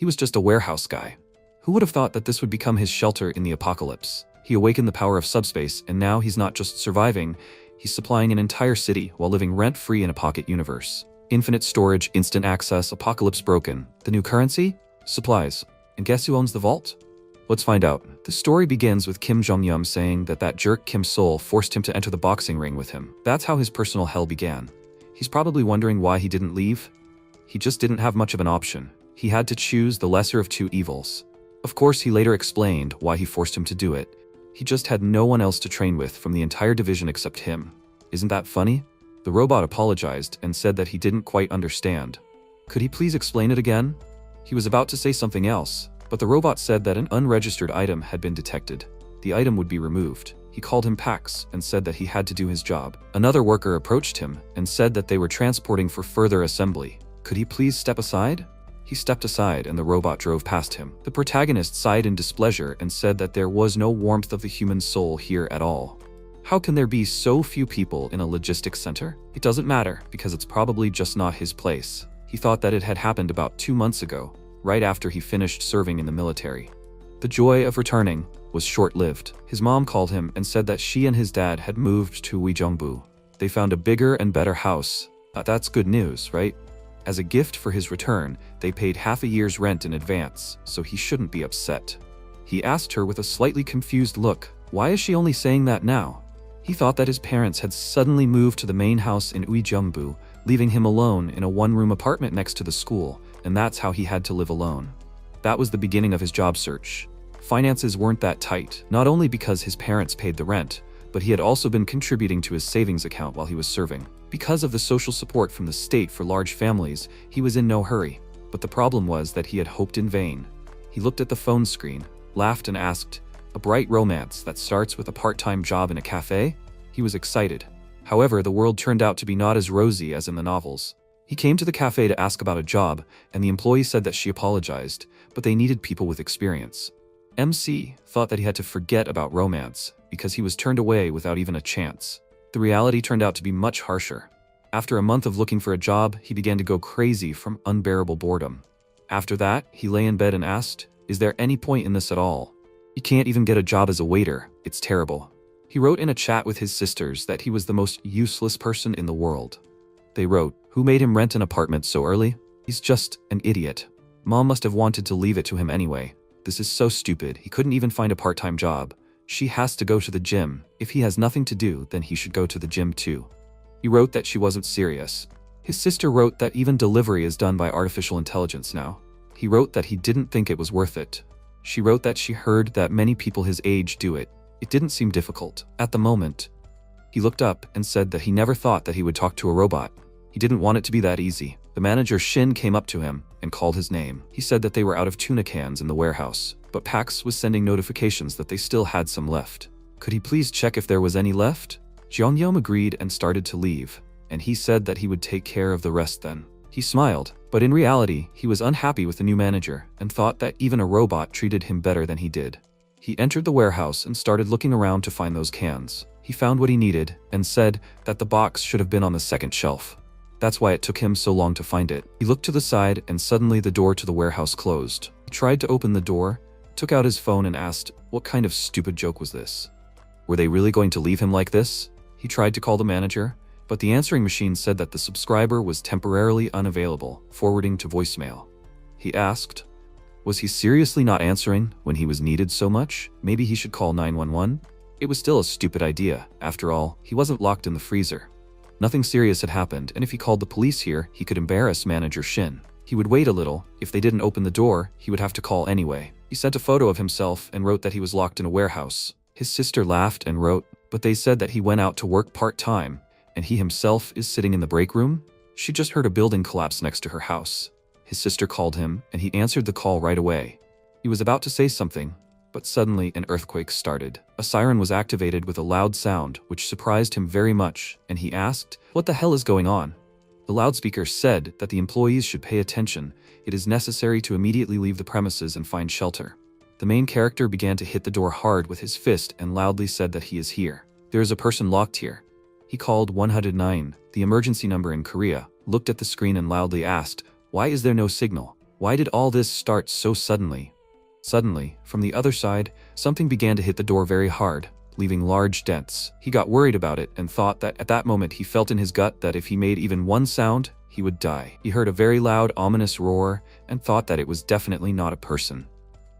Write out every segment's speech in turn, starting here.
He was just a warehouse guy. Who would have thought that this would become his shelter in the apocalypse? He awakened the power of subspace, and now he's not just surviving, he's supplying an entire city while living rent-free in a pocket universe. Infinite storage, instant access, apocalypse broken. The new currency? Supplies. And guess who owns the vault? Let's find out. The story begins with Kim Jong-yum saying that jerk Kim Sol forced him to enter the boxing ring with him. That's how his personal hell began. He's probably wondering why he didn't leave. He just didn't have much of an option. He had to choose the lesser of two evils. Of course, he later explained why he forced him to do it. He just had no one else to train with from the entire division except him. Isn't that funny? The robot apologized and said that he didn't quite understand. Could he please explain it again? He was about to say something else, but the robot said that an unregistered item had been detected. The item would be removed. He called him Pax and said that he had to do his job. Another worker approached him and said that they were transporting for further assembly. Could he please step aside? He stepped aside and the robot drove past him. The protagonist sighed in displeasure and said that there was no warmth of the human soul here at all. How can there be so few people in a logistics center? It doesn't matter, because it's probably just not his place. He thought that it had happened about 2 months ago, right after he finished serving in the military. The joy of returning was short-lived. His mom called him and said that she and his dad had moved to Uijeongbu. They found a bigger and better house. That's good news, right? As a gift for his return, they paid half a year's rent in advance, so he shouldn't be upset. He asked her with a slightly confused look, why is she only saying that now? He thought that his parents had suddenly moved to the main house in Uijeongbu, leaving him alone in a one-room apartment next to the school, and that's how he had to live alone. That was the beginning of his job search. Finances weren't that tight, not only because his parents paid the rent, but he had also been contributing to his savings account while he was serving. Because of the social support from the state for large families, he was in no hurry. But the problem was that he had hoped in vain. He looked at the phone screen, laughed and asked, "A bright romance that starts with a part-time job in a cafe?" He was excited. However, the world turned out to be not as rosy as in the novels. He came to the cafe to ask about a job, and the employee said that she apologized, but they needed people with experience. MC thought that he had to forget about romance, because he was turned away without even a chance. The reality turned out to be much harsher. After a month of looking for a job, he began to go crazy from unbearable boredom. After that, he lay in bed and asked, "Is there any point in this at all? You can't even get a job as a waiter. It's terrible." He wrote in a chat with his sisters that he was the most useless person in the world. They wrote, "Who made him rent an apartment so early? He's just an idiot. Mom must have wanted to leave it to him anyway. This is so stupid. He couldn't even find a part-time job. She has to go to the gym. If he has nothing to do, then he should go to the gym too." He wrote that she wasn't serious. His sister wrote that even delivery is done by artificial intelligence now. He wrote that he didn't think it was worth it. She wrote that she heard that many people his age do it. It didn't seem difficult at the moment. He looked up and said that he never thought that he would talk to a robot. He didn't want it to be that easy. The manager Shin came up to him and called his name. He said that they were out of tuna cans in the warehouse, but Pax was sending notifications that they still had some left. Could he please check if there was any left? Jeongyum agreed and started to leave, and he said that he would take care of the rest then. He smiled, but in reality, he was unhappy with the new manager and thought that even a robot treated him better than he did. He entered the warehouse and started looking around to find those cans. He found what he needed and said that the box should have been on the second shelf. That's why it took him so long to find it. He looked to the side and suddenly the door to the warehouse closed. He tried to open the door, took out his phone and asked, what kind of stupid joke was this? Were they really going to leave him like this? He tried to call the manager, but the answering machine said that the subscriber was temporarily unavailable, forwarding to voicemail. He asked, was he seriously not answering when he was needed so much? Maybe he should call 911? It was still a stupid idea. After all, he wasn't locked in the freezer. Nothing serious had happened, and if he called the police here, he could embarrass manager Shin. He would wait a little. If they didn't open the door, he would have to call anyway. He sent a photo of himself and wrote that he was locked in a warehouse. His sister laughed and wrote, but they said that he went out to work part-time, and he himself is sitting in the break room? She just heard a building collapse next to her house. His sister called him, and he answered the call right away. He was about to say something, but suddenly an earthquake started. A siren was activated with a loud sound, which surprised him very much, and he asked, what the hell is going on? The loudspeaker said that the employees should pay attention. It is necessary to immediately leave the premises and find shelter. The main character began to hit the door hard with his fist and loudly said that he is here. There is a person locked here. He called 109, the emergency number in Korea, looked at the screen and loudly asked, why is there no signal? Why did all this start so suddenly? Suddenly, from the other side, something began to hit the door very hard, leaving large dents. He got worried about it and thought that at that moment he felt in his gut that if he made even one sound, he would die. He heard a very loud, ominous roar and thought that it was definitely not a person.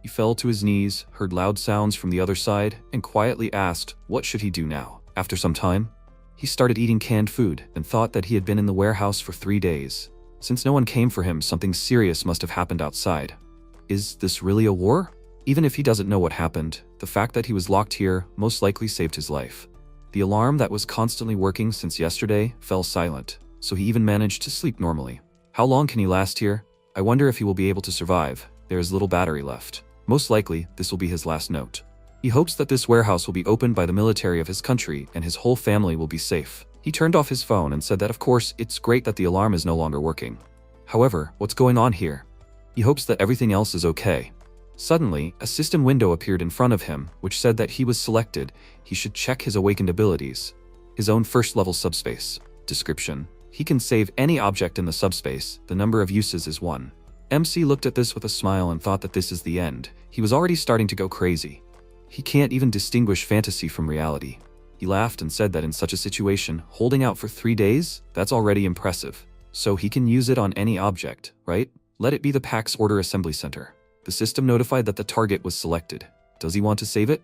He fell to his knees, heard loud sounds from the other side, and quietly asked, what should he do now? After some time, he started eating canned food and thought that he had been in the warehouse for 3 days. Since no one came for him, something serious must have happened outside. Is this really a war? Even if he doesn't know what happened, the fact that he was locked here most likely saved his life. The alarm that was constantly working since yesterday fell silent, so he even managed to sleep normally. How long can he last here? I wonder if he will be able to survive. There is little battery left. Most likely, this will be his last note. He hopes that this warehouse will be opened by the military of his country and his whole family will be safe. He turned off his phone and said that of course it's great that the alarm is no longer working. However, what's going on here? He hopes that everything else is okay. Suddenly, a system window appeared in front of him, which said that he was selected. He should check his awakened abilities. His own first-level subspace. Description: he can save any object in the subspace. The number of uses is 1. MC looked at this with a smile and thought that this is the end. He was already starting to go crazy. He can't even distinguish fantasy from reality. He laughed and said that in such a situation, holding out for 3 days, that's already impressive. So he can use it on any object, right? Let it be the PAX Order Assembly Center. The system notified that the target was selected. Does he want to save it?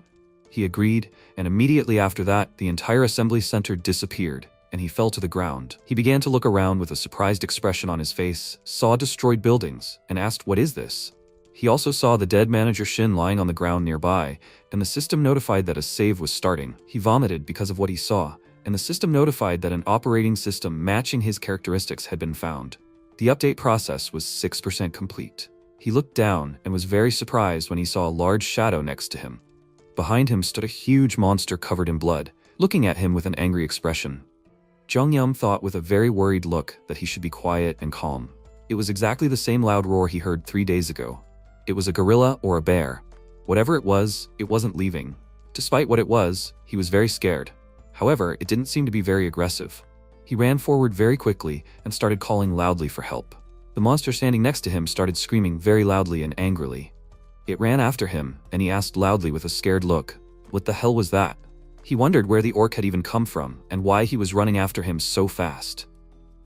He agreed, and immediately after that, the entire assembly center disappeared, and he fell to the ground. He began to look around with a surprised expression on his face, saw destroyed buildings, and asked, what is this? He also saw the dead manager Shin lying on the ground nearby, and the system notified that a save was starting. He vomited because of what he saw, and the system notified that an operating system matching his characteristics had been found. The update process was 6% complete. He looked down and was very surprised when he saw a large shadow next to him. Behind him stood a huge monster covered in blood, looking at him with an angry expression. Jung Yum thought with a very worried look that he should be quiet and calm. It was exactly the same loud roar he heard 3 days ago. It was a gorilla or a bear. Whatever it wasn't leaving. Despite what it was, he was very scared. However, it didn't seem to be very aggressive. He ran forward very quickly and started calling loudly for help. The monster standing next to him started screaming very loudly and angrily. It ran after him, and he asked loudly with a scared look, what the hell was that? He wondered where the orc had even come from and why he was running after him so fast.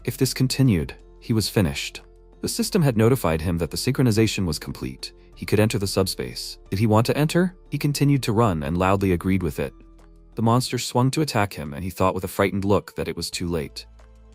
If this continued, he was finished. The system had notified him that the synchronization was complete. He could enter the subspace. Did he want to enter? He continued to run and loudly agreed with it. The monster swung to attack him, and he thought with a frightened look that it was too late.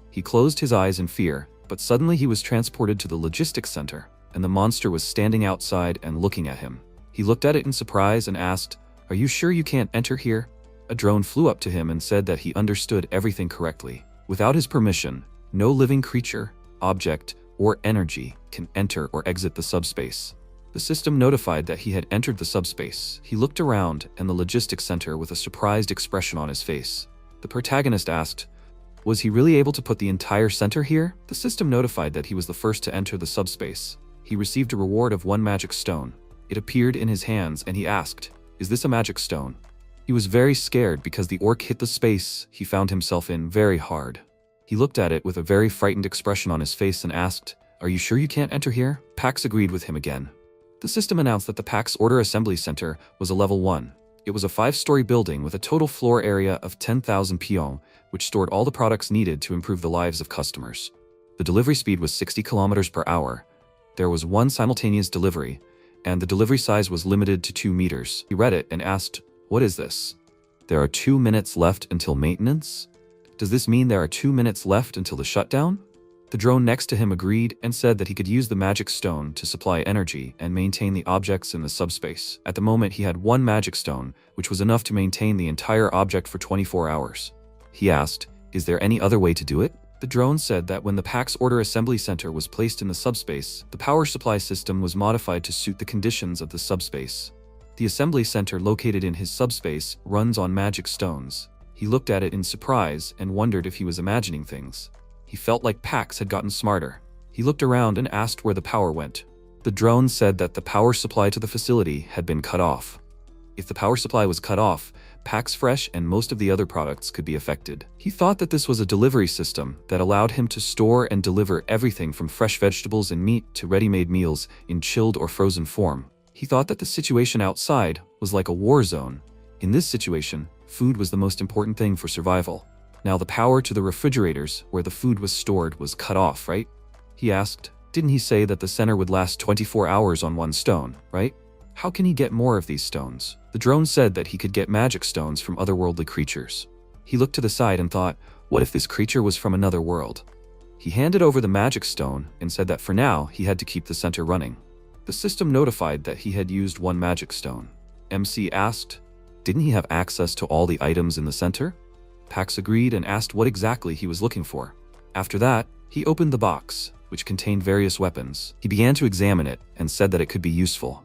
He closed his eyes in fear, but suddenly he was transported to the logistics center, and the monster was standing outside and looking at him. He looked at it in surprise and asked, "Are you sure you can't enter here?" A drone flew up to him and said that he understood everything correctly. Without his permission, no living creature, object, or energy can enter or exit the subspace. The system notified that he had entered the subspace. He looked around and the logistics center with a surprised expression on his face. The protagonist asked, was he really able to put the entire center here? The system notified that he was the first to enter the subspace. He received a reward of 1 magic stone. It appeared in his hands and he asked, is this a magic stone? He was very scared because the orc hit the space he found himself in very hard. He looked at it with a very frightened expression on his face and asked, are you sure you can't enter here? Pax agreed with him again. The system announced that the Pax Order Assembly Center was a level 1. It was a 5-story building with a total floor area of 10,000 pion, which stored all the products needed to improve the lives of customers. The delivery speed was 60 kilometers per hour. There was 1 simultaneous delivery, and the delivery size was limited to 2 meters. He read it and asked, what is this? There are 2 minutes left until maintenance? Does this mean there are 2 minutes left until the shutdown? The drone next to him agreed and said that he could use the magic stone to supply energy and maintain the objects in the subspace. At the moment, he had 1 magic stone, which was enough to maintain the entire object for 24 hours. He asked, is there any other way to do it? The drone said that when the Pax Order Assembly Center was placed in the subspace, the power supply system was modified to suit the conditions of the subspace. The assembly center located in his subspace runs on magic stones. He looked at it in surprise and wondered if he was imagining things. He felt like Pax had gotten smarter. He looked around and asked where the power went. The drone said that the power supply to the facility had been cut off. If the power supply was cut off, packs fresh, and most of the other products could be affected. He thought that this was a delivery system that allowed him to store and deliver everything from fresh vegetables and meat to ready-made meals in chilled or frozen form. He thought that the situation outside was like a war zone. In this situation, food was the most important thing for survival. Now the power to the refrigerators where the food was stored was cut off, right? He asked. Didn't he say that the center would last 24 hours on one stone, right? How can he get more of these stones? The drone said that he could get magic stones from otherworldly creatures. He looked to the side and thought, what if this creature was from another world? He handed over the magic stone and said that for now he had to keep the center running. The system notified that he had used one magic stone. MC asked, didn't he have access to all the items in the center? Pax agreed and asked what exactly he was looking for. After that, he opened the box, which contained various weapons. He began to examine it and said that it could be useful.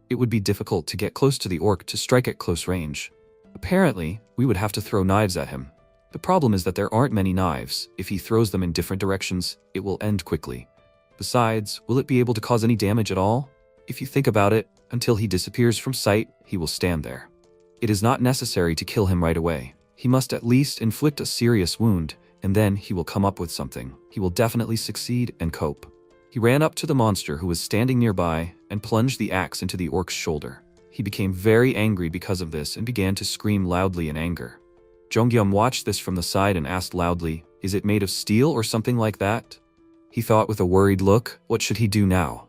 It would be difficult to get close to the orc to strike at close range. Apparently, we would have to throw knives at him. The problem is that there aren't many knives. If he throws them in different directions, it will end quickly. Besides, will it be able to cause any damage at all? If you think about it, until he disappears from sight, he will stand there. It is not necessary to kill him right away. He must at least inflict a serious wound, and then he will come up with something. He will definitely succeed and cope. He ran up to the monster who was standing nearby and plunged the axe into the orc's shoulder. He became very angry because of this and began to scream loudly in anger. Jonghyum watched this from the side and asked loudly, is it made of steel or something like that? He thought with a worried look, what should he do now?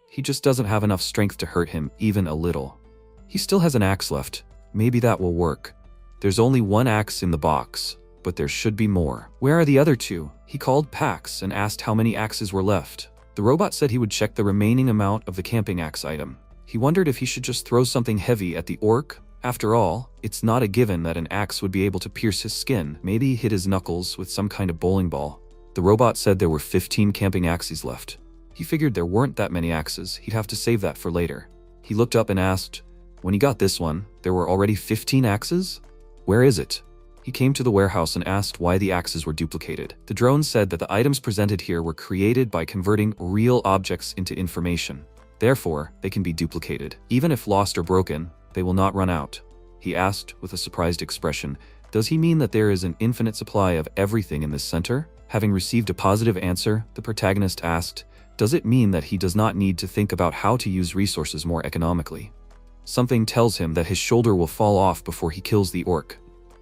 He just doesn't have enough strength to hurt him even a little. He still has an axe left. Maybe that will work. There's only one axe in the box, but there should be more. Where are the other two? He called Pax and asked how many axes were left. The robot said he would check the remaining amount of the camping axe item. He wondered if he should just throw something heavy at the orc. After all, it's not a given that an axe would be able to pierce his skin. Maybe he hit his knuckles with some kind of bowling ball. The robot said there were 15 camping axes left. He figured there weren't that many axes. He'd have to save that for later. He looked up and asked, when he got this one, there were already 15 axes? Where is it? He came to the warehouse and asked why the axes were duplicated. The drone said that the items presented here were created by converting real objects into information. Therefore, they can be duplicated. Even if lost or broken, they will not run out. He asked with a surprised expression, does he mean that there is an infinite supply of everything in this center? Having received a positive answer, the protagonist asked, does it mean that he does not need to think about how to use resources more economically? Something tells him that his shoulder will fall off before he kills the orc.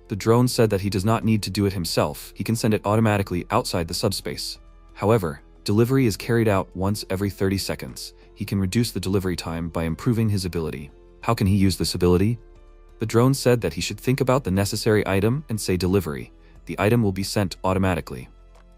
The drone said that he does not need to do it himself. He can send it automatically outside the subspace. However, delivery is carried out once every 30 seconds. He can reduce the delivery time by improving his ability. How can he use this ability? The drone said that he should think about the necessary item and say delivery. The item will be sent automatically.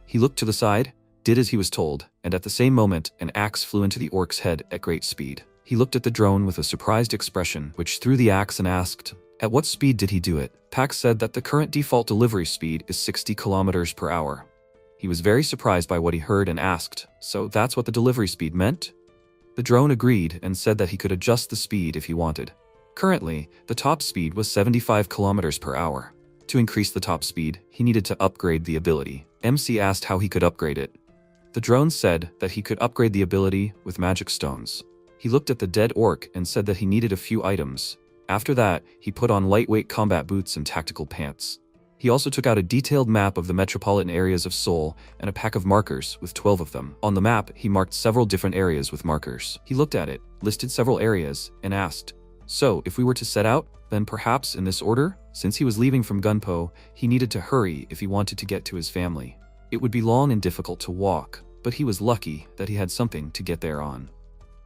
He looked to the side, did as he was told, and at the same moment, an axe flew into the orc's head at great speed. He looked at the drone with a surprised expression, which threw the axe and asked, at what speed did he do it? Pax said that the current default delivery speed is 60 kilometers per hour. He was very surprised by what he heard and asked, so that's what the delivery speed meant? The drone agreed and said that he could adjust the speed if he wanted. Currently, the top speed was 75 kilometers per hour. To increase the top speed, he needed to upgrade the ability. MC asked how he could upgrade it. The drone said that he could upgrade the ability with magic stones. He looked at the dead orc and said that he needed a few items. After that, he put on lightweight combat boots and tactical pants. He also took out a detailed map of the metropolitan areas of Seoul and a pack of markers with 12 of them. On the map, he marked several different areas with markers. He looked at it, listed several areas, and asked, so if we were to set out, then perhaps in this order? Since he was leaving from Gunpo, he needed to hurry if he wanted to get to his family. It would be long and difficult to walk, but he was lucky that he had something to get there on.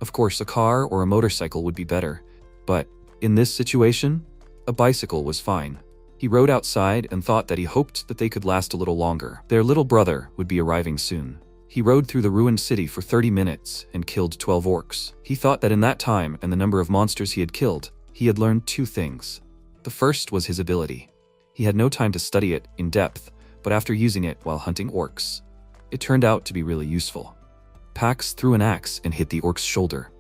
Of course, a car or a motorcycle would be better, but in this situation, a bicycle was fine. He rode outside and thought that he hoped that they could last a little longer. Their little brother would be arriving soon. He rode through the ruined city for 30 minutes and killed 12 orcs. He thought that in that time and the number of monsters he had killed, he had learned two things. The first was his ability. He had no time to study it in depth, but after using it while hunting orcs, it turned out to be really useful. Pax threw an axe and hit the orc's shoulder.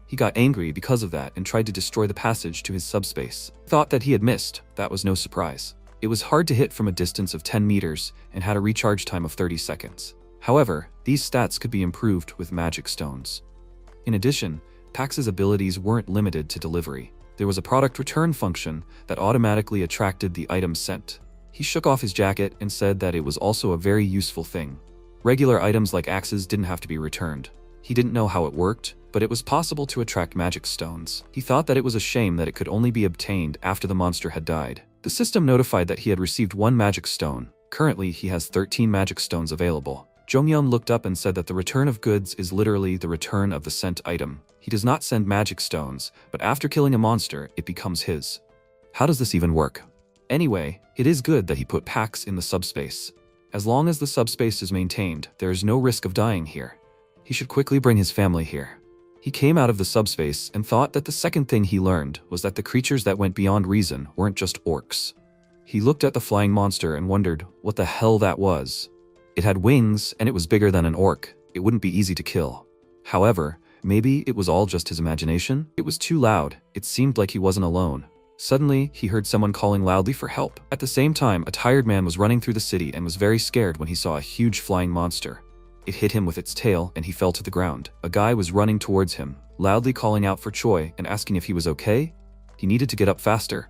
He got angry because of that and tried to destroy the passage to his subspace. Thought that he had missed. That was no surprise. It was hard to hit from a distance of 10 meters and had a recharge time of 30 seconds. However, these stats could be improved with magic stones. In addition, Pax's abilities weren't limited to delivery. There was a product return function that automatically attracted the item sent. He shook off his jacket and said that it was also a very useful thing. Regular items like axes didn't have to be returned. He didn't know how it worked, but it was possible to attract magic stones. He thought that it was a shame that it could only be obtained after the monster had died. The system notified that he had received 1 magic stone. Currently, he has 13 magic stones available. Jongyeon looked up and said that the return of goods is literally the return of the sent item. He does not send magic stones, but after killing a monster, it becomes his. How does this even work? Anyway, it is good that he put packs in the subspace. As long as the subspace is maintained, there is no risk of dying here. He should quickly bring his family here. He came out of the subspace and thought that the second thing he learned was that the creatures that went beyond reason weren't just orcs. He looked at the flying monster and wondered what the hell that was. It had wings and it was bigger than an orc. It wouldn't be easy to kill. However, maybe it was all just his imagination? It was too loud. It seemed like he wasn't alone. Suddenly, he heard someone calling loudly for help. At the same time, a tired man was running through the city and was very scared when he saw a huge flying monster. It hit him with its tail and he fell to the ground. A guy was running towards him, loudly calling out for Choi and asking if he was okay. He needed to get up faster.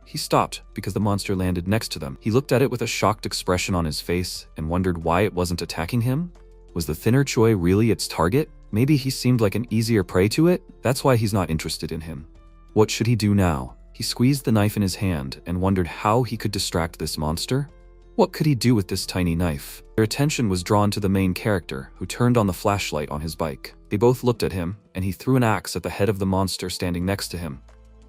He stopped because the monster landed next to them. He looked at it with a shocked expression on his face and wondered why it wasn't attacking him. Was the thinner Choi really its target? Maybe he seemed like an easier prey to it? That's why he's not interested in him. What should he do now? He squeezed the knife in his hand and wondered how he could distract this monster. What could he do with this tiny knife? Their attention was drawn to the main character, who turned on the flashlight on his bike. They both looked at him, and he threw an axe at the head of the monster standing next to him.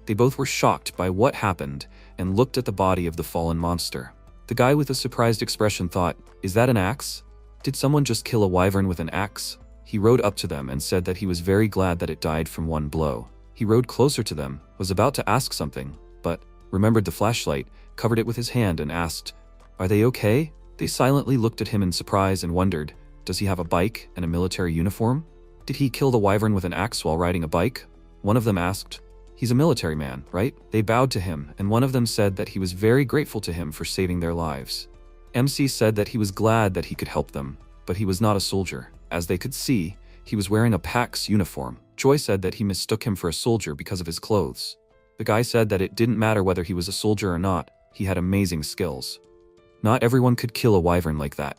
They both were shocked by what happened and looked at the body of the fallen monster. The guy with a surprised expression thought, "Is that an axe? Did someone just kill a wyvern with an axe?" He rode up to them and said that he was very glad that it died from one blow. He rode closer to them, was about to ask something, but remembered the flashlight, covered it with his hand and asked, "Are they okay?" They silently looked at him in surprise and wondered, does he have a bike and a military uniform? Did he kill the wyvern with an axe while riding a bike? One of them asked, "He's a military man, right?" They bowed to him, and one of them said that he was very grateful to him for saving their lives. MC said that he was glad that he could help them, but he was not a soldier. As they could see, he was wearing a PAX uniform. Choi said that he mistook him for a soldier because of his clothes. The guy said that it didn't matter whether he was a soldier or not, he had amazing skills. Not everyone could kill a wyvern like that.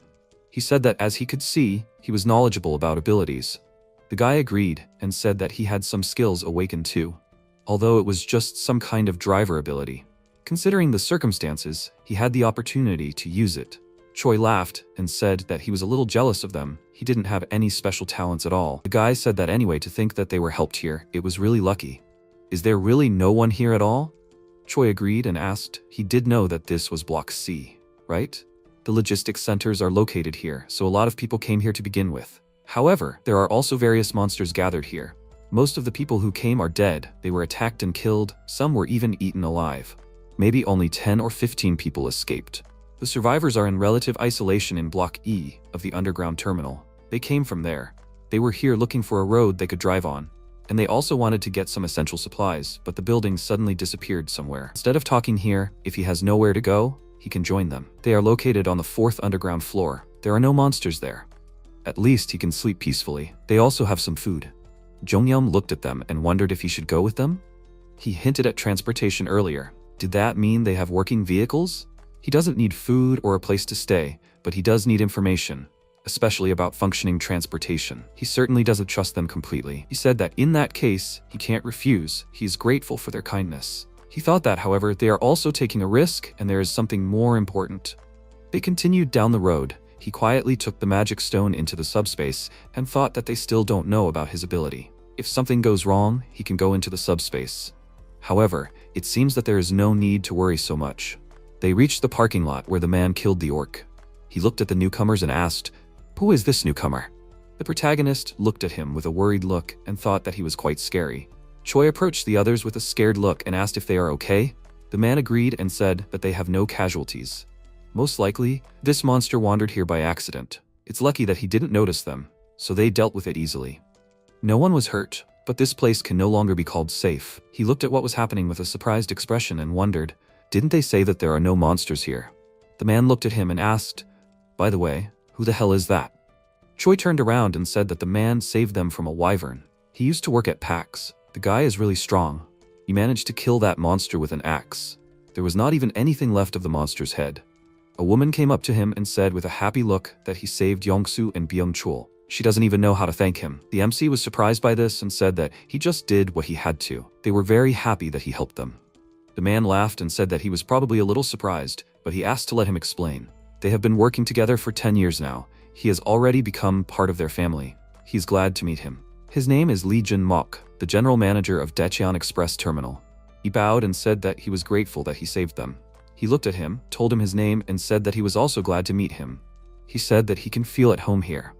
He said that as he could see, he was knowledgeable about abilities. The guy agreed and said that he had some skills awakened too, although it was just some kind of driver ability. Considering the circumstances, he had the opportunity to use it. Choi laughed and said that he was a little jealous of them. He didn't have any special talents at all. The guy said that anyway, to think that they were helped here, it was really lucky. Is there really no one here at all? Choi agreed and asked. He did know that this was Block C, right? The logistics centers are located here, so a lot of people came here to begin with. However, there are also various monsters gathered here. Most of the people who came are dead. They were attacked and killed. Some were even eaten alive. Maybe only 10 or 15 people escaped. The survivors are in relative isolation in Block E of the underground terminal. They came from there. They were here looking for a road they could drive on. And they also wanted to get some essential supplies, but the building suddenly disappeared somewhere. Instead of talking here, if he has nowhere to go, he can join them. They are located on the 4th underground floor. There are no monsters there. At least he can sleep peacefully. They also have some food. Jongyeom looked at them and wondered if he should go with them. He hinted at transportation earlier. Did that mean they have working vehicles? He doesn't need food or a place to stay, but he does need information, especially about functioning transportation. He certainly doesn't trust them completely. He said that in that case, he can't refuse. He is grateful for their kindness. He thought that, however, they are also taking a risk and there is something more important. They continued down the road. He quietly took the magic stone into the subspace and thought that they still don't know about his ability. If something goes wrong, he can go into the subspace. However, it seems that there is no need to worry so much. They reached the parking lot where the man killed the orc. He looked at the newcomers and asked, "Who is this newcomer?" The protagonist looked at him with a worried look and thought that he was quite scary. Choi approached the others with a scared look and asked if they are okay. The man agreed and said that they have no casualties. Most likely, this monster wandered here by accident. It's lucky that he didn't notice them, so they dealt with it easily. No one was hurt, but this place can no longer be called safe. He looked at what was happening with a surprised expression and wondered, didn't they say that there are no monsters here? The man looked at him and asked, "By the way, who the hell is that?" Choi turned around and said that the man saved them from a wyvern. He used to work at PAX. The guy is really strong. He managed to kill that monster with an axe. There was not even anything left of the monster's head. A woman came up to him and said with a happy look that he saved Yongsu and Byung-chul. She doesn't even know how to thank him. The MC was surprised by this and said that he just did what he had to. They were very happy that he helped them. The man laughed and said that he was probably a little surprised, but he asked to let him explain. They have been working together for 10 years now. He has already become part of their family. He's glad to meet him. His name is Lee Jin-mok, the general manager of Daecheon Express Terminal. He bowed and said that he was grateful that he saved them. He looked at him, told him his name, and said that he was also glad to meet him. He said that he can feel at home here.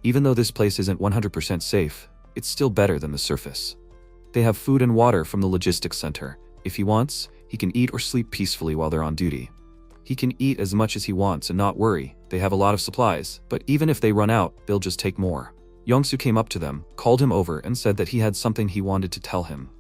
Even though this place isn't 100% safe, it's still better than the surface. They have food and water from the logistics center. If he wants, he can eat or sleep peacefully while they're on duty. He can eat as much as he wants and not worry. They have a lot of supplies, but even if they run out, they'll just take more. Yongsu came up to them, called him over, and said that he had something he wanted to tell him.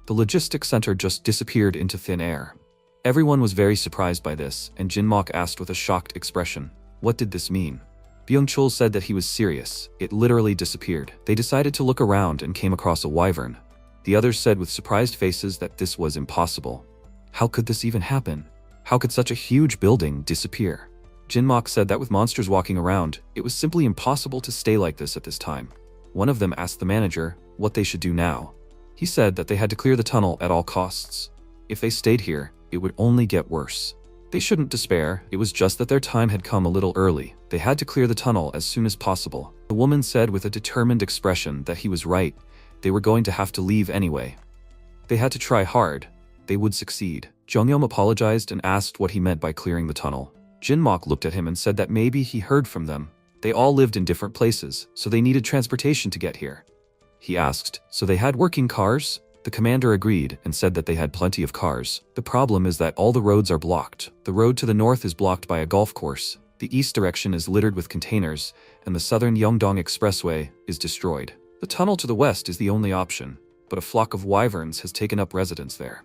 The logistics center just disappeared into thin air. Everyone was very surprised by this, and Jin-mok asked with a shocked expression, "What did this mean?" Byung-chul said that he was serious. It literally disappeared. They decided to look around and came across a wyvern. The others said with surprised faces that this was impossible. How could this even happen? How could such a huge building disappear? Jin-mok said that with monsters walking around, it was simply impossible to stay like this at this time. One of them asked the manager what they should do now. He said that they had to clear the tunnel at all costs. If they stayed here, it would only get worse. They shouldn't despair, it was just that their time had come a little early. They had to clear the tunnel as soon as possible. The woman said with a determined expression that he was right. They were going to have to leave anyway. They had to try hard. They would succeed. Jonghyum apologized and asked what he meant by clearing the tunnel. Jin-mok looked at him and said that maybe he heard from them. They all lived in different places, so they needed transportation to get here. He asked, so they had working cars? The commander agreed and said that they had plenty of cars. The problem is that all the roads are blocked. The road to the north is blocked by a golf course. The east direction is littered with containers, and the southern Yeongdong Expressway is destroyed. The tunnel to the west is the only option, but a flock of wyverns has taken up residence there.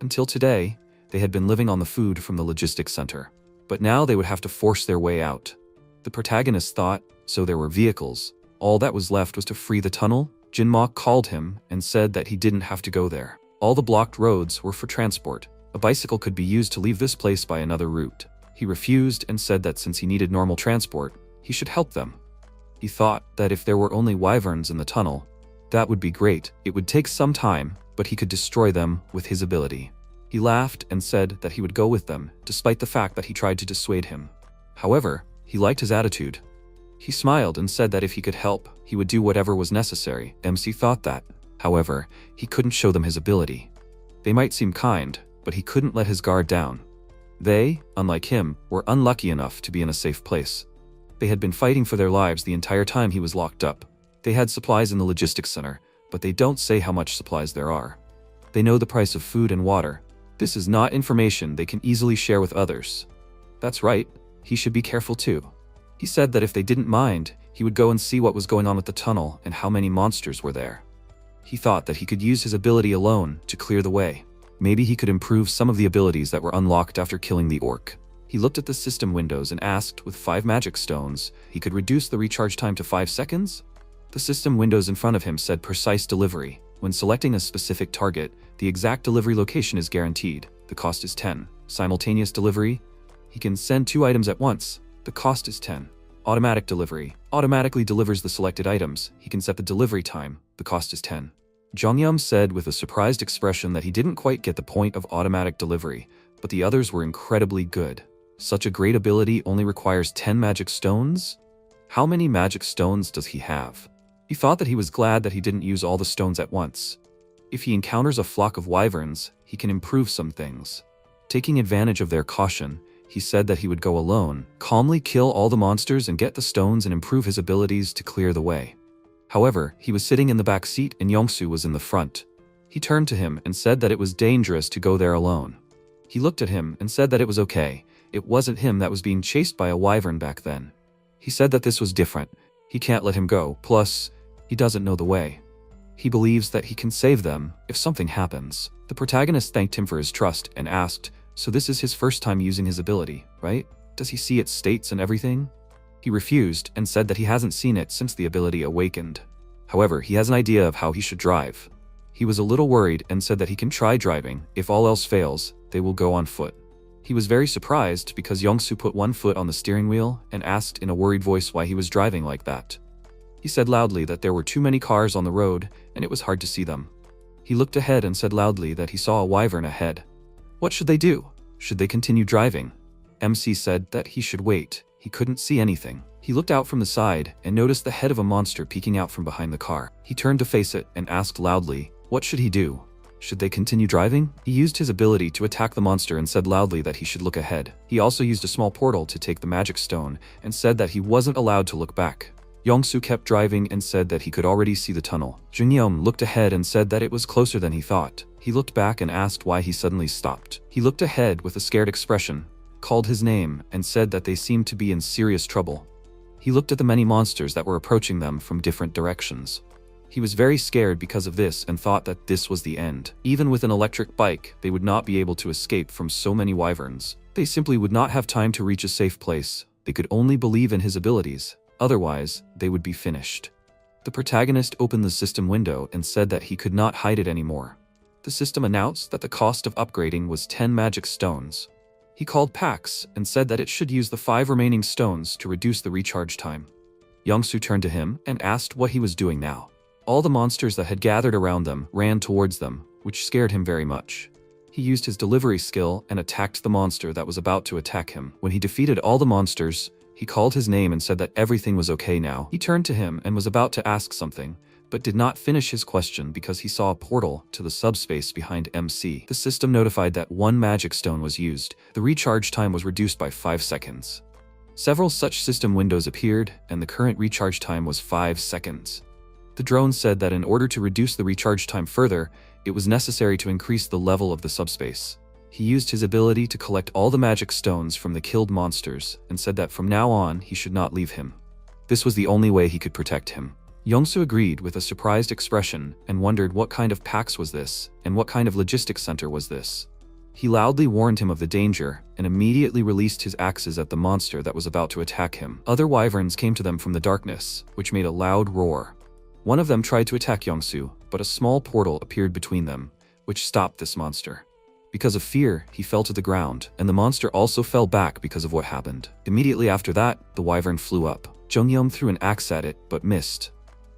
Until today, they had been living on the food from the logistics center. But now they would have to force their way out. The protagonist thought, so there were vehicles. All that was left was to free the tunnel. Jin-mok called him and said that he didn't have to go there. All the blocked roads were for transport. A bicycle could be used to leave this place by another route. He refused and said that since he needed normal transport, he should help them. He thought that if there were only wyverns in the tunnel, that would be great. It would take some time, but he could destroy them with his ability. He laughed and said that he would go with them, despite the fact that he tried to dissuade him. However, he liked his attitude. He smiled and said that if he could help, he would do whatever was necessary. MC thought that. However, he couldn't show them his ability. They might seem kind, but he couldn't let his guard down. They, unlike him, were unlucky enough to be in a safe place. They had been fighting for their lives the entire time he was locked up. They had supplies in the logistics center, but they don't say how much supplies there are. They know the price of food and water. This is not information they can easily share with others. That's right, he should be careful too. He said that if they didn't mind, he would go and see what was going on with the tunnel and how many monsters were there. He thought that he could use his ability alone to clear the way. Maybe he could improve some of the abilities that were unlocked after killing the orc. He looked at the system windows and asked with 5 magic stones, he could reduce the recharge time to 5 seconds? The system windows in front of him said precise delivery. When selecting a specific target, the exact delivery location is guaranteed. The cost is 10. Simultaneous delivery. He can send 2 items at once. The cost is 10. Automatic delivery. Automatically delivers the selected items. He can set the delivery time. The cost is 10. Jonghyum said with a surprised expression that he didn't quite get the point of automatic delivery, but the others were incredibly good. Such a great ability only requires 10 magic stones? How many magic stones does he have? He thought that he was glad that he didn't use all the stones at once. If he encounters a flock of wyverns, he can improve some things. Taking advantage of their caution, he said that he would go alone, calmly kill all the monsters and get the stones and improve his abilities to clear the way. However, he was sitting in the back seat and Yongsu was in the front. He turned to him and said that it was dangerous to go there alone. He looked at him and said that it was okay. It wasn't him that was being chased by a wyvern back then. He said that this was different. He can't let him go, plus, he doesn't know the way. He believes that he can save them if something happens. The protagonist thanked him for his trust and asked, so this is his first time using his ability, right? Does he see its states and everything? He refused and said that he hasn't seen it since the ability awakened. However, he has an idea of how he should drive. He was a little worried and said that he can try driving. If all else fails, they will go on foot. He was very surprised because Yongsoo put one foot on the steering wheel and asked in a worried voice why he was driving like that. He said loudly that there were too many cars on the road and it was hard to see them. He looked ahead and said loudly that he saw a wyvern ahead. What should they do? Should they continue driving? MC said that he should wait. He couldn't see anything. He looked out from the side and noticed the head of a monster peeking out from behind the car. He turned to face it and asked loudly, what should he do? Should they continue driving? He used his ability to attack the monster and said loudly that he should look ahead. He also used a small portal to take the magic stone and said that he wasn't allowed to look back. Yongsoo kept driving and said that he could already see the tunnel. Junyeom looked ahead and said that it was closer than he thought. He looked back and asked why he suddenly stopped. He looked ahead with a scared expression, called his name, and said that they seemed to be in serious trouble. He looked at the many monsters that were approaching them from different directions. He was very scared because of this and thought that this was the end. Even with an electric bike, they would not be able to escape from so many wyverns. They simply would not have time to reach a safe place. They could only believe in his abilities. Otherwise, they would be finished. The protagonist opened the system window and said that he could not hide it anymore. The system announced that the cost of upgrading was 10 magic stones. He called Pax and said that it should use the 5 remaining stones to reduce the recharge time. Yongsoo turned to him and asked what he was doing now. All the monsters that had gathered around them ran towards them, which scared him very much. He used his delivery skill and attacked the monster that was about to attack him. When he defeated all the monsters, he called his name and said that everything was okay now. He turned to him and was about to ask something, but did not finish his question because he saw a portal to the subspace behind MC. The system notified that 1 magic stone was used. The recharge time was reduced by 5 seconds. Several such system windows appeared, and the current recharge time was 5 seconds. The drone said that in order to reduce the recharge time further, it was necessary to increase the level of the subspace. He used his ability to collect all the magic stones from the killed monsters and said that from now on he should not leave him. This was the only way he could protect him. Yongsoo agreed with a surprised expression and wondered what kind of Pax was this and what kind of logistics center was this. He loudly warned him of the danger and immediately released his axes at the monster that was about to attack him. Other wyverns came to them from the darkness, which made a loud roar. One of them tried to attack Yongsoo, but a small portal appeared between them, which stopped this monster. Because of fear, he fell to the ground, and the monster also fell back because of what happened. Immediately after that, the wyvern flew up. Jongyeom threw an axe at it, but missed.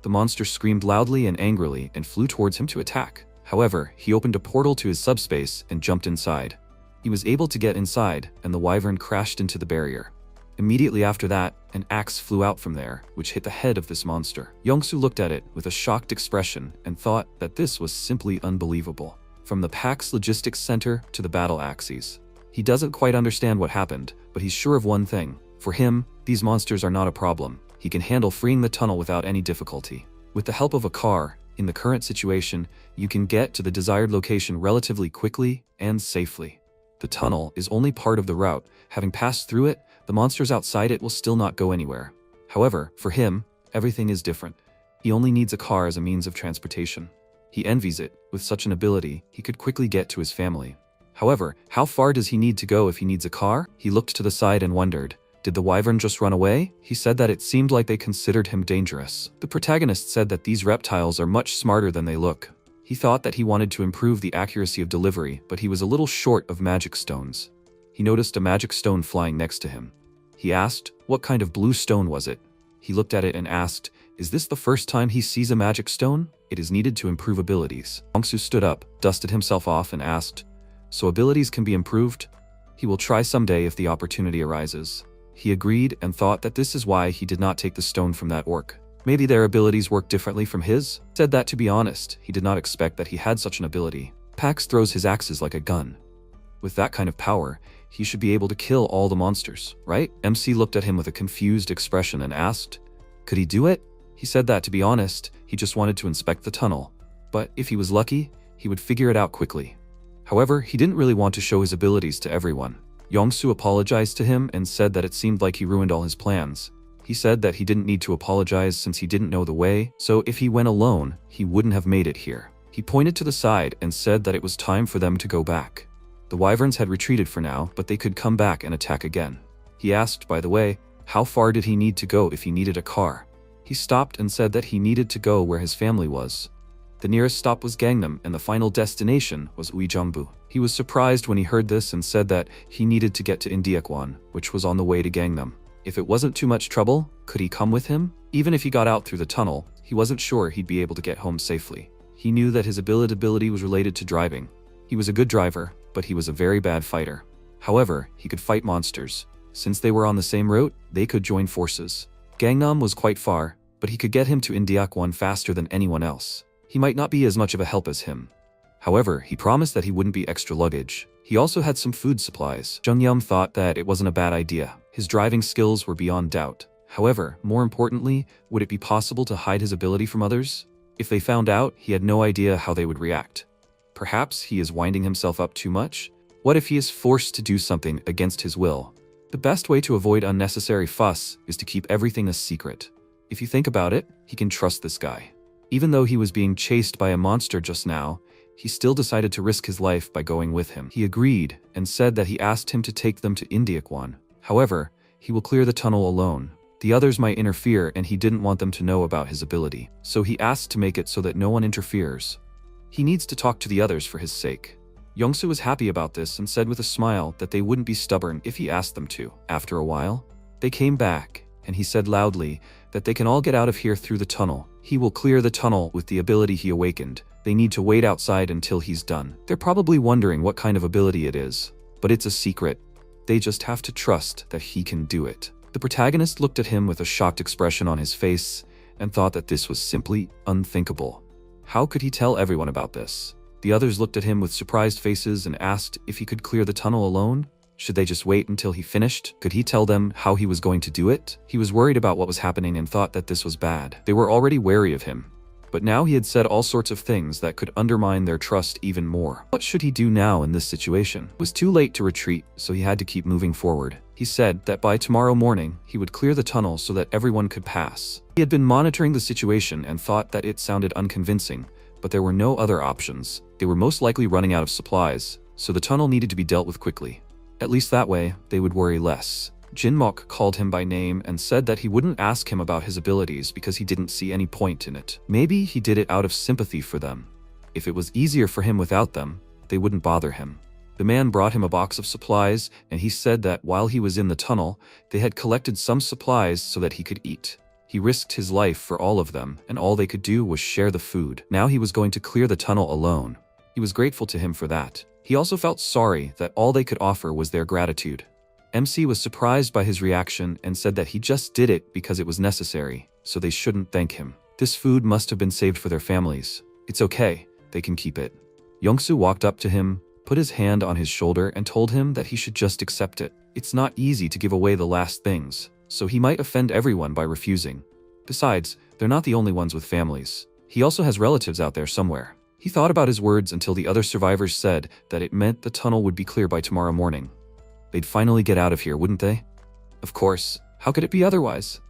The monster screamed loudly and angrily and flew towards him to attack. However, he opened a portal to his subspace and jumped inside. He was able to get inside, and the wyvern crashed into the barrier. Immediately after that, an axe flew out from there, which hit the head of this monster. Yongsoo looked at it with a shocked expression and thought that this was simply unbelievable. From the Pax Logistics Center to the battle axes. He doesn't quite understand what happened, but he's sure of one thing. For him, these monsters are not a problem. He can handle freeing the tunnel without any difficulty. With the help of a car, in the current situation, you can get to the desired location relatively quickly and safely. The tunnel is only part of the route. Having passed through it, the monsters outside it will still not go anywhere. However, for him, everything is different. He only needs a car as a means of transportation. He envies it. With such an ability, he could quickly get to his family. However, how far does he need to go if he needs a car? He looked to the side and wondered, did the wyvern just run away? He said that it seemed like they considered him dangerous. The protagonist said that these reptiles are much smarter than they look. He thought that he wanted to improve the accuracy of delivery, but he was a little short of magic stones. He noticed a magic stone flying next to him. He asked, what kind of blue stone was it? He looked at it and asked, is this the first time he sees a magic stone? It is needed to improve abilities. Yongsoo stood up, dusted himself off and asked, so abilities can be improved? He will try someday if the opportunity arises. He agreed and thought that this is why he did not take the stone from that orc. Maybe their abilities work differently from his? Said that to be honest, he did not expect that he had such an ability. Pax throws his axes like a gun. With that kind of power, he should be able to kill all the monsters, right? MC looked at him with a confused expression and asked, could he do it? He said that to be honest, he just wanted to inspect the tunnel. But if he was lucky, he would figure it out quickly. However, he didn't really want to show his abilities to everyone. Yongsoo apologized to him and said that it seemed like he ruined all his plans. He said that he didn't need to apologize since he didn't know the way, so if he went alone, he wouldn't have made it here. He pointed to the side and said that it was time for them to go back. The wyverns had retreated for now, but they could come back and attack again. He asked, by the way, how far did he need to go if he needed a car? He stopped and said that he needed to go where his family was. The nearest stop was Gangnam, and the final destination was Uijeongbu. He was surprised when he heard this and said that he needed to get to Indeokwan, which was on the way to Gangnam. If it wasn't too much trouble, could he come with him? Even if he got out through the tunnel, he wasn't sure he'd be able to get home safely. He knew that his ability was related to driving. He was a good driver, but he was a very bad fighter. However, he could fight monsters. Since they were on the same route, they could join forces. Gangnam was quite far, but he could get him to Indeokwan faster than anyone else. He might not be as much of a help as him. However, he promised that he wouldn't be extra luggage. He also had some food supplies. Jung-yum thought that it wasn't a bad idea. His driving skills were beyond doubt. However, more importantly, would it be possible to hide his ability from others? If they found out, he had no idea how they would react. Perhaps he is winding himself up too much? What if he is forced to do something against his will? The best way to avoid unnecessary fuss is to keep everything a secret. If you think about it, he can trust this guy. Even though he was being chased by a monster just now, he still decided to risk his life by going with him. He agreed and said that he asked him to take them to Indeokwan. However, he will clear the tunnel alone. The others might interfere and he didn't want them to know about his ability, so he asked to make it so that no one interferes. He needs to talk to the others for his sake. Yongsoo was happy about this and said with a smile that they wouldn't be stubborn if he asked them to. After a while, they came back, and he said loudly that they can all get out of here through the tunnel. He will clear the tunnel with the ability he awakened. They need to wait outside until he's done. They're probably wondering what kind of ability it is, but it's a secret. They just have to trust that he can do it. The protagonist looked at him with a shocked expression on his face and thought that this was simply unthinkable. How could he tell everyone about this? The others looked at him with surprised faces and asked if he could clear the tunnel alone. Should they just wait until he finished? Could he tell them how he was going to do it? He was worried about what was happening and thought that this was bad. They were already wary of him, but now he had said all sorts of things that could undermine their trust even more. What should he do now in this situation? It was too late to retreat, so he had to keep moving forward. He said that by tomorrow morning, he would clear the tunnel so that everyone could pass. He had been monitoring the situation and thought that it sounded unconvincing, but there were no other options. They were most likely running out of supplies, so the tunnel needed to be dealt with quickly. At least that way, they would worry less. Jinmok called him by name and said that he wouldn't ask him about his abilities because he didn't see any point in it. Maybe he did it out of sympathy for them. If it was easier for him without them, they wouldn't bother him. The man brought him a box of supplies, and he said that while he was in the tunnel, they had collected some supplies so that he could eat. He risked his life for all of them, and all they could do was share the food. Now he was going to clear the tunnel alone. He was grateful to him for that. He also felt sorry that all they could offer was their gratitude. MC was surprised by his reaction and said that he just did it because it was necessary, so they shouldn't thank him. This food must have been saved for their families. It's okay, they can keep it. Yongsoo walked up to him, put his hand on his shoulder and told him that he should just accept it. It's not easy to give away the last things, so he might offend everyone by refusing. Besides, they're not the only ones with families. He also has relatives out there somewhere. He thought about his words until the other survivors said that it meant the tunnel would be clear by tomorrow morning. They'd finally get out of here, wouldn't they? Of course, how could it be otherwise?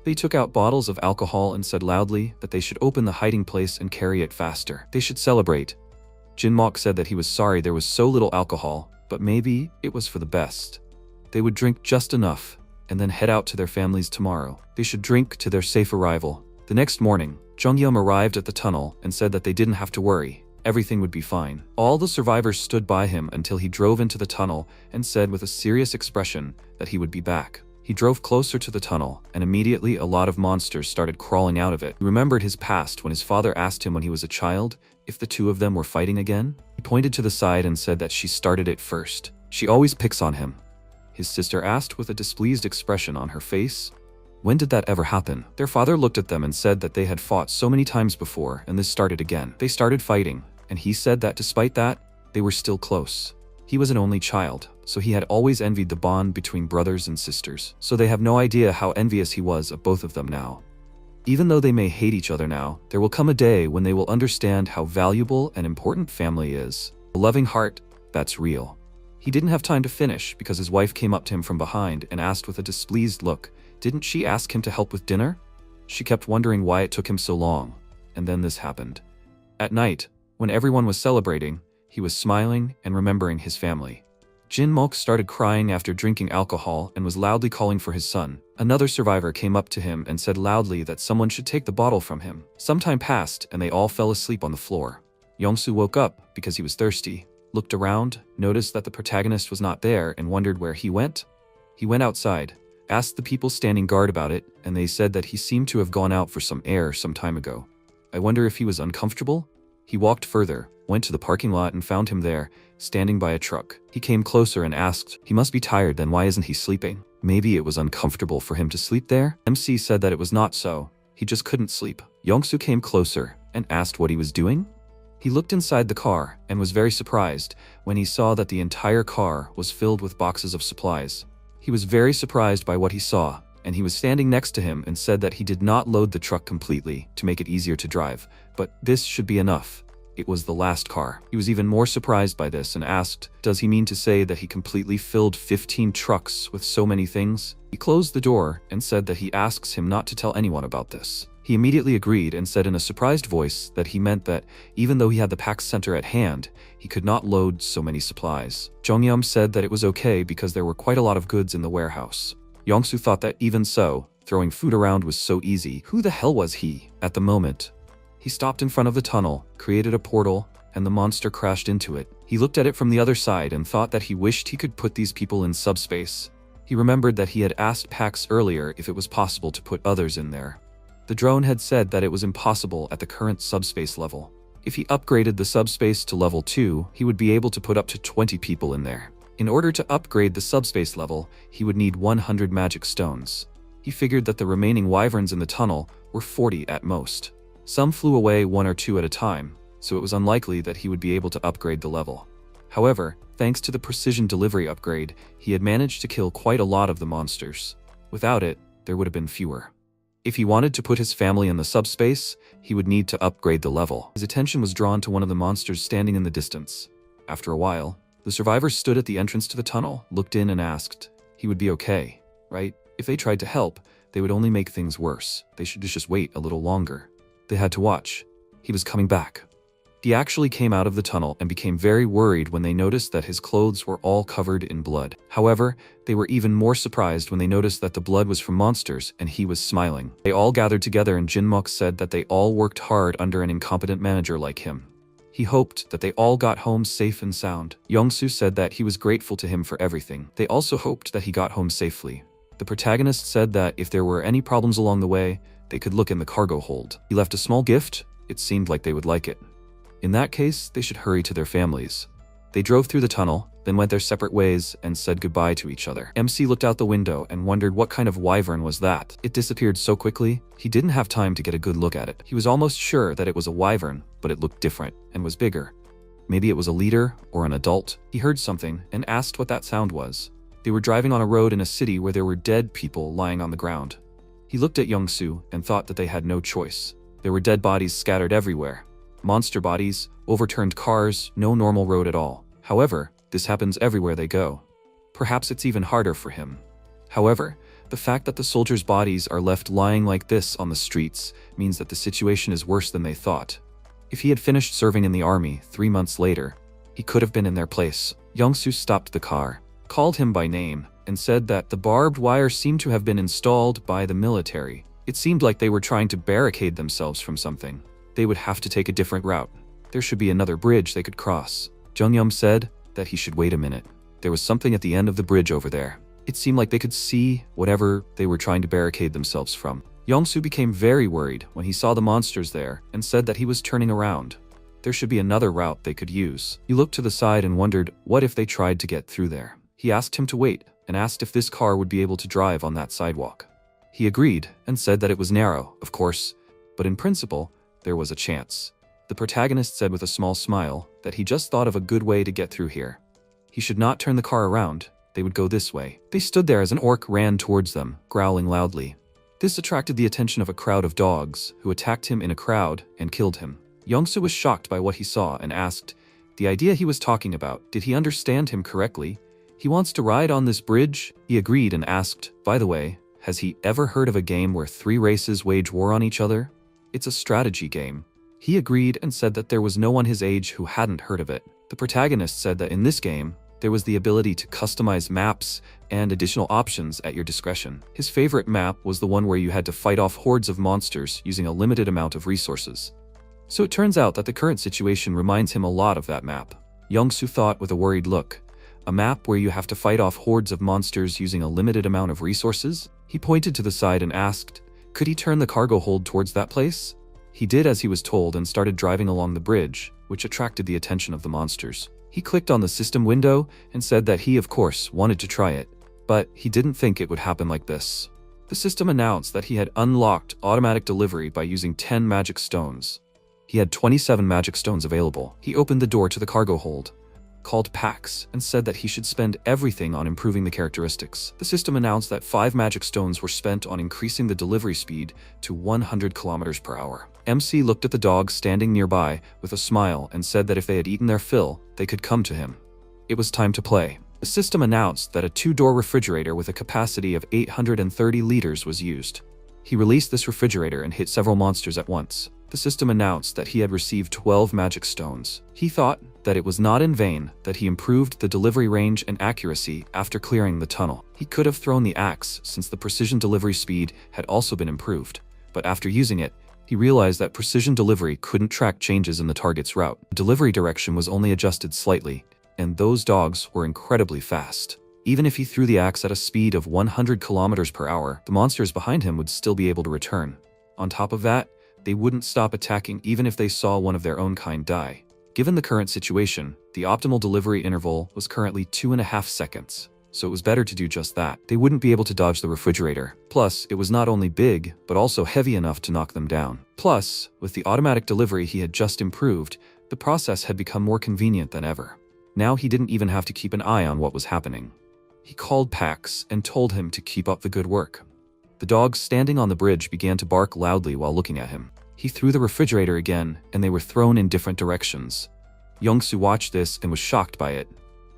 They took out bottles of alcohol and said loudly that they should open the hiding place and carry it faster. They should celebrate. Jinmok said that he was sorry there was so little alcohol, but maybe it was for the best. They would drink just enough, and then head out to their families tomorrow. They should drink to their safe arrival. The next morning, Jung-yeom arrived at the tunnel and said that they didn't have to worry. Everything would be fine. All the survivors stood by him until he drove into the tunnel and said with a serious expression that he would be back. He drove closer to the tunnel, and immediately a lot of monsters started crawling out of it. He remembered his past when his father asked him when he was a child if the two of them were fighting again. He pointed to the side and said that she started it first. She always picks on him. His sister asked with a displeased expression on her face. When did that ever happen? Their father looked at them and said that they had fought so many times before and this started again. They started fighting, and he said that despite that, they were still close. He was an only child, so he had always envied the bond between brothers and sisters. So they have no idea how envious he was of both of them now. Even though they may hate each other now, there will come a day when they will understand how valuable and important family is. A loving heart, that's real. He didn't have time to finish because his wife came up to him from behind and asked with a displeased look, didn't she ask him to help with dinner? She kept wondering why it took him so long, and then this happened. At night, when everyone was celebrating, he was smiling and remembering his family. Jin Mok started crying after drinking alcohol and was loudly calling for his son. Another survivor came up to him and said loudly that someone should take the bottle from him. Some time passed and they all fell asleep on the floor. Yongsoo woke up because he was thirsty, looked around, noticed that the protagonist was not there and wondered where he went. He went outside, asked the people standing guard about it, and they said that he seemed to have gone out for some air some time ago. I wonder if he was uncomfortable? He walked further, went to the parking lot and found him there, standing by a truck. He came closer and asked, he must be tired, then why isn't he sleeping? Maybe it was uncomfortable for him to sleep there? MC said that it was not so, he just couldn't sleep. Yongsoo came closer and asked what he was doing. He looked inside the car and was very surprised when he saw that the entire car was filled with boxes of supplies. He was very surprised by what he saw, and he was standing next to him and said that he did not load the truck completely to make it easier to drive, but this should be enough. It was the last car. He was even more surprised by this and asked, does he mean to say that he completely filled 15 trucks with so many things? He closed the door and said that he asks him not to tell anyone about this. He immediately agreed and said in a surprised voice that he meant that even though he had the pack center at hand, he could not load so many supplies. Jonghyun said that it was okay because there were quite a lot of goods in the warehouse. Yongsoo thought that even so, throwing food around was so easy. Who the hell was he? At the moment, he stopped in front of the tunnel, created a portal, and the monster crashed into it. He looked at it from the other side and thought that he wished he could put these people in subspace. He remembered that he had asked Pax earlier if it was possible to put others in there. The drone had said that it was impossible at the current subspace level. If he upgraded the subspace to level 2, he would be able to put up to 20 people in there. In order to upgrade the subspace level, he would need 100 magic stones. He figured that the remaining wyverns in the tunnel were 40 at most. Some flew away 1 or 2 at a time, so it was unlikely that he would be able to upgrade the level. However, thanks to the precision delivery upgrade, he had managed to kill quite a lot of the monsters. Without it, there would have been fewer. If he wanted to put his family in the subspace, he would need to upgrade the level. His attention was drawn to one of the monsters standing in the distance. After a while, the survivors stood at the entrance to the tunnel, looked in and asked, he would be okay, right? If they tried to help, they would only make things worse. They should just wait a little longer. They had to watch. He was coming back. He actually came out of the tunnel and became very worried when they noticed that his clothes were all covered in blood. However, they were even more surprised when they noticed that the blood was from monsters and he was smiling. They all gathered together and Jin Mok said that they all worked hard under an incompetent manager like him. He hoped that they all got home safe and sound. Yongsoo said that he was grateful to him for everything. They also hoped that he got home safely. The protagonist said that if there were any problems along the way, they could look in the cargo hold. He left a small gift. It seemed like they would like it. In that case, they should hurry to their families. They drove through the tunnel, then went their separate ways and said goodbye to each other. MC looked out the window and wondered what kind of wyvern was that. It disappeared so quickly, he didn't have time to get a good look at it. He was almost sure that it was a wyvern, but it looked different and was bigger. Maybe it was a leader or an adult. He heard something and asked what that sound was. They were driving on a road in a city where there were dead people lying on the ground. He looked at Yongsoo and thought that they had no choice. There were dead bodies scattered everywhere. Monster bodies, overturned cars, no normal road at all. However, this happens everywhere they go. Perhaps it's even harder for him. However, the fact that the soldiers' bodies are left lying like this on the streets means that the situation is worse than they thought. If he had finished serving in the army 3 months later, he could have been in their place. Yongsoo stopped the car, called him by name, and said that the barbed wire seemed to have been installed by the military. It seemed like they were trying to barricade themselves from something. They would have to take a different route. There should be another bridge they could cross. Jonghyun said that he should wait a minute. There was something at the end of the bridge over there. It seemed like they could see whatever they were trying to barricade themselves from. Yongsoo became very worried when he saw the monsters there and said that he was turning around. There should be another route they could use. He looked to the side and wondered what if they tried to get through there. He asked him to wait and asked if this car would be able to drive on that sidewalk. He agreed and said that it was narrow, of course, but in principle, there was a chance. The protagonist said with a small smile that he just thought of a good way to get through here. He should not turn the car around, they would go this way. They stood there as an orc ran towards them, growling loudly. This attracted the attention of a crowd of dogs, who attacked him in a crowd and killed him. Yongsoo was shocked by what he saw and asked, the idea he was talking about, did he understand him correctly? He wants to ride on this bridge? He agreed and asked, by the way, has he ever heard of a game where 3 races wage war on each other? It's a strategy game. He agreed and said that there was no one his age who hadn't heard of it. The protagonist said that in this game, There was the ability to customize maps and additional options at your discretion. His favorite map was the one where you had to fight off hordes of monsters using a limited amount of resources. So it turns out that the current situation reminds him a lot of that map. Youngsu thought with a worried look. A map where you have to fight off hordes of monsters using a limited amount of resources? He pointed to the side and asked, could he turn the cargo hold towards that place? He did as he was told and started driving along the bridge, which attracted the attention of the monsters. He clicked on the system window and said that he, of course, wanted to try it, but he didn't think it would happen like this. The system announced that he had unlocked automatic delivery by using 10 magic stones. He had 27 magic stones available. He opened the door to the cargo hold, called Pax, and said that he should spend everything on improving the characteristics. The system announced that 5 magic stones were spent on increasing the delivery speed to 100 kilometers per hour. MC looked at the dogs standing nearby with a smile and said that if they had eaten their fill, they could come to him. It was time to play. The system announced that a 2-door refrigerator with a capacity of 830 liters was used. He released this refrigerator and hit several monsters at once. The system announced that he had received 12 magic stones. He thought that it was not in vain that he improved the delivery range and accuracy after clearing the tunnel. He could have thrown the axe since the precision delivery speed had also been improved, but after using it, he realized that precision delivery couldn't track changes in the target's route. The delivery direction was only adjusted slightly, and those dogs were incredibly fast. Even if he threw the axe at a speed of 100 kilometers per hour, the monsters behind him would still be able to return. On top of that, they wouldn't stop attacking even if they saw one of their own kind die. Given the current situation, the optimal delivery interval was currently 2.5 seconds, so it was better to do just that. They wouldn't be able to dodge the refrigerator. Plus, it was not only big, but also heavy enough to knock them down. Plus, with the automatic delivery he had just improved, the process had become more convenient than ever. Now he didn't even have to keep an eye on what was happening. He called Pax and told him to keep up the good work. The dogs standing on the bridge began to bark loudly while looking at him. He threw the refrigerator again, and they were thrown in different directions. Youngsu watched this and was shocked by it.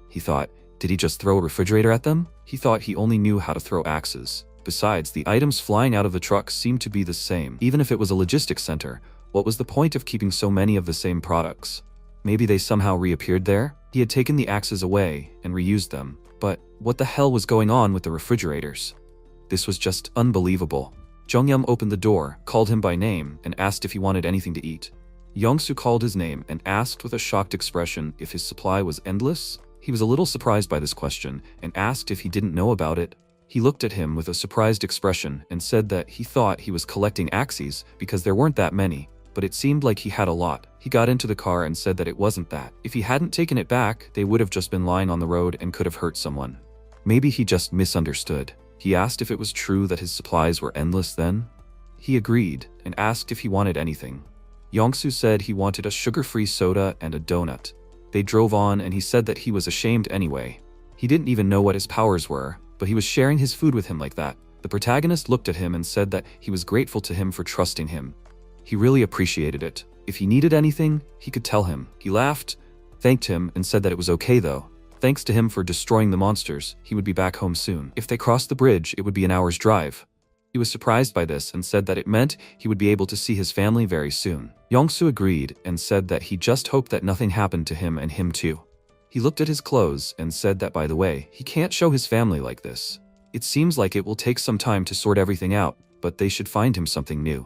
He thought, did he just throw a refrigerator at them? He thought he only knew how to throw axes. Besides, the items flying out of the truck seemed to be the same. Even if it was a logistics center, what was the point of keeping so many of the same products? Maybe they somehow reappeared there? He had taken the axes away and reused them. But what the hell was going on with the refrigerators? This was just unbelievable. Jongyum opened the door, called him by name, and asked if he wanted anything to eat. Youngsu called his name and asked with a shocked expression if his supply was endless. He was a little surprised by this question and asked if he didn't know about it. He looked at him with a surprised expression and said that he thought he was collecting axes because there weren't that many, but it seemed like he had a lot. He got into the car and said that it wasn't that. If he hadn't taken it back, they would have just been lying on the road and could have hurt someone. Maybe he just misunderstood. He asked if it was true that his supplies were endless then. He agreed and asked if he wanted anything. Youngsu said he wanted a sugar-free soda and a donut. They drove on and he said that he was ashamed anyway. He didn't even know what his powers were, but he was sharing his food with him like that. The protagonist looked at him and said that he was grateful to him for trusting him. He really appreciated it. If he needed anything, he could tell him. He laughed, thanked him, and said that it was okay though. Thanks to him for destroying the monsters, he would be back home soon. If they crossed the bridge, it would be an hour's drive. He was surprised by this and said that it meant he would be able to see his family very soon. Youngsu agreed and said that he just hoped that nothing happened to him and him too. He looked at his clothes and said that, by the way, he can't show his family like this. It seems like it will take some time to sort everything out, but they should find him something new.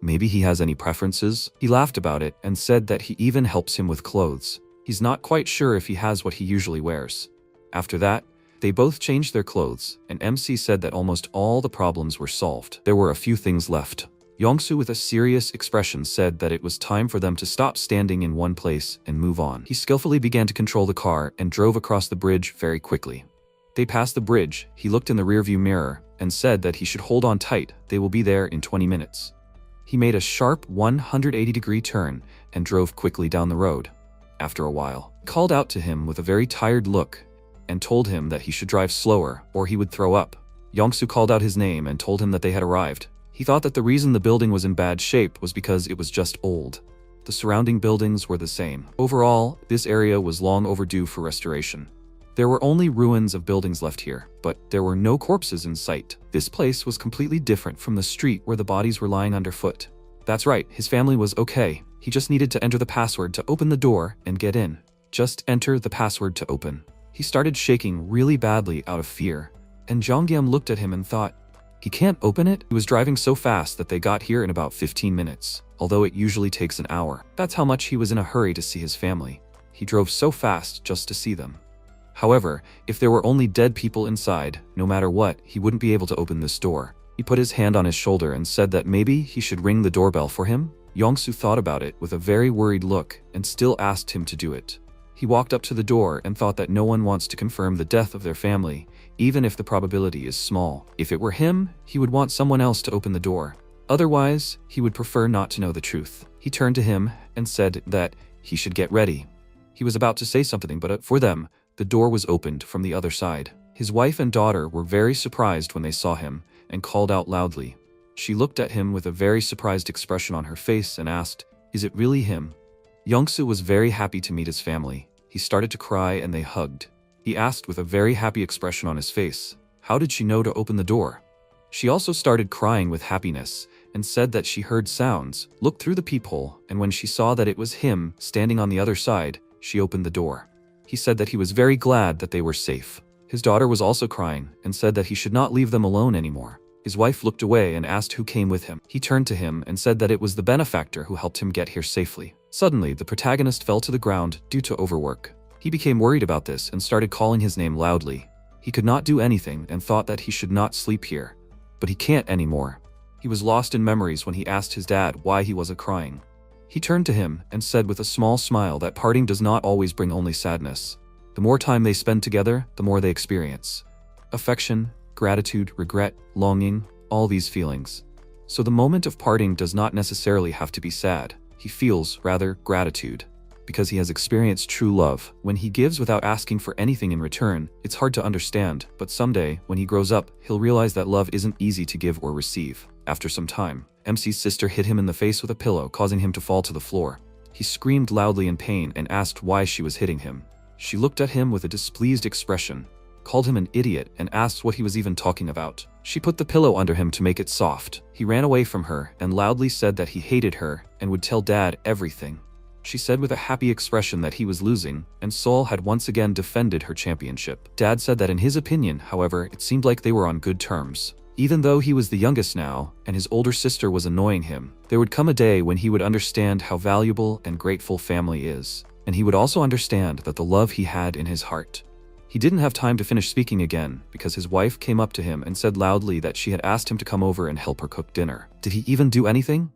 Maybe he has any preferences? He laughed about it and said that he even helps him with clothes. He's not quite sure if he has what he usually wears. After that, they both changed their clothes, and MC said that almost all the problems were solved. There were a few things left. Youngsu with a serious expression said that it was time for them to stop standing in one place and move on. He skillfully began to control the car and drove across the bridge very quickly. They passed the bridge. He looked in the rearview mirror and said that he should hold on tight. They will be there in 20 minutes. He made a sharp 180-degree turn and drove quickly down the road. After a while, he called out to him with a very tired look and told him that he should drive slower or he would throw up. Youngsu called out his name and told him that they had arrived. He thought that the reason the building was in bad shape was because it was just old. The surrounding buildings were the same. Overall, this area was long overdue for restoration. There were only ruins of buildings left here, but there were no corpses in sight. This place was completely different from the street where the bodies were lying underfoot. That's right, his family was okay. He just needed to enter the password to open the door and get in. Just enter the password to open. He started shaking really badly out of fear, and Jongyam looked at him and thought, he can't open it? He was driving so fast that they got here in about 15 minutes, although it usually takes an hour. That's how much he was in a hurry to see his family. He drove so fast just to see them. However, if there were only dead people inside, no matter what, he wouldn't be able to open this door. He put his hand on his shoulder and said that maybe he should ring the doorbell for him. Yongsu thought about it with a very worried look and still asked him to do it. He walked up to the door and thought that no one wants to confirm the death of their family, even if the probability is small. If it were him, he would want someone else to open the door. Otherwise, he would prefer not to know the truth. He turned to him and said that he should get ready. He was about to say something, but for them, the door was opened from the other side. His wife and daughter were very surprised when they saw him and called out loudly. She looked at him with a very surprised expression on her face and asked, "Is it really him?" Yongsu was very happy to meet his family. He started to cry and they hugged. He asked with a very happy expression on his face, how did she know to open the door? She also started crying with happiness and said that she heard sounds, looked through the peephole, and when she saw that it was him standing on the other side, she opened the door. He said that he was very glad that they were safe. His daughter was also crying and said that he should not leave them alone anymore. His wife looked away and asked who came with him. He turned to him and said that it was the benefactor who helped him get here safely. Suddenly, the protagonist fell to the ground due to overwork. He became worried about this and started calling his name loudly. He could not do anything and thought that he should not sleep here. But he can't anymore. He was lost in memories when he asked his dad why he wasn't crying. He turned to him and said with a small smile that parting does not always bring only sadness. The more time they spend together, the more they experience. Affection, gratitude, regret, longing, all these feelings. So the moment of parting does not necessarily have to be sad. He feels, rather, gratitude. Because he has experienced true love. When he gives without asking for anything in return, it's hard to understand, but someday, when he grows up, he'll realize that love isn't easy to give or receive. After some time, MC's sister hit him in the face with a pillow, causing him to fall to the floor. He screamed loudly in pain and asked why she was hitting him. She looked at him with a displeased expression, called him an idiot, and asked what he was even talking about. She put the pillow under him to make it soft. He ran away from her and loudly said that he hated her and would tell Dad everything. She said with a happy expression that he was losing, and Seoul had once again defended her championship. Dad said that in his opinion, however, it seemed like they were on good terms. Even though he was the youngest now, and his older sister was annoying him, there would come a day when he would understand how valuable and grateful family is, and he would also understand that the love he had in his heart. He didn't have time to finish speaking again, because his wife came up to him and said loudly that she had asked him to come over and help her cook dinner. Did he even do anything?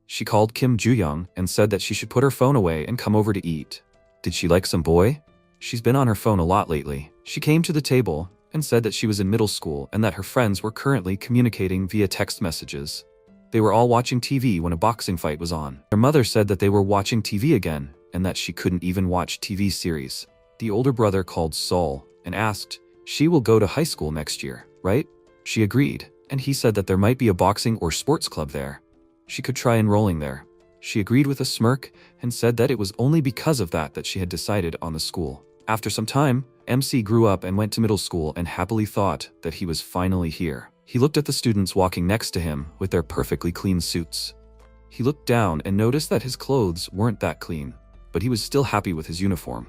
She called Kim Ju-young and said that she should put her phone away and come over to eat. Did she like some boy? She's been on her phone a lot lately. She came to the table and said that she was in middle school and that her friends were currently communicating via text messages. They were all watching TV when a boxing fight was on. Their mother said that they were watching TV again and that she couldn't even watch TV series. The older brother called Seoul and asked, she will go to high school next year, right? She agreed, and he said that there might be a boxing or sports club there. She could try enrolling there. She agreed with a smirk and said that it was only because of that she had decided on the school. After some time, MC grew up and went to middle school and happily thought that he was finally here. He looked at the students walking next to him with their perfectly clean suits. He looked down and noticed that his clothes weren't that clean, but he was still happy with his uniform.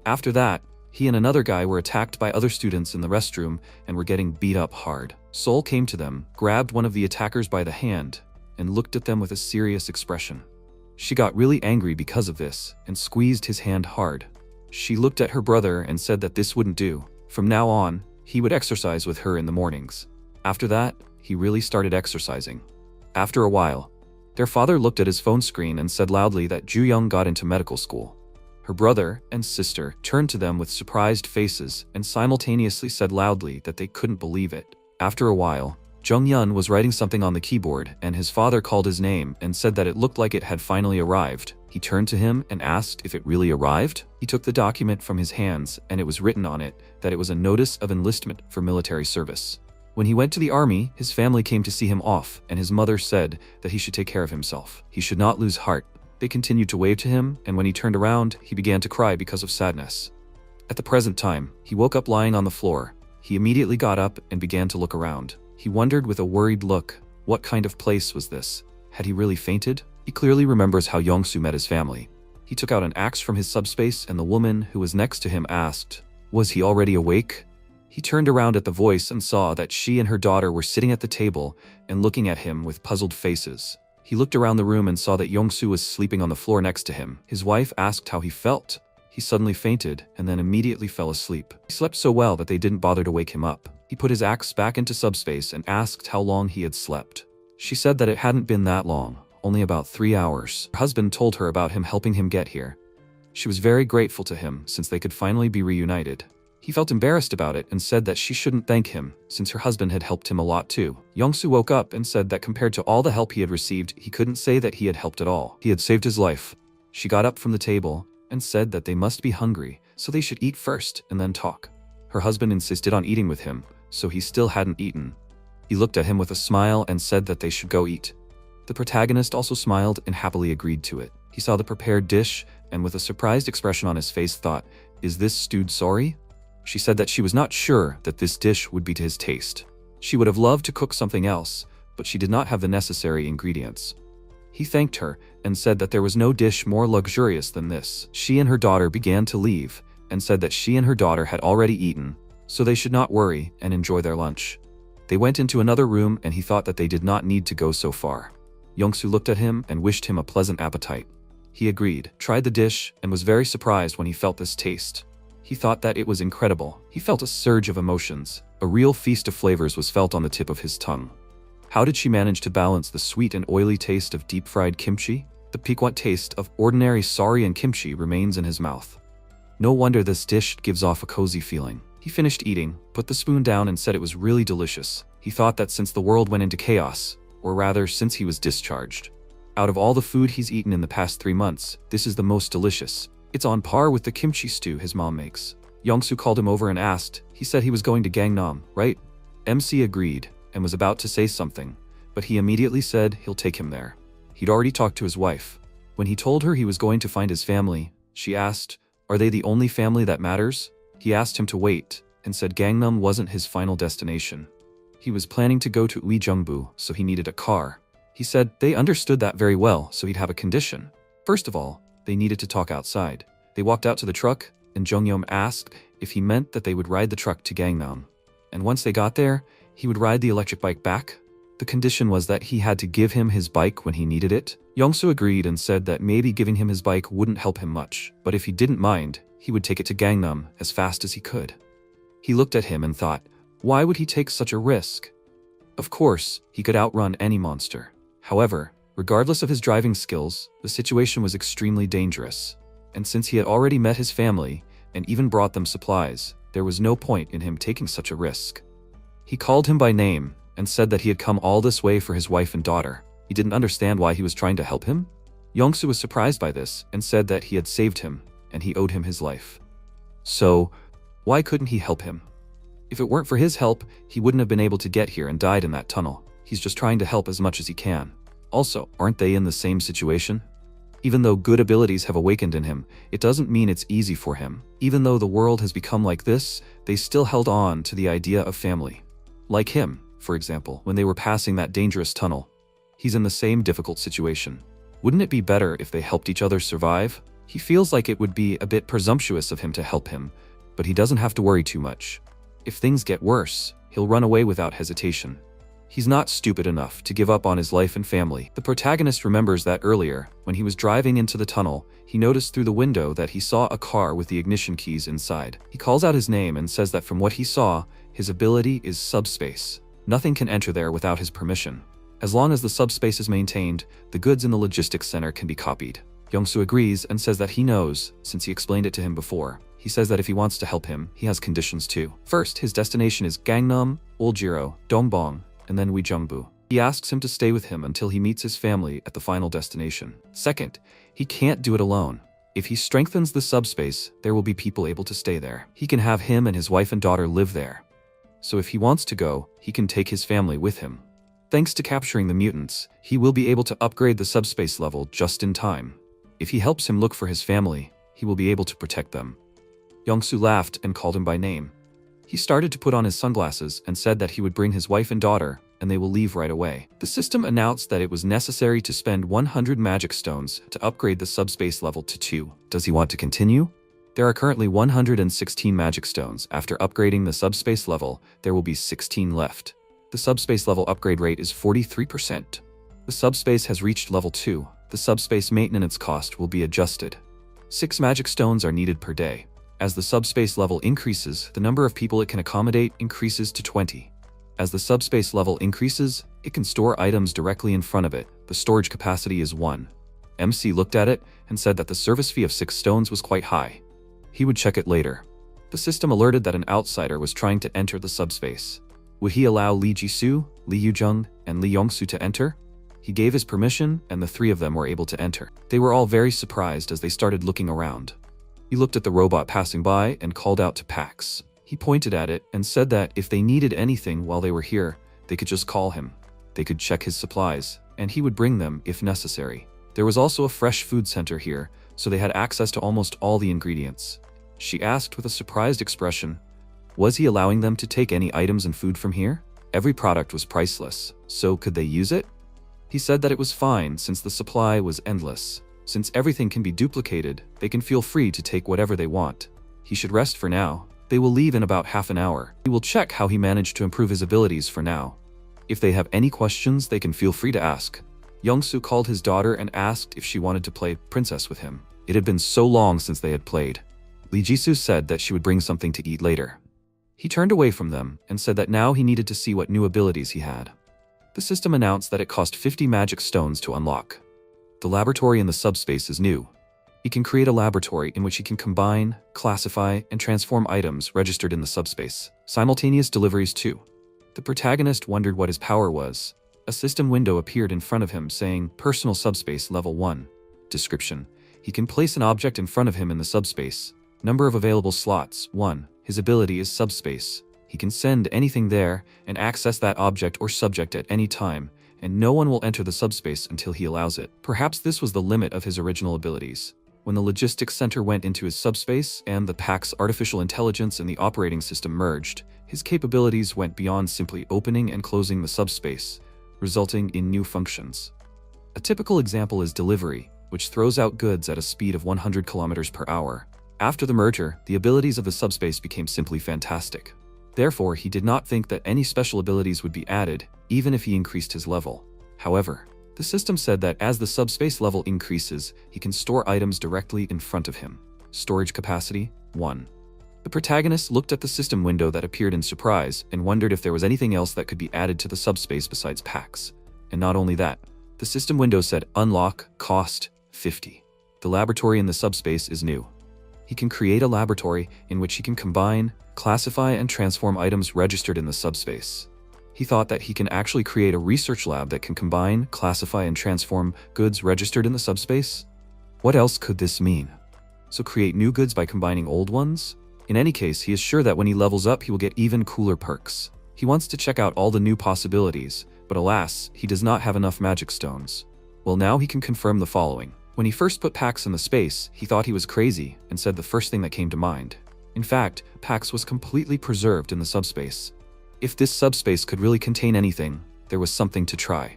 After that, he and another guy were attacked by other students in the restroom and were getting beat up hard. Seoul came to them, grabbed one of the attackers by the hand, and looked at them with a serious expression. She got really angry because of this and squeezed his hand hard. She looked at her brother and said that this wouldn't do. From now on, he would exercise with her in the mornings. After that, he really started exercising. After a while, their father looked at his phone screen and said loudly that Ju-young got into medical school. Her brother and sister turned to them with surprised faces and simultaneously said loudly that they couldn't believe it. After a while, Jung-yun was writing something on the keyboard and his father called his name and said that it looked like it had finally arrived. He turned to him and asked if it really arrived. He took the document from his hands and it was written on it that it was a notice of enlistment for military service. When he went to the army, his family came to see him off and his mother said that he should take care of himself. He should not lose heart. They continued to wave to him, and when he turned around, he began to cry because of sadness. At the present time, he woke up lying on the floor. He immediately got up and began to look around. He wondered with a worried look, what kind of place was this? Had he really fainted? He clearly remembers how Yongsu met his family. He took out an axe from his subspace and the woman who was next to him asked, Was he already awake? He turned around at the voice and saw that she and her daughter were sitting at the table and looking at him with puzzled faces. He looked around the room and saw that Yongsu was sleeping on the floor next to him. His wife asked how he felt. He suddenly fainted and then immediately fell asleep. He slept so well that they didn't bother to wake him up. He put his axe back into subspace and asked how long he had slept. She said that it hadn't been that long, only about 3 hours. Her husband told her about him helping him get here. She was very grateful to him since they could finally be reunited. He felt embarrassed about it and said that she shouldn't thank him, since her husband had helped him a lot too. Yongsu woke up and said that compared to all the help he had received, he couldn't say that he had helped at all. He had saved his life. She got up from the table and said that they must be hungry, so they should eat first and then talk. Her husband insisted on eating with him, so he still hadn't eaten. He looked at him with a smile and said that they should go eat. The protagonist also smiled and happily agreed to it. He saw the prepared dish and with a surprised expression on his face thought, "Is this stewed sorry?" She said that she was not sure that this dish would be to his taste. She would have loved to cook something else, but she did not have the necessary ingredients. He thanked her and said that there was no dish more luxurious than this. She and her daughter began to leave and said that she and her daughter had already eaten, so they should not worry and enjoy their lunch. They went into another room and he thought that they did not need to go so far. Yongsu looked at him and wished him a pleasant appetite. He agreed, tried the dish, and was very surprised when he felt this taste. He thought that it was incredible. He felt a surge of emotions. A real feast of flavors was felt on the tip of his tongue. How did she manage to balance the sweet and oily taste of deep-fried kimchi? The piquant taste of ordinary sari and kimchi remains in his mouth. No wonder this dish gives off a cozy feeling. He finished eating, put the spoon down and said it was really delicious. He thought that since the world went into chaos, or rather since he was discharged, out of all the food he's eaten in the past 3 months, this is the most delicious. It's on par with the kimchi stew his mom makes. Yongsu called him over and asked. He said he was going to Gangnam, right? MC agreed and was about to say something, but he immediately said he'll take him there. He'd already talked to his wife. When he told her he was going to find his family, she asked, "Are they the only family that matters?" He asked him to wait and said Gangnam wasn't his final destination. He was planning to go to Uijeongbu, so he needed a car. He said they understood that very well, so he'd have a condition. First of all, they needed to talk outside. They walked out to the truck, and Jonghyun asked if he meant that they would ride the truck to Gangnam. And once they got there, he would ride the electric bike back. The condition was that he had to give him his bike when he needed it. Yongsu agreed and said that maybe giving him his bike wouldn't help him much, but if he didn't mind, he would take it to Gangnam as fast as he could. He looked at him and thought, why would he take such a risk? Of course, he could outrun any monster. However, regardless of his driving skills, the situation was extremely dangerous. And since he had already met his family, and even brought them supplies, there was no point in him taking such a risk. He called him by name, and said that he had come all this way for his wife and daughter. He didn't understand why he was trying to help him. Yongsu was surprised by this, and said that he had saved him, and he owed him his life. So, why couldn't he help him? If it weren't for his help, he wouldn't have been able to get here and died in that tunnel. He's just trying to help as much as he can. Also, aren't they in the same situation? Even though good abilities have awakened in him, it doesn't mean it's easy for him. Even though the world has become like this, they still held on to the idea of family. Like him, for example, when they were passing that dangerous tunnel. He's in the same difficult situation. Wouldn't it be better if they helped each other survive? He feels like it would be a bit presumptuous of him to help him, but he doesn't have to worry too much. If things get worse, he'll run away without hesitation. He's not stupid enough to give up on his life and family. The protagonist remembers that earlier, when he was driving into the tunnel, he noticed through the window that he saw a car with the ignition keys inside. He calls out his name and says that from what he saw, his ability is subspace. Nothing can enter there without his permission. As long as the subspace is maintained, the goods in the logistics center can be copied. Yongsu agrees and says that he knows, since he explained it to him before. He says that if he wants to help him, he has conditions too. First, his destination is Gangnam, Uljiro, Dongbong, and then Uijeongbu. He asks him to stay with him until he meets his family at the final destination. Second, he can't do it alone. If he strengthens the subspace, there will be people able to stay there. He can have him and his wife and daughter live there. So if he wants to go, he can take his family with him. Thanks to capturing the mutants, he will be able to upgrade the subspace level just in time. If he helps him look for his family, he will be able to protect them. Yongsu laughed and called him by name. He started to put on his sunglasses and said that he would bring his wife and daughter, and they will leave right away. The system announced that it was necessary to spend 100 magic stones to upgrade the subspace level to 2. Does he want to continue? There are currently 116 magic stones. After upgrading the subspace level, there will be 16 left. The subspace level upgrade rate is 43%. The subspace has reached level 2. The subspace maintenance cost will be adjusted. 6 magic stones are needed per day. As the subspace level increases, the number of people it can accommodate increases to 20. As the subspace level increases, it can store items directly in front of it. The storage capacity is 1. MC looked at it and said that the service fee of 6 stones was quite high. He would check it later. The system alerted that an outsider was trying to enter the subspace. Would he allow Li Jisoo, Li Yujung, and Li Yongsu to enter? He gave his permission, and the 3 of them were able to enter. They were all very surprised as they started looking around. He looked at the robot passing by and called out to Pax. He pointed at it and said that if they needed anything while they were here, they could just call him. They could check his supplies, and he would bring them if necessary. There was also a fresh food center here, so they had access to almost all the ingredients. She asked with a surprised expression, was he allowing them to take any items and food from here? Every product was priceless, so could they use it? He said that it was fine since the supply was endless. Since everything can be duplicated, they can feel free to take whatever they want. He should rest for now. They will leave in about half an hour. He will check how he managed to improve his abilities for now. If they have any questions, they can feel free to ask. Youngsu called his daughter and asked if she wanted to play princess with him. It had been so long since they had played. Lee Jisoo said that she would bring something to eat later. He turned away from them and said that now he needed to see what new abilities he had. The system announced that it cost 50 magic stones to unlock. The laboratory in the subspace is new. He can create a laboratory in which he can combine, classify, and transform items registered in the subspace. Simultaneous deliveries too. The protagonist wondered what his power was. A system window appeared in front of him saying, Personal Subspace Level 1. Description. He can place an object in front of him in the subspace. Number of available slots, 1. His ability is subspace. He can send anything there and access that object or subject at any time, and no one will enter the subspace until he allows it. Perhaps this was the limit of his original abilities. When the logistics center went into his subspace and the PAC's artificial intelligence and the operating system merged, his capabilities went beyond simply opening and closing the subspace, resulting in new functions. A typical example is delivery, which throws out goods at a speed of 100 kilometers per hour. After the merger, the abilities of the subspace became simply fantastic. Therefore, he did not think that any special abilities would be added, even if he increased his level. However, the system said that as the subspace level increases, he can store items directly in front of him. Storage capacity, 1. The protagonist looked at the system window that appeared in surprise and wondered if there was anything else that could be added to the subspace besides packs. And not only that, the system window said unlock, cost, 50. The laboratory in the subspace is new. He can create a laboratory in which he can combine, classify, and transform items registered in the subspace. He thought that he can actually create a research lab that can combine, classify, and transform goods registered in the subspace? What else could this mean? So create new goods by combining old ones? In any case, he is sure that when he levels up, he will get even cooler perks. He wants to check out all the new possibilities, but alas, he does not have enough magic stones. Well, now he can confirm the following. When he first put Pax in the space, he thought he was crazy and said the first thing that came to mind. In fact, Pax was completely preserved in the subspace. If this subspace could really contain anything, there was something to try.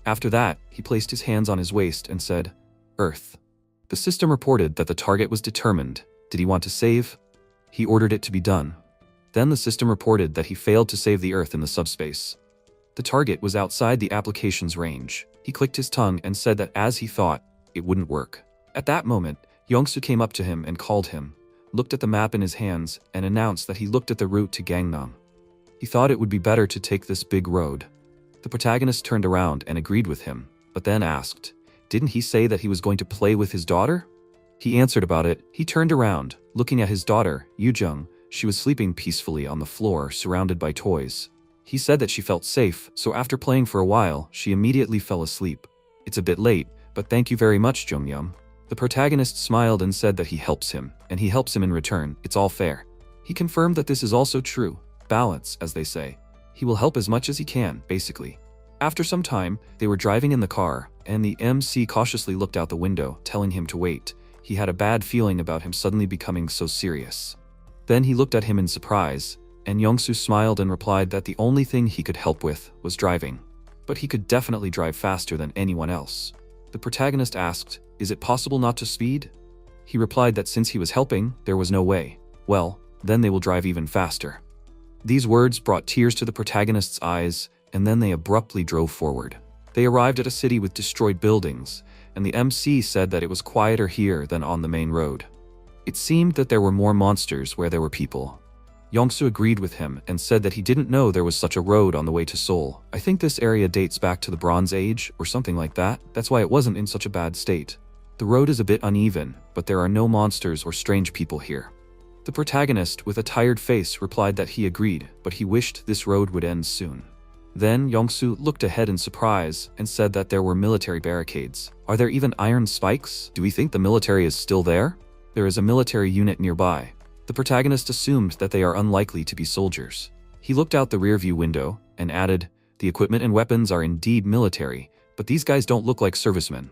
After that, he placed his hands on his waist and said, Earth. The system reported that the target was determined. Did he want to save? He ordered it to be done. Then the system reported that he failed to save the Earth in the subspace. The target was outside the application's range. He clicked his tongue and said that as he thought, it wouldn't work. At that moment, Yongsu came up to him and called him, looked at the map in his hands, and announced that he looked at the route to Gangnam. He thought it would be better to take this big road. The protagonist turned around and agreed with him, but then asked, didn't he say that he was going to play with his daughter? He answered about it. He turned around, looking at his daughter, Yujung. She was sleeping peacefully on the floor, surrounded by toys. He said that she felt safe, so after playing for a while, she immediately fell asleep. It's a bit late, but thank you very much, Jung-yum. The protagonist smiled and said that he helps him, and he helps him in return. It's all fair. He confirmed that this is also true. Balance, as they say. He will help as much as he can, basically. After some time, they were driving in the car, and the MC cautiously looked out the window, telling him to wait. He had a bad feeling about him suddenly becoming so serious. Then he looked at him in surprise, and Yongsu smiled and replied that the only thing he could help with was driving. But he could definitely drive faster than anyone else. The protagonist asked, is it possible not to speed? He replied that since he was helping, there was no way. Well, then they will drive even faster. These words brought tears to the protagonist's eyes, and then they abruptly drove forward. They arrived at a city with destroyed buildings, and the MC said that it was quieter here than on the main road. It seemed that there were more monsters where there were people. Yongsu agreed with him and said that he didn't know there was such a road on the way to Seoul. I think this area dates back to the Bronze Age or something like that. That's why it wasn't in such a bad state. The road is a bit uneven, but there are no monsters or strange people here. The protagonist, with a tired face, replied that he agreed, but he wished this road would end soon. Then Yongsu looked ahead in surprise and said that there were military barricades. Are there even iron spikes? Do we think the military is still there? There is a military unit nearby. The protagonist assumed that they are unlikely to be soldiers. He looked out the rearview window and added, "The equipment and weapons are indeed military, but these guys don't look like servicemen.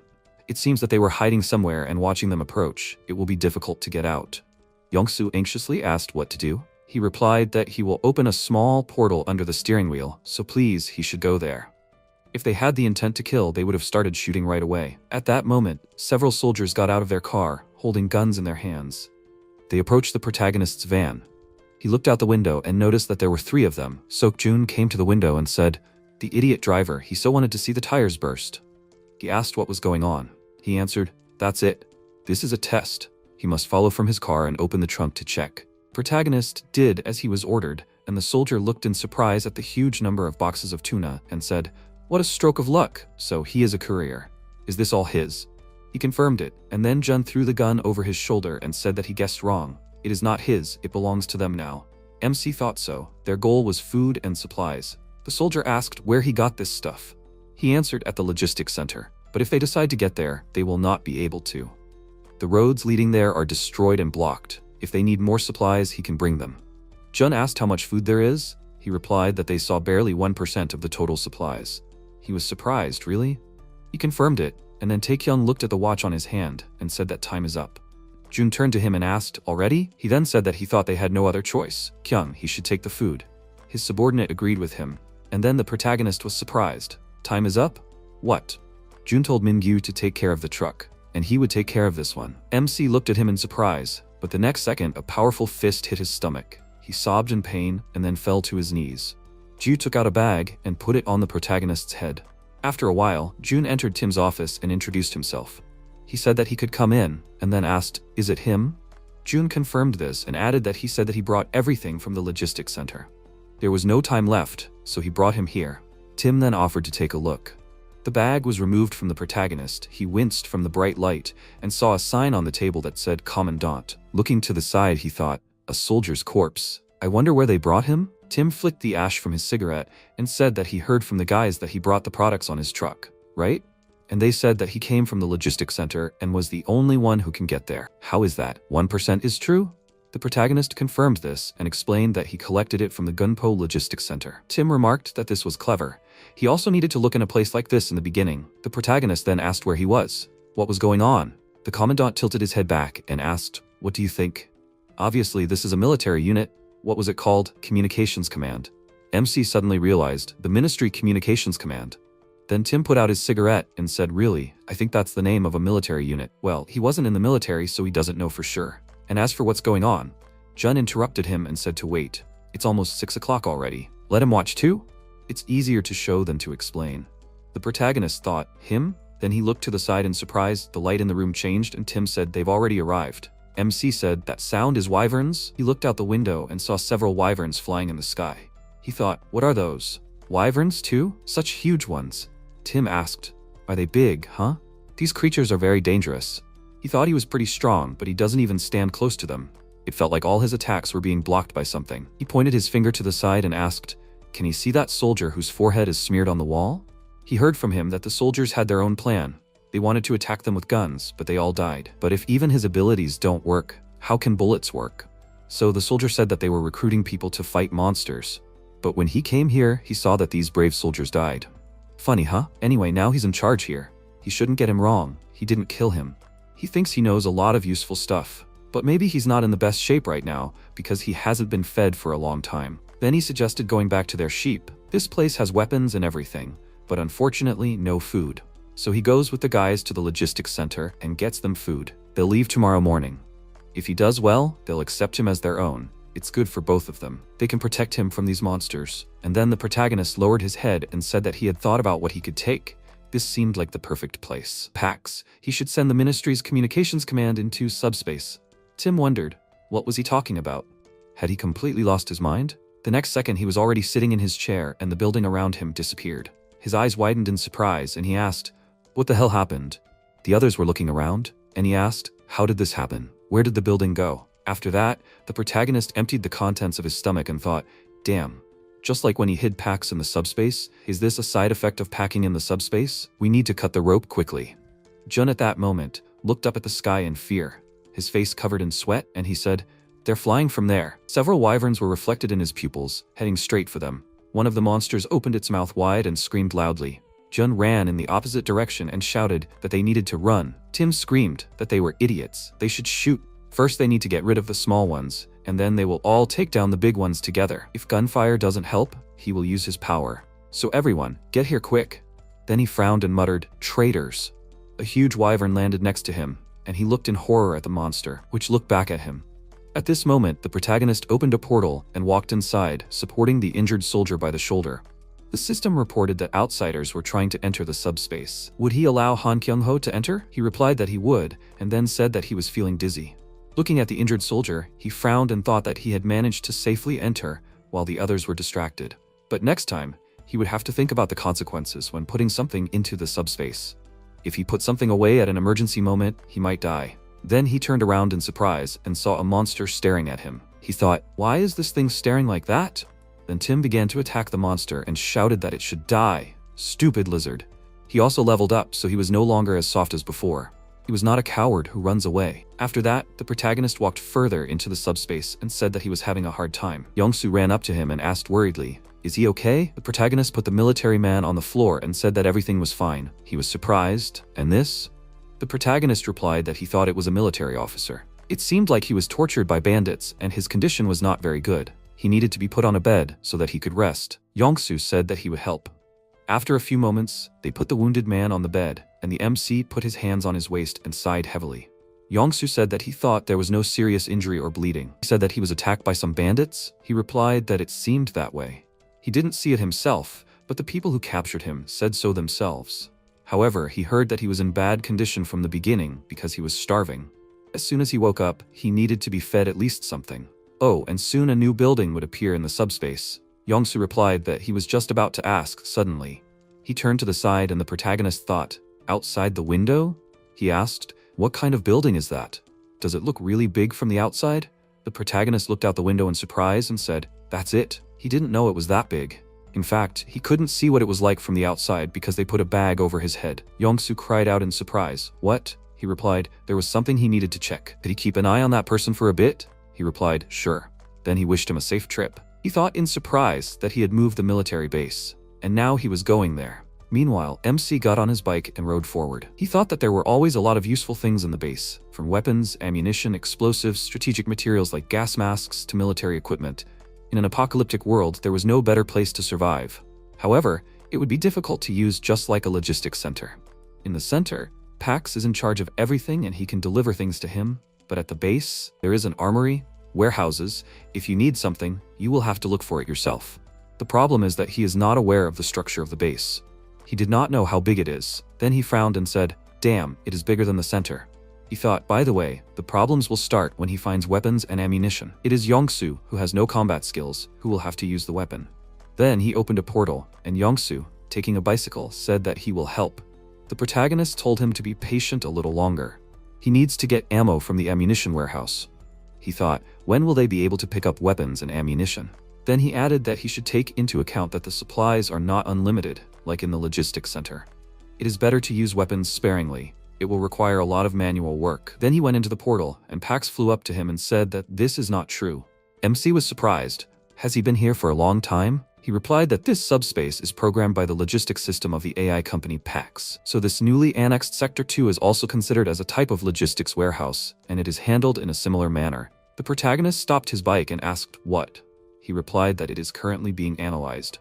It seems that they were hiding somewhere and watching them approach. It will be difficult to get out." Yongsu anxiously asked what to do. He replied that he will open a small portal under the steering wheel, so please, he should go there. If they had the intent to kill, they would have started shooting right away. At that moment, several soldiers got out of their car, holding guns in their hands. They approached the protagonist's van. He looked out the window and noticed that there were 3 of them. Sok-jun came to the window and said, "The idiot driver, he so wanted to see the tires burst." He asked what was going on. He answered, "That's it. This is a test." He must follow from his car and open the trunk to check. Protagonist did as he was ordered, and the soldier looked in surprise at the huge number of boxes of tuna and said, "What a stroke of luck. So he is a courier. Is this all his?" He confirmed it, and then Jun threw the gun over his shoulder and said that he guessed wrong. It is not his, it belongs to them now. MC thought so. Their goal was food and supplies. The soldier asked where he got this stuff. He answered at the logistics center, but if they decide to get there, they will not be able to. The roads leading there are destroyed and blocked. If they need more supplies, he can bring them. Jun asked how much food there is. He replied that they saw barely 1% of the total supplies. He was surprised, really? He confirmed it, and then Taekyung looked at the watch on his hand and said that time is up. Jun turned to him and asked, "Already?" He then said that he thought they had no other choice. Kyung, he should take the food. His subordinate agreed with him, and then the protagonist was surprised. Time is up? What? Jun told Mingyu to take care of the truck, and he would take care of this one. MC looked at him in surprise, but the next second a powerful fist hit his stomach. He sobbed in pain and then fell to his knees. Ju took out a bag and put it on the protagonist's head. After a while, Jun entered Tim's office and introduced himself. He said that he could come in, and then asked, "Is it him?" Jun confirmed this and added that he said that he brought everything from the logistics center. There was no time left, so he brought him here. Tim then offered to take a look. The bag was removed from the protagonist. He winced from the bright light and saw a sign on the table that said Commandant. Looking to the side, he thought, a soldier's corpse. I wonder where they brought him? Tim flicked the ash from his cigarette and said that he heard from the guys that he brought the products on his truck, right? And they said that he came from the logistics center and was the only one who can get there. How is that? 1% is true? The protagonist confirmed this and explained that he collected it from the Gunpo Logistics Center. Tim remarked that this was clever. He also needed to look in a place like this in the beginning. The protagonist then asked where he was. What was going on? The commandant tilted his head back and asked, "What do you think?" Obviously, this is a military unit. What was it called? Communications Command. MC suddenly realized, the Ministry Communications Command. Then Tim put out his cigarette and said, "Really? I think that's the name of a military unit." Well, he wasn't in the military, so he doesn't know for sure. And as for what's going on, Jun interrupted him and said to wait. It's almost 6 o'clock already. Let him watch too? It's easier to show than to explain. The protagonist thought, him? Then he looked to the side in surprise. The light in the room changed and Tim said they've already arrived. MC said, "That sound is wyverns?" He looked out the window and saw several wyverns flying in the sky. He thought, what are those? Wyverns too? Such huge ones. Tim asked, "Are they big, huh?" These creatures are very dangerous. He thought he was pretty strong, but he doesn't even stand close to them. It felt like all his attacks were being blocked by something. He pointed his finger to the side and asked, "Can he see that soldier whose forehead is smeared on the wall?" He heard from him that the soldiers had their own plan. They wanted to attack them with guns, but they all died. But if even his abilities don't work, how can bullets work? So the soldier said that they were recruiting people to fight monsters. But when he came here, he saw that these brave soldiers died. Funny, huh? Anyway, now he's in charge here. He shouldn't get him wrong. He didn't kill him. He thinks he knows a lot of useful stuff. But maybe he's not in the best shape right now because he hasn't been fed for a long time. Then he suggested going back to their sheep. This place has weapons and everything, but unfortunately no food. So he goes with the guys to the logistics center and gets them food. They'll leave tomorrow morning. If he does well, they'll accept him as their own. It's good for both of them. They can protect him from these monsters. And then the protagonist lowered his head and said that he had thought about what he could take. This seemed like the perfect place. Pax, he should send the Ministry's communications command into subspace. Tim wondered, what was he talking about? Had he completely lost his mind? The next second he was already sitting in his chair and the building around him disappeared. His eyes widened in surprise and he asked, what the hell happened? The others were looking around, and he asked, how did this happen? Where did the building go? After that, the protagonist emptied the contents of his stomach and thought, damn. Just like when he hid Pax in the subspace, is this a side effect of packing in the subspace? We need to cut the rope quickly. Jun at that moment looked up at the sky in fear, his face covered in sweat, and he said, they're flying from there. Several wyverns were reflected in his pupils, heading straight for them. One of the monsters opened its mouth wide and screamed loudly. Jun ran in the opposite direction and shouted that they needed to run. Tim screamed that they were idiots. They should shoot. First they need to get rid of the small ones, and then they will all take down the big ones together. If gunfire doesn't help, he will use his power. So everyone, get here quick. Then he frowned and muttered, traitors. A huge wyvern landed next to him, and he looked in horror at the monster, which looked back at him. At this moment, the protagonist opened a portal and walked inside, supporting the injured soldier by the shoulder. The system reported that outsiders were trying to enter the subspace. Would he allow Han Kyung-ho to enter? He replied that he would, and then said that he was feeling dizzy. Looking at the injured soldier, he frowned and thought that he had managed to safely enter while the others were distracted. But next time, he would have to think about the consequences when putting something into the subspace. If he put something away at an emergency moment, he might die. Then he turned around in surprise and saw a monster staring at him. He thought, why is this thing staring like that? Then Tim began to attack the monster and shouted that it should die. Stupid lizard. He also leveled up, so he was no longer as soft as before. He was not a coward who runs away. After that, the protagonist walked further into the subspace and said that he was having a hard time. Yongsoo ran up to him and asked worriedly, is he okay? The protagonist put the military man on the floor and said that everything was fine. He was surprised. And this? The protagonist replied that he thought it was a military officer. It seemed like he was tortured by bandits and his condition was not very good. He needed to be put on a bed so that he could rest. Yongsoo said that he would help. After a few moments, they put the wounded man on the bed, and the MC put his hands on his waist and sighed heavily. Yongsoo said that he thought there was no serious injury or bleeding. He said that he was attacked by some bandits. He replied that it seemed that way. He didn't see it himself, but the people who captured him said so themselves. However, he heard that he was in bad condition from the beginning because he was starving. As soon as he woke up, he needed to be fed at least something. Oh, and soon a new building would appear in the subspace. Yongsoo replied that he was just about to ask suddenly. He turned to the side and the protagonist thought, outside the window? He asked, what kind of building is that? Does it look really big from the outside? The protagonist looked out the window in surprise and said, that's it. He didn't know it was that big. In fact, he couldn't see what it was like from the outside because they put a bag over his head. Yongsoo cried out in surprise. What? He replied, there was something he needed to check. Could he keep an eye on that person for a bit? He replied, sure. Then he wished him a safe trip. He thought in surprise that he had moved the military base, and now he was going there. Meanwhile, MC got on his bike and rode forward. He thought that there were always a lot of useful things in the base, from weapons, ammunition, explosives, strategic materials like gas masks to military equipment. In an apocalyptic world, there was no better place to survive. However, it would be difficult to use just like a logistics center. In the center, Pax is in charge of everything and he can deliver things to him, but at the base, there is an armory, warehouses. If you need something, you will have to look for it yourself. The problem is that he is not aware of the structure of the base. He did not know how big it is. Then he frowned and said, damn, it is bigger than the center. He thought, by the way, the problems will start when he finds weapons and ammunition. It is Yongsoo, who has no combat skills, who will have to use the weapon. Then he opened a portal, and Yongsoo, taking a bicycle, said that he will help. The protagonist told him to be patient a little longer. He needs to get ammo from the ammunition warehouse. He thought, when will they be able to pick up weapons and ammunition? Then he added that he should take into account that the supplies are not unlimited, like in the logistics center. It is better to use weapons sparingly. It will require a lot of manual work. Then he went into the portal, and Pax flew up to him and said that this is not true. MC was surprised. Has he been here for a long time? He replied that this subspace is programmed by the logistics system of the AI company Pax. So this newly annexed Sector 2 is also considered as a type of logistics warehouse, and it is handled in a similar manner. The protagonist stopped his bike and asked, what? He replied that it is currently being analyzed.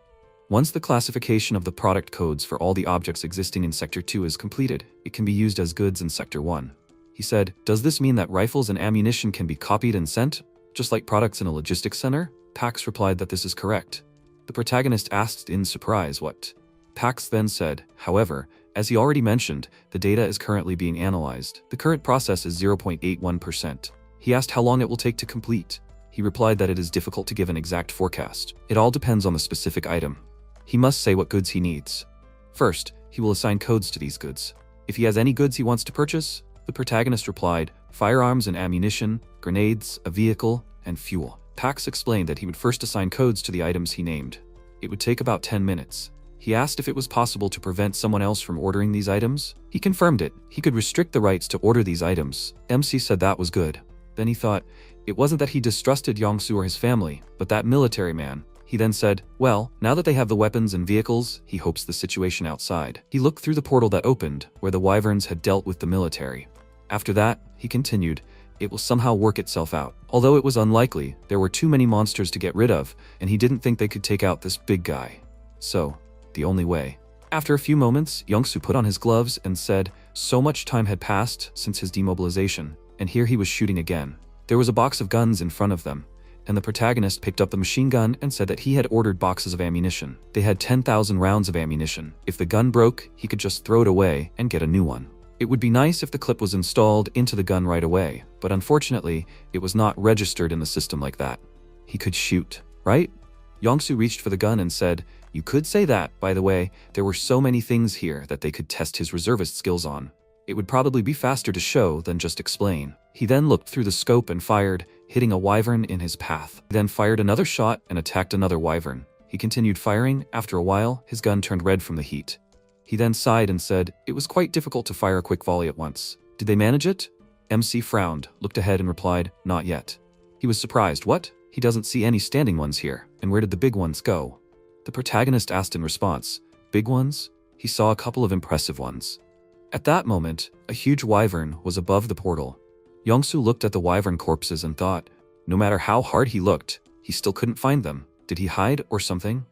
Once the classification of the product codes for all the objects existing in Sector 2 is completed, it can be used as goods in Sector 1. He said, "Does this mean that rifles and ammunition can be copied and sent, just like products in a logistics center?" Pax replied that this is correct. The protagonist asked in surprise what. Pax then said, however, as he already mentioned, the data is currently being analyzed. The current process is 0.81%. He asked how long it will take to complete. He replied that it is difficult to give an exact forecast. It all depends on the specific item. He must say what goods he needs. First, he will assign codes to these goods. If he has any goods he wants to purchase, the protagonist replied, firearms and ammunition, grenades, a vehicle, and fuel. Pax explained that he would first assign codes to the items he named. It would take about 10 minutes. He asked if it was possible to prevent someone else from ordering these items. He confirmed it. He could restrict the rights to order these items. MC said that was good. Then he thought, it wasn't that he distrusted Yongsu or his family, but that military man. He then said, well, now that they have the weapons and vehicles, he hopes the situation outside. He looked through the portal that opened, where the wyverns had dealt with the military. After that, he continued, it will somehow work itself out. Although it was unlikely, there were too many monsters to get rid of, and he didn't think they could take out this big guy. So, the only way. After a few moments, Yongsu put on his gloves and said, so much time had passed since his demobilization, and here he was shooting again. There was a box of guns in front of them, and the protagonist picked up the machine gun and said that he had ordered boxes of ammunition. They had 10,000 rounds of ammunition. If the gun broke, he could just throw it away and get a new one. It would be nice if the clip was installed into the gun right away, but unfortunately, it was not registered in the system like that. He could shoot, right? Yongsu reached for the gun and said, you could say that, by the way, there were so many things here that they could test his reservist skills on. It would probably be faster to show than just explain. He then looked through the scope and fired, hitting a wyvern in his path. He then fired another shot and attacked another wyvern. He continued firing. After a while, his gun turned red from the heat. He then sighed and said, it was quite difficult to fire a quick volley at once. Did they manage it? MC frowned, looked ahead and replied, not yet. He was surprised. What? He doesn't see any standing ones here. And where did the big ones go? The protagonist asked in response, big ones? He saw a couple of impressive ones. At that moment, a huge wyvern was above the portal. Yongsu looked at the wyvern corpses and thought, no matter how hard he looked, he still couldn't find them. Did he hide or something?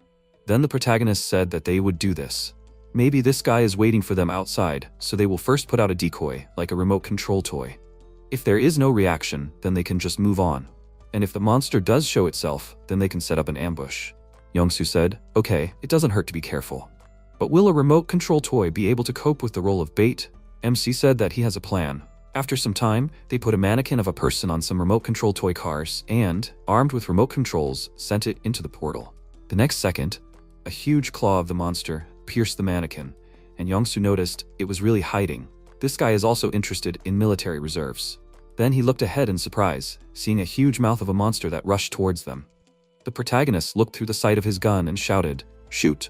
Then the protagonist said that they would do this. Maybe this guy is waiting for them outside, so they will first put out a decoy, like a remote control toy. If there is no reaction, then they can just move on. And if the monster does show itself, then they can set up an ambush. Yongsu said, okay, it doesn't hurt to be careful. But will a remote control toy be able to cope with the role of bait? MC said that he has a plan. After some time, they put a mannequin of a person on some remote control toy cars and, armed with remote controls, sent it into the portal. The next second, a huge claw of the monster pierced the mannequin, and Yongsu noticed it was really hiding. This guy is also interested in military reserves. Then he looked ahead in surprise, seeing a huge mouth of a monster that rushed towards them. The protagonist looked through the sight of his gun and shouted, shoot!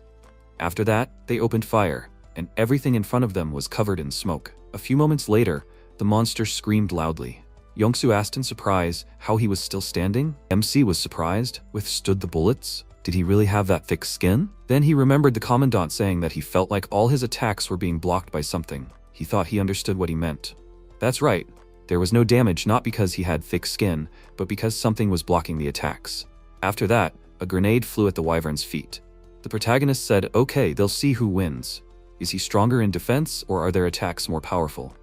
After that, they opened fire, and everything in front of them was covered in smoke. A few moments later, the monster screamed loudly. Yongsu asked in surprise how he was still standing. MC was surprised, withstood the bullets. Did he really have that thick skin? Then he remembered the commandant saying that he felt like all his attacks were being blocked by something. He thought he understood what he meant. That's right. There was no damage not because he had thick skin, but because something was blocking the attacks. After that, a grenade flew at the wyvern's feet. The protagonist said, okay, they'll see who wins. Is he stronger in defense, or are their attacks more powerful?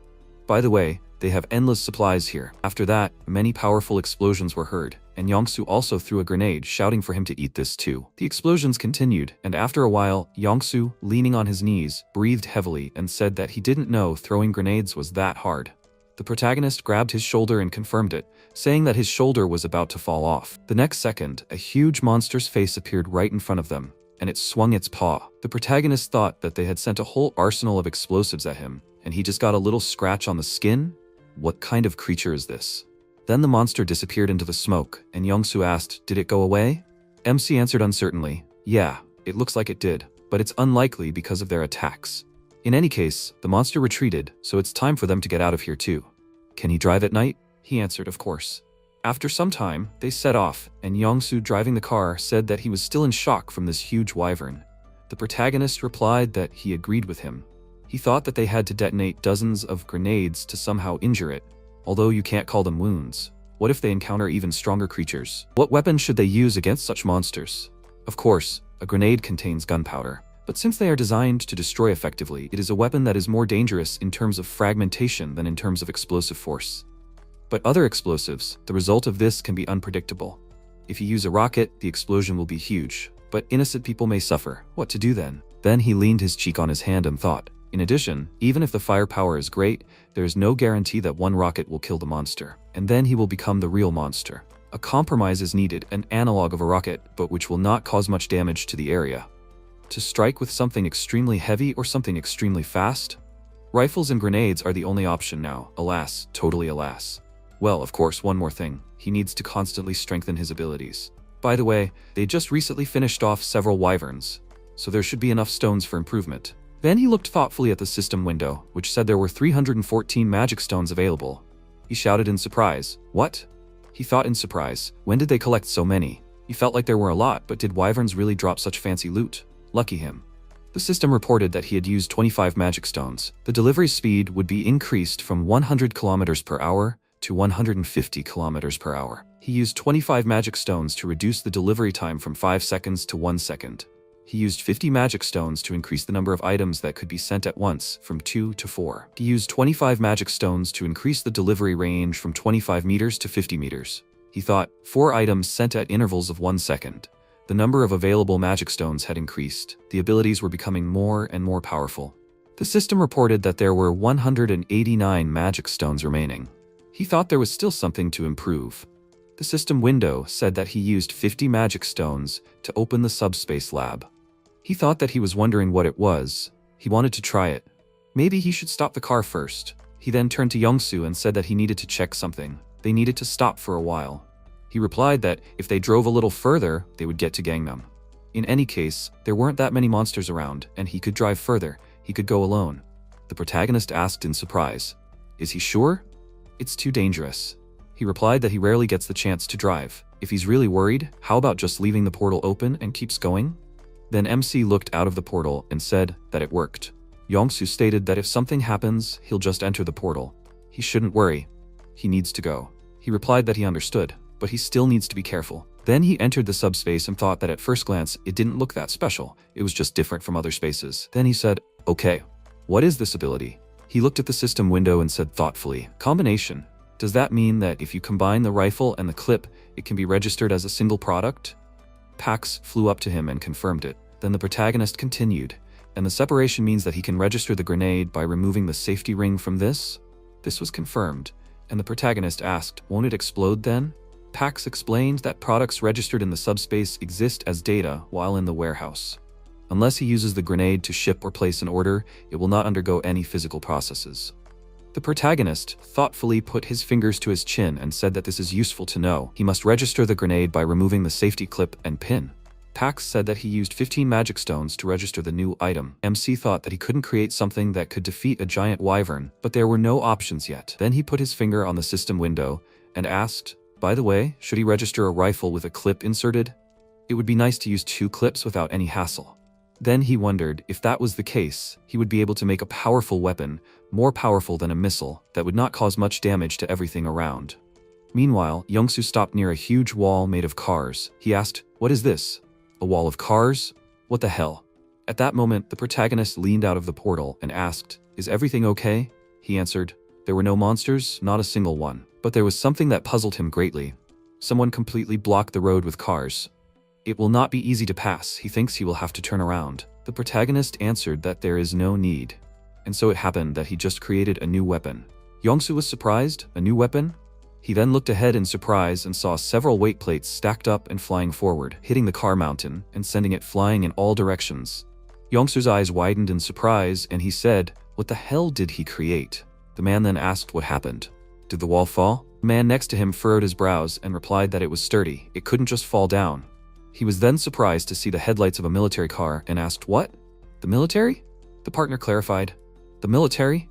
By the way, they have endless supplies here. After that, many powerful explosions were heard, and Yongsu also threw a grenade, shouting for him to eat this too. The explosions continued, and after a while, Yongsu, leaning on his knees, breathed heavily and said that he didn't know throwing grenades was that hard. The protagonist grabbed his shoulder and confirmed it, saying that his shoulder was about to fall off. The next second, a huge monster's face appeared right in front of them, and it swung its paw. The protagonist thought that they had sent a whole arsenal of explosives at him, and he just got a little scratch on the skin? What kind of creature is this? Then the monster disappeared into the smoke, and Yongsu asked, did it go away? MC answered uncertainly, yeah, it looks like it did, but it's unlikely because of their attacks. In any case, the monster retreated, so it's time for them to get out of here too. Can he drive at night? He answered, of course. After some time, they set off, and Yongsu, driving the car, said that he was still in shock from this huge wyvern. The protagonist replied that he agreed with him. He thought that they had to detonate dozens of grenades to somehow injure it, although you can't call them wounds. What if they encounter even stronger creatures? What weapon should they use against such monsters? Of course, a grenade contains gunpowder, But since they are designed to destroy effectively, it is a weapon that is more dangerous in terms of fragmentation than in terms of explosive force. But other explosives, the result of this can be unpredictable. If you use a rocket, the explosion will be huge, but innocent people may suffer. What to do then? Then he leaned his cheek on his hand and thought. In addition, even if the firepower is great, there is no guarantee that one rocket will kill the monster, and then he will become the real monster. A compromise is needed, an analog of a rocket, but which will not cause much damage to the area. To strike with something extremely heavy or something extremely fast? Rifles and grenades are the only option now, alas, totally alas. Well, of course, one more thing. He needs to constantly strengthen his abilities. By the way, they just recently finished off several wyverns, so there should be enough stones for improvement. Then he looked thoughtfully at the system window, which said there were 314 magic stones available. He shouted in surprise, "What?" He thought in surprise, when did they collect so many? He felt like there were a lot, but did wyverns really drop such fancy loot? Lucky him. The system reported that he had used 25 magic stones. The delivery speed would be increased from 100 kilometers per hour to 150 kilometers per hour. He used 25 magic stones to reduce the delivery time from 5 seconds to 1 second. He used 50 magic stones to increase the number of items that could be sent at once from 2 to 4. He used 25 magic stones to increase the delivery range from 25 meters to 50 meters. He thought, 4 items sent at intervals of 1 second. The number of available magic stones had increased. The abilities were becoming more and more powerful. The system reported that there were 189 magic stones remaining. He thought there was still something to improve. The system window said that he used 50 magic stones to open the subspace lab. He thought that he was wondering what it was. He wanted to try it. Maybe he should stop the car first. He then turned to Yongsoo and said that he needed to check something. They needed to stop for a while. He replied that if they drove a little further, they would get to Gangnam. In any case, there weren't that many monsters around, and he could drive further. He could go alone. The protagonist asked in surprise, "Is he sure?" "It's too dangerous." He replied that he rarely gets the chance to drive. If he's really worried, how about just leaving the portal open and keeps going? Then MC looked out of the portal and said that it worked. Yongsoo stated that if something happens, he'll just enter the portal. He shouldn't worry. He needs to go. He replied that he understood, but he still needs to be careful. Then he entered the subspace and thought that at first glance, it didn't look that special. It was just different from other spaces. Then he said, "Okay, what is this ability?" He looked at the system window and said thoughtfully, "Combination. Does that mean that if you combine the rifle and the clip, it can be registered as a single product?" Pax flew up to him and confirmed it. Then the protagonist continued, "And the separation means that he can register the grenade by removing the safety ring from this?" This was confirmed, and the protagonist asked, "Won't it explode then?" Pax explained that products registered in the subspace exist as data while in the warehouse. Unless he uses the grenade to ship or place an order, it will not undergo any physical processes. The protagonist thoughtfully put his fingers to his chin and said that this is useful to know. He must register the grenade by removing the safety clip and pin. Pax said that he used 15 magic stones to register the new item. MC thought that he couldn't create something that could defeat a giant wyvern, but there were no options yet. Then he put his finger on the system window and asked, "By the way, should he register a rifle with a clip inserted? It would be nice to use 2 clips without any hassle." Then he wondered if that was the case, he would be able to make a powerful weapon, more powerful than a missile, that would not cause much damage to everything around. Meanwhile, Yongsoo stopped near a huge wall made of cars. He asked, "What is this? A wall of cars? What the hell?" At that moment, the protagonist leaned out of the portal and asked, "Is everything okay?" He answered, "There were no monsters, not a single one." But there was something that puzzled him greatly. Someone completely blocked the road with cars. It will not be easy to pass. He thinks he will have to turn around. The protagonist answered that there is no need. And so it happened that he just created a new weapon. Yongsoo was surprised. A new weapon? He then looked ahead in surprise and saw several weight plates stacked up and flying forward, hitting the car mountain and sending it flying in all directions. Yongsoo's eyes widened in surprise and he said, "What the hell did he create?" The man then asked what happened. "Did the wall fall?" The man next to him furrowed his brows and replied that it was sturdy. It couldn't just fall down. He was then surprised to see the headlights of a military car and asked, "What? The military?" The partner clarified, "The military?"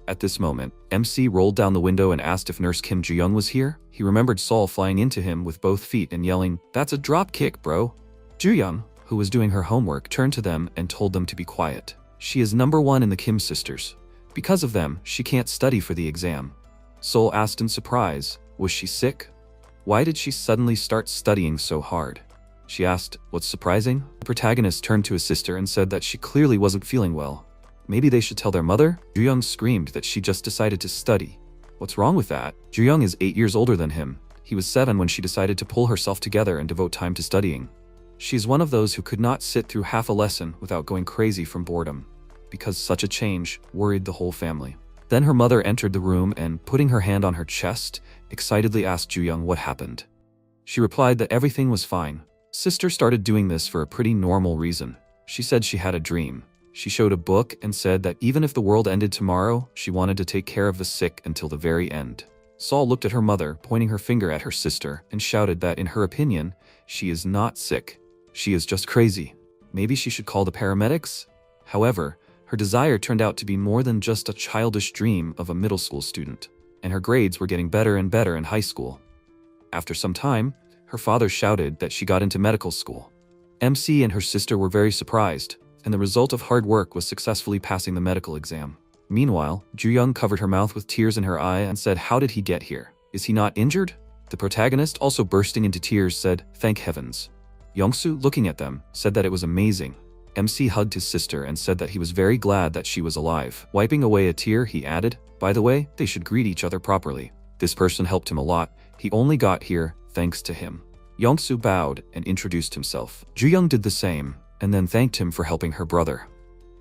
At this moment, MC rolled down the window and asked if Nurse Kim Ju-young was here. He remembered Sol flying into him with both feet and yelling, "That's a drop kick, bro." Ju-young, who was doing her homework, turned to them and told them to be quiet. She is number 1 in the Kim sisters. Because of them, she can't study for the exam. Sol asked in surprise, was she sick? Why did she suddenly start studying so hard? She asked, "What's surprising?" The protagonist turned to his sister and said that she clearly wasn't feeling well. Maybe they should tell their mother? Ju-young screamed that she just decided to study. What's wrong with that? Ju-young is 8 years older than him. He was 7 when she decided to pull herself together and devote time to studying. She is one of those who could not sit through half a lesson without going crazy from boredom, because such a change worried the whole family. Then her mother entered the room and, putting her hand on her chest, excitedly asked Ju-young what happened. She replied that everything was fine. Sister started doing this for a pretty normal reason. She said she had a dream. She showed a book and said that even if the world ended tomorrow, she wanted to take care of the sick until the very end. Saul looked at her mother, pointing her finger at her sister, and shouted that in her opinion, she is not sick. She is just crazy. Maybe she should call the paramedics? However, her desire turned out to be more than just a childish dream of a middle school student, and her grades were getting better and better in high school. After some time, her father shouted that she got into medical school. MC and her sister were very surprised, and the result of hard work was successfully passing the medical exam. Meanwhile, Ju-young covered her mouth with tears in her eye and said, "How did he get here? Is he not injured?" The protagonist, also bursting into tears, said, "Thank heavens." Yongsoo, looking at them, said that it was amazing. MC hugged his sister and said that he was very glad that she was alive. Wiping away a tear, he added, "By the way, they should greet each other properly. This person helped him a lot. He only got here thanks to him." Yongsoo bowed and introduced himself. Ju-young did the same, and then thanked him for helping her brother.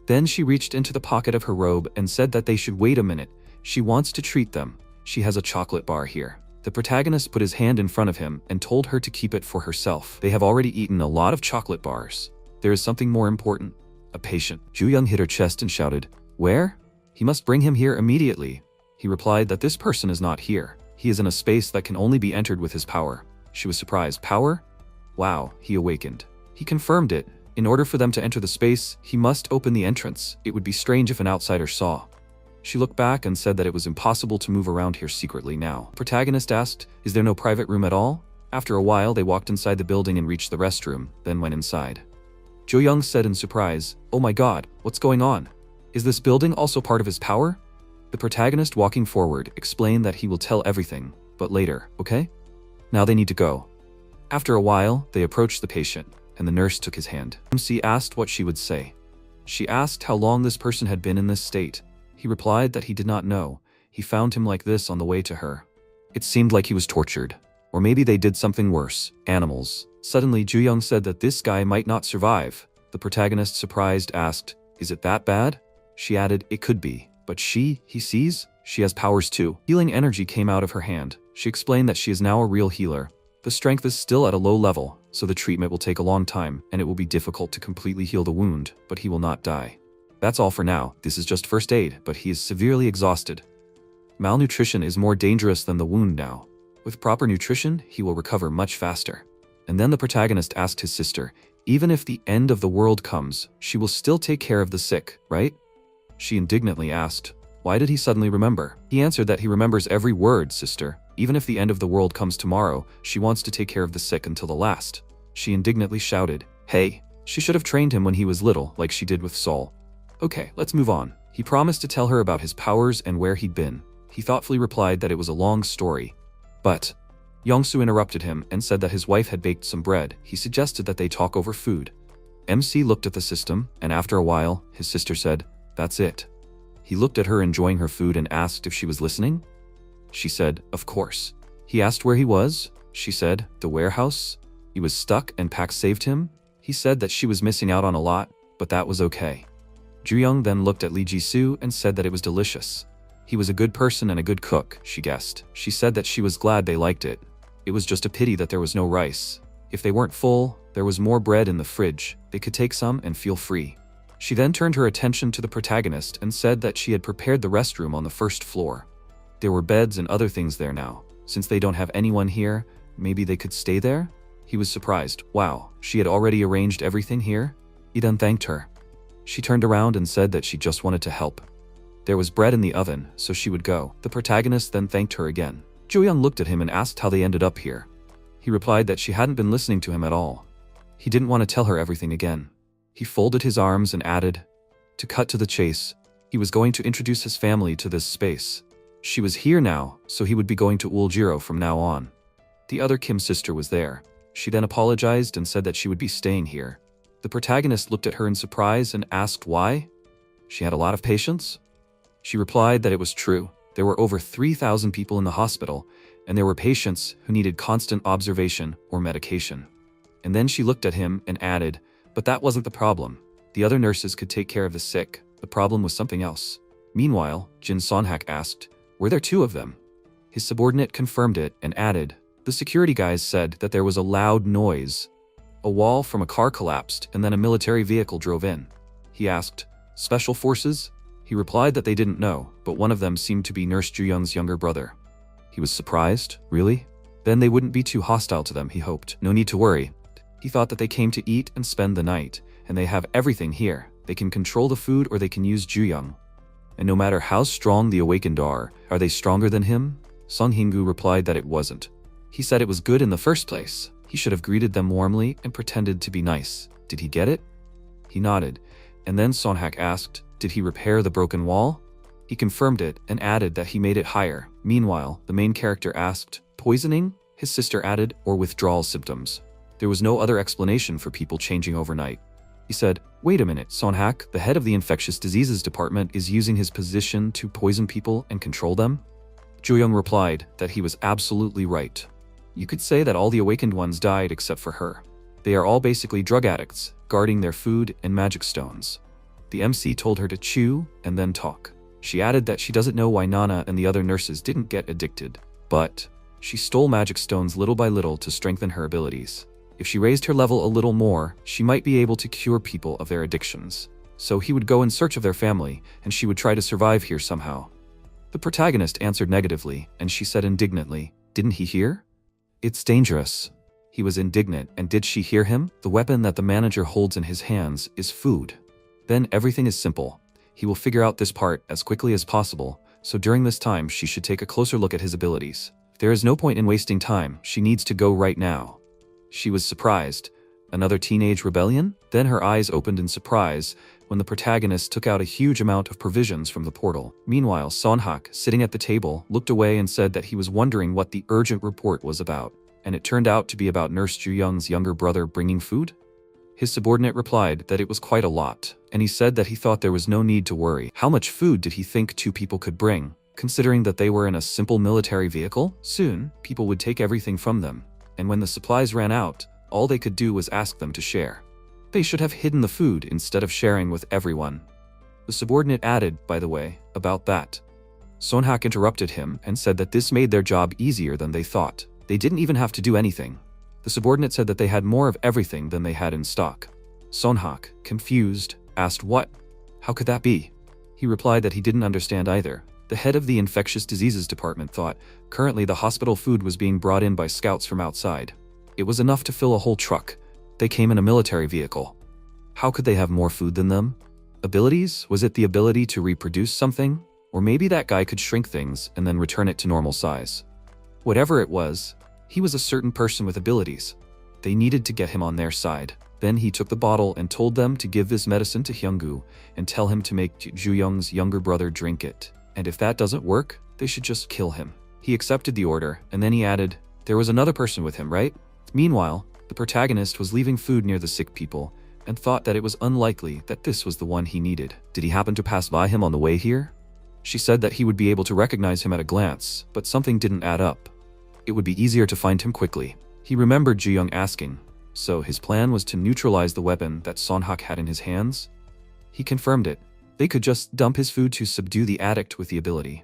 Then she reached into the pocket of her robe and said that they should wait a minute. She wants to treat them. She has a chocolate bar here. The protagonist put his hand in front of him and told her to keep it for herself. They have already eaten a lot of chocolate bars. There is something more important. A patient. Ju-young hit her chest and shouted, "Where?" "He must bring him here immediately." He replied that this person is not here. He is in a space that can only be entered with his power. She was surprised. Power? Wow, he awakened. He confirmed it. In order for them to enter the space, he must open the entrance. It would be strange if an outsider saw. She looked back and said that it was impossible to move around here secretly now. Protagonist asked, "Is there no private room at all?" After a while, they walked inside the building and reached the restroom, then went inside. Jo-young said in surprise, "Oh my god, what's going on? Is this building also part of his power?" The protagonist, walking forward, explained that he will tell everything, but later, okay? Now they need to go. After a while, they approached the patient, and the nurse took his hand. MC asked what she would say. She asked how long this person had been in this state. He replied that he did not know. He found him like this on the way to her. It seemed like he was tortured. Or maybe they did something worse. Animals. Suddenly, Ju-young said that this guy might not survive. The protagonist, surprised, asked, "Is it that bad?" She added, "It could be. But he sees? She has powers too." Healing energy came out of her hand. She explained that she is now a real healer. The strength is still at a low level, so the treatment will take a long time, and it will be difficult to completely heal the wound, but he will not die. That's all for now. This is just first aid, but he is severely exhausted. Malnutrition is more dangerous than the wound now. With proper nutrition, he will recover much faster. And then the protagonist asked his sister, "Even if the end of the world comes, she will still take care of the sick, right?" She indignantly asked, "Why did he suddenly remember?" He answered that he remembers every word, sister. Even if the end of the world comes tomorrow, she wants to take care of the sick until the last. She indignantly shouted, "Hey!" She should have trained him when he was little, like she did with Saul. Okay, let's move on. He promised to tell her about his powers and where he'd been. He thoughtfully replied that it was a long story. But Yongsoo interrupted him and said that his wife had baked some bread. He suggested that they talk over food. MC looked at the system, and after a while, his sister said, "That's it." He looked at her enjoying her food and asked if she was listening. She said, "Of course." He asked where he was. She said, "The warehouse." He was stuck and Pax saved him. He said that she was missing out on a lot, but that was okay. Ju-young then looked at Lee Ji-soo and said that it was delicious. He was a good person and a good cook, she guessed. She said that she was glad they liked it. It was just a pity that there was no rice. If they weren't full, there was more bread in the fridge. They could take some and feel free. She then turned her attention to the protagonist and said that she had prepared the restroom on the first floor. There were beds and other things there now. Since they don't have anyone here, maybe they could stay there? He was surprised. Wow, she had already arranged everything here? He then thanked her. She turned around and said that she just wanted to help. There was bread in the oven, so she would go. The protagonist then thanked her again. Jo-young looked at him and asked how they ended up here. He replied that she hadn't been listening to him at all. He didn't want to tell her everything again. He folded his arms and added, to cut to the chase, he was going to introduce his family to this space. She was here now, so he would be going to Uljiro from now on. The other Kim sister was there. She then apologized and said that she would be staying here. The protagonist looked at her in surprise and asked why. She had a lot of patients? She replied that it was true. There were over 3,000 people in the hospital, and there were patients who needed constant observation or medication. And then she looked at him and added, but that wasn't the problem. The other nurses could take care of the sick. The problem was something else. Meanwhile, Jin Sonhak asked, were there two of them? His subordinate confirmed it and added, the security guys said that there was a loud noise. A wall from a car collapsed and then a military vehicle drove in. He asked, special forces? He replied that they didn't know, but one of them seemed to be Nurse Ju-young's younger brother. He was surprised. Really? Then they wouldn't be too hostile to them, he hoped. No need to worry. He thought that they came to eat and spend the night, and they have everything here. They can control the food or they can use Ju-young. And no matter how strong the awakened are they stronger than him? Song Hingu replied that it wasn't. He said it was good in the first place. He should have greeted them warmly and pretended to be nice. Did he get it? He nodded, and then Sonhak asked, did he repair the broken wall? He confirmed it and added that he made it higher. Meanwhile, the main character asked, poisoning? His sister added, or withdrawal symptoms. There was no other explanation for people changing overnight. He said, wait a minute, Sonhak, the head of the infectious diseases department, is using his position to poison people and control them? Jo-young replied that he was absolutely right. You could say that all the awakened ones died except for her. They are all basically drug addicts, guarding their food and magic stones. The MC told her to chew and then talk. She added that she doesn't know why Nana and the other nurses didn't get addicted, but she stole magic stones little by little to strengthen her abilities. If she raised her level a little more, she might be able to cure people of their addictions. So he would go in search of their family, and she would try to survive here somehow. The protagonist answered negatively, and she said indignantly, didn't he hear? It's dangerous. He was indignant, and did she hear him? The weapon that the manager holds in his hands is food. Then everything is simple. He will figure out this part as quickly as possible, so during this time she should take a closer look at his abilities. There is no point in wasting time, she needs to go right now. She was surprised. Another teenage rebellion? Then her eyes opened in surprise when the protagonist took out a huge amount of provisions from the portal. Meanwhile, Sonhak, sitting at the table, looked away and said that he was wondering what the urgent report was about, and it turned out to be about Nurse Ju-young's younger brother bringing food? His subordinate replied that it was quite a lot, and he said that he thought there was no need to worry. How much food did he think two people could bring, considering that they were in a simple military vehicle? Soon, people would take everything from them, and when the supplies ran out, all they could do was ask them to share. They should have hidden the food instead of sharing with everyone. The subordinate added, by the way, about that. Sonhak interrupted him and said that this made their job easier than they thought. They didn't even have to do anything. The subordinate said that they had more of everything than they had in stock. Sonhak, confused, asked what? How could that be? He replied that he didn't understand either. The head of the infectious diseases department thought currently the hospital food was being brought in by scouts from outside. It was enough to fill a whole truck. They came in a military vehicle. How could they have more food than them? Abilities? Was it the ability to reproduce something? Or maybe that guy could shrink things and then return it to normal size. Whatever it was, he was a certain person with abilities. They needed to get him on their side. Then he took the bottle and told them to give this medicine to Hyunggu and tell him to make Ju-young's younger brother drink it. And if that doesn't work, they should just kill him. He accepted the order, and then he added, there was another person with him, right? Meanwhile, the protagonist was leaving food near the sick people and thought that it was unlikely that this was the one he needed. Did he happen to pass by him on the way here? She said that he would be able to recognize him at a glance, but something didn't add up. It would be easier to find him quickly. He remembered Ju-young asking, so his plan was to neutralize the weapon that Sonhak had in his hands? He confirmed it. They could just dump his food to subdue the addict with the ability.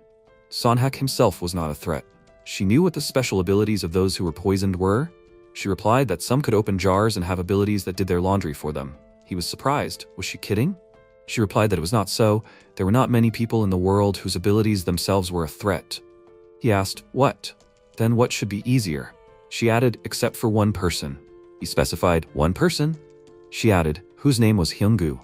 Sonhak himself was not a threat. She knew what the special abilities of those who were poisoned were. She replied that some could open jars and have abilities that did their laundry for them. He was surprised. Was she kidding? She replied that it was not so. There were not many people in the world whose abilities themselves were a threat. He asked, what? Then what should be easier? She added, except for one person. He specified, one person? She added, whose name was Hyunggu.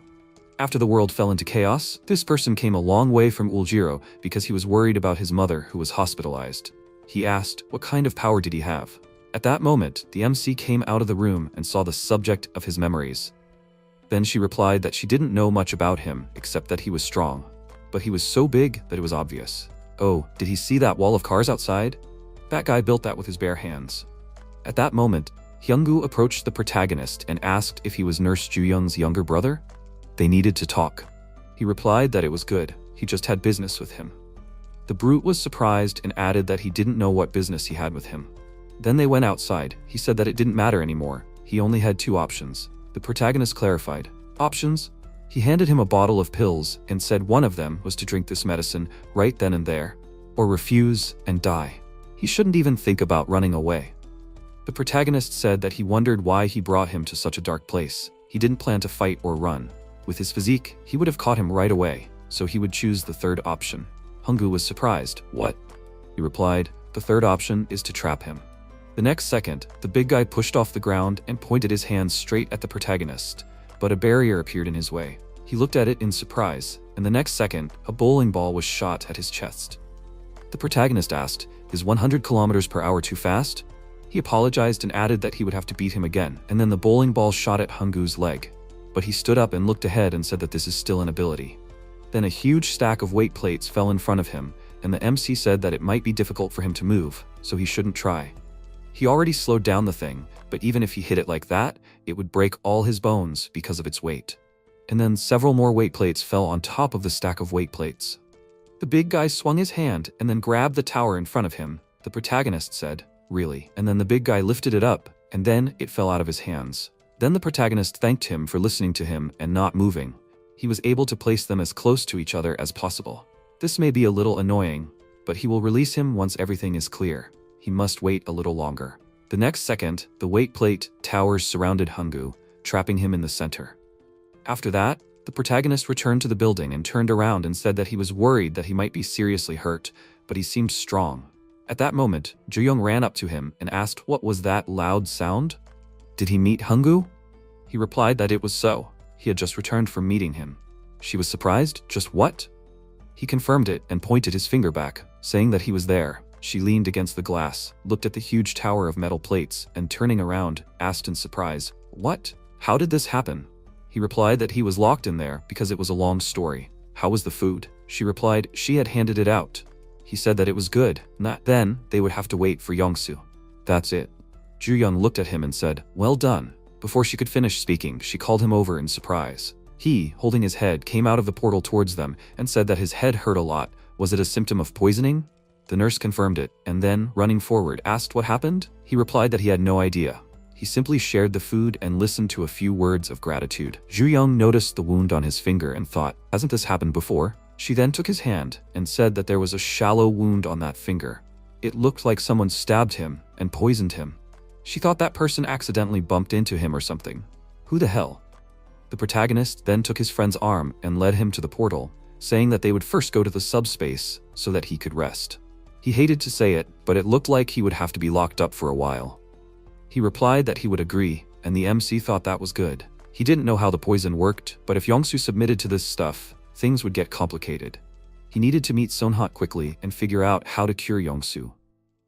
After the world fell into chaos, this person came a long way from Uljiro because he was worried about his mother who was hospitalized. He asked, what kind of power did he have? At that moment, the MC came out of the room and saw the subject of his memories. Then she replied that she didn't know much about him except that he was strong. But he was so big that it was obvious. Oh, did he see that wall of cars outside? That guy built that with his bare hands. At that moment, Hyungu approached the protagonist and asked if he was Nurse Ju-young's younger brother. They needed to talk. He replied that it was good, he just had business with him. The brute was surprised and added that he didn't know what business he had with him. Then they went outside. He said that it didn't matter anymore, he only had 2 options. The protagonist clarified. Options? He handed him a bottle of pills and said one of them was to drink this medicine right then and there, or refuse and die. He shouldn't even think about running away. The protagonist said that he wondered why he brought him to such a dark place. He didn't plan to fight or run. With his physique, he would have caught him right away, so he would choose the 3rd option. Hyungu was surprised. What? He replied, the 3rd option is to trap him. The next second, the big guy pushed off the ground and pointed his hands straight at the protagonist, but a barrier appeared in his way. He looked at it in surprise, and the next second, a bowling ball was shot at his chest. The protagonist asked, is 100 kilometers per hour too fast? He apologized and added that he would have to beat him again, and then the bowling ball shot at Hyungu's leg. But he stood up and looked ahead and said that this is still an ability. Then a huge stack of weight plates fell in front of him, and the MC said that it might be difficult for him to move, so he shouldn't try. He already slowed down the thing, but even if he hit it like that, it would break all his bones because of its weight. And then several more weight plates fell on top of the stack of weight plates. The big guy swung his hand and then grabbed the tower in front of him. The protagonist said, really? And then the big guy lifted it up, and then it fell out of his hands. Then the protagonist thanked him for listening to him and not moving. He was able to place them as close to each other as possible. This may be a little annoying, but he will release him once everything is clear. He must wait a little longer. The next second, the weight plate towers surrounded Hyungu, trapping him in the center. After that, the protagonist returned to the building and turned around and said that he was worried that he might be seriously hurt, but he seemed strong. At that moment, Ju-young ran up to him and asked what was that loud sound? Did he meet Hyungu? He replied that it was so. He had just returned from meeting him. She was surprised. Just what? He confirmed it and pointed his finger back, saying that he was there. She leaned against the glass, looked at the huge tower of metal plates, and turning around, asked in surprise, what? How did this happen? He replied that he was locked in there because it was a long story. How was the food? She replied she had handed it out. He said that it was good. Then they would have to wait for Yongsoo. That's it. Ju-young looked at him and said, well done. Before she could finish speaking, she called him over in surprise. He, holding his head, came out of the portal towards them and said that his head hurt a lot. Was it a symptom of poisoning? The nurse confirmed it, and then, running forward, asked what happened. He replied that he had no idea. He simply shared the food and listened to a few words of gratitude. Ju-young noticed the wound on his finger and thought, hasn't this happened before? She then took his hand and said that there was a shallow wound on that finger. It looked like someone stabbed him and poisoned him. She thought that person accidentally bumped into him or something. Who the hell? The protagonist then took his friend's arm and led him to the portal, saying that they would first go to the subspace so that he could rest. He hated to say it, but it looked like he would have to be locked up for a while. He replied that he would agree, and the MC thought that was good. He didn't know how the poison worked, but if Yongsoo submitted to this stuff, things would get complicated. He needed to meet Sonhat quickly and figure out how to cure Yongsoo.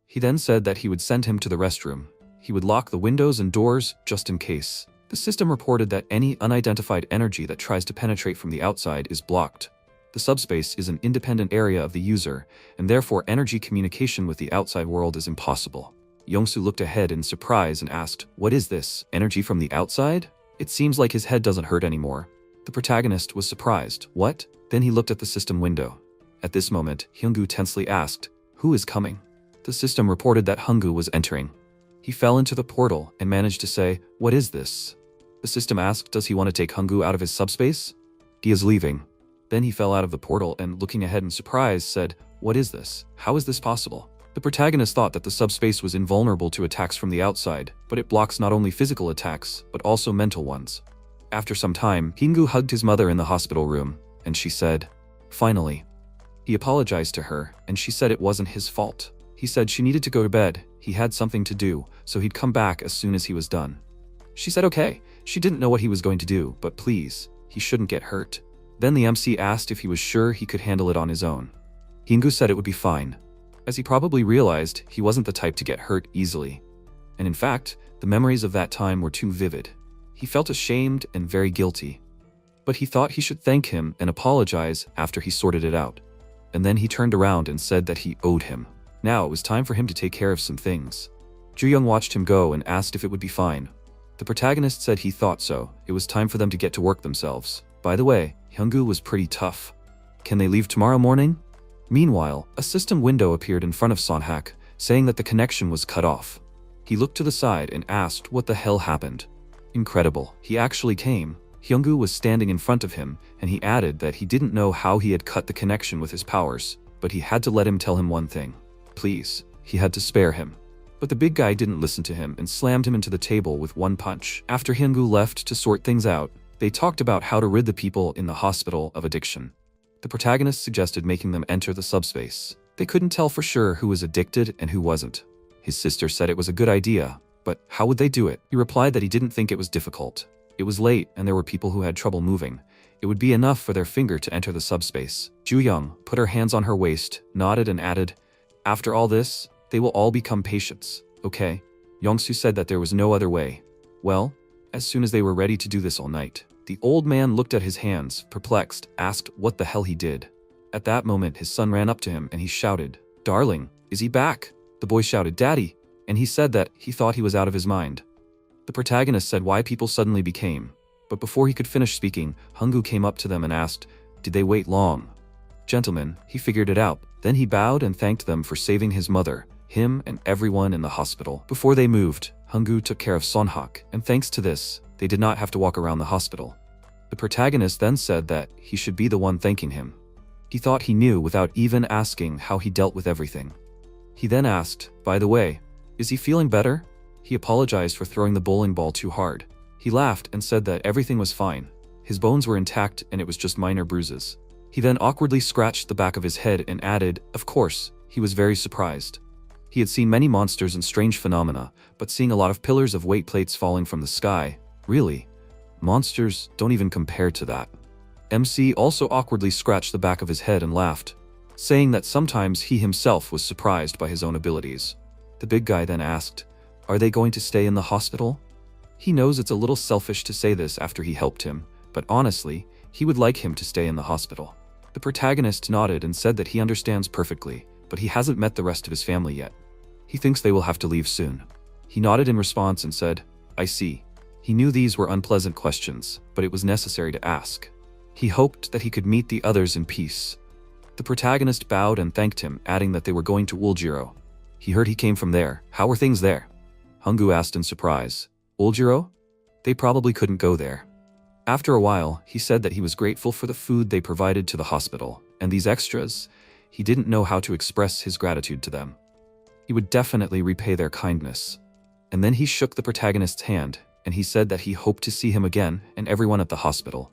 He then said that he would send him to the restroom. He would lock the windows and doors just in case. The system reported that any unidentified energy that tries to penetrate from the outside is blocked. The subspace is an independent area of the user, and therefore energy communication with the outside world is impossible. Yongsoo looked ahead in surprise and asked, what is this? Energy from the outside? It seems like his head doesn't hurt anymore. The protagonist was surprised. What? Then he looked at the system window. At this moment, Hyungu tensely asked, who is coming? The system reported that Hyungu was entering. He fell into the portal and managed to say, what is this? The system asked, does he want to take Hyungu out of his subspace? He is leaving. Then he fell out of the portal and, looking ahead in surprise, said, what is this? How is this possible? The protagonist thought that the subspace was invulnerable to attacks from the outside, but it blocks not only physical attacks, but also mental ones. After some time, Hyungu hugged his mother in the hospital room, and she said, finally. He apologized to her, and she said it wasn't his fault. He said she needed to go to bed, he had something to do, so he'd come back as soon as he was done. She said okay, she didn't know what he was going to do, but please, he shouldn't get hurt. Then the MC asked if he was sure he could handle it on his own. Hyungu said it would be fine, as he probably realized he wasn't the type to get hurt easily. And in fact, the memories of that time were too vivid. He felt ashamed and very guilty. But he thought he should thank him and apologize after he sorted it out. And then he turned around and said that he owed him. Now it was time for him to take care of some things. Ju-young watched him go and asked if it would be fine. The protagonist said he thought so. It was time for them to get to work themselves. By the way, Hyunggu was pretty tough. Can they leave tomorrow morning? Meanwhile, a system window appeared in front of Sonhak, saying that the connection was cut off. He looked to the side and asked what the hell happened. Incredible, he actually came. Hyunggu was standing in front of him, and he added that he didn't know how he had cut the connection with his powers, but he had to let him tell him one thing. Please, he had to spare him. But the big guy didn't listen to him and slammed him into the table with one punch. After Hyunggu left to sort things out, they talked about how to rid the people in the hospital of addiction. The protagonist suggested making them enter the subspace. They couldn't tell for sure who was addicted and who wasn't. His sister said it was a good idea, but how would they do it? He replied that he didn't think it was difficult. It was late and there were people who had trouble moving. It would be enough for their finger to enter the subspace. Ju-young put her hands on her waist, nodded and added, "After all this, they will all become patients, okay?" Yongsoo said that there was no other way. Well, as soon as they were ready to do this all night, the old man looked at his hands, perplexed, asked what the hell he did. At that moment, his son ran up to him and he shouted, "Darling, is he back?" The boy shouted, "Daddy," and he said that he thought he was out of his mind. The protagonist said why people suddenly became, but before he could finish speaking, Hyunggu came up to them and asked, "Did they wait long?" "Gentlemen," he figured it out. Then he bowed and thanked them for saving his mother, him and everyone in the hospital. Before they moved, Hyunggu took care of Sonhak, and thanks to this, they did not have to walk around the hospital. The protagonist then said that he should be the one thanking him. He thought he knew without even asking how he dealt with everything. He then asked, "By the way, is he feeling better?" He apologized for throwing the bowling ball too hard. He laughed and said that everything was fine. His bones were intact and it was just minor bruises. He then awkwardly scratched the back of his head and added, of course, he was very surprised. He had seen many monsters and strange phenomena, but seeing a lot of pillars of weight plates falling from the sky, really, monsters don't even compare to that. MC also awkwardly scratched the back of his head and laughed, saying that sometimes he himself was surprised by his own abilities. The big guy then asked, "Are they going to stay in the hospital?" He knows it's a little selfish to say this after he helped him, but honestly, he would like him to stay in the hospital. The protagonist nodded and said that he understands perfectly, but he hasn't met the rest of his family yet. He thinks they will have to leave soon. He nodded in response and said, "I see." He knew these were unpleasant questions, but it was necessary to ask. He hoped that he could meet the others in peace. The protagonist bowed and thanked him, adding that they were going to Uljiro. He heard he came from there. How were things there? Hyunggu asked in surprise. Uljiro? They probably couldn't go there. After a while, he said that he was grateful for the food they provided to the hospital, and these extras, he didn't know how to express his gratitude to them. He would definitely repay their kindness. And then he shook the protagonist's hand, and he said that he hoped to see him again and everyone at the hospital.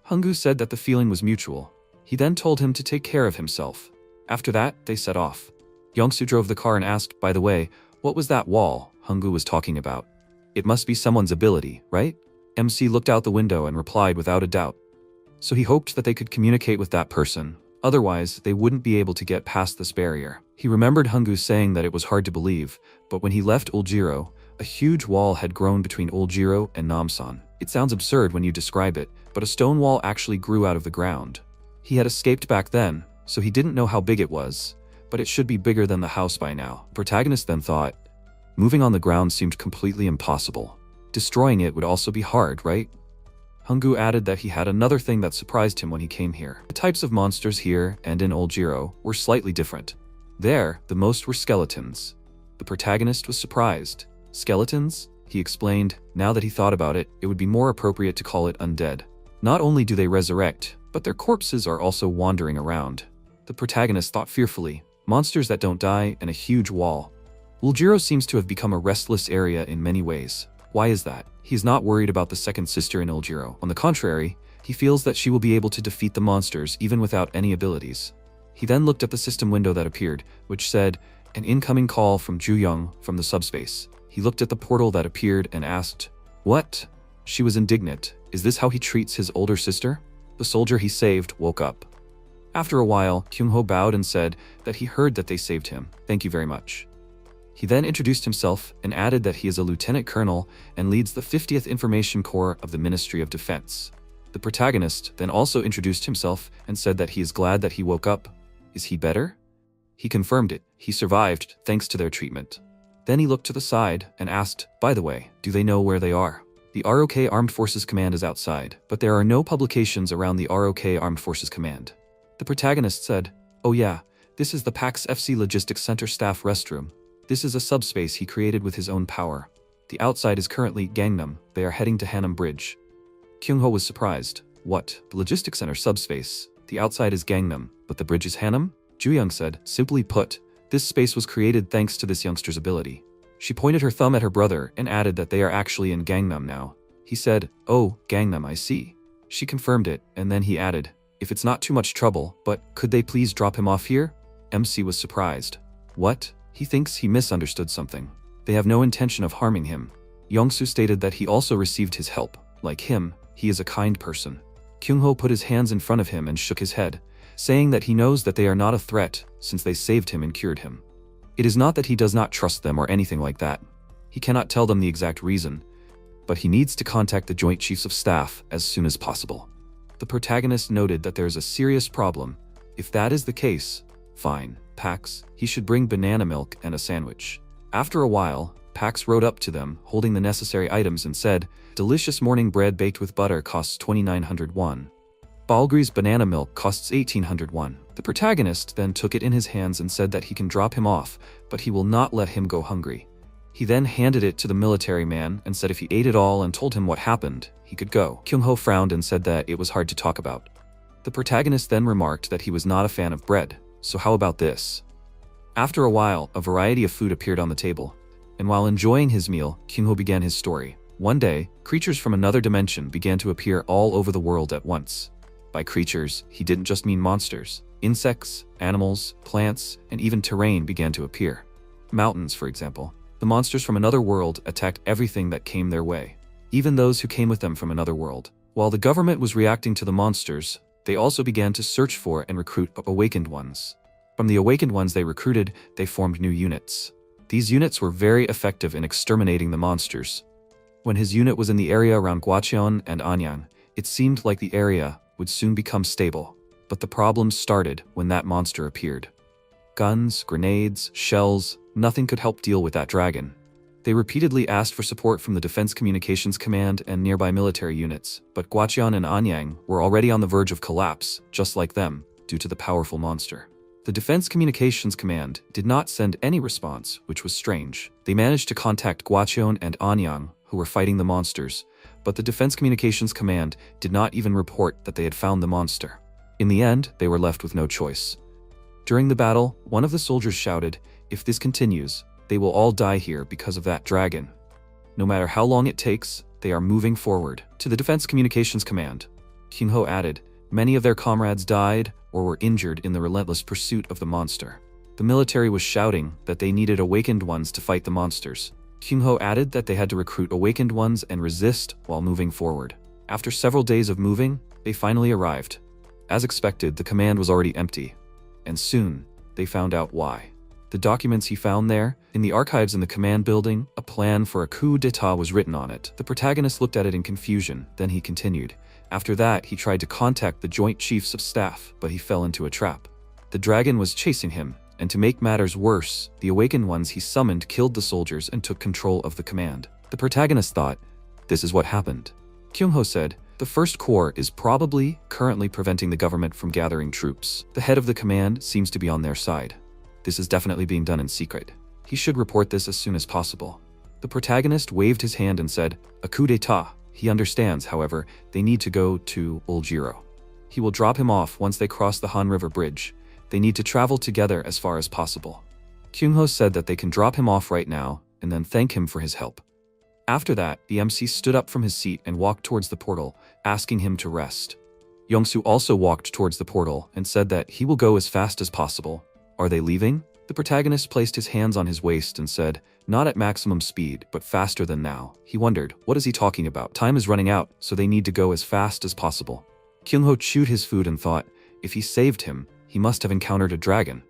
Hyunggu said that the feeling was mutual. He then told him to take care of himself. After that, they set off. Yongsoo drove the car and asked, "By the way, what was that wall Hyunggu was talking about? It must be someone's ability, right?" MC looked out the window and replied without a doubt. So he hoped that they could communicate with that person. Otherwise, they wouldn't be able to get past this barrier. He remembered Hyunggu saying that it was hard to believe, but when he left Uljiro, a huge wall had grown between Uljiro and Namsan. It sounds absurd when you describe it, but a stone wall actually grew out of the ground. He had escaped back then, so he didn't know how big it was, but it should be bigger than the house by now. The protagonist then thought, moving on the ground seemed completely impossible. Destroying it would also be hard, right? Hyunggu added that he had another thing that surprised him when he came here. The types of monsters here and in Uljiro were slightly different. There, the most were skeletons. The protagonist was surprised. Skeletons? He explained, now that he thought about it, it would be more appropriate to call it undead. Not only do they resurrect, but their corpses are also wandering around. The protagonist thought fearfully, monsters that don't die and a huge wall. Uljiro seems to have become a restless area in many ways. Why is that? He is not worried about the second sister in Uljiro. On the contrary, he feels that she will be able to defeat the monsters even without any abilities. He then looked at the system window that appeared, which said, an incoming call from Ju-young from the subspace. He looked at the portal that appeared and asked, "What?" She was indignant. Is this how he treats his older sister? The soldier he saved woke up. After a while, Kyung-ho bowed and said that he heard that they saved him. Thank you very much. He then introduced himself and added that he is a lieutenant colonel and leads the 50th Information Corps of the Ministry of Defense. The protagonist then also introduced himself and said that he is glad that he woke up. Is he better? He confirmed it. He survived thanks to their treatment. Then he looked to the side and asked, by the way, do they know where they are? The ROK Armed Forces Command is outside, but there are no publications around the ROK Armed Forces Command. The protagonist said, oh yeah, this is the PAX FC Logistics Center staff restroom. This is a subspace he created with his own power. The outside is currently Gangnam. They are heading to Hanam Bridge. Kyung-ho was surprised. What? The logistics center subspace. The outside is Gangnam, but the bridge is Hanam? Ju-young said, simply put, this space was created thanks to this youngster's ability. She pointed her thumb at her brother and added that they are actually in Gangnam now. He said, oh, Gangnam, I see. She confirmed it, and then he added, if it's not too much trouble, but could they please drop him off here? MC was surprised. What? He thinks he misunderstood something. They have no intention of harming him. Yongsoo stated that he also received his help. Like him, he is a kind person. Kyung-ho put his hands in front of him and shook his head, saying that he knows that they are not a threat since they saved him and cured him. It is not that he does not trust them or anything like that. He cannot tell them the exact reason, but he needs to contact the Joint Chiefs of Staff as soon as possible. The protagonist noted that there is a serious problem. If that is the case, fine, Pax, he should bring banana milk and a sandwich. After a while, Pax rode up to them, holding the necessary items and said, delicious morning bread baked with butter costs 2,900 won. Balgri's banana milk costs 1,800 won. The protagonist then took it in his hands and said that he can drop him off, but he will not let him go hungry. He then handed it to the military man and said if he ate it all and told him what happened, he could go. Kyung-ho frowned and said that it was hard to talk about. The protagonist then remarked that he was not a fan of bread, so how about this? After a while, a variety of food appeared on the table, and while enjoying his meal, Kyung-ho began his story. One day, creatures from another dimension began to appear all over the world at once. By creatures, he didn't just mean monsters. Insects, animals, plants, and even terrain began to appear. Mountains, for example. The monsters from another world attacked everything that came their way, even those who came with them from another world. While the government was reacting to the monsters, they also began to search for and recruit awakened ones. From the awakened ones they recruited, they formed new units. These units were very effective in exterminating the monsters. When his unit was in the area around Gwacheon and Anyang, it seemed like the area would soon become stable. But the problems started when that monster appeared. Guns, grenades, shells, nothing could help deal with that dragon. They repeatedly asked for support from the Defense Communications Command and nearby military units, but Gwacheon and Anyang were already on the verge of collapse, just like them, due to the powerful monster. The Defense Communications Command did not send any response, which was strange. They managed to contact Gwacheon and Anyang, who were fighting the monsters, but the Defense Communications Command did not even report that they had found the monster. In the end, they were left with no choice. During the battle, one of the soldiers shouted, if this continues, they will all die here because of that dragon. No matter how long it takes, they are moving forward. To the Defense Communications Command, Kyung-ho added, many of their comrades died or were injured in the relentless pursuit of the monster. The military was shouting that they needed awakened ones to fight the monsters. Kyung-ho added that they had to recruit awakened ones and resist while moving forward. After several days of moving, they finally arrived. As expected, the command was already empty, and soon they found out why. The documents he found there, in the archives in the command building, a plan for a coup d'etat was written on it. The protagonist looked at it in confusion, then he continued. After that, he tried to contact the Joint Chiefs of Staff, but he fell into a trap. The dragon was chasing him, and to make matters worse, the awakened ones he summoned killed the soldiers and took control of the command. The protagonist thought, this is what happened. Kyung-ho said, the First Corps is probably currently preventing the government from gathering troops. The head of the command seems to be on their side. This is definitely being done in secret. He should report this as soon as possible. The protagonist waved his hand and said, a coup d'etat. He understands, however, they need to go to Uljiro. He will drop him off once they cross the Han River Bridge. They need to travel together as far as possible. Kyung-ho said that they can drop him off right now and then thank him for his help. After that, the MC stood up from his seat and walked towards the portal, asking him to rest. Yongsoo also walked towards the portal and said that he will go as fast as possible. Are they leaving? The protagonist placed his hands on his waist and said, not at maximum speed, but faster than now. He wondered, what is he talking about? Time is running out, so they need to go as fast as possible. Kyung-ho chewed his food and thought, if he saved him, he must have encountered a dragon.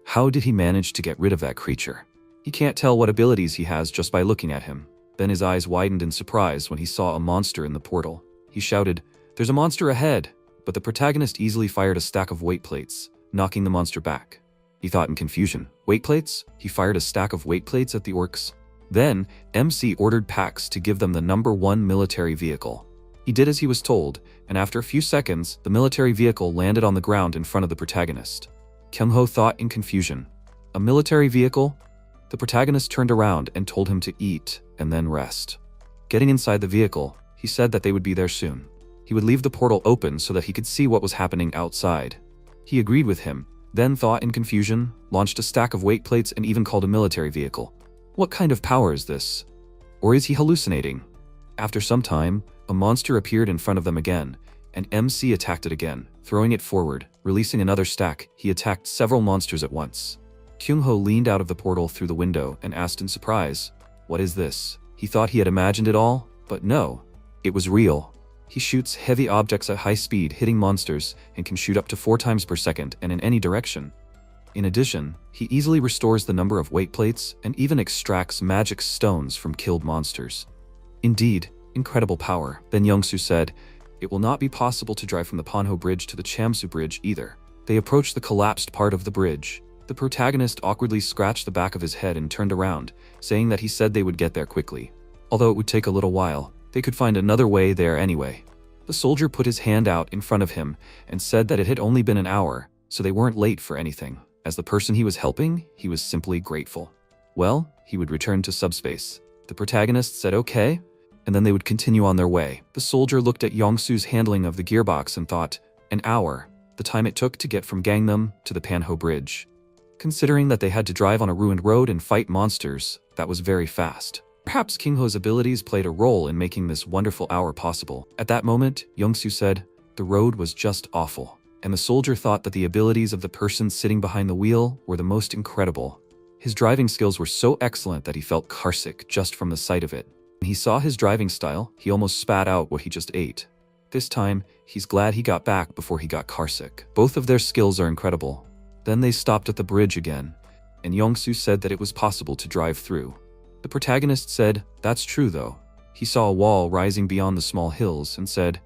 How did he manage to get rid of that creature? He can't tell what abilities he has just by looking at him. Then his eyes widened in surprise when he saw a monster in the portal. He shouted, there's a monster ahead! But the protagonist easily fired a stack of weight plates, knocking the monster back. he thought in confusion. Weight plates? He fired a stack of weight plates at the orcs. Then, MC ordered Pax to give them the #1 military vehicle. He did as he was told, and after a few seconds, the military vehicle landed on the ground in front of the protagonist. Kyung-ho thought in confusion. A military vehicle? The protagonist turned around and told him to eat and then rest. Getting inside the vehicle, he said that they would be there soon. He would leave the portal open so that he could see what was happening outside. He agreed with him, then thought in confusion, launched a stack of weight plates and even called a military vehicle. What kind of power is this? Or is he hallucinating? After some time, a monster appeared in front of them again, and MC attacked it again, throwing it forward. Releasing another stack, he attacked several monsters at once. Kyung-ho leaned out of the portal through the window and asked in surprise, "What is this?" He thought he had imagined it all, but no, it was real. He shoots heavy objects at high speed, hitting monsters, and can shoot up to 4 times per second and in any direction. In addition, he easily restores the number of weight plates and even extracts magic stones from killed monsters. Indeed, incredible power. Then Young-soo said, "It will not be possible to drive from the Ponho Bridge to the Chamsu Bridge either." They approached the collapsed part of the bridge. The protagonist awkwardly scratched the back of his head and turned around, saying that he said they would get there quickly. Although it would take a little while, they could find another way there anyway. The soldier put his hand out in front of him and said that it had only been an hour, so they weren't late for anything. As the person he was helping, he was simply grateful. Well, he would return to subspace. The protagonist said okay, and then they would continue on their way. The soldier looked at Young-soo's handling of the gearbox and thought, an hour, the time it took to get from Gangnam to the Ponho Bridge. Considering that they had to drive on a ruined road and fight monsters, that was very fast. Perhaps Kyung-ho's abilities played a role in making this wonderful hour possible. At that moment, Young-soo said, "The road was just awful." And the soldier thought that the abilities of the person sitting behind the wheel were the most incredible. His driving skills were so excellent that he felt carsick just from the sight of it. When he saw his driving style, he almost spat out what he just ate. This time, he's glad he got back before he got carsick. Both of their skills are incredible. Then they stopped at the bridge again, and Young-soo said that it was possible to drive through. The protagonist said, "That's true though." He saw a wall rising beyond the small hills and said,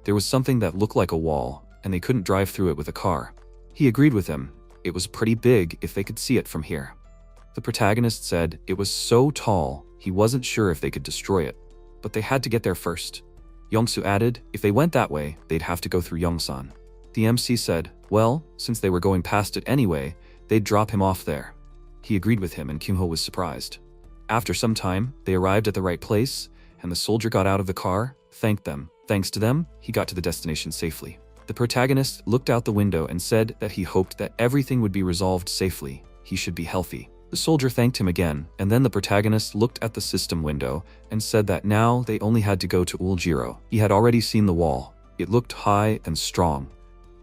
there was something that looked like a wall, and they couldn't drive through it with a car. He agreed with him. It was pretty big if they could see it from here. The protagonist said it was so tall, he wasn't sure if they could destroy it, but they had to get there first. Young-soo added, if they went that way, they'd have to go through Yongsan. The MC said, well, since they were going past it anyway, they'd drop him off there. He agreed with him and Kyung-ho was surprised. After some time, they arrived at the right place, and the soldier got out of the car, thanked them. Thanks to them, he got to the destination safely. The protagonist looked out the window and said that he hoped that everything would be resolved safely. He should be healthy. The soldier thanked him again, and then the protagonist looked at the system window and said that now they only had to go to Uljiro. He had already seen the wall. It looked high and strong.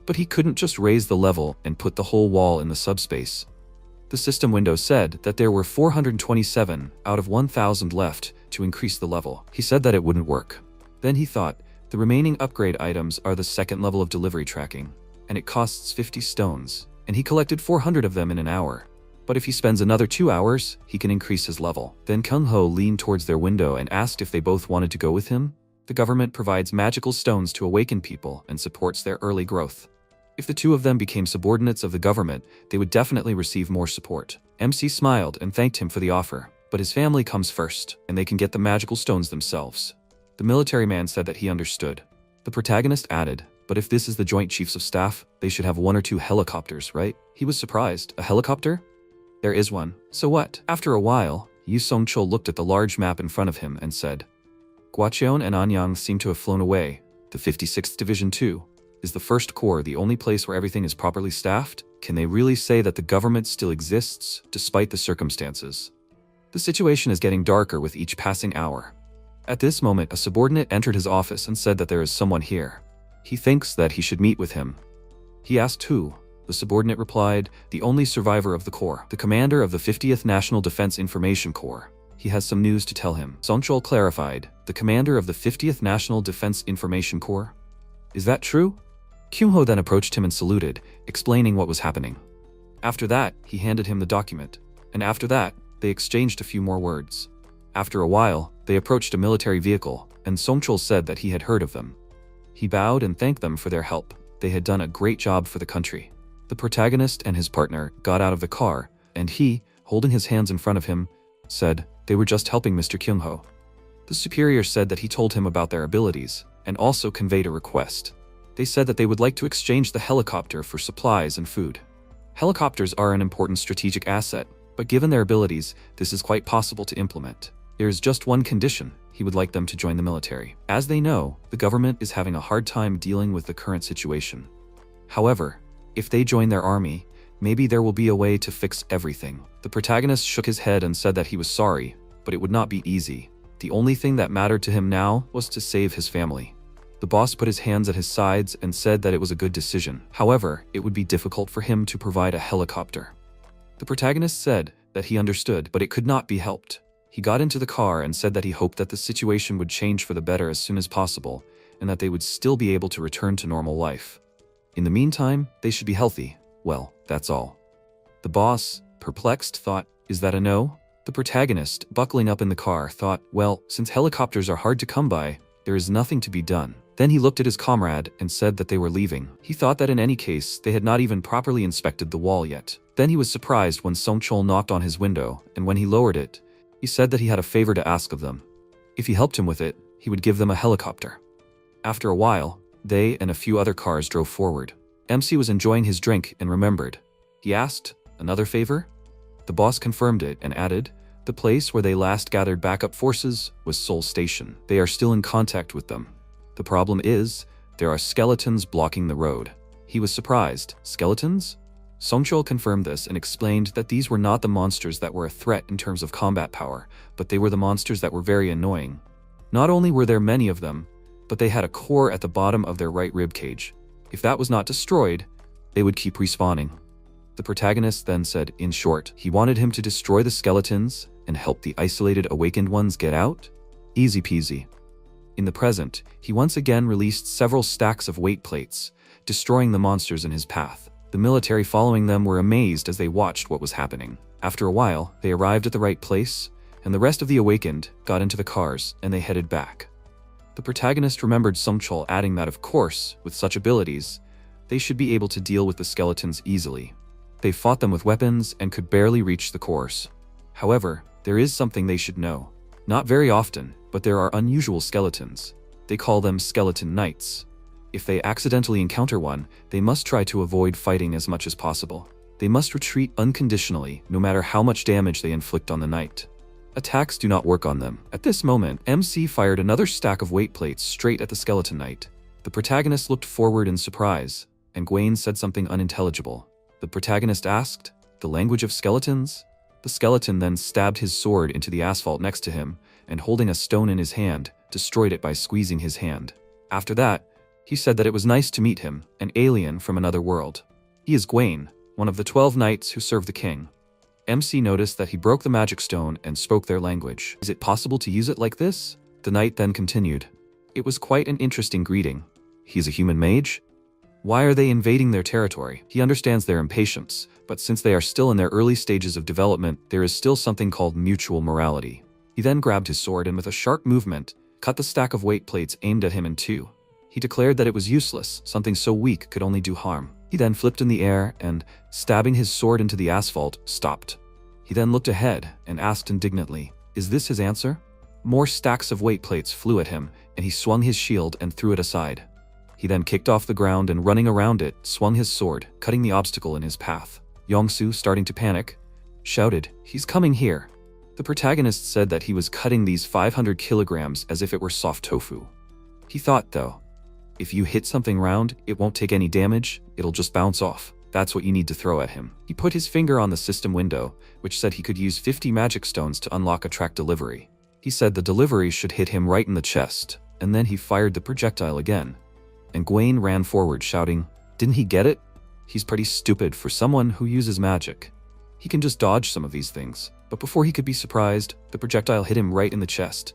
But he couldn't just raise the level and put the whole wall in the subspace. The system window said that there were 427 out of 1,000 left to increase the level. He said that it wouldn't work. Then he thought, the remaining upgrade items are the second level of delivery tracking, and it costs 50 stones, and he collected 400 of them in an hour. But if he spends another 2 hours, he can increase his level. Then Kyung-ho leaned towards their window and asked if they both wanted to go with him. The government provides magical stones to awaken people and supports their early growth. If the two of them became subordinates of the government, they would definitely receive more support. MC smiled and thanked him for the offer, but his family comes first, and they can get the magical stones themselves. The military man said that he understood. The protagonist added, but if this is the Joint Chiefs of Staff, they should have 1 or 2 helicopters, right? He was surprised. A helicopter? There is one. So what? After a while, Yu Song-chul looked at the large map in front of him and said, Gwacheon and Anyang seem to have flown away. The 56th Division too. Is the 1st Corps the only place where everything is properly staffed? Can they really say that the government still exists, despite the circumstances? The situation is getting darker with each passing hour. At this moment, a subordinate entered his office and said that there is someone here. He thinks that he should meet with him. He asked who. The subordinate replied, the only survivor of the Corps, the commander of the 50th National Defense Information Corps. He has some news to tell him. Song-chul clarified, the commander of the 50th National Defense Information Corps? Is that true? Kyung-ho then approached him and saluted, explaining what was happening. After that, he handed him the document, and after that, they exchanged a few more words. After a while, they approached a military vehicle, and Song-chul said that he had heard of them. He bowed and thanked them for their help. They had done a great job for the country. The protagonist and his partner got out of the car, and he, holding his hands in front of him, said they were just helping Mr. Kyung-ho. The superior said that he told him about their abilities, and also conveyed a request. They said that they would like to exchange the helicopter for supplies and food. Helicopters are an important strategic asset, but given their abilities, this is quite possible to implement. There is just one condition: he would like them to join the military. As they know, the government is having a hard time dealing with the current situation. However, if they join their army, maybe there will be a way to fix everything. The protagonist shook his head and said that he was sorry, but it would not be easy. The only thing that mattered to him now was to save his family. The boss put his hands at his sides and said that it was a good decision. However, it would be difficult for him to provide a helicopter. The protagonist said that he understood, but it could not be helped. He got into the car and said that he hoped that the situation would change for the better as soon as possible, and that they would still be able to return to normal life. In the meantime, they should be healthy. Well, that's all. The boss, perplexed, thought, is that a no? The protagonist, buckling up in the car, thought, well, since helicopters are hard to come by, there is nothing to be done. Then he looked at his comrade and said that they were leaving. He thought that in any case, they had not even properly inspected the wall yet. Then he was surprised when Song-chol knocked on his window, and when he lowered it, he said that he had a favor to ask of them. If he helped him with it, he would give them a helicopter. After a while, they and a few other cars drove forward. MC was enjoying his drink and remembered. He asked, another favor? The boss confirmed it and added, the place where they last gathered backup forces was Seoul Station. They are still in contact with them. The problem is, there are skeletons blocking the road. He was surprised. Skeletons? Song-chol confirmed this and explained that these were not the monsters that were a threat in terms of combat power, but they were the monsters that were very annoying. Not only were there many of them, but they had a core at the bottom of their right rib cage. If that was not destroyed, they would keep respawning. The protagonist then said, in short, he wanted him to destroy the skeletons and help the isolated awakened ones get out? Easy peasy. In the present, he once again released several stacks of weight plates, destroying the monsters in his path. The military following them were amazed as they watched what was happening. After a while, they arrived at the right place, and the rest of the awakened got into the cars and they headed back. The protagonist remembered Song-chol adding that, of course, with such abilities, they should be able to deal with the skeletons easily. They fought them with weapons and could barely reach the cores. However, there is something they should know. Not very often, but there are unusual skeletons. They call them skeleton knights. If they accidentally encounter one, they must try to avoid fighting as much as possible. They must retreat unconditionally, no matter how much damage they inflict on the knight. Attacks do not work on them. At this moment, MC fired another stack of weight plates straight at the skeleton knight. The protagonist looked forward in surprise, and Gwaine said something unintelligible. The protagonist asked, the language of skeletons? The skeleton then stabbed his sword into the asphalt next to him, and holding a stone in his hand, destroyed it by squeezing his hand. After that, he said that it was nice to meet him, an alien from another world. He is Gwaine, one of the 12 knights who serve the king. MC noticed that he broke the magic stone and spoke their language. Is it possible to use it like this? The knight then continued. It was quite an interesting greeting. He is a human mage? Why are they invading their territory? He understands their impatience, but since they are still in their early stages of development, there is still something called mutual morality. He then grabbed his sword and with a sharp movement, cut the stack of weight plates aimed at him in two. He declared that it was useless, something so weak could only do harm. He then flipped in the air and, stabbing his sword into the asphalt, stopped. He then looked ahead and asked indignantly, is this his answer? More stacks of weight plates flew at him, and he swung his shield and threw it aside. He then kicked off the ground and running around it, swung his sword, cutting the obstacle in his path. Yongsu, starting to panic, shouted, he's coming here. The protagonist said that he was cutting these 500 kilograms as if it were soft tofu. He thought, though, if you hit something round, it won't take any damage, it'll just bounce off. That's what you need to throw at him. He put his finger on the system window, which said he could use 50 magic stones to unlock a track delivery. He said the delivery should hit him right in the chest, and then he fired the projectile again. And Gwaine ran forward shouting, didn't he get it? He's pretty stupid for someone who uses magic. He can just dodge some of these things. But before he could be surprised, the projectile hit him right in the chest.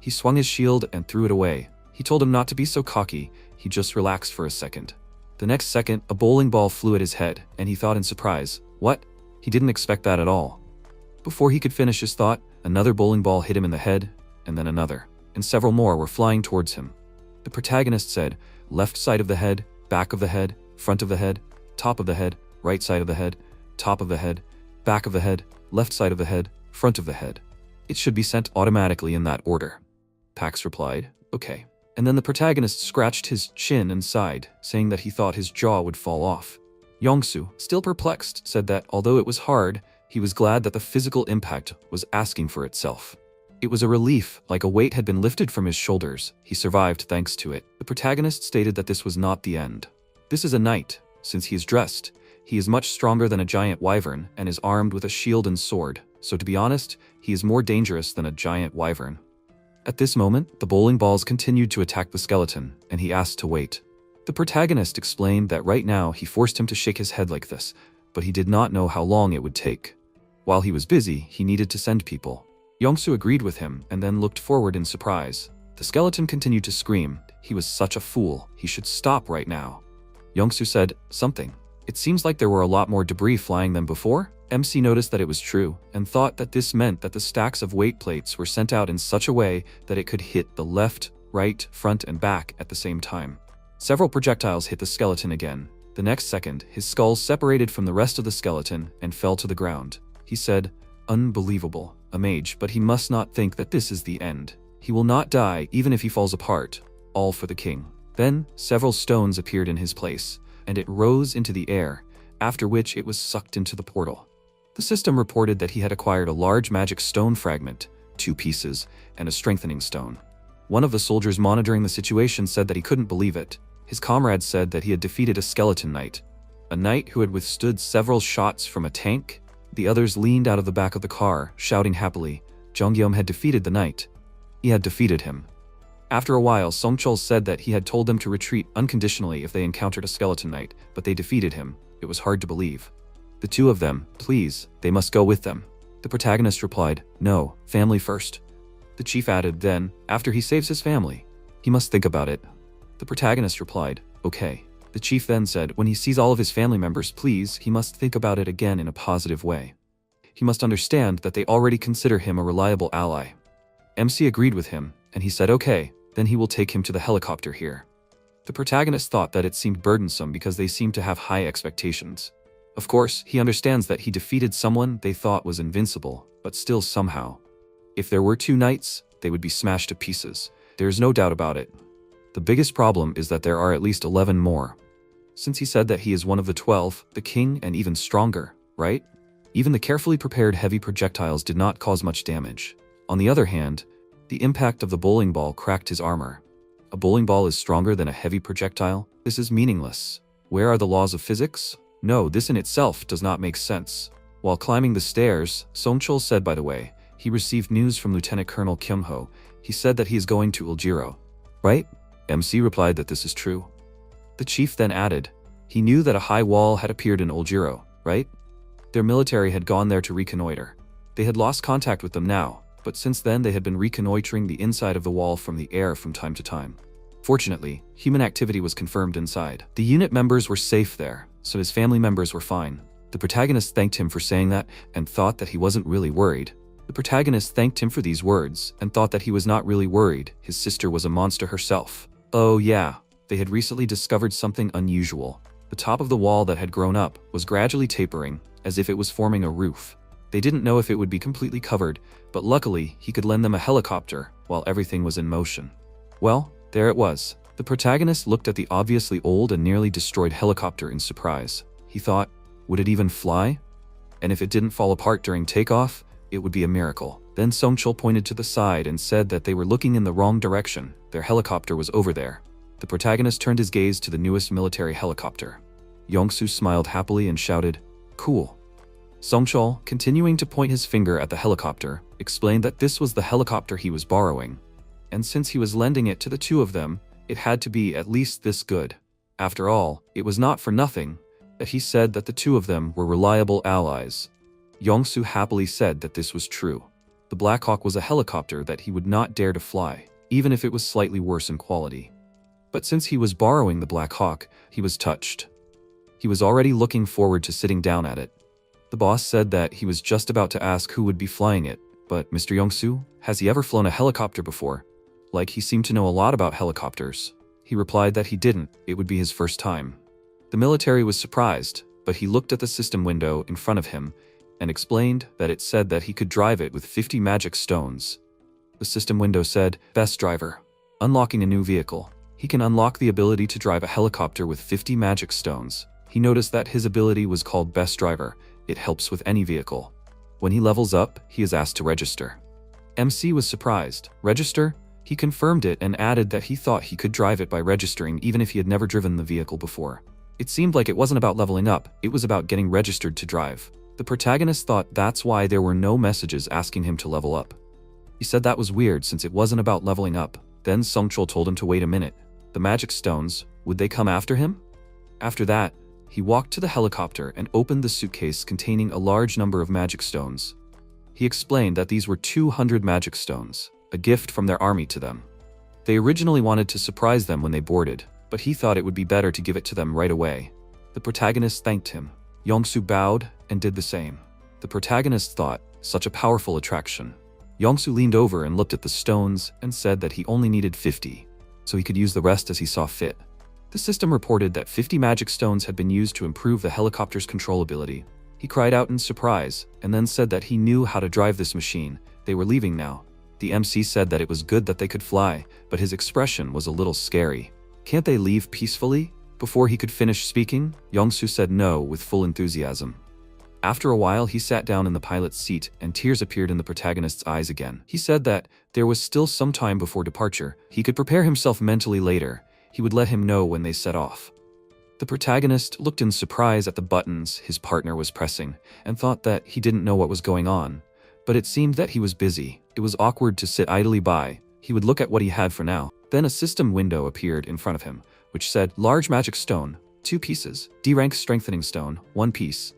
He swung his shield and threw it away. He told him not to be so cocky, he just relaxed for a second. The next second, a bowling ball flew at his head, and he thought in surprise, what? He didn't expect that at all. Before he could finish his thought, another bowling ball hit him in the head, and then another, and several more were flying towards him. The protagonist said, left side of the head, back of the head, front of the head, top of the head, right side of the head, top of the head, back of the head, left side of the head, front of the head. It should be sent automatically in that order. Pax replied, okay. And then the protagonist scratched his chin and sighed, saying that he thought his jaw would fall off. Yongsu, still perplexed, said that although it was hard, he was glad that the physical impact was asking for itself. It was a relief, like a weight had been lifted from his shoulders. He survived thanks to it. The protagonist stated that this was not the end. This is a knight. Since he is dressed, he is much stronger than a giant wyvern and is armed with a shield and sword. So to be honest, he is more dangerous than a giant wyvern. At this moment, the bowling balls continued to attack the skeleton, and he asked to wait. The protagonist explained that right now he forced him to shake his head like this, but he did not know how long it would take. While he was busy, he needed to send people. Yongsu agreed with him and then looked forward in surprise. The skeleton continued to scream. He was such a fool. He should stop right now. Yongsu said, something. It seems like there were a lot more debris flying than before. MC noticed that it was true and thought that this meant that the stacks of weight plates were sent out in such a way that it could hit the left, right, front, and back at the same time. Several projectiles hit the skeleton again. The next second, his skull separated from the rest of the skeleton and fell to the ground. He said, unbelievable, a mage, but he must not think that this is the end. He will not die even if he falls apart. All for the king. Then, several stones appeared in his place, and it rose into the air, after which it was sucked into the portal. The system reported that he had acquired a large magic stone fragment, 2 pieces, and a strengthening stone. One of the soldiers monitoring the situation said that he couldn't believe it. His comrades said that he had defeated a skeleton knight, a knight who had withstood several shots from a tank. The others leaned out of the back of the car, shouting happily. Jongyeom had defeated the knight. He had defeated him. After a while, Songchul said that he had told them to retreat unconditionally if they encountered a skeleton knight, but they defeated him. It was hard to believe. The 2 of them, please, they must go with them. The protagonist replied, no, family first. The chief added, then, after he saves his family, he must think about it. The protagonist replied, okay. The chief then said, when he sees all of his family members, please, he must think about it again in a positive way. He must understand that they already consider him a reliable ally. MC agreed with him, and he said, okay, then he will take him to the helicopter here. The protagonist thought that it seemed burdensome because they seemed to have high expectations. Of course, he understands that he defeated someone they thought was invincible, but still somehow. If there were 2 knights, they would be smashed to pieces. There is no doubt about it. The biggest problem is that there are at least 11 more. Since he said that he is one of the 12, the king, and even stronger, right? Even the carefully prepared heavy projectiles did not cause much damage. On the other hand, the impact of the bowling ball cracked his armor. A bowling ball is stronger than a heavy projectile? This is meaningless. Where are the laws of physics? No, this in itself does not make sense. While climbing the stairs, Songchul said, by the way, he received news from Lieutenant Colonel Kyung-ho. He said that he is going to Uljiro. Right? MC replied that this is true. The chief then added, he knew that a high wall had appeared in Uljiro, right? Their military had gone there to reconnoiter. They had lost contact with them now, but since then they had been reconnoitering the inside of the wall from the air from time to time. Fortunately, human activity was confirmed inside. The unit members were safe there, so his family members were fine. The protagonist thanked him for saying that and thought that he wasn't really worried. The protagonist thanked him for these words and thought that he was not really worried. His sister was a monster herself. Oh yeah, they had recently discovered something unusual. The top of the wall that had grown up was gradually tapering, as if it was forming a roof. They didn't know if it would be completely covered, but luckily he could lend them a helicopter while everything was in motion. Well, there it was. The protagonist looked at the obviously old and nearly destroyed helicopter in surprise. He thought, would it even fly? And if it didn't fall apart during takeoff, it would be a miracle. Then Songchul pointed to the side and said that they were looking in the wrong direction. Their helicopter was over there. The protagonist turned his gaze to the newest military helicopter. Yongsu smiled happily and shouted, cool. Songchul, continuing to point his finger at the helicopter, explained that this was the helicopter he was borrowing. And since he was lending it to the 2 of them, it had to be at least this good. After all, it was not for nothing that he said that the 2 of them were reliable allies. Yongsu happily said that this was true. The Black Hawk was a helicopter that he would not dare to fly, even if it was slightly worse in quality. But since he was borrowing the Black Hawk, he was touched. He was already looking forward to sitting down at it. The boss said that he was just about to ask who would be flying it, but Mr. Yongsu, has he ever flown a helicopter before? Like he seemed to know a lot about helicopters. He replied that he didn't, it would be his first time. The military was surprised, but he looked at the system window in front of him and explained that it said that he could drive it with 50 magic stones. The system window said, Best Driver. Unlocking a new vehicle. He can unlock the ability to drive a helicopter with 50 magic stones. He noticed that his ability was called Best Driver. It helps with any vehicle. When he levels up, he is asked to register. MC was surprised. Register? He confirmed it and added that he thought he could drive it by registering even if he had never driven the vehicle before. It seemed like it wasn't about leveling up, it was about getting registered to drive. The protagonist thought that's why there were no messages asking him to level up. He said that was weird since it wasn't about leveling up. Then Songchul told him to wait a minute. The magic stones, would they come after him? After that, he walked to the helicopter and opened the suitcase containing a large number of magic stones. He explained that these were 200 magic stones, a gift from their army to them. They originally wanted to surprise them when they boarded, but he thought it would be better to give it to them right away. The protagonist thanked him. Yongsu bowed and did the same. The protagonist thought, such a powerful attraction. Yongsu leaned over and looked at the stones and said that he only needed 50, so he could use the rest as he saw fit. The system reported that 50 magic stones had been used to improve the helicopter's controllability. He cried out in surprise, and then said that he knew how to drive this machine. They were leaving now. The MC said that it was good that they could fly, but his expression was a little scary. Can't they leave peacefully? Before he could finish speaking, Yongsu said no with full enthusiasm. After a while, he sat down in the pilot's seat and tears appeared in the protagonist's eyes again. He said that there was still some time before departure. He could prepare himself mentally later. He would let him know when they set off. The protagonist looked in surprise at the buttons his partner was pressing and thought that he didn't know what was going on. But it seemed that he was busy. It was awkward to sit idly by. He would look at what he had for now. Then a system window appeared in front of him, which said, Large Magic Stone, 2 pieces. D-Rank Strengthening Stone, 1 piece.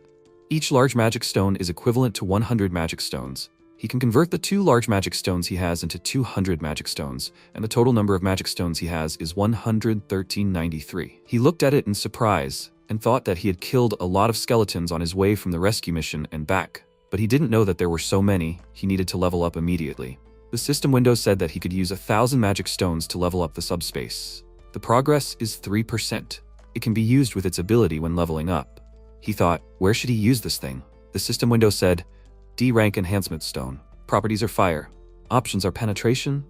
Each large magic stone is equivalent to 100 magic stones. He can convert the 2 large magic stones he has into 200 magic stones, and the total number of magic stones he has is 11393. He looked at it in surprise and thought that he had killed a lot of skeletons on his way from the rescue mission and back, but he didn't know that there were so many. He needed to level up immediately. The system window said that he could use 1,000 magic stones to level up the subspace. The progress is 3%. It can be used with its ability when leveling up. He thought, where should he use this thing? The system window said, D-Rank Enhancement Stone. Properties are fire. Options are penetration,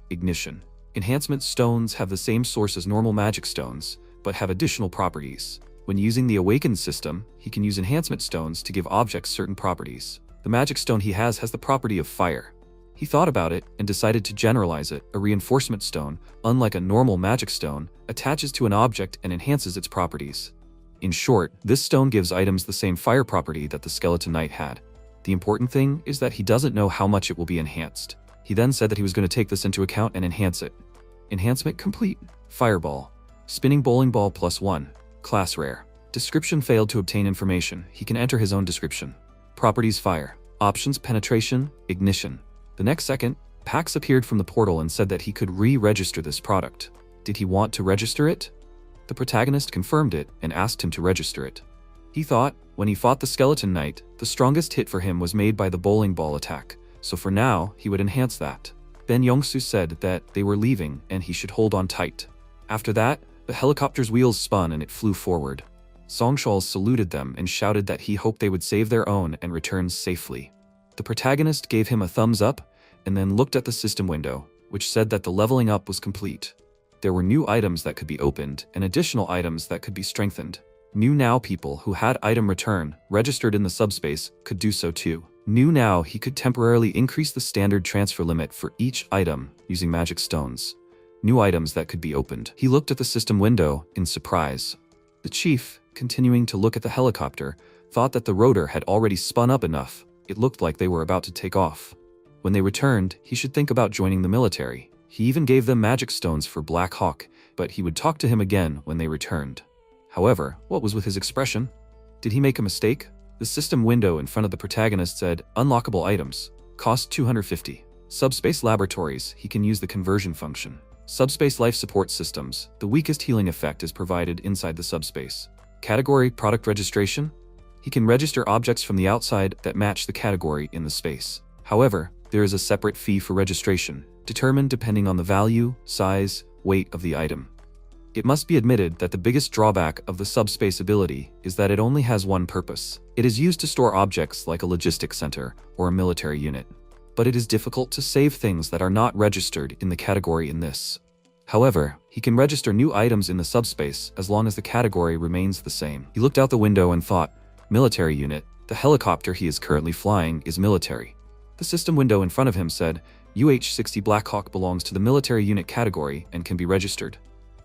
ignition. Enhancement stones have the same source as normal magic stones, but have additional properties. When using the Awakened system, he can use enhancement stones to give objects certain properties. The magic stone he has the property of fire. He thought about it and decided to generalize it. A reinforcement stone, unlike a normal magic stone, attaches to an object and enhances its properties. In short, this stone gives items the same fire property that the Skeleton Knight had. The important thing is that he doesn't know how much it will be enhanced. He then said that he was going to take this into account and enhance it. Enhancement complete. Fireball. Spinning bowling ball +1. Class rare. Description failed to obtain information. He can enter his own description. Properties fire. Options penetration, ignition. The next second, Pax appeared from the portal and said that he could re-register this product. Did he want to register it? The protagonist confirmed it and asked him to register it. He thought, when he fought the Skeleton Knight, the strongest hit for him was made by the bowling ball attack, so for now, he would enhance that. Then Yongsu said that they were leaving and he should hold on tight. After that, the helicopter's wheels spun and it flew forward. Songchul saluted them and shouted that he hoped they would save their own and return safely. The protagonist gave him a thumbs up and then looked at the system window, which said that the leveling up was complete. There were new items that could be opened and additional items that could be strengthened. New Now people who had item return registered in the subspace could do so too. New Now he could temporarily increase the standard transfer limit for each item using magic stones. New items that could be opened. He looked at the system window in surprise. The chief, continuing to look at the helicopter, thought that the rotor had already spun up enough. It looked like they were about to take off. When they returned, he should think about joining the military. He even gave them magic stones for Black Hawk, but he would talk to him again when they returned. However, what was with his expression? Did he make a mistake? The system window in front of the protagonist said, Unlockable items. Cost 250. Subspace laboratories, he can use the conversion function. Subspace life support systems, the weakest healing effect is provided inside the subspace. Category product registration, he can register objects from the outside that match the category in the space. However, there is a separate fee for registration, determined depending on the value, size, weight of the item. It must be admitted that the biggest drawback of the subspace ability is that it only has one purpose. It is used to store objects like a logistics center or a military unit. But it is difficult to save things that are not registered in the category in this. However, he can register new items in the subspace as long as the category remains the same. He looked out the window and thought, military unit, the helicopter he is currently flying is military. The system window in front of him said, UH-60 Blackhawk belongs to the military unit category and can be registered.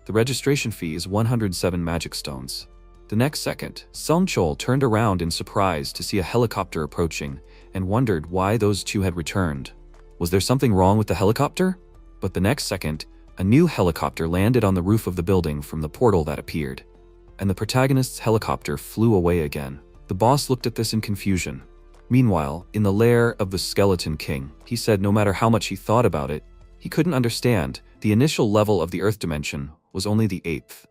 The registration fee is 107 magic stones. The next second, Sung Chol turned around in surprise to see a helicopter approaching and wondered why those two had returned. Was there something wrong with the helicopter? But the next second, a new helicopter landed on the roof of the building from the portal that appeared. And the protagonist's helicopter flew away again. The boss looked at this in confusion. Meanwhile, in the lair of the Skeleton King, he said no matter how much he thought about it, he couldn't understand. The initial level of the Earth dimension was only the 8th.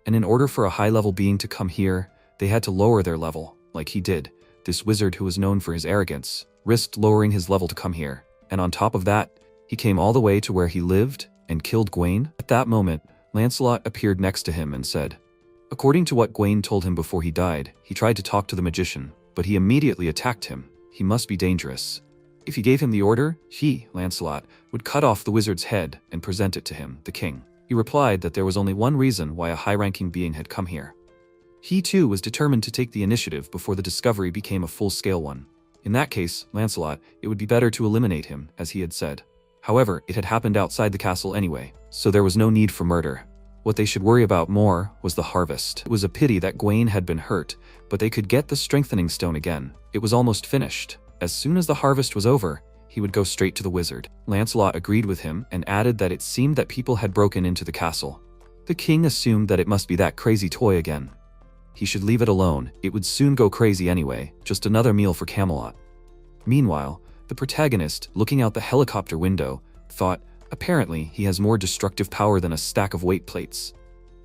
And in order for a high-level being to come here, they had to lower their level, like he did. This wizard, who was known for his arrogance, risked lowering his level to come here. And on top of that, he came all the way to where he lived and killed Gwaine. At that moment, Lancelot appeared next to him and said, according to what Gwaine told him before he died, he tried to talk to the magician, but he immediately attacked him. He must be dangerous. If he gave him the order, he, Lancelot, would cut off the wizard's head and present it to him, the king. He replied that there was only one reason why a high-ranking being had come here. He too was determined to take the initiative before the discovery became a full-scale one. In that case, Lancelot, it would be better to eliminate him, as he had said. However, it had happened outside the castle anyway, so there was no need for murder. What they should worry about more was the harvest. It was a pity that Gwaine had been hurt, but they could get the strengthening stone again. It was almost finished. As soon as the harvest was over, he would go straight to the wizard. Lancelot agreed with him and added that it seemed that people had broken into the castle. The king assumed that it must be that crazy toy again. He should leave it alone. It would soon go crazy anyway, just another meal for Camelot. Meanwhile, the protagonist, looking out the helicopter window, thought, apparently he has more destructive power than a stack of weight plates.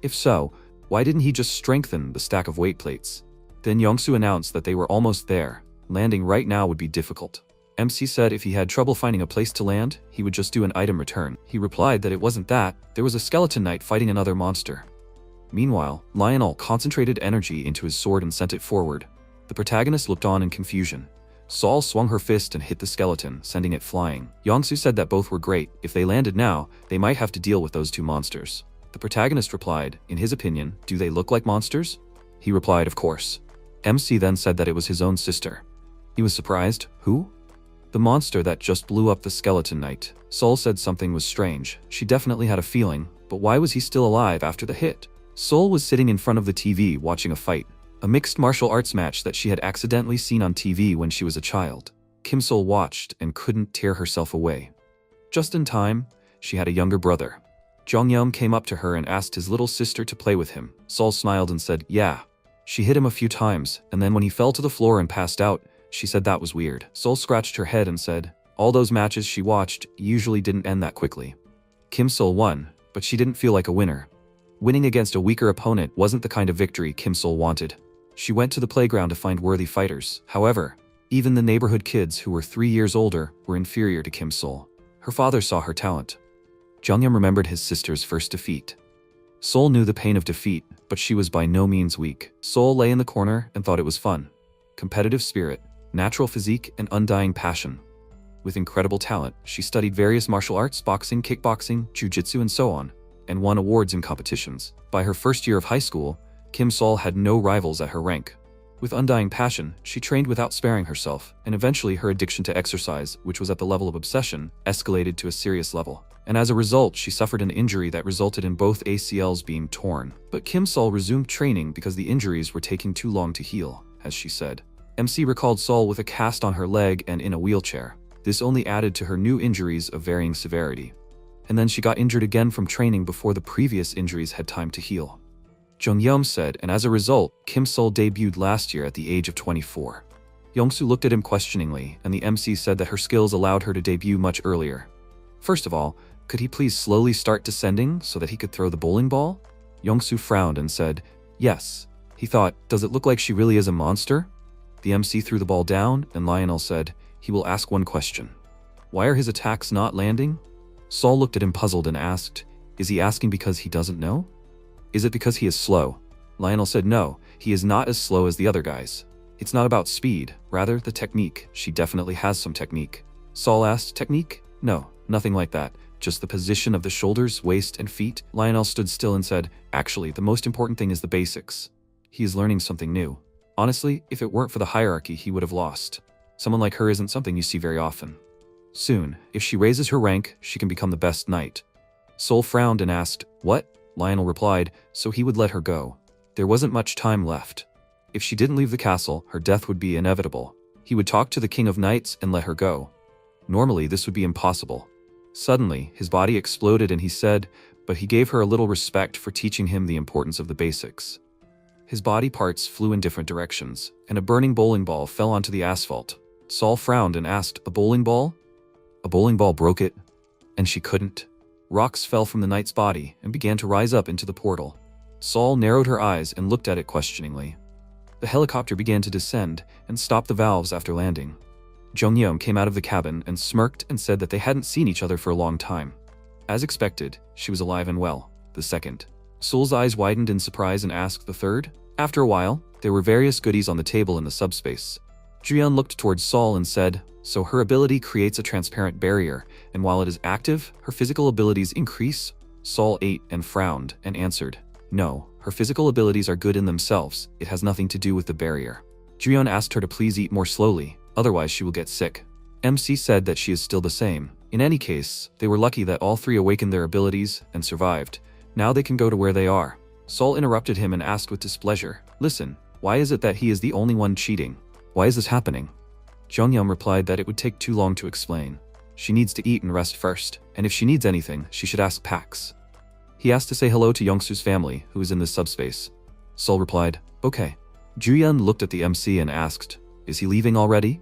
If so, why didn't he just strengthen the stack of weight plates? Then Yongsu announced that they were almost there. Landing right now would be difficult. MC said if he had trouble finding a place to land, he would just do an item return. He replied that it wasn't that, there was a skeleton knight fighting another monster. Meanwhile, Lionel concentrated energy into his sword and sent it forward. The protagonist looked on in confusion. Sol swung her fist and hit the skeleton, sending it flying. Yongsu said that both were great. If they landed now, they might have to deal with those two monsters. The protagonist replied, in his opinion, do they look like monsters? He replied, of course. MC then said that it was his own sister. He was surprised. Who? The monster that just blew up the skeleton knight. Sol said something was strange. She definitely had a feeling, but why was he still alive after the hit? Sol was sitting in front of the TV watching a fight. A mixed martial arts match that she had accidentally seen on TV when she was a child. Kim Sol watched and couldn't tear herself away. Just in time, she had a younger brother. Jong Yeom came up to her and asked his little sister to play with him. Sol smiled and said, yeah. She hit him a few times, and then when he fell to the floor and passed out, she said that was weird. Sol scratched her head and said, all those matches she watched usually didn't end that quickly. Kim Sol won, but she didn't feel like a winner. Winning against a weaker opponent wasn't the kind of victory Kim Sol wanted. She went to the playground to find worthy fighters. However, even the neighborhood kids who were 3 years older were inferior to Kim Sol. Her father saw her talent. Jonghyun remembered his sister's first defeat. Sol knew the pain of defeat, but she was by no means weak. Sol lay in the corner and thought it was fun. Competitive spirit, natural physique, and undying passion. With incredible talent, she studied various martial arts, boxing, kickboxing, jiu-jitsu, and so on, and won awards in competitions. By her first year of high school, Kim Sol had no rivals at her rank. With undying passion, she trained without sparing herself, and eventually her addiction to exercise, which was at the level of obsession, escalated to a serious level. And as a result, she suffered an injury that resulted in both ACLs being torn. But Kim Sol resumed training because the injuries were taking too long to heal, as she said. MC recalled Sol with a cast on her leg and in a wheelchair. This only added to her new injuries of varying severity. And then she got injured again from training before the previous injuries had time to heal. Jung Yeom said, and as a result, Kim Sol debuted last year at the age of 24. Yongsoo looked at him questioningly, and the MC said that her skills allowed her to debut much earlier. First of all, could he please slowly start descending so that he could throw the bowling ball? Yongsoo frowned and said, yes. He thought, does it look like she really is a monster? The MC threw the ball down, and Lionel said, he will ask one question. Why are his attacks not landing? Sol looked at him puzzled and asked, is he asking because he doesn't know? Is it because he is slow? Lionel said no, he is not as slow as the other guys. It's not about speed, rather the technique. She definitely has some technique. Saul asked, technique? No, nothing like that. Just the position of the shoulders, waist, and feet. Lionel stood still and said, actually, the most important thing is the basics. He is learning something new. Honestly, if it weren't for the hierarchy, he would have lost. Someone like her isn't something you see very often. Soon, if she raises her rank, she can become the best knight. Sol frowned and asked, what? Lionel replied, so he would let her go. There wasn't much time left. If she didn't leave the castle, her death would be inevitable. He would talk to the King of Knights and let her go. Normally, this would be impossible. Suddenly, his body exploded and he said, but he gave her a little respect for teaching him the importance of the basics. His body parts flew in different directions, and a burning bowling ball fell onto the asphalt. Saul frowned and asked, a bowling ball? A bowling ball broke it, and she couldn't. Rocks fell from the knight's body and began to rise up into the portal. Saul narrowed her eyes and looked at it questioningly. The helicopter began to descend and stopped the valves after landing. Jongyeom came out of the cabin and smirked and said that they hadn't seen each other for a long time. As expected, she was alive and well. The second. Sol's eyes widened in surprise and asked the third. After a while, there were various goodies on the table in the subspace. Juyeon looked towards Sol and said, so her ability creates a transparent barrier, and while it is active, her physical abilities increase? Sol ate and frowned and answered, no, her physical abilities are good in themselves, it has nothing to do with the barrier. Juyeon asked her to please eat more slowly, otherwise she will get sick. MC said that she is still the same. In any case, they were lucky that all three awakened their abilities and survived. Now they can go to where they are. Sol interrupted him and asked with displeasure, listen, why is it that he is the only one cheating? Why is this happening? Jongyeom replied that it would take too long to explain. She needs to eat and rest first, and if she needs anything, she should ask Pax. He asked to say hello to Youngsu's family, who is in this subspace. Sol replied, okay. Juyeon looked at the MC and asked, is he leaving already?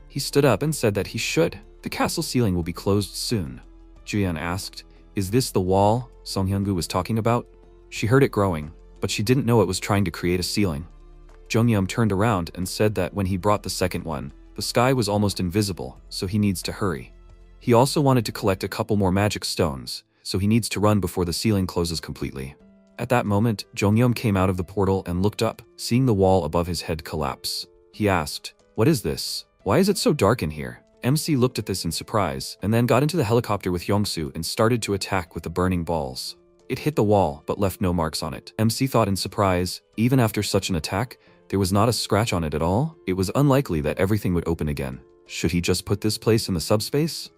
He stood up and said that he should. The castle ceiling will be closed soon. Juyeon asked, is this the wall Song Hyung-gu was talking about? She heard it growing, but she didn't know it was trying to create a ceiling. Jongyeom turned around and said that when he brought the second one, the sky was almost invisible, so he needs to hurry. He also wanted to collect a couple more magic stones, so he needs to run before the ceiling closes completely. At that moment, Jongyeom came out of the portal and looked up, seeing the wall above his head collapse. He asked, what is this? Why is it so dark in here? MC looked at this in surprise, and then got into the helicopter with Youngsu and started to attack with the burning balls. It hit the wall, but left no marks on it. MC thought in surprise, even after such an attack, there was not a scratch on it at all. It was unlikely that everything would open again. Should he just put this place in the subspace?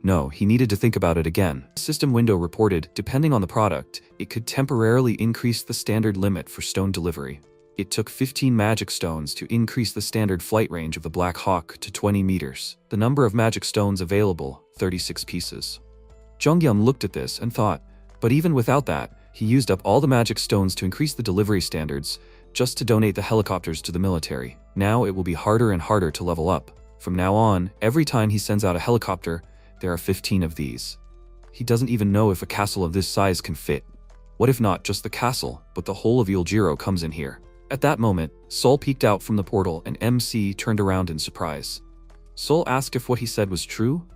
No, he needed to think about it again. The system window reported, depending on the product, it could temporarily increase the standard limit for stone delivery. It took 15 magic stones to increase the standard flight range of the Black Hawk to 20 meters. The number of magic stones available, 36 pieces. Jongyeom looked at this and thought, but even without that, he used up all the magic stones to increase the delivery standards, just to donate the helicopters to the military. Now it will be harder and harder to level up. From now on, every time he sends out a helicopter, there are 15 of these. He doesn't even know if a castle of this size can fit. What if not just the castle, but the whole of Yuljiro comes in here? At that moment, Sol peeked out from the portal and MC turned around in surprise. Sol asked if what he said was true.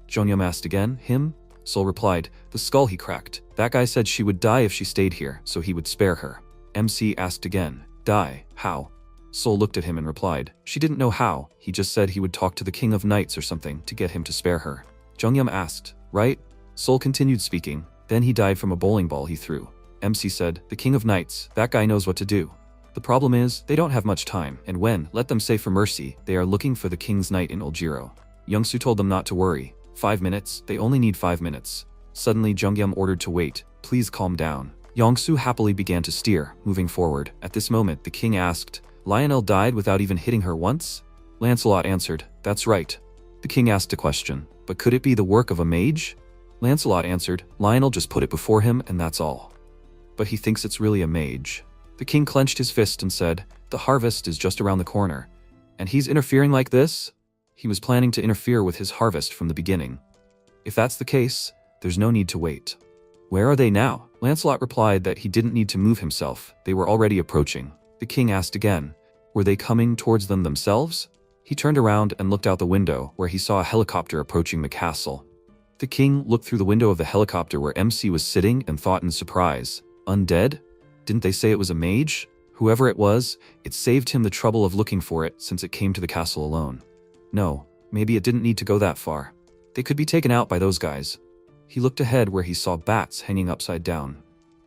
Jongyeom asked again, him? Sol replied, the skull he cracked. That guy said she would die if she stayed here, so he would spare her. MC asked again, die, how? Sol looked at him and replied, she didn't know how, he just said he would talk to the King of Knights or something to get him to spare her. Jongyeom asked, right? Sol continued speaking, then he died from a bowling ball he threw. MC said, the King of Knights, that guy knows what to do. The problem is, they don't have much time, and when, let them say for mercy, they are looking for the King's Knight in Yuljiro. Youngsu told them not to worry. 5 minutes, they only need 5 minutes. Suddenly Jongyeom ordered to wait, please calm down. Youngsu happily began to steer, moving forward. At this moment, the king asked, Lionel died without even hitting her once? Lancelot answered, that's right. The king asked a question, but could it be the work of a mage? Lancelot answered, Lionel just put it before him and that's all. But he thinks it's really a mage. The king clenched his fist and said, the harvest is just around the corner. And he's interfering like this? He was planning to interfere with his harvest from the beginning. If that's the case, there's no need to wait. Where are they now? Lancelot replied that he didn't need to move himself, they were already approaching. The king asked again, were they coming towards them themselves? He turned around and looked out the window where he saw a helicopter approaching the castle. The king looked through the window of the helicopter where MC was sitting and thought in surprise, undead? Didn't they say it was a mage? Whoever it was, it saved him the trouble of looking for it since it came to the castle alone. No, maybe it didn't need to go that far. They could be taken out by those guys. He looked ahead where he saw bats hanging upside down.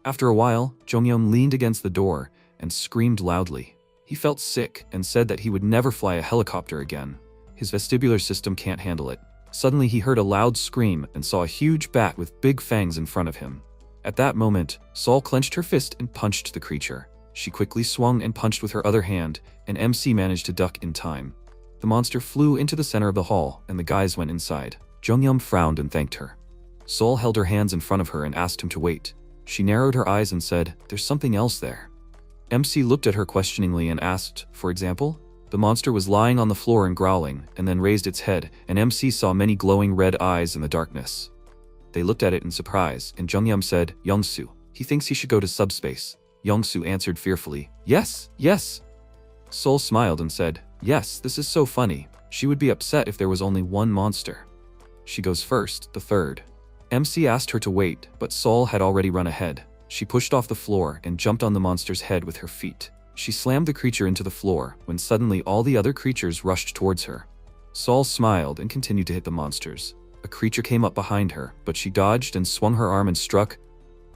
After a while, Jonghyun leaned against the door and screamed loudly. He felt sick and said that he would never fly a helicopter again. His vestibular system can't handle it. Suddenly he heard a loud scream and saw a huge bat with big fangs in front of him. At that moment, Sol clenched her fist and punched the creature. She quickly swung and punched with her other hand, and MC managed to duck in time. The monster flew into the center of the hall, and the guys went inside. Jonghyun frowned and thanked her. Sol held her hands in front of her and asked him to wait. She narrowed her eyes and said, "There's something else there." MC looked at her questioningly and asked, "For example?" The monster was lying on the floor and growling, and then raised its head, and MC saw many glowing red eyes in the darkness. They looked at it in surprise, and Jonghyun said, "Youngsu, he thinks he should go to subspace." Youngsu answered fearfully, "Yes, yes." Sol smiled and said, "Yes, this is so funny. She would be upset if there was only one monster. She goes first, the third." MC asked her to wait, but Sol had already run ahead. She pushed off the floor and jumped on the monster's head with her feet. She slammed the creature into the floor when suddenly all the other creatures rushed towards her. Sol smiled and continued to hit the monsters. A creature came up behind her, but she dodged and swung her arm and struck,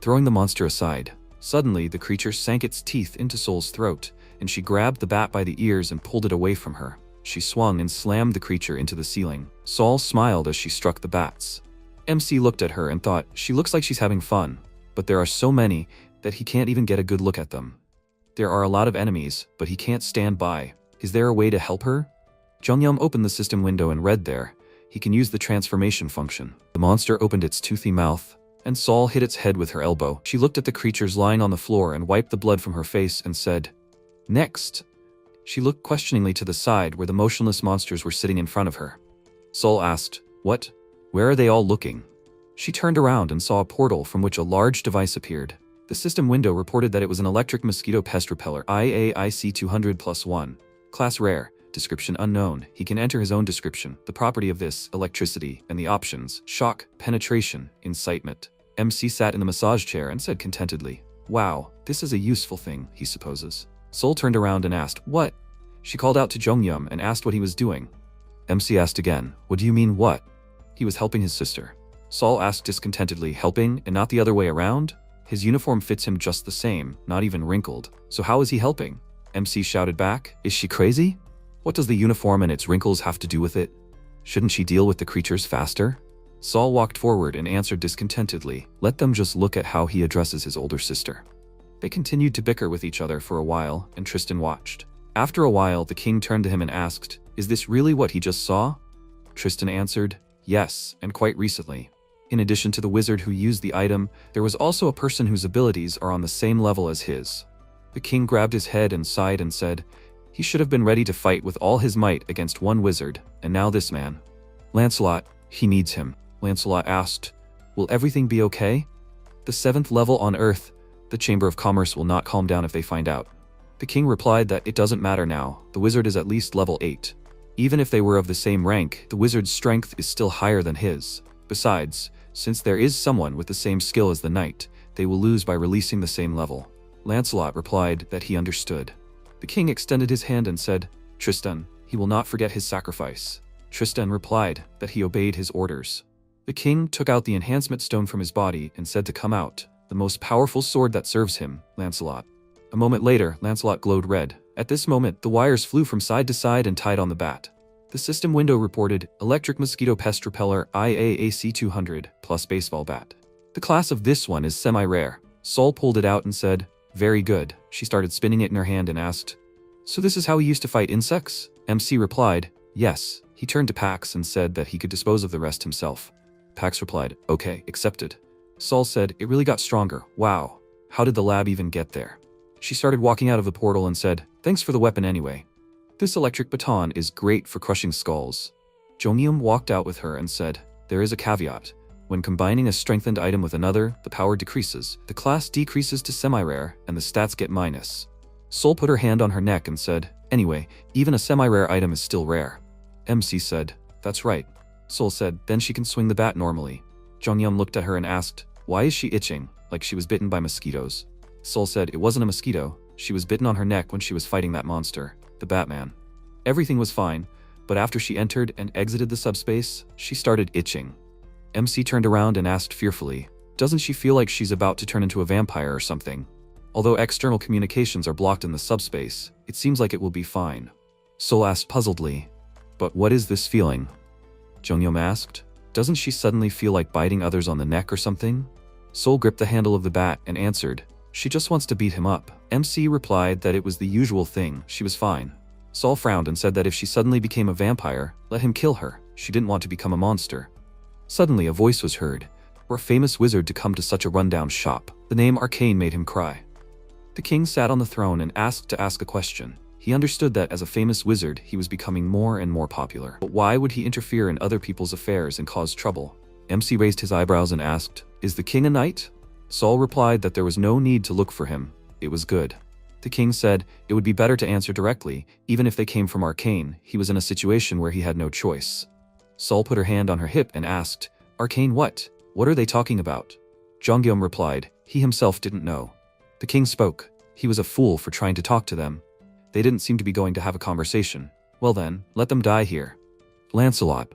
throwing the monster aside. Suddenly, the creature sank its teeth into Sol's throat, and she grabbed the bat by the ears and pulled it away from her. She swung and slammed the creature into the ceiling. Sol smiled as she struck the bats. MC looked at her and thought, she looks like she's having fun, but there are so many that he can't even get a good look at them. There are a lot of enemies, but he can't stand by. Is there a way to help her? Jonghyun opened the system window and read there. He can use the transformation function. The monster opened its toothy mouth, and Sol hit its head with her elbow. She looked at the creatures lying on the floor and wiped the blood from her face and said, "Next." She looked questioningly to the side where the motionless monsters were sitting in front of her. Sol asked, "What? Where are they all looking?" She turned around and saw a portal from which a large device appeared. The system window reported that it was an electric mosquito pest repeller IAIC 200+1. Class rare. Description unknown. He can enter his own description, the property of this, electricity, and the options, shock, penetration, incitement. MC sat in the massage chair and said contentedly, "Wow, this is a useful thing, he supposes." Sol turned around and asked, "What?" She called out to Jonghyun and asked what he was doing. MC asked again, "What do you mean what?" He was helping his sister. Sol asked discontentedly, "Helping and not the other way around?" His uniform fits him just the same, not even wrinkled. So how is he helping? MC shouted back, "Is she crazy? What does the uniform and its wrinkles have to do with it? Shouldn't she deal with the creatures faster?" Sol walked forward and answered discontentedly, "Let them just look at how he addresses his older sister." They continued to bicker with each other for a while, and Tristan watched. After a while, the king turned to him and asked, "Is this really what he just saw?" Tristan answered, "Yes, and quite recently." In addition to the wizard who used the item, there was also a person whose abilities are on the same level as his. The king grabbed his head and sighed and said, he should have been ready to fight with all his might against one wizard, and now this man. Lancelot, he needs him. Lancelot asked, "Will everything be okay?" "The 7th level on Earth, the Chamber of Commerce will not calm down if they find out." The king replied that it doesn't matter now, the wizard is at least level 8. Even if they were of the same rank, the wizard's strength is still higher than his. Besides, since there is someone with the same skill as the knight, they will lose by releasing the same level. Lancelot replied that he understood. The king extended his hand and said, "Tristan, he will not forget his sacrifice." Tristan replied that he obeyed his orders. The king took out the enhancement stone from his body and said to come out, "The most powerful sword that serves him, Lancelot." A moment later, Lancelot glowed red. At this moment, the wires flew from side to side and tied on the bat. The system window reported, "Electric Mosquito Pest Repeller IAAC 200 plus baseball bat." The class of this one is semi-rare. Sol pulled it out and said, "Very good." She started spinning it in her hand and asked, "So this is how he used to fight insects?" MC replied, "Yes." He turned to Pax and said that he could dispose of the rest himself. Pax replied, "Okay, accepted." Sol said, "It really got stronger. Wow. How did the lab even get there?" She started walking out of the portal and said, "Thanks for the weapon anyway. This electric baton is great for crushing skulls." Jonghyun walked out with her and said, "There is a caveat. When combining a strengthened item with another, the power decreases, the class decreases to semi-rare, and the stats get minus." Sol put her hand on her neck and said, "Anyway, even a semi-rare item is still rare." MC said, "That's right." Sol said, "Then she can swing the bat normally." Jonghyun looked at her and asked, "Why is she itching, like she was bitten by mosquitoes?" Sol said it wasn't a mosquito. She was bitten on her neck when she was fighting that monster, the Batman. Everything was fine, but after she entered and exited the subspace, she started itching. MC turned around and asked fearfully, doesn't she feel like she's about to turn into a vampire or something? Although external communications are blocked in the subspace, it seems like it will be fine. Sol asked puzzledly, but what is this feeling? Jonghyun asked, doesn't she suddenly feel like biting others on the neck or something? Sol gripped the handle of the bat and answered, she just wants to beat him up. MC replied that it was the usual thing, she was fine. Sol frowned and said that if she suddenly became a vampire, let him kill her, she didn't want to become a monster. Suddenly a voice was heard, for a famous wizard to come to such a rundown shop. The name Arcane made him cry. The king sat on the throne and asked to ask a question. He understood that as a famous wizard, he was becoming more and more popular. But why would he interfere in other people's affairs and cause trouble? MC raised his eyebrows and asked, is the king a knight? Sol replied that there was no need to look for him. It was good. The king said it would be better to answer directly, even if they came from Arcane. He was in a situation where he had no choice. Sol put her hand on her hip and asked, Arcane what? What are they talking about? Jonghyun replied, he himself didn't know. The king spoke. He was a fool for trying to talk to them. They didn't seem to be going to have a conversation. Well then, let them die here. Lancelot.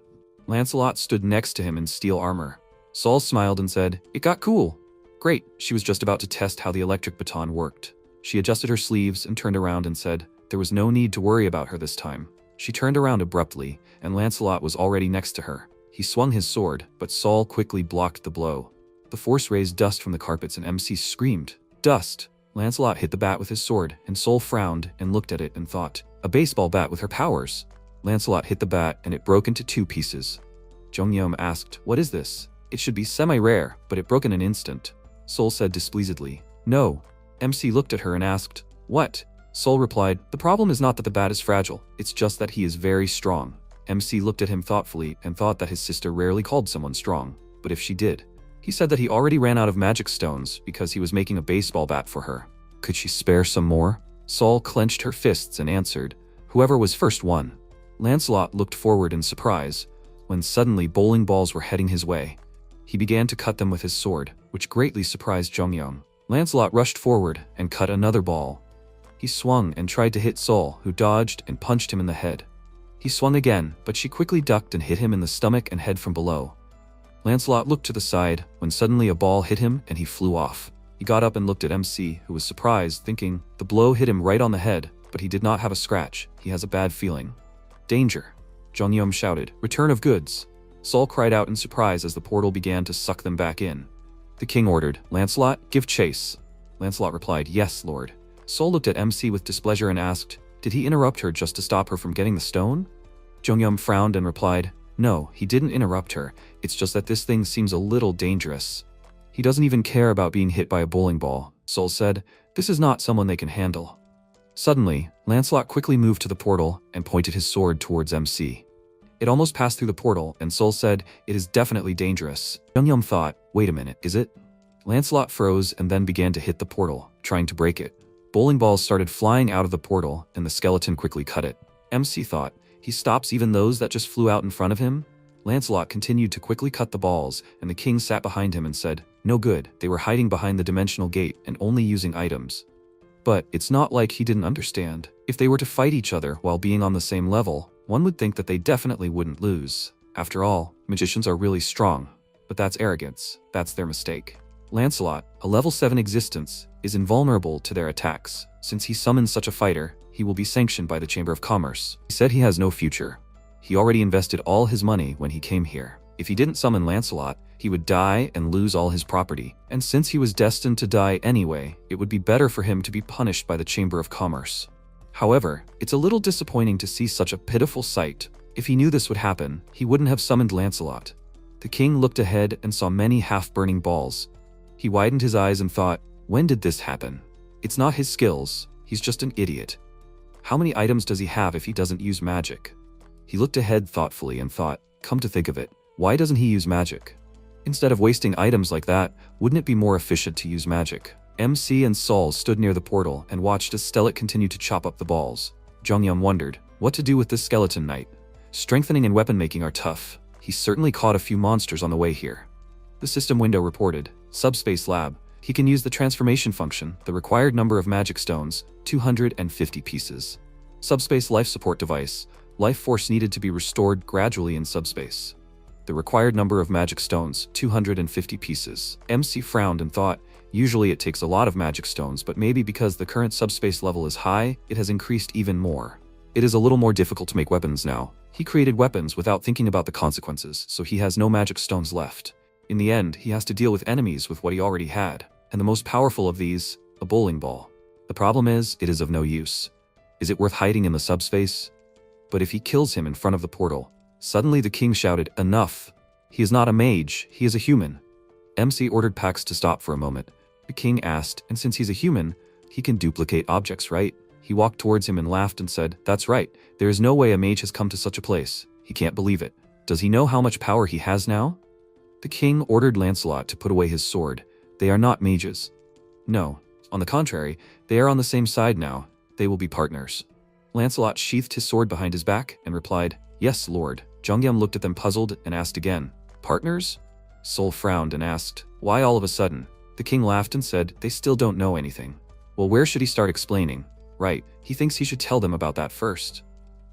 Lancelot stood next to him in steel armor. Sol smiled and said, it got cool. Great, she was just about to test how the electric baton worked. She adjusted her sleeves and turned around and said, there was no need to worry about her this time. She turned around abruptly, and Lancelot was already next to her. He swung his sword, but Sol quickly blocked the blow. The force raised dust from the carpets and MC screamed, dust! Lancelot hit the bat with his sword, and Sol frowned and looked at it and thought, a baseball bat with her powers. Lancelot hit the bat and it broke into 2 pieces. Jonghyun asked, what is this? It should be semi-rare, but it broke in an instant. Sol said displeasedly, no. MC looked at her and asked, what? Sol replied, the problem is not that the bat is fragile, it's just that he is very strong. MC looked at him thoughtfully and thought that his sister rarely called someone strong, but if she did. He said that he already ran out of magic stones because he was making a baseball bat for her. Could she spare some more? Sol clenched her fists and answered, whoever was first won. Lancelot looked forward in surprise, when suddenly bowling balls were heading his way. He began to cut them with his sword, which greatly surprised Jonghyun. Lancelot rushed forward and cut another ball. He swung and tried to hit Sol, who dodged and punched him in the head. He swung again, but she quickly ducked and hit him in the stomach and head from below. Lancelot looked to the side, when suddenly a ball hit him and he flew off. He got up and looked at MC, who was surprised, thinking, the blow hit him right on the head, but he did not have a scratch. He has a bad feeling. Danger! Jonghyun shouted, return of goods. Sol cried out in surprise as the portal began to suck them back in. The king ordered, Lancelot, give chase. Lancelot replied, yes, lord. Sol looked at MC with displeasure and asked, did he interrupt her just to stop her from getting the stone? Jonghyun frowned and replied, no, he didn't interrupt her, it's just that this thing seems a little dangerous. He doesn't even care about being hit by a bowling ball. Sol said, this is not someone they can handle. Suddenly, Lancelot quickly moved to the portal and pointed his sword towards MC. It almost passed through the portal, and Sol said, it is definitely dangerous. Jonghyun thought, wait a minute, is it? Lancelot froze and then began to hit the portal, trying to break it. Bowling balls started flying out of the portal, and the skeleton quickly cut it. MC thought, he stops even those that just flew out in front of him? Lancelot continued to quickly cut the balls, and the king sat behind him and said, no good, they were hiding behind the dimensional gate and only using items. But it's not like he didn't understand. If they were to fight each other while being on the same level, one would think that they definitely wouldn't lose. After all, magicians are really strong. But that's arrogance. That's their mistake. Lancelot, a level 7 existence, is invulnerable to their attacks. Since he summoned such a fighter, he will be sanctioned by the Chamber of Commerce. He said he has no future. He already invested all his money when he came here. If he didn't summon Lancelot, he would die and lose all his property. And since he was destined to die anyway, it would be better for him to be punished by the Chamber of Commerce. However, it's a little disappointing to see such a pitiful sight. If he knew this would happen, he wouldn't have summoned Lancelot. The king looked ahead and saw many half-burning balls. He widened his eyes and thought, when did this happen? It's not his skills, he's just an idiot. How many items does he have if he doesn't use magic? He looked ahead thoughtfully and thought, come to think of it, why doesn't he use magic? Instead of wasting items like that, wouldn't it be more efficient to use magic? MC and Sol stood near the portal and watched as Stellit continued to chop up the balls. Jonghyun wondered, what to do with this skeleton knight? Strengthening and weapon making are tough. He certainly caught a few monsters on the way here. The system window reported, Subspace Lab, He can use the transformation function, the required number of magic stones, 250 pieces. Subspace life support device, life force needed to be restored gradually in subspace. The required number of magic stones, 250 pieces. MC frowned and thought, usually it takes a lot of magic stones, but maybe because the current subspace level is high, it has increased even more. It is a little more difficult to make weapons now. He created weapons without thinking about the consequences, so he has no magic stones left. In the end, he has to deal with enemies with what he already had, and the most powerful of these, a bowling ball. The problem is, it is of no use. Is it worth hiding in the subspace? But if he kills him in front of the portal, suddenly the king shouted, "Enough! He is not a mage, he is a human." MC ordered Pax to stop for a moment. The king asked, and since he's a human, he can duplicate objects, right? He walked towards him and laughed and said, "That's right, there is no way a mage has come to such a place. He can't believe it. Does he know how much power he has now?" The king ordered Lancelot to put away his sword. They are not mages. No, on the contrary, they are on the same side now. They will be partners. Lancelot sheathed his sword behind his back and replied, "Yes, Lord." Jongyam looked at them puzzled and asked again, "Partners?" Sol frowned and asked, "Why all of a sudden?" The king laughed and said, "They still don't know anything." Well, where should he start explaining? Right, he thinks he should tell them about that first.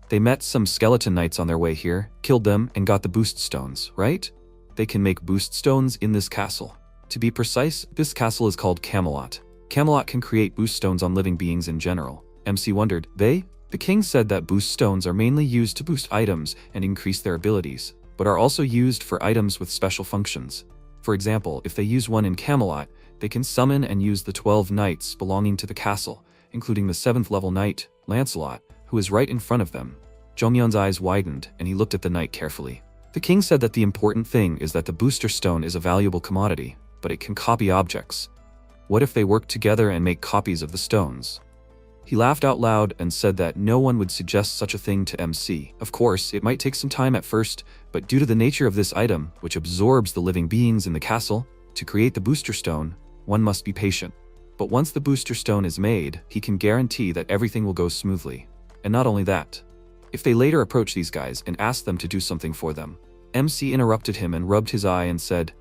They met some skeleton knights on their way here, killed them, and got the boost stones, right? They can make boost stones in this castle. To be precise, this castle is called Camelot. Camelot can create boost stones on living beings in general. MC wondered, they? The king said that boost stones are mainly used to boost items and increase their abilities, but are also used for items with special functions. For example, if they use one in Camelot, they can summon and use the 12 knights belonging to the castle, including the 7th level knight, Lancelot, who is right in front of them. Jongmyeon's eyes widened, and he looked at the knight carefully. The king said that the important thing is that the booster stone is a valuable commodity, but it can copy objects. What if they work together and make copies of the stones? He laughed out loud and said that no one would suggest such a thing to MC. Of course, it might take some time at first, but due to the nature of this item, which absorbs the living beings in the castle, to create the booster stone, one must be patient. But once the booster stone is made, he can guarantee that everything will go smoothly. And not only that, if they later approach these guys and ask them to do something for them, MC interrupted him and rubbed his eye and said,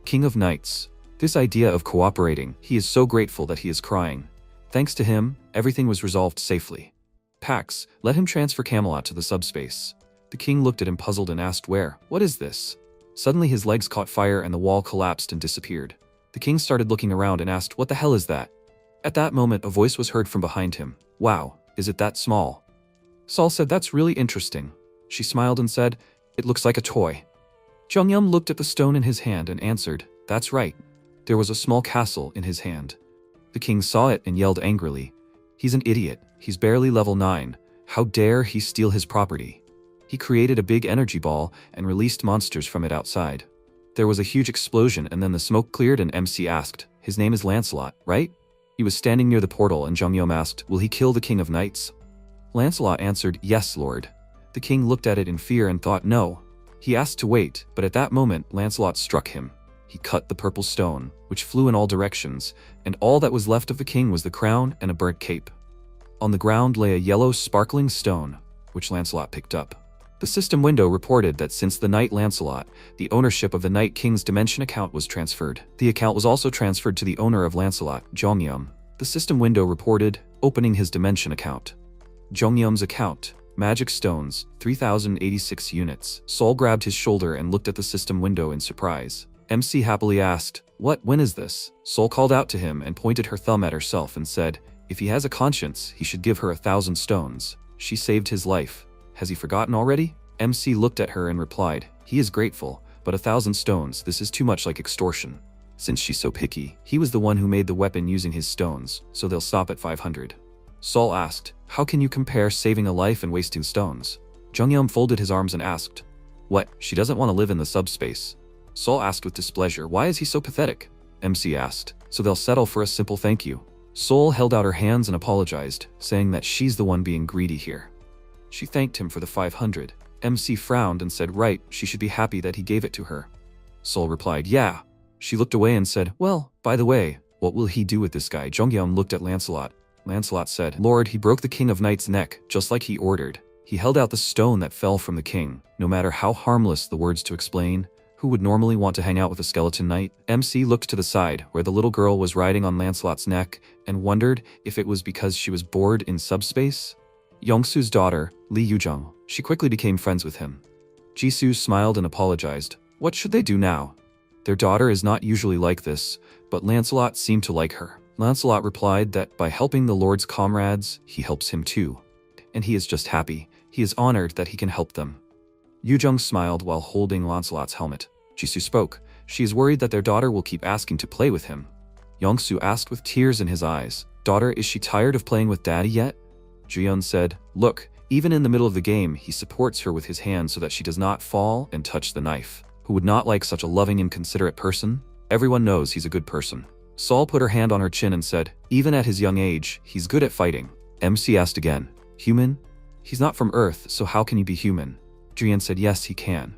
"King of Knights, this idea of cooperating, he is so grateful that he is crying. Thanks to him, everything was resolved safely. Pax, let him transfer Camelot to the subspace." The king looked at him puzzled and asked, "Where? What is this?" Suddenly his legs caught fire and the wall collapsed and disappeared. The king started looking around and asked, "What the hell is that?" At that moment, a voice was heard from behind him. "Wow, is it that small?" Sol said, "That's really interesting." She smiled and said, "It looks like a toy." Jongyam looked at the stone in his hand and answered, "That's right." There was a small castle in his hand. The king saw it and yelled angrily, "He's an idiot. He's barely level 9. How dare he steal his property?" He created a big energy ball and released monsters from it outside. There was a huge explosion and then the smoke cleared and MC asked, "His name is Lancelot, right?" He was standing near the portal and Jongyam asked, "Will he kill the King of Knights?" Lancelot answered, "Yes, Lord." The king looked at it in fear and thought, "No." He asked to wait, but at that moment, Lancelot struck him. He cut the purple stone, which flew in all directions, and all that was left of the king was the crown and a burnt cape. On the ground lay a yellow sparkling stone, which Lancelot picked up. The system window reported that since the Knight Lancelot, the ownership of the Night King's Dimension account was transferred. The account was also transferred to the owner of Lancelot, Jongyam. The system window reported, opening his Dimension account. Jongyam's account. Magic stones, 3,086 units. Sol grabbed his shoulder and looked at the system window in surprise. MC happily asked, when is this?" Sol called out to him and pointed her thumb at herself and said, "If he has a conscience, he should give her 1,000 stones. She saved his life. Has he forgotten already?" MC looked at her and replied, "He is grateful, but 1,000 stones, this is too much like extortion. Since she's so picky, he was the one who made the weapon using his stones, so they'll stop at 500. Sol asked, "How can you compare saving a life and wasting stones?" Jongyam folded his arms and asked, "What, she doesn't want to live in the subspace?" Sol asked with displeasure, "Why is he so pathetic?" MC asked, "So they'll settle for a simple thank you." Sol held out her hands and apologized, saying that she's the one being greedy here. She thanked him for the 500. MC frowned and said, "Right, she should be happy that he gave it to her." Sol replied, "Yeah." She looked away and said, "Well, by the way, what will he do with this guy?" Jongyam looked at Lancelot. Lancelot said, "Lord, he broke the King of Knights' neck, just like he ordered. He held out the stone that fell from the king. No matter how harmless the words to explain, Who would normally want to hang out with a skeleton knight? MC looked to the side, where the little girl was riding on Lancelot's neck, and wondered if it was because she was bored in subspace. Yongsu's daughter, Li Yujung. She quickly became friends with him. Jisoo smiled and apologized. What should they do now? Their daughter is not usually like this, but Lancelot seemed to like her. Lancelot replied that by helping the Lord's comrades, he helps him too. And he is just happy. He is honored that he can help them. Yujung smiled while holding Lancelot's helmet. Jisoo spoke. She is worried that their daughter will keep asking to play with him. Yongsu asked with tears in his eyes. Daughter, is she tired of playing with daddy yet? Jiyeon said, look, even in the middle of the game, he supports her with his hand so that she does not fall and touch the knife. Who would not like such a loving and considerate person? Everyone knows he's a good person. Sol put her hand on her chin and said, even at his young age, he's good at fighting. MC asked again, human? He's not from Earth, so how can he be human? Jiyeon said yes, he can.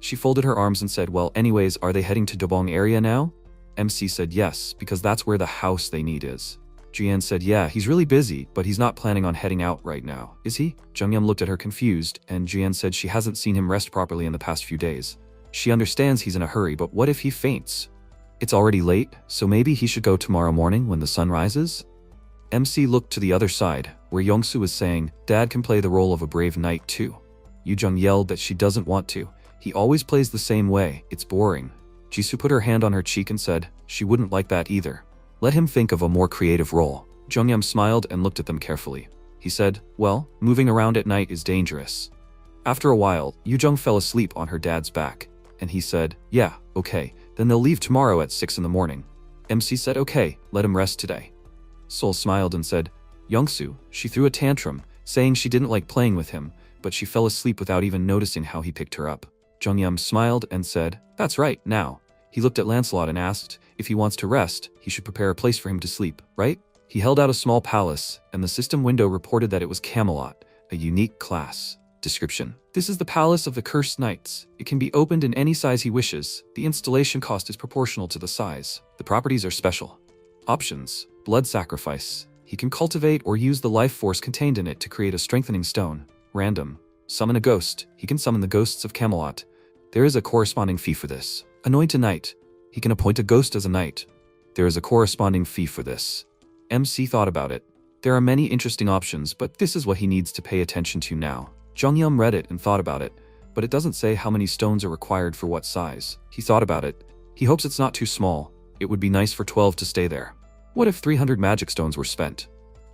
She folded her arms and said, well, anyways, are they heading to Dobong area now? MC said yes, because that's where the house they need is. Jiyeon said yeah, he's really busy, but he's not planning on heading out right now, is he? Jungyeom looked at her confused, and Jiyeon said she hasn't seen him rest properly in the past few days. She understands he's in a hurry, but what if he faints? It's already late, so maybe he should go tomorrow morning when the sun rises? MC looked to the other side, where Yongsu was saying, Dad can play the role of a brave knight too. Yujung yelled that she doesn't want to. He always plays the same way, it's boring. Jisoo put her hand on her cheek and said, she wouldn't like that either. Let him think of a more creative role. Jungyeom smiled and looked at them carefully. He said, well, moving around at night is dangerous. After a while, Yujung fell asleep on her dad's back, and he said, yeah, okay, then they'll leave tomorrow at 6 in the morning. MC said, okay, let him rest today. Sol smiled and said, Yongsu, she threw a tantrum, saying she didn't like playing with him, but she fell asleep without even noticing how he picked her up. Jungyeom smiled and said, that's right, now. He looked at Lancelot and asked, if he wants to rest, he should prepare a place for him to sleep, right? He held out a small palace, and the system window reported that it was Camelot, a unique class. Description. This is the palace of the Cursed Knights. It can be opened in any size he wishes. The installation cost is proportional to the size. The properties are special. Options. Blood sacrifice. He can cultivate or use the life force contained in it to create a strengthening stone. Random. Summon a ghost. He can summon the ghosts of Camelot. There is a corresponding fee for this. Anoint a knight. He can appoint a ghost as a knight. There is a corresponding fee for this. MC thought about it. There are many interesting options, but this is what he needs to pay attention to now. Jungyeom read it and thought about it, but it doesn't say how many stones are required for what size. He thought about it. He hopes it's not too small. It would be nice for 12 to stay there. What if 300 magic stones were spent?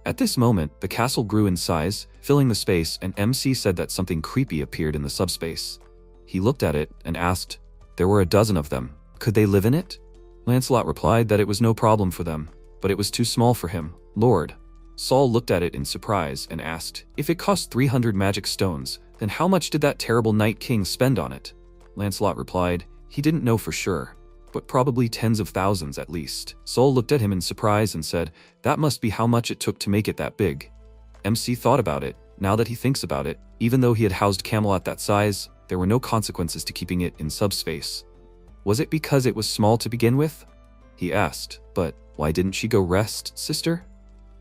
At this moment, the castle grew in size, filling the space, and MC said that something creepy appeared in the subspace. He looked at it and asked, there were a dozen of them. Could they live in it? Lancelot replied that it was no problem for them, but it was too small for him. Lord. Sol looked at it in surprise and asked, if it cost 300 magic stones, then how much did that terrible Night King spend on it? Lancelot replied, he didn't know for sure, but probably tens of thousands at least. Sol looked at him in surprise and said, that must be how much it took to make it that big. MC thought about it. Now that he thinks about it, even though he had housed Camelot that size, there were no consequences to keeping it in subspace. Was it because it was small to begin with? He asked, but why didn't she go rest, sister?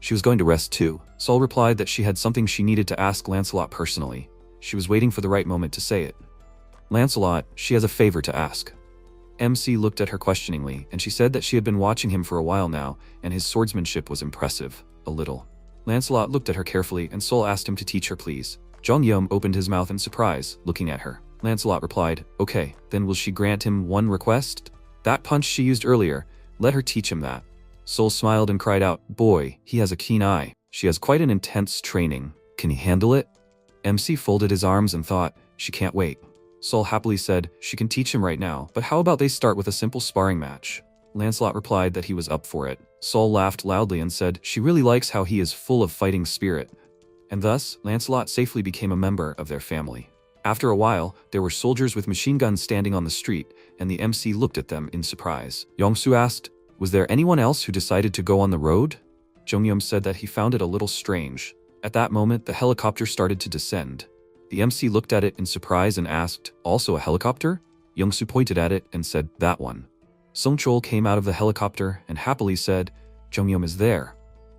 She was going to rest too. Sol replied that she had something she needed to ask Lancelot personally. She was waiting for the right moment to say it. Lancelot, she has a favor to ask. MC looked at her questioningly, and she said that she had been watching him for a while now, and his swordsmanship was impressive. A little. Lancelot looked at her carefully, and Sol asked him to teach her, please. Jungyeom opened his mouth in surprise, looking at her. Lancelot replied, okay, then will she grant him one request? That punch she used earlier, let her teach him that. Sol smiled and cried out, boy, he has a keen eye. She has quite an intense training. Can he handle it? MC folded his arms and thought, she can't wait. Sol happily said, she can teach him right now, but how about they start with a simple sparring match? Lancelot replied that he was up for it. Sol laughed loudly and said, she really likes how he is full of fighting spirit. And thus, Lancelot safely became a member of their family. After a while, there were soldiers with machine guns standing on the street, and the MC looked at them in surprise. Yongsu asked, was there anyone else who decided to go on the road? Jungyeom said that he found it a little strange. At that moment, the helicopter started to descend. The MC looked at it in surprise and asked, also a helicopter? Yongsu pointed at it and said, that one. Song Chol came out of the helicopter and happily said, Jungyeom is there.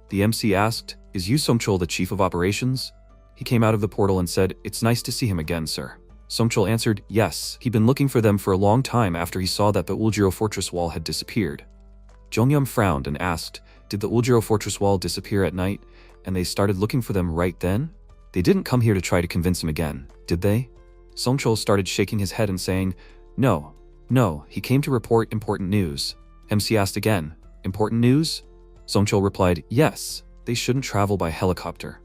The MC asked, is Yu Song Chol the chief of operations? He came out of the portal and said, it's nice to see him again, sir. Songchul answered, yes, he'd been looking for them for a long time after he saw that the Uljiro fortress wall had disappeared. Jongyum frowned and asked, did the Uljiro fortress wall disappear at night, and they started looking for them right then? They didn't come here to try to convince him again, did they? Songchul started shaking his head and saying, no, he came to report important news. MC asked again, important news? Songchul replied, yes, they shouldn't travel by helicopter.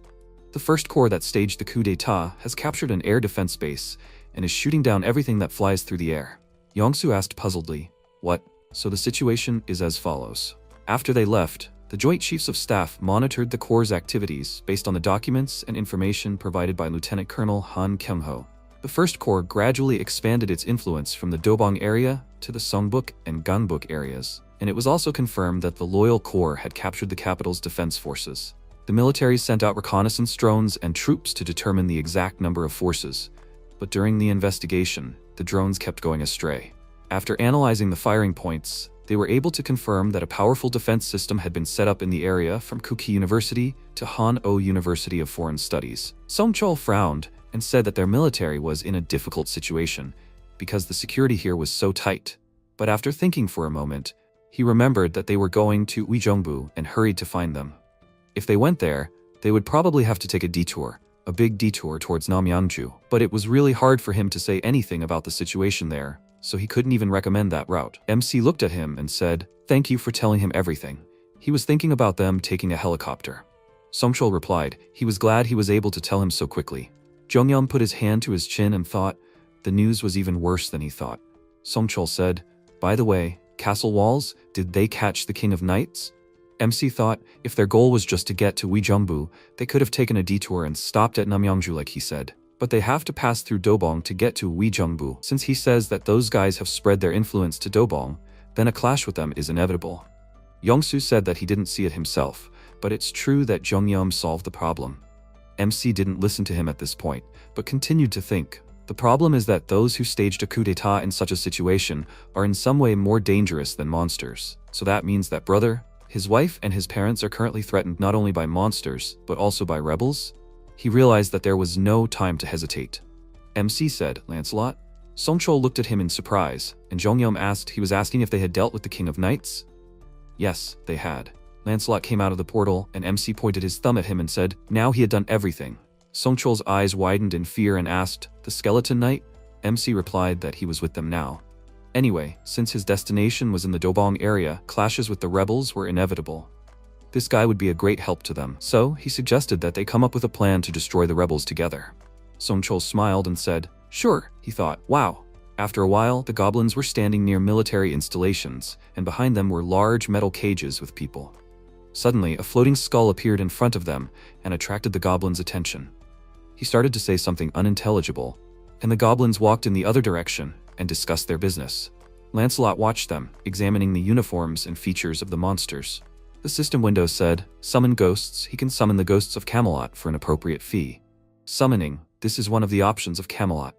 The first corps that staged the coup d'etat has captured an air defense base and is shooting down everything that flies through the air. Yongsu asked puzzledly, what? So the situation is as follows. After they left, the Joint Chiefs of Staff monitored the Corps' activities based on the documents and information provided by Lieutenant Colonel Han Kyung-ho. The First Corps gradually expanded its influence from the Dobong area to the Songbuk and Ganbuk areas, and it was also confirmed that the Loyal Corps had captured the capital's defense forces. The military sent out reconnaissance drones and troops to determine the exact number of forces, but during the investigation, the drones kept going astray. After analyzing the firing points, they were able to confirm that a powerful defense system had been set up in the area from Kuki University to Han-O University of Foreign Studies. Songchul frowned and said that their military was in a difficult situation because the security here was so tight. But after thinking for a moment, he remembered that they were going to Uijeongbu and hurried to find them. If they went there, they would probably have to take a big detour towards Namyangju, but it was really hard for him to say anything about the situation there, so he couldn't even recommend that route. MC looked at him and said, thank you for telling him everything. He was thinking about them taking a helicopter. Songchul replied, he was glad he was able to tell him so quickly. Jongyum put his hand to his chin and thought, the news was even worse than he thought. Songchul said, by the way, castle walls, did they catch the King of Knights? MC thought, if their goal was just to get to Uijeongbu, they could have taken a detour and stopped at Namyangju like he said. But they have to pass through Dobong to get to Uijeongbu. Since he says that those guys have spread their influence to Dobong, then a clash with them is inevitable. Yongsu said that he didn't see it himself, but it's true that Jongyum solved the problem. MC didn't listen to him at this point, but continued to think. The problem is that those who staged a coup d'etat in such a situation are in some way more dangerous than monsters. So that means that brother, his wife, and his parents are currently threatened not only by monsters, but also by rebels? He realized that there was no time to hesitate. MC said, Lancelot? Songchul looked at him in surprise, and Jongyum asked he was asking if they had dealt with the King of Knights? Yes, they had. Lancelot came out of the portal, and MC pointed his thumb at him and said, now he had done everything. Songchul's eyes widened in fear and asked, the Skeleton Knight? MC replied that he was with them now. Anyway, since his destination was in the Dobong area, clashes with the rebels were inevitable. This guy would be a great help to them, so he suggested that they come up with a plan to destroy the rebels together. Songchul smiled and said, sure, he thought, wow. After a while, the goblins were standing near military installations, and behind them were large metal cages with people. Suddenly, a floating skull appeared in front of them and attracted the goblins' attention. He started to say something unintelligible, and the goblins walked in the other direction and discussed their business. Lancelot watched them, examining the uniforms and features of the monsters. The system window said, summon ghosts. He can summon the ghosts of Camelot for an appropriate fee. Summoning, this is one of the options of Camelot.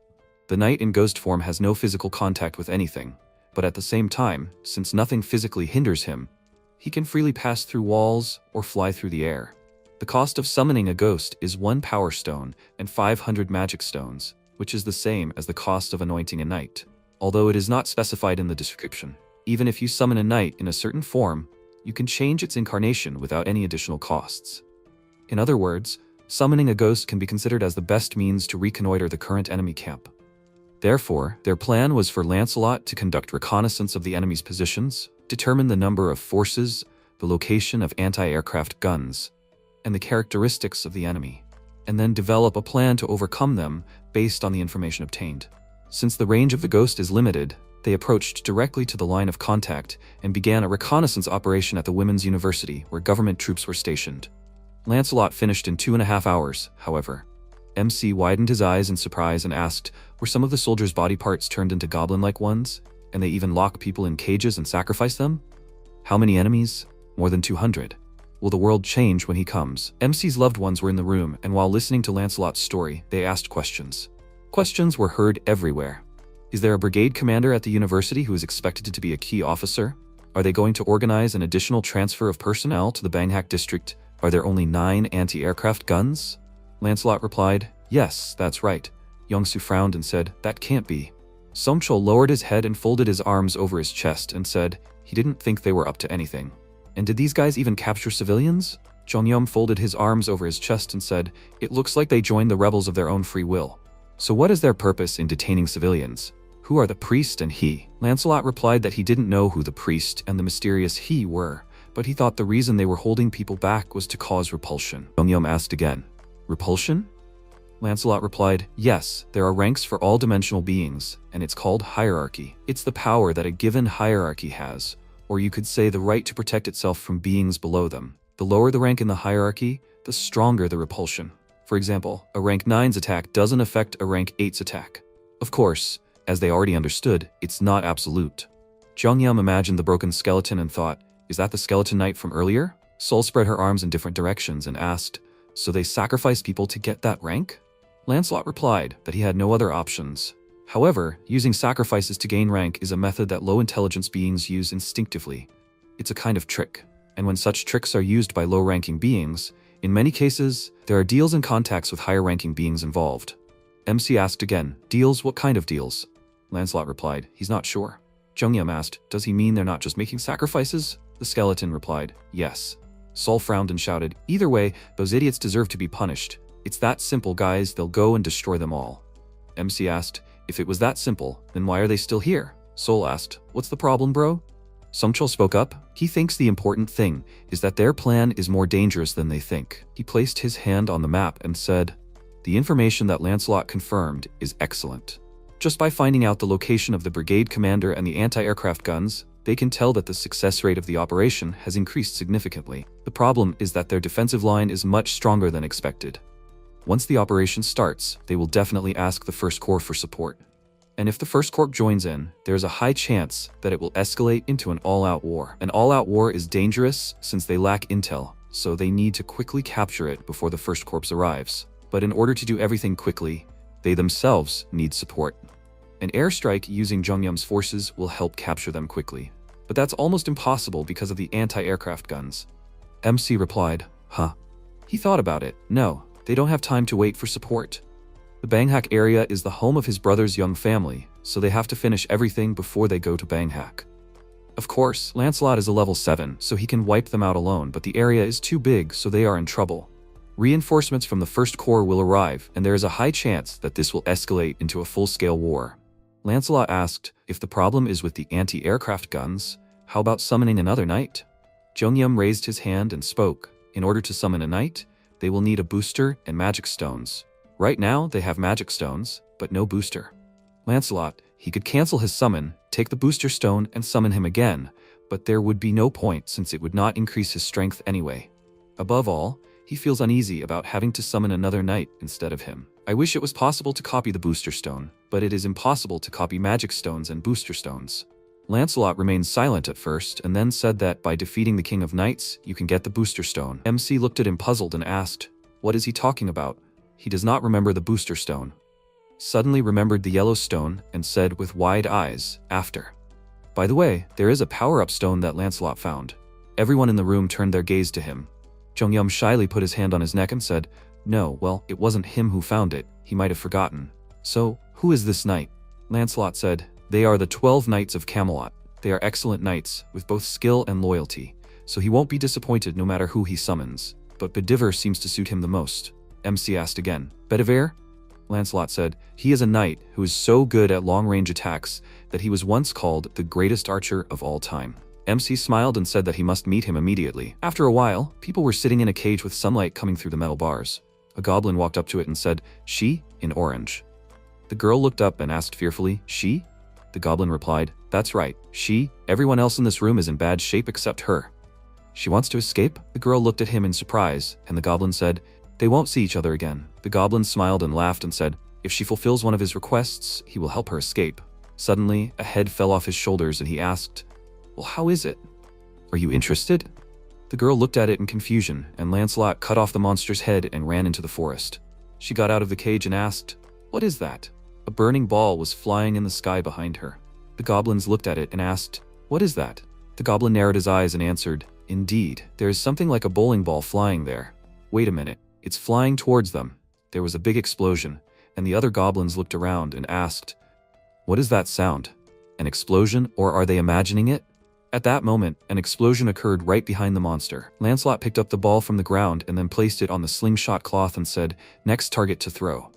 The knight in ghost form has no physical contact with anything, but at the same time, since nothing physically hinders him, he can freely pass through walls or fly through the air. The cost of summoning a ghost is 1 power stone and 500 magic stones, which is the same as the cost of anointing a knight, although it is not specified in the description. Even if you summon a knight in a certain form, you can change its incarnation without any additional costs. In other words, summoning a ghost can be considered as the best means to reconnoiter the current enemy camp. Therefore, their plan was for Lancelot to conduct reconnaissance of the enemy's positions, determine the number of forces, the location of anti-aircraft guns, and the characteristics of the enemy, and then develop a plan to overcome them based on the information obtained. Since the range of the ghost is limited, they approached directly to the line of contact and began a reconnaissance operation at the Women's University where government troops were stationed. Lancelot finished in 2.5 hours, however. MC widened his eyes in surprise and asked, were some of the soldiers' body parts turned into goblin-like ones, and they even lock people in cages and sacrifice them? How many enemies? More than 200. Will the world change when he comes? MC's loved ones were in the room, and while listening to Lancelot's story, they asked questions. Questions were heard everywhere. Is there a brigade commander at the university who is expected to be a key officer? Are they going to organize an additional transfer of personnel to the Banghak district? Are there only 9 anti-aircraft guns? Lancelot replied, yes, that's right. Youngsu frowned and said, "That can't be." Somchol lowered his head and folded his arms over his chest and said he didn't think they were up to anything. And did these guys even capture civilians? Jongyum folded his arms over his chest and said, "It looks like they joined the rebels of their own free will. So what is their purpose in detaining civilians? Who are the priest and he?" Lancelot replied that he didn't know who the priest and the mysterious he were, but he thought the reason they were holding people back was to cause repulsion. Jongyum asked again, "Repulsion?" Lancelot replied, "Yes, there are ranks for all dimensional beings, and it's called hierarchy. It's the power that a given hierarchy has, or you could say the right to protect itself from beings below them. The lower the rank in the hierarchy, the stronger the repulsion. For example, a rank 9's attack doesn't affect a rank 8's attack. Of course, as they already understood, it's not absolute." Jongyum imagined the broken skeleton and thought, "Is that the skeleton knight from earlier?" Sol spread her arms in different directions and asked, "So they sacrificed people to get that rank?" Lancelot replied that he had no other options. However, using sacrifices to gain rank is a method that low-intelligence beings use instinctively. It's a kind of trick, and when such tricks are used by low-ranking beings, in many cases, there are deals and contacts with higher-ranking beings involved. MC asked again, "Deals? What kind of deals?" Lancelot replied, he's not sure. Jongyum asked, "Does he mean they're not just making sacrifices?" The skeleton replied, "Yes." Sol frowned and shouted, "Either way, those idiots deserve to be punished. It's that simple, guys, they'll go and destroy them all." MC asked, "If it was that simple, then why are they still here?" Sol asked, "What's the problem, bro?" Sungchul spoke up. He thinks the important thing is that their plan is more dangerous than they think. He placed his hand on the map and said, "The information that Lancelot confirmed is excellent. Just by finding out the location of the brigade commander and the anti-aircraft guns, they can tell that the success rate of the operation has increased significantly. The problem is that their defensive line is much stronger than expected. Once the operation starts, they will definitely ask the First Corps for support. And if the First Corps joins in, there's a high chance that it will escalate into an all-out war. An all-out war is dangerous since they lack intel, so they need to quickly capture it before the First Corps arrives. But in order to do everything quickly, they themselves need support. An airstrike using Jongyum's forces will help capture them quickly. But that's almost impossible because of the anti-aircraft guns." MC replied, "Huh." He thought about it. No, they don't have time to wait for support. The Banghak area is the home of his brother's young family, so they have to finish everything before they go to Banghak. Of course, Lancelot is a level 7, so he can wipe them out alone, but the area is too big, so they are in trouble. Reinforcements from the First Corps will arrive, and there is a high chance that this will escalate into a full-scale war. Lancelot asked, "If the problem is with the anti-aircraft guns, how about summoning another knight?" Jongyum raised his hand and spoke. In order to summon a knight, they will need a booster and magic stones. Right now, they have magic stones, but no booster. Lancelot, he could cancel his summon, take the booster stone, and summon him again, but there would be no point since it would not increase his strength anyway. Above all, he feels uneasy about having to summon another knight instead of him. I wish it was possible to copy the booster stone, but it is impossible to copy magic stones and booster stones. Lancelot remained silent at first and then said that by defeating the King of Knights, you can get the booster stone. MC looked at him puzzled and asked, "What is he talking about?" He does not remember the booster stone. Suddenly remembered the yellow stone and said with wide eyes, "After." By the way, there is a power-up stone that Lancelot found. Everyone in the room turned their gaze to him. Jongyum shyly put his hand on his neck and said, "No, well, it wasn't him who found it. He might have forgotten." "So, who is this knight?" Lancelot said, "They are the 12 Knights of Camelot. They are excellent knights, with both skill and loyalty, so he won't be disappointed no matter who he summons. But Bedivere seems to suit him the most." MC asked again, "Bedivere?" Lancelot said, "He is a knight who is so good at long-range attacks that he was once called the greatest archer of all time." MC smiled and said that he must meet him immediately. After a while, people were sitting in a cage with sunlight coming through the metal bars. A goblin walked up to it and said, "She?" in orange. The girl looked up and asked fearfully, "She?" The goblin replied, "That's right, she. Everyone else in this room is in bad shape except her." "She wants to escape?" The girl looked at him in surprise, and the goblin said, "They won't see each other again." The goblin smiled and laughed and said, "If she fulfills one of his requests, he will help her escape." Suddenly, a head fell off his shoulders and he asked, "Well, how is it? Are you interested?" The girl looked at it in confusion, and Lancelot cut off the monster's head and ran into the forest. She got out of the cage and asked, "What is that?" A burning ball was flying in the sky behind her. The goblins looked at it and asked, "What is that?" The goblin narrowed his eyes and answered, "Indeed, there is something like a bowling ball flying there. Wait a minute, it's flying towards them." There was a big explosion, and the other goblins looked around and asked, "What is that sound? An explosion, or are they imagining it?" At that moment, an explosion occurred right behind the monster. Lancelot picked up the ball from the ground and then placed it on the slingshot cloth and said, "Next target to throw."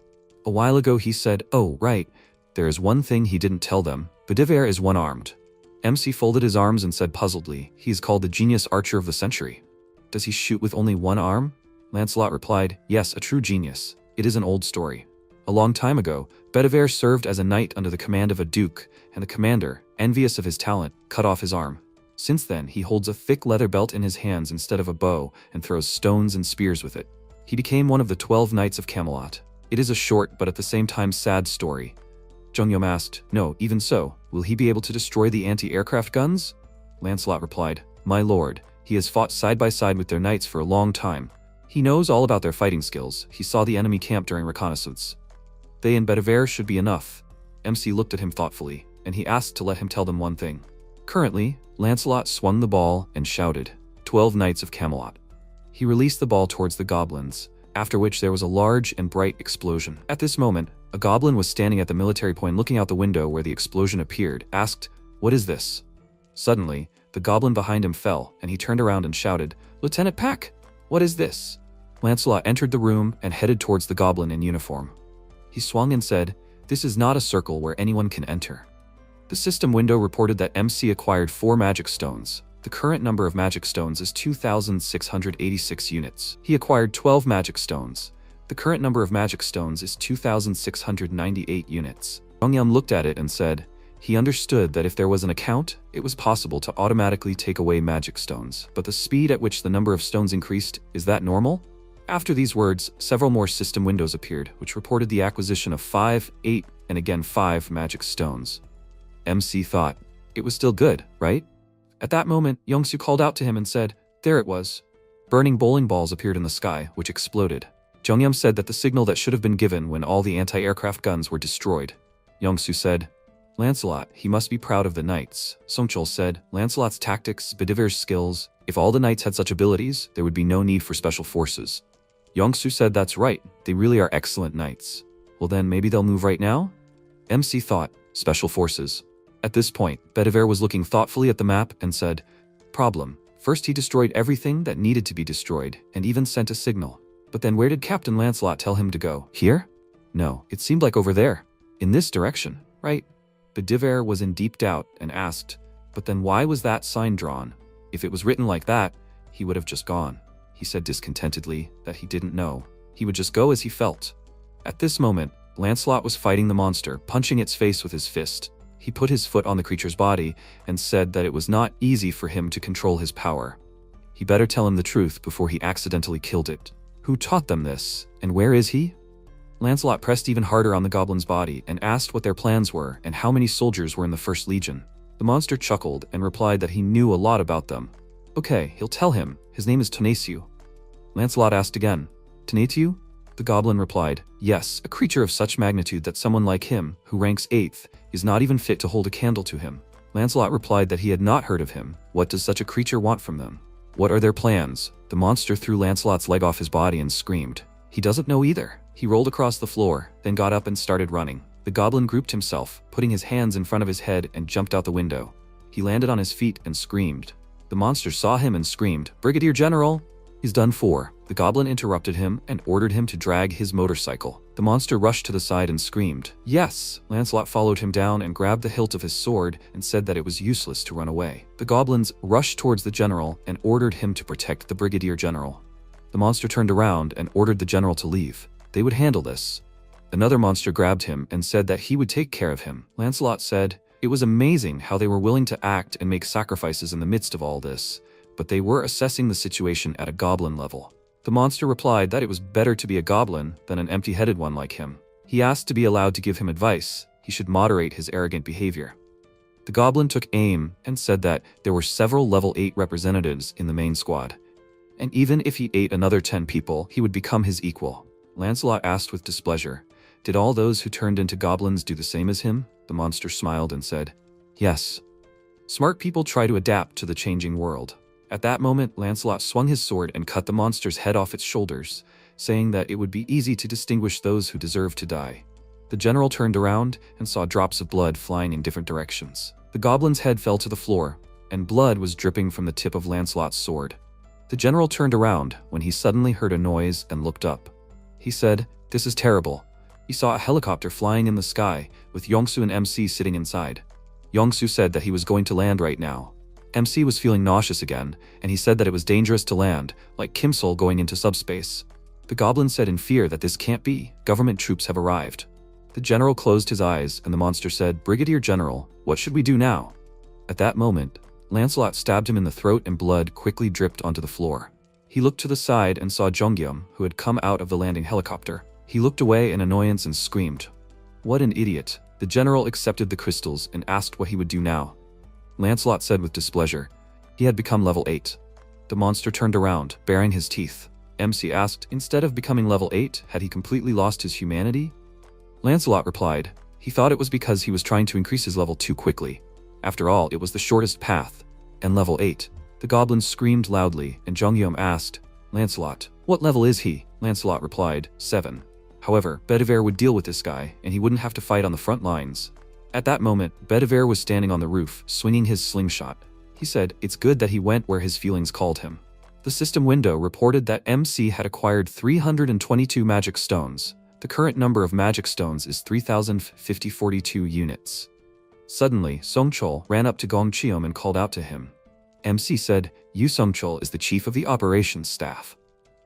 A while ago he said, "Oh, right, there is one thing he didn't tell them. Bedivere is one-armed." MC folded his arms and said puzzledly, "He is called the genius archer of the century." "Does he shoot with only one arm?" Lancelot replied, "Yes, a true genius. It is an old story. A long time ago, Bedivere served as a knight under the command of a duke, and the commander, envious of his talent, cut off his arm. Since then, he holds a thick leather belt in his hands instead of a bow and throws stones and spears with it. He became one of the 12 Knights of Camelot. It is a short but at the same time sad story." Jonghyun asked, "No, even so, will he be able to destroy the anti-aircraft guns?" Lancelot replied, "My lord, he has fought side by side with their knights for a long time. He knows all about their fighting skills. He saw the enemy camp during reconnaissance. They and Bedivere should be enough." MC looked at him thoughtfully, and he asked to let him tell them one thing. Currently, Lancelot swung the ball and shouted, "12 Knights of Camelot." He released the ball towards the goblins, after which there was a large and bright explosion. At this moment, a goblin was standing at the military point looking out the window where the explosion appeared, asked, "What is this?" Suddenly, the goblin behind him fell, and he turned around and shouted, "Lieutenant Pack, what is this?" Lancelot entered the room and headed towards the goblin in uniform. He swung and said, "This is not a circle where anyone can enter." The system window reported that MC acquired 4 magic stones. The current number of magic stones is 2,686 units. He acquired 12 magic stones. The current number of magic stones is 2,698 units. Jonghyun looked at it and said, he understood that if there was an account, it was possible to automatically take away magic stones. But the speed at which the number of stones increased, is that normal? After these words, several more system windows appeared, which reported the acquisition of 5, 8, and again 5 magic stones. MC thought, it was still good, right? At that moment, Yongsoo called out to him and said, "There it was." Burning bowling balls appeared in the sky, which exploded. Jonghyun said that the signal that should have been given when all the anti-aircraft guns were destroyed. Yongsoo said, "Lancelot, he must be proud of the knights." Songchul said, "Lancelot's tactics, Bedivere's skills. If all the knights had such abilities, there would be no need for special forces." Yongsoo said, "That's right, they really are excellent knights." "Well then, maybe they'll move right now?" MC thought, "Special forces." At this point, Bedivere was looking thoughtfully at the map and said, "Problem. First he destroyed everything that needed to be destroyed, and even sent a signal. But then where did Captain Lancelot tell him to go? Here? No, it seemed like over there. In this direction, right?" Bedivere was in deep doubt and asked, "But then why was that sign drawn? If it was written like that, he would have just gone." He said discontentedly that he didn't know. He would just go as he felt. At this moment, Lancelot was fighting the monster, punching its face with his fist. He put his foot on the creature's body and said that it was not easy for him to control his power. He better tell him the truth before he accidentally killed it. Who taught them this, and where is he? Lancelot pressed even harder on the goblin's body and asked what their plans were and how many soldiers were in the First Legion. The monster chuckled and replied that he knew a lot about them. Okay, he'll tell him. His name is Tonesiu. Lancelot asked again, "Tonesiu?" The goblin replied, "Yes, a creature of such magnitude that someone like him, who ranks 8th, is not even fit to hold a candle to him." Lancelot replied that he had not heard of him. What does such a creature want from them? What are their plans? The monster threw Lancelot's leg off his body and screamed. He doesn't know either. He rolled across the floor, then got up and started running. The goblin grouped himself, putting his hands in front of his head and jumped out the window. He landed on his feet and screamed. The monster saw him and screamed, "Brigadier General!" "He's done for." The goblin interrupted him and ordered him to drag his motorcycle. The monster rushed to the side and screamed, "Yes!" Lancelot followed him down and grabbed the hilt of his sword and said that it was useless to run away. The goblins rushed towards the general and ordered him to protect the Brigadier General. The monster turned around and ordered the general to leave. They would handle this. Another monster grabbed him and said that he would take care of him. Lancelot said, it was amazing how they were willing to act and make sacrifices in the midst of all this, but they were assessing the situation at a goblin level. The monster replied that it was better to be a goblin than an empty-headed one like him. He asked to be allowed to give him advice. He should moderate his arrogant behavior. The goblin took aim and said that there were several level 8 representatives in the main squad, and even if he ate another 10 people, he would become his equal. Lancelot asked with displeasure, "Did all those who turned into goblins do the same as him?" The monster smiled and said, "Yes. Smart people try to adapt to the changing world." At that moment, Lancelot swung his sword and cut the monster's head off its shoulders, saying that it would be easy to distinguish those who deserved to die. The general turned around and saw drops of blood flying in different directions. The goblin's head fell to the floor, and blood was dripping from the tip of Lancelot's sword. The general turned around when he suddenly heard a noise and looked up. He said, "This is terrible." He saw a helicopter flying in the sky, with Yongsu and MC sitting inside. Yongsu said that he was going to land right now. MC was feeling nauseous again, and he said that it was dangerous to land, like Kim Sol going into subspace. The goblin said in fear that this can't be, government troops have arrived. The general closed his eyes, and the monster said, "Brigadier General, what should we do now?" At that moment, Lancelot stabbed him in the throat and blood quickly dripped onto the floor. He looked to the side and saw Jongyum, who had come out of the landing helicopter. He looked away in annoyance and screamed. What an idiot. The general accepted the crystals and asked what he would do now. Lancelot said with displeasure. He had become level 8. The monster turned around, baring his teeth. MC asked, instead of becoming level 8, had he completely lost his humanity? Lancelot replied, he thought it was because he was trying to increase his level too quickly. After all, it was the shortest path. And level 8. The goblin screamed loudly, and Jongyum asked, Lancelot, what level is he? Lancelot replied, 7. However, Bedivere would deal with this guy, and he wouldn't have to fight on the front lines. At that moment, Bedivere was standing on the roof, swinging his slingshot. He said, it's good that he went where his feelings called him. The system window reported that MC had acquired 322 magic stones. The current number of magic stones is 3,042 units. Suddenly, Songchol ran up to Gongcheom and called out to him. MC said, Yu Songchol is the chief of the operations staff.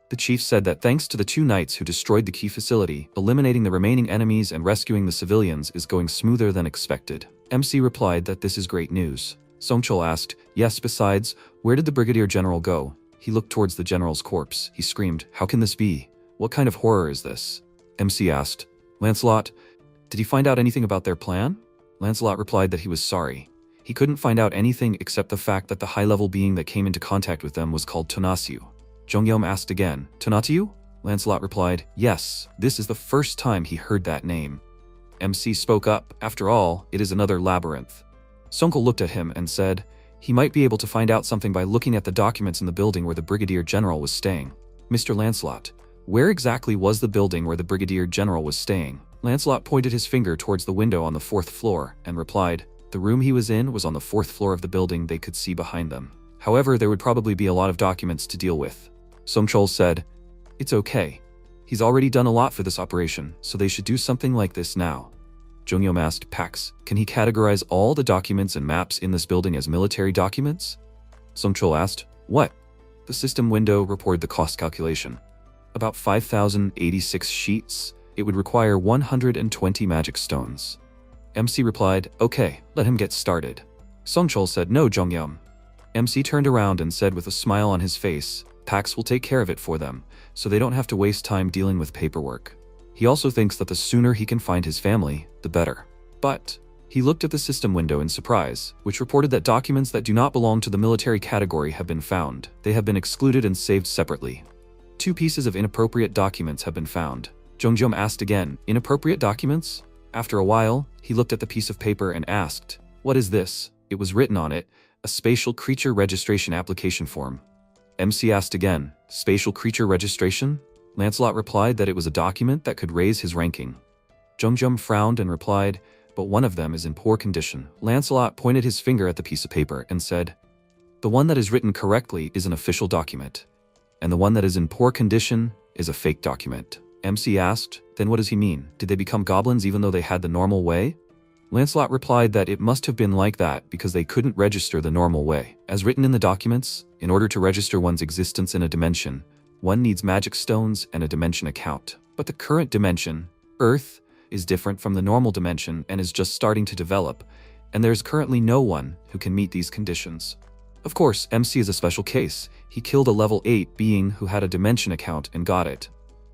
The chief said that thanks to the 2 knights who destroyed the key facility, eliminating the remaining enemies and rescuing the civilians is going smoother than expected. MC replied that this is great news. Songchol asked, yes, besides, where did the brigadier general go? He looked towards the general's corpse. He screamed, how can this be? What kind of horror is this? MC asked, Lancelot, did he find out anything about their plan? Lancelot replied that he was sorry. He couldn't find out anything except the fact that the high-level being that came into contact with them was called Tonasiu. Jongyum asked again, Tonatiuh? Lancelot replied, yes, this is the first time he heard that name. MC spoke up, after all, it is another labyrinth. Songchol looked at him and said, he might be able to find out something by looking at the documents in the building where the Brigadier General was staying. Mr. Lancelot, where exactly was the building where the Brigadier General was staying? Lancelot pointed his finger towards the window on the 4th floor and replied, the room he was in was on the 4th floor of the building they could see behind them. However, there would probably be a lot of documents to deal with. Songchol said, it's okay. He's already done a lot for this operation, so they should do something like this now. Jongyum asked Pax, can he categorize all the documents and maps in this building as military documents? Songchol asked, what? The system window reported the cost calculation. About 5,086 sheets. It would require 120 magic stones. MC replied, okay, let him get started. Songchol said, no, Jongyum. MC turned around and said with a smile on his face, Pax will take care of it for them, so they don't have to waste time dealing with paperwork. He also thinks that the sooner he can find his family, the better. But he looked at the system window in surprise, which reported that documents that do not belong to the military category have been found. They have been excluded and saved separately. 2 pieces of inappropriate documents have been found. Jongyum asked again, inappropriate documents? After a while, he looked at the piece of paper and asked, what is this? It was written on it, a spatial creature registration application form. MC asked again, spatial creature registration? Lancelot replied that it was a document that could raise his ranking. Jongyum frowned and replied, but one of them is in poor condition. Lancelot pointed his finger at the piece of paper and said, the one that is written correctly is an official document, and the one that is in poor condition is a fake document. MC asked, then what does he mean? Did they become goblins even though they had the normal way? Lancelot replied that it must have been like that because they couldn't register the normal way. As written in the documents, in order to register one's existence in a dimension, one needs magic stones and a dimension account. But the current dimension, Earth, is different from the normal dimension and is just starting to develop, and there's currently no one who can meet these conditions. Of course, MC is a special case. He killed a level 8 being who had a dimension account and got it.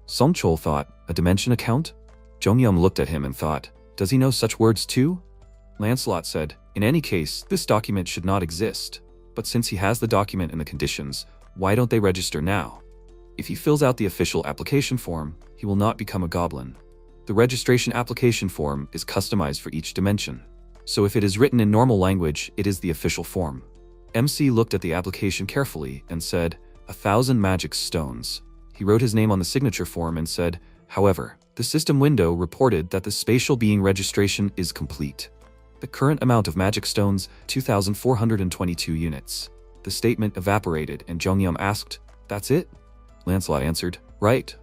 Songchol thought, a dimension account? Jongyum looked at him and thought, does he know such words too? Lancelot said, in any case, this document should not exist. But since he has the document and the conditions, why don't they register now? If he fills out the official application form, he will not become a goblin. The registration application form is customized for each dimension. So if it is written in normal language, it is the official form. MC looked at the application carefully and said, 1,000 magic stones. He wrote his name on the signature form and said, however, The system window reported that the spatial being registration is complete. The current amount of magic stones, 2,422 units. The statement evaporated and Jonghyun asked, "That's it?" Lancelot answered, "Right."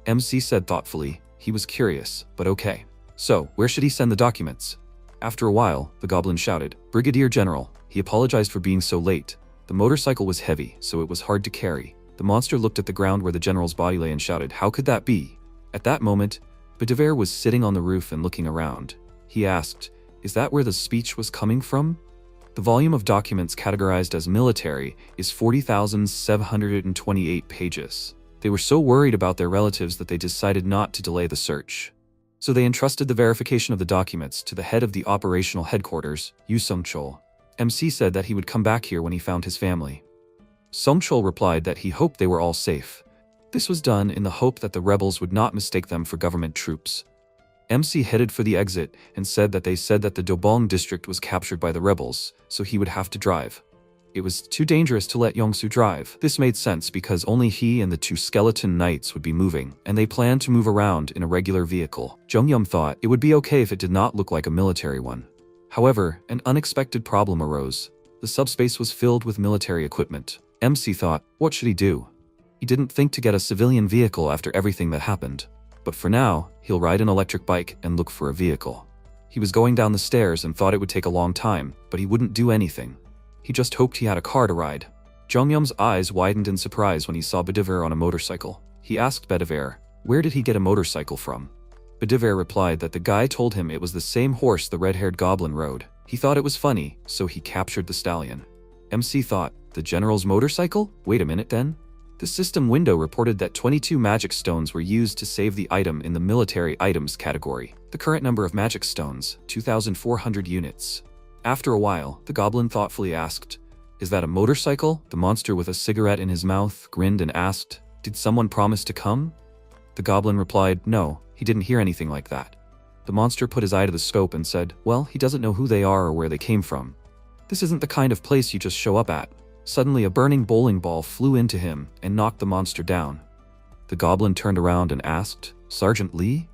MC said thoughtfully, he was curious, but okay. So, where should he send the documents? After a while, the goblin shouted, "Brigadier General." He apologized for being so late. The motorcycle was heavy, so it was hard to carry. The monster looked at the ground where the general's body lay and shouted, "How could that be?" At that moment, Bedivere was sitting on the roof and looking around. He asked, "Is that where the speech was coming from?" The volume of documents categorized as military is 40,728 pages. They were so worried about their relatives that they decided not to delay the search. So they entrusted the verification of the documents to the head of the operational headquarters, Yu Sung-chol. MC said that he would come back here when he found his family. Sung-chol replied that he hoped they were all safe. This was done in the hope that the rebels would not mistake them for government troops. MC headed for the exit and said that they said that the Dobong district was captured by the rebels, so he would have to drive. It was too dangerous to let Yongsu drive. This made sense because only he and the two skeleton knights would be moving, and they planned to move around in a regular vehicle. Jonghyun thought it would be okay if it did not look like a military one. However, an unexpected problem arose. The subspace was filled with military equipment. MC thought, what should he do? He didn't think to get a civilian vehicle after everything that happened. But for now, he'll ride an electric bike and look for a vehicle. He was going down the stairs and thought it would take a long time, but he wouldn't do anything. He just hoped he had a car to ride. Jonghyun's eyes widened in surprise when he saw Bedivere on a motorcycle. He asked Bedivere, where did he get a motorcycle from? Bedivere replied that the guy told him it was the same horse the red-haired goblin rode. He thought it was funny, so he captured the stallion. MC thought, the general's motorcycle? Wait a minute then. The system window reported that 22 magic stones were used to save the item in the military items category. The current number of magic stones, 2,400 units. After a while, the goblin thoughtfully asked, is that a motorcycle? The monster with a cigarette in his mouth grinned and asked, did someone promise to come? The goblin replied, no, he didn't hear anything like that. The monster put his eye to the scope and said, well, he doesn't know who they are or where they came from. This isn't the kind of place you just show up at. Suddenly a burning bowling ball flew into him and knocked the monster down. The goblin turned around and asked, Sergeant Lee?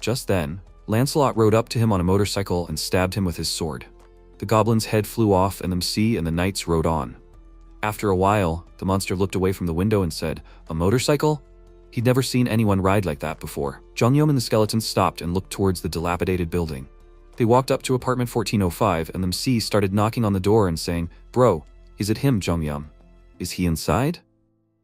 Just then, Lancelot rode up to him on a motorcycle and stabbed him with his sword. The goblin's head flew off and the MC and the knights rode on. After a while, the monster looked away from the window and said, a motorcycle? He'd never seen anyone ride like that before. Jonghyun and the skeletons stopped and looked towards the dilapidated building. They walked up to apartment 1405 and the MC started knocking on the door and saying, bro, is it him, Jonghyun? Is he inside?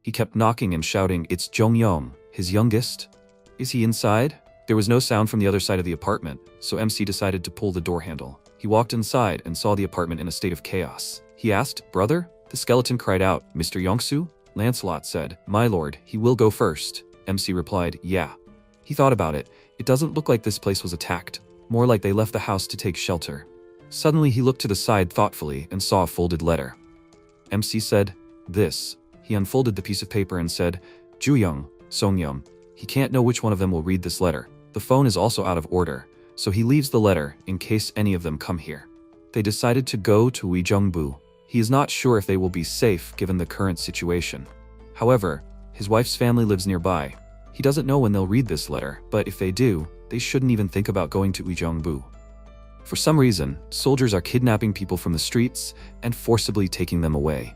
He kept knocking and shouting, it's Jonghyun, his youngest. Is he inside? There was no sound from the other side of the apartment, so MC decided to pull the door handle. He walked inside and saw the apartment in a state of chaos. He asked, brother? The skeleton cried out, Mr. Yongsu? Lancelot said, my lord, he will go first. MC replied, yeah. He thought about it. It doesn't look like this place was attacked. More like they left the house to take shelter. Suddenly he looked to the side thoughtfully and saw a folded letter. MC said, this. He unfolded the piece of paper and said, Juyoung, Songyeon. He can't know which one of them will read this letter. The phone is also out of order, so he leaves the letter in case any of them come here. They decided to go to Uijeongbu. He is not sure if they will be safe given the current situation. However, his wife's family lives nearby. He doesn't know when they'll read this letter, but if they do, they shouldn't even think about going to Uijeongbu. For some reason, soldiers are kidnapping people from the streets and forcibly taking them away.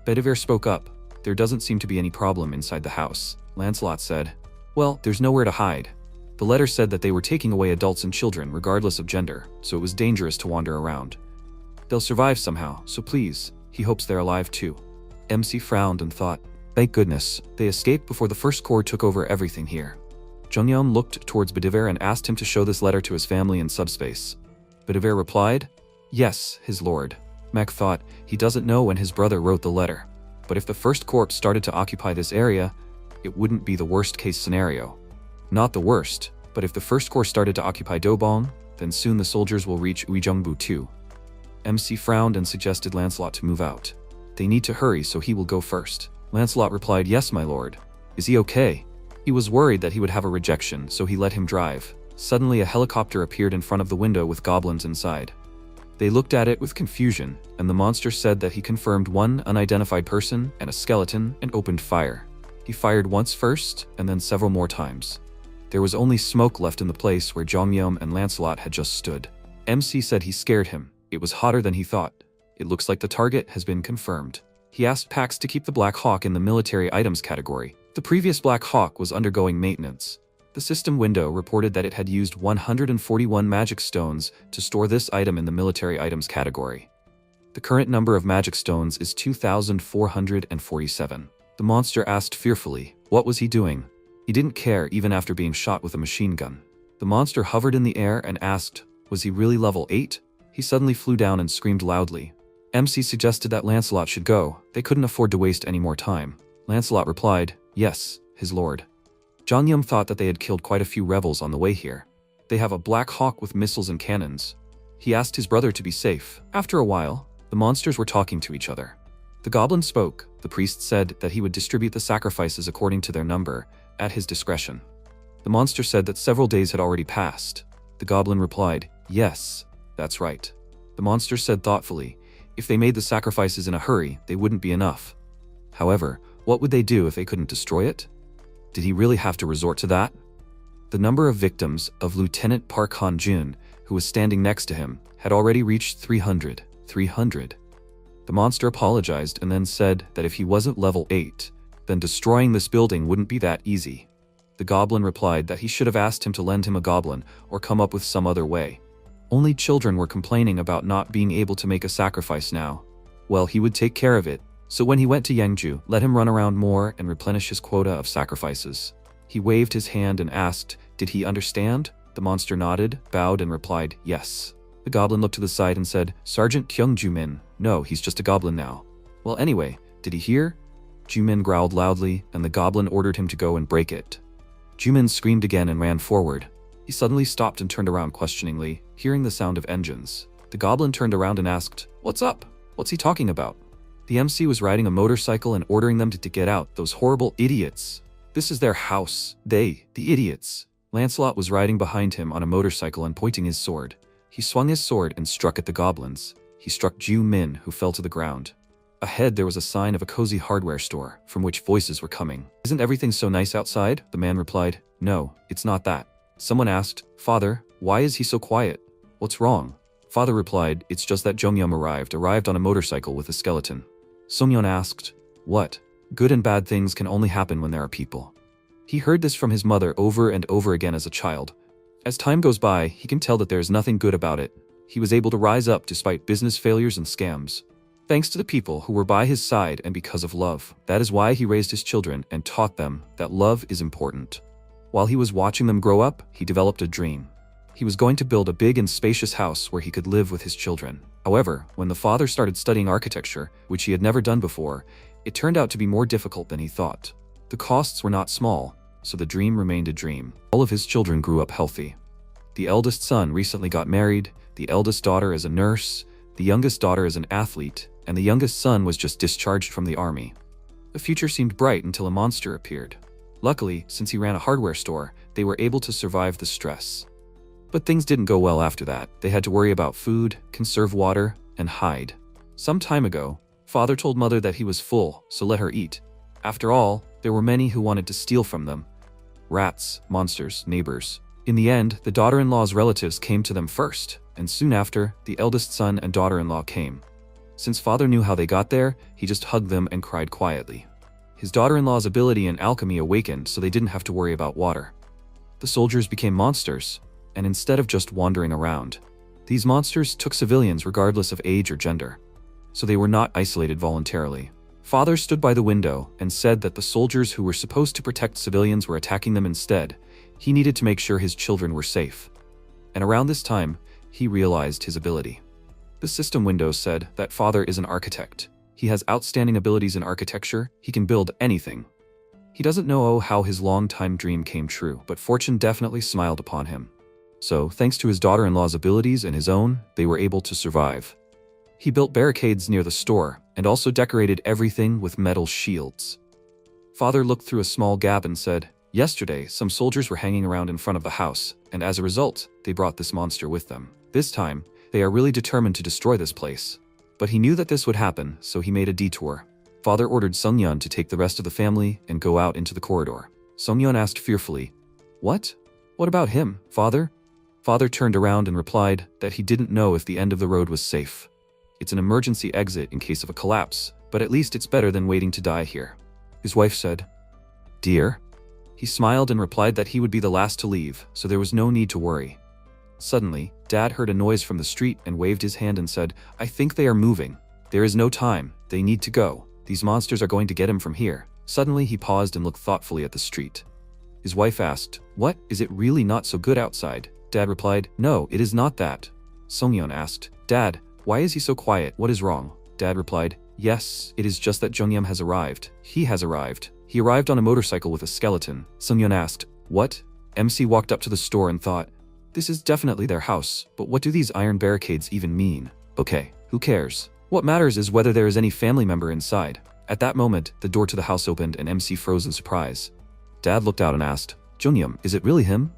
Bedivere spoke up. There doesn't seem to be any problem inside the house. Lancelot said, well, there's nowhere to hide. The letter said that they were taking away adults and children regardless of gender, so it was dangerous to wander around. They'll survive somehow, so please, he hopes they're alive too. MC frowned and thought, thank goodness, they escaped before the First Corps took over everything here. Jonghyun looked towards Bedivere and asked him to show this letter to his family in subspace. Bedivere replied, yes, his lord. Mek thought, he doesn't know when his brother wrote the letter. But if the First Corps started to occupy this area, it wouldn't be the worst case scenario. Not the worst, but if the First Corps started to occupy Dobong, then soon the soldiers will reach Uijeongbu too. MC frowned and suggested Lancelot to move out. They need to hurry, so he will go first. Lancelot replied, yes, my lord. Is he okay? He was worried that he would have a rejection, so he let him drive. Suddenly a helicopter appeared in front of the window with goblins inside. They looked at it with confusion, and the monster said that he confirmed one unidentified person and a skeleton and opened fire. He fired once first, and then several more times. There was only smoke left in the place where Jongyum and Lancelot had just stood. MC said he scared him. It was hotter than he thought. It looks like the target has been confirmed. He asked Pax to keep the Black Hawk in the military items category. The previous Black Hawk was undergoing maintenance. The system window reported that it had used 141 magic stones to store this item in the military items category. The current number of magic stones is 2,447. The monster asked fearfully, what was he doing? He didn't care even after being shot with a machine gun. The monster hovered in the air and asked, was he really level 8? He suddenly flew down and screamed loudly. MC suggested that Lancelot should go. They couldn't afford to waste any more time. Lancelot replied, yes, his lord. Jongyum thought that they had killed quite a few rebels on the way here. They have a Black Hawk with missiles and cannons. He asked his brother to be safe. After a while, the monsters were talking to each other. The goblin spoke. The priest said that he would distribute the sacrifices according to their number, at his discretion. The monster said that several days had already passed. The goblin replied, yes, that's right. The monster said thoughtfully, if they made the sacrifices in a hurry, they wouldn't be enough. However, what would they do if they couldn't destroy it? Did he really have to resort to that? The number of victims of Lieutenant Park Han-jun, who was standing next to him, had already reached 300. 300. The monster apologized and then said that if he wasn't level 8, then destroying this building wouldn't be that easy. The goblin replied that he should have asked him to lend him a goblin or come up with some other way. Only children were complaining about not being able to make a sacrifice now. Well, he would take care of it, so when he went to Yangju, let him run around more and replenish his quota of sacrifices. He waved his hand and asked, did he understand? The monster nodded, bowed and replied, yes. The goblin looked to the side and said, Sergeant Kyung-ju-min, no, he's just a goblin now. Well, anyway, did he hear? Ju-min growled loudly, and the goblin ordered him to go and break it. Ju-min screamed again and ran forward. He suddenly stopped and turned around questioningly, hearing the sound of engines. The goblin turned around and asked, what's up? What's he talking about? The MC was riding a motorcycle and ordering them to get out, those horrible idiots. This is their house. They, the idiots. Lancelot was riding behind him on a motorcycle and pointing his sword. He swung his sword and struck at the goblins. He struck Ju-min, who fell to the ground. Ahead there was a sign of a cozy hardware store, from which voices were coming. Isn't everything so nice outside? The man replied, no, it's not that. Someone asked, Father, why is he so quiet? What's wrong? Father replied, it's just that Jongyum arrived on a motorcycle with a skeleton. Somyeon asked, what? Good and bad things can only happen when there are people. He heard this from his mother over and over again as a child. As time goes by, he can tell that there is nothing good about it. He was able to rise up despite business failures and scams. Thanks to the people who were by his side and because of love. That is why he raised his children and taught them that love is important. While he was watching them grow up, he developed a dream. He was going to build a big and spacious house where he could live with his children. However, when the father started studying architecture, which he had never done before, it turned out to be more difficult than he thought. The costs were not small, so the dream remained a dream. All of his children grew up healthy. The eldest son recently got married, the eldest daughter is a nurse, the youngest daughter is an athlete, and the youngest son was just discharged from the army. The future seemed bright until a monster appeared. Luckily, since he ran a hardware store, they were able to survive the stress. But things didn't go well after that. They had to worry about food, conserve water, and hide. Some time ago, father told mother that he was full, so let her eat. After all, there were many who wanted to steal from them. Rats, monsters, neighbors. In the end, the daughter-in-law's relatives came to them first, and soon after, the eldest son and daughter-in-law came. Since father knew how they got there, he just hugged them and cried quietly. His daughter-in-law's ability in alchemy awakened, so they didn't have to worry about water. The soldiers became monsters, and instead of just wandering around, these monsters took civilians regardless of age or gender. So they were not isolated voluntarily. Father stood by the window and said that the soldiers who were supposed to protect civilians were attacking them instead. He needed to make sure his children were safe. And around this time, he realized his ability. The system window said that father is an architect. He has outstanding abilities in architecture. He can build anything. He doesn't know how his long-time dream came true, but fortune definitely smiled upon him. So, thanks to his daughter-in-law's abilities and his own, they were able to survive. He built barricades near the store, and also decorated everything with metal shields. Father looked through a small gap and said, yesterday, some soldiers were hanging around in front of the house, and as a result, they brought this monster with them. This time, they are really determined to destroy this place. But he knew that this would happen, so he made a detour. Father ordered Sungyeon to take the rest of the family and go out into the corridor. Sungyeon asked fearfully, what? What about him, father? Father turned around and replied that he didn't know if the end of the road was safe. It's an emergency exit in case of a collapse, but at least it's better than waiting to die here. His wife said, Dear? He smiled and replied that he would be the last to leave, so there was no need to worry. Suddenly, Dad heard a noise from the street and waved his hand and said, I think they are moving. There is no time. They need to go. These monsters are going to get him from here. Suddenly he paused and looked thoughtfully at the street. His wife asked, What, is it really not so good outside? Dad replied, No, it is not that. Songyeon asked, Dad, why is he so quiet? What is wrong? Dad replied, Yes, it is just that Jongyeom has arrived. He has arrived. He arrived on a motorcycle with a skeleton. Songyeon asked, What? MC walked up to the store and thought, This is definitely their house, but what do these iron barricades even mean? Okay, who cares? What matters is whether there is any family member inside. At that moment, the door to the house opened and MC froze in surprise. Dad looked out and asked, Jongyeom, is it really him?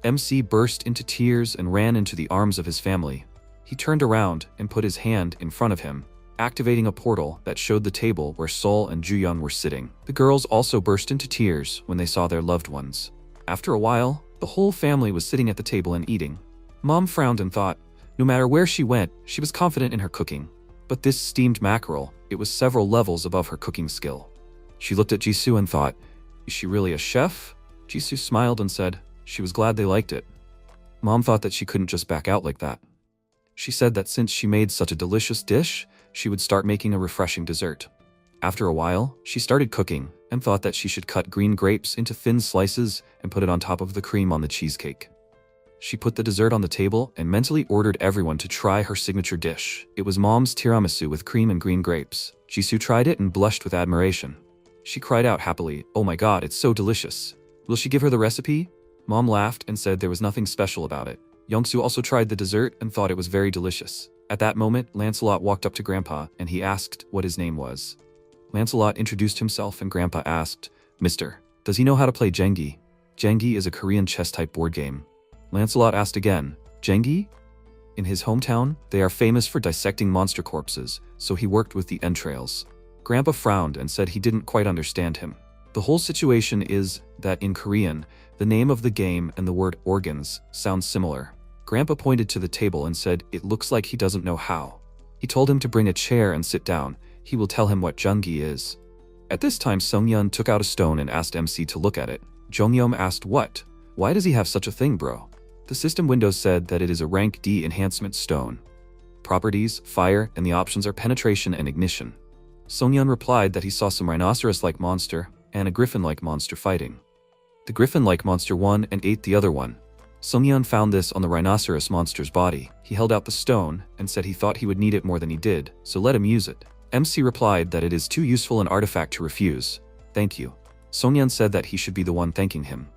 MC burst into tears and ran into the arms of his family. He turned around and put his hand in front of him, activating a portal that showed the table where Sol and Juyeon were sitting. The girls also burst into tears when they saw their loved ones. After a while, the whole family was sitting at the table and eating. Mom frowned and thought, no matter where she went, she was confident in her cooking. But this steamed mackerel, it was several levels above her cooking skill. She looked at Jisoo and thought, is she really a chef? Jisoo smiled and said she was glad they liked it. Mom thought that she couldn't just back out like that. She said that since she made such a delicious dish, she would start making a refreshing dessert. After a while, she started cooking and thought that she should cut green grapes into thin slices and put it on top of the cream on the cheesecake. She put the dessert on the table and mentally ordered everyone to try her signature dish. It was Mom's tiramisu with cream and green grapes. Jisoo tried it and blushed with admiration. She cried out happily, oh my god, it's so delicious. Will she give her the recipe? Mom laughed and said there was nothing special about it. Yongsoo also tried the dessert and thought it was very delicious. At that moment, Lancelot walked up to Grandpa and he asked what his name was. Lancelot introduced himself and Grandpa asked, Mister, does he know how to play Jengi? Jengi is a Korean chess-type board game. Lancelot asked again, Jengi? In his hometown, they are famous for dissecting monster corpses, so he worked with the entrails. Grandpa frowned and said he didn't quite understand him. The whole situation is that in Korean, the name of the game and the word organs sound similar. Grandpa pointed to the table and said it looks like he doesn't know how. He told him to bring a chair and sit down. He will tell him what Jeongi is. At this time, Songyeon took out a stone and asked MC to look at it. Jongyeom asked what? Why does he have such a thing, bro? The system window said that it is a rank D enhancement stone. Properties, fire, and the options are penetration and ignition. Songyeon replied that he saw some rhinoceros-like monster and a griffin-like monster fighting. The griffin-like monster won and ate the other one. Songyeon found this on the rhinoceros monster's body. He held out the stone and said he thought he would need it more than he did, so let him use it. MC replied that it is too useful an artifact to refuse. Thank you. Songyeon said that he should be the one thanking him.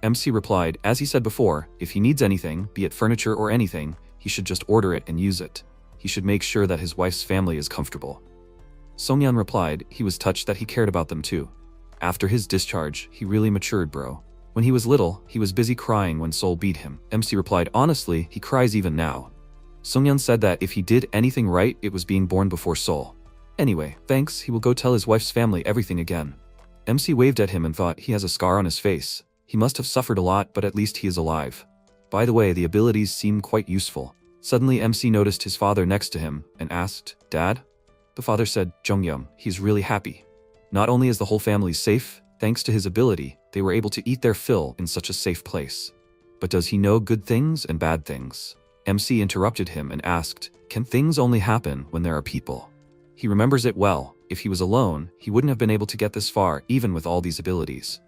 MC replied, as he said before, if he needs anything, be it furniture or anything, he should just order it and use it. He should make sure that his wife's family is comfortable. Songyeon replied he was touched that he cared about them too. After his discharge, he really matured, bro. When he was little, he was busy crying when Sol beat him. MC replied, honestly, he cries even now. Songyeon said that if he did anything right, it was being born before Sol. Anyway, thanks, he will go tell his wife's family everything again. MC waved at him and thought he has a scar on his face. He must have suffered a lot, but at least he is alive. By the way, the abilities seem quite useful. Suddenly MC noticed his father next to him and asked, Dad? The father said, Jongyeom, he's really happy. Not only is the whole family safe, thanks to his ability, they were able to eat their fill in such a safe place. But does he know good things and bad things? MC interrupted him and asked, can things only happen when there are people? He remembers it well. If he was alone, he wouldn't have been able to get this far, even with all these abilities.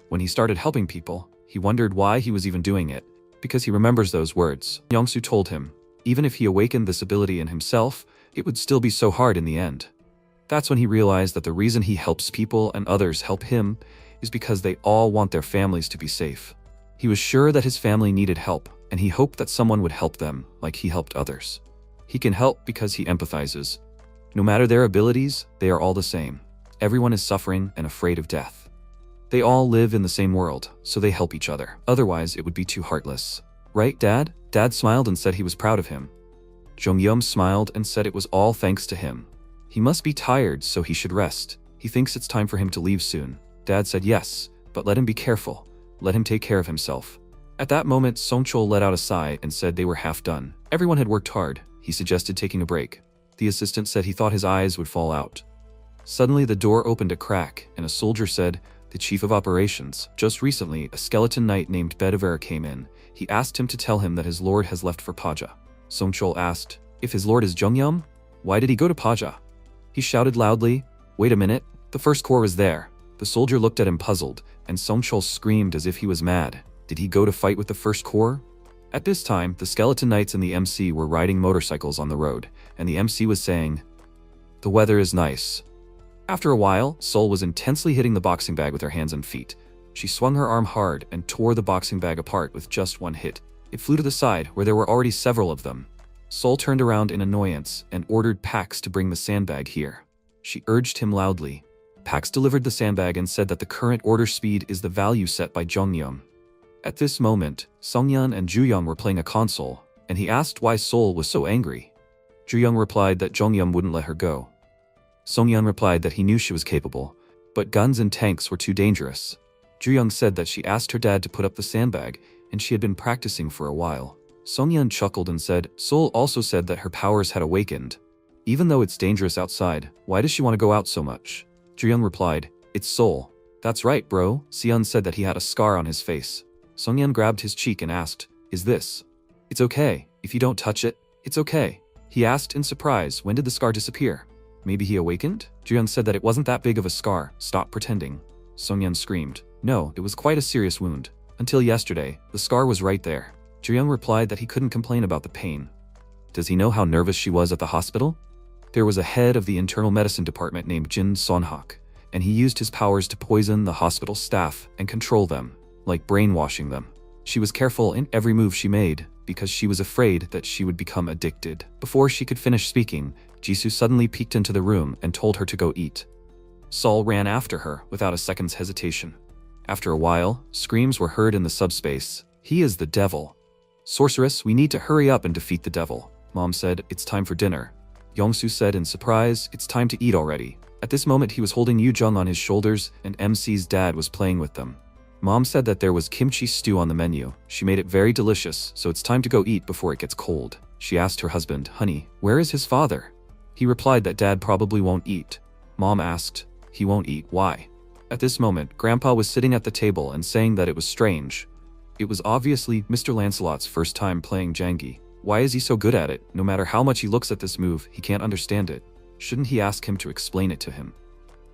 When he started helping people, he wondered why he was even doing it, because he remembers those words. Yongsoo told him, even if he awakened this ability in himself, it would still be so hard in the end. That's when he realized that the reason he helps people and others help him is because they all want their families to be safe. He was sure that his family needed help, and he hoped that someone would help them like he helped others. He can help because he empathizes. No matter their abilities, they are all the same. Everyone is suffering and afraid of death. They all live in the same world, so they help each other. Otherwise, it would be too heartless. Right, Dad? Dad smiled and said he was proud of him. Jongyeom smiled and said it was all thanks to him. He must be tired, so he should rest. He thinks it's time for him to leave soon. Dad said yes, but let him be careful. Let him take care of himself. At that moment, Songchul let out a sigh and said they were half done. Everyone had worked hard. He suggested taking a break. The assistant said he thought his eyes would fall out. Suddenly, the door opened a crack, and a soldier said, "The chief of operations. Just recently, a skeleton knight named Bedivere came in. He asked him to tell him that his lord has left for Paja." Songchul asked, "If his lord is Jongyum, why did he go to Paja?" He shouted loudly, "Wait a minute, the first corps was there." The soldier looked at him puzzled, and Songchul screamed as if he was mad. Did he go to fight with the first corps? At this time, the skeleton knights and the MC were riding motorcycles on the road, and the MC was saying, "The weather is nice." After a while, Sol was intensely hitting the boxing bag with her hands and feet. She swung her arm hard and tore the boxing bag apart with just one hit. It flew to the side, where there were already several of them. Sol turned around in annoyance and ordered Pax to bring the sandbag here. She urged him loudly. Pax delivered the sandbag and said that the current order speed is the value set by Jongyum. At this moment, Songyeon and Juyong were playing a console, and he asked why Sol was so angry. Juyong replied that Jongyum wouldn't let her go. Songyeon replied that he knew she was capable, but guns and tanks were too dangerous. Juyong said that she asked her dad to put up the sandbag, and she had been practicing for a while. Songyeon chuckled and said, "Sol also said that her powers had awakened. Even though it's dangerous outside, why does she want to go out so much?" Juyong replied, "It's Sol." "That's right, bro." Seon said that he had a scar on his face. Songyeon grabbed his cheek and asked, "Is this?" "It's okay. If you don't touch it, it's okay." He asked in surprise, "When did the scar disappear?" "Maybe he awakened?" Juyong said that it wasn't that big of a scar. "Stop pretending." Songyeon screamed. "No, it was quite a serious wound. Until yesterday, the scar was right there." Juyong replied that he couldn't complain about the pain. Does he know how nervous she was at the hospital? There was a head of the internal medicine department named Jin Sonhak, and he used his powers to poison the hospital staff and control them, like brainwashing them. She was careful in every move she made, because she was afraid that she would become addicted. Before she could finish speaking, Jisoo suddenly peeked into the room and told her to go eat. Sol ran after her without a second's hesitation. After a while, screams were heard in the subspace. "He is the devil." "Sorceress, we need to hurry up and defeat the devil." Mom said, "It's time for dinner." Yongsoo said in surprise, "It's time to eat already." At this moment he was holding Yu Jung on his shoulders and MC's dad was playing with them. Mom said that there was kimchi stew on the menu. She made it very delicious, so it's time to go eat before it gets cold. She asked her husband, "Honey, where is his father?" He replied that dad probably won't eat. Mom asked, "He won't eat, why?" At this moment, Grandpa was sitting at the table and saying that it was strange. It was obviously Mr. Lancelot's first time playing Jangi. Why is he so good at it? No matter how much he looks at this move, he can't understand it. Shouldn't he ask him to explain it to him?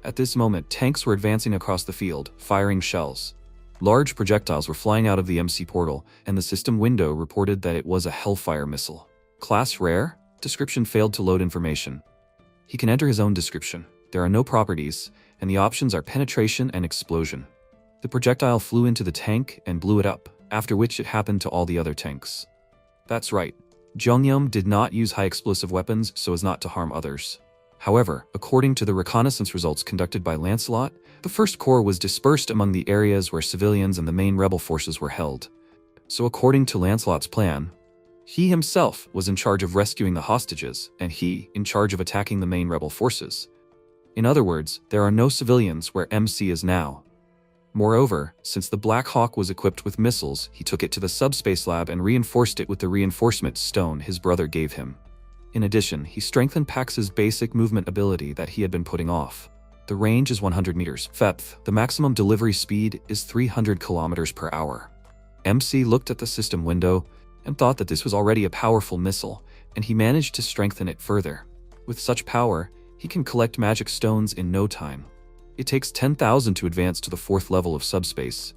At this moment, tanks were advancing across the field, firing shells. Large projectiles were flying out of the MC portal, and the system window reported that it was a Hellfire missile. Class rare? Description failed to load information. He can enter his own description. There are no properties, and the options are penetration and explosion. The projectile flew into the tank and blew it up, after which it happened to all the other tanks. That's right. Jongyum did not use high explosive weapons so as not to harm others. However, according to the reconnaissance results conducted by Lancelot, the First Corps was dispersed among the areas where civilians and the main rebel forces were held. So according to Lancelot's plan, he himself was in charge of rescuing the hostages, and he in charge of attacking the main rebel forces. In other words, there are no civilians where MC is now. Moreover, since the Black Hawk was equipped with missiles, he took it to the subspace lab and reinforced it with the reinforcement stone his brother gave him. In addition, he strengthened Pax's basic movement ability that he had been putting off. The range is 100 meters. The maximum delivery speed is 300 kilometers per hour. MC looked at the system window and thought that this was already a powerful missile, and he managed to strengthen it further. With such power, he can collect magic stones in no time. It takes 10,000 to advance to the 4th level of subspace.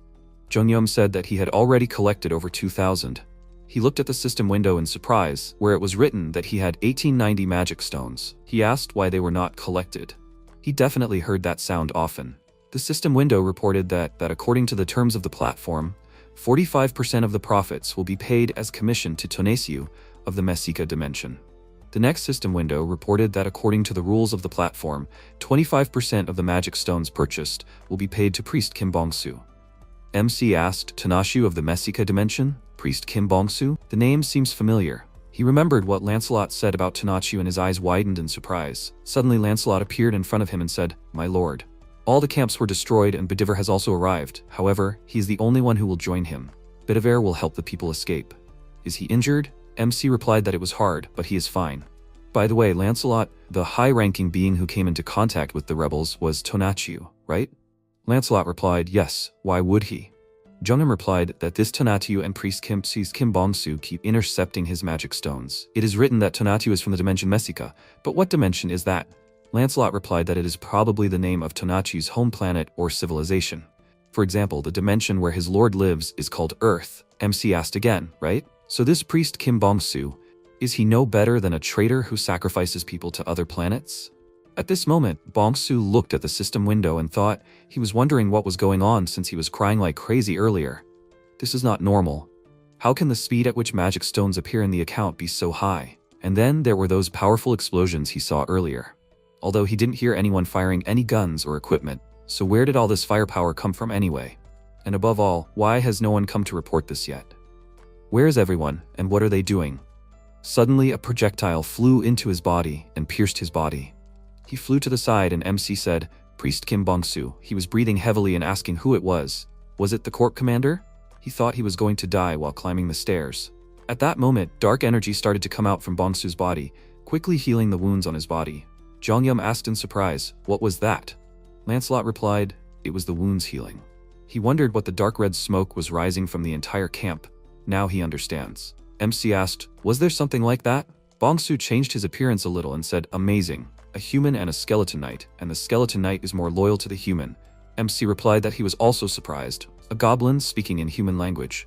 Jongyum said that he had already collected over 2,000. He looked at the system window in surprise, where it was written that he had 1890 magic stones. He asked why they were not collected. He definitely heard that sound often. The system window reported that according to the terms of the platform, 45% of the profits will be paid as commission to Tonesiu of the Mesika dimension. The next system window reported that according to the rules of the platform, 25% of the magic stones purchased will be paid to Priest Kim Bongsu. MC asked, "Tanashu of the Mesika dimension? Priest Kim Bongsu?" The name seems familiar. He remembered what Lancelot said about Tanachu and his eyes widened in surprise. Suddenly Lancelot appeared in front of him and said, "My lord. All the camps were destroyed and Bedivere has also arrived. However, he is the only one who will join him." Bit of air will help the people escape. Is he injured? MC replied that it was hard, but he is fine. By the way, Lancelot, the high-ranking being who came into contact with the rebels, was Tonatiuh, right? Lancelot replied, yes, why would he? Jungam replied that this Tonatiuh and priest Kim Bongsu keep intercepting his magic stones. It is written that Tonatiuh is from the dimension Messica, but what dimension is that? Lancelot replied that it is probably the name of Tonatiuh's home planet or civilization. For example, the dimension where his lord lives is called Earth. MC asked again, right? So this priest Kim Bongsu, is he no better than a traitor who sacrifices people to other planets? At this moment, Bongsu looked at the system window and thought he was wondering what was going on since he was crying like crazy earlier. This is not normal. How can the speed at which magic stones appear in the account be so high? And then there were those powerful explosions he saw earlier. Although he didn't hear anyone firing any guns or equipment, so where did all this firepower come from anyway? And above all, why has no one come to report this yet? Where is everyone, and what are they doing? Suddenly, a projectile flew into his body and pierced his body. He flew to the side and MC said, Priest Kim Bongsu. He was breathing heavily and asking who it was. Was it the corp commander? He thought he was going to die while climbing the stairs. At that moment, dark energy started to come out from Bongsu's body, quickly healing the wounds on his body. Jongyum asked in surprise, what was that? Lancelot replied, it was the wounds healing. He wondered what the dark red smoke was rising from the entire camp. Now he understands. MC asked, was there something like that? Bongsu changed his appearance a little and said, amazing. A human and a skeleton knight, and the skeleton knight is more loyal to the human. MC replied that he was also surprised. A goblin speaking in human language.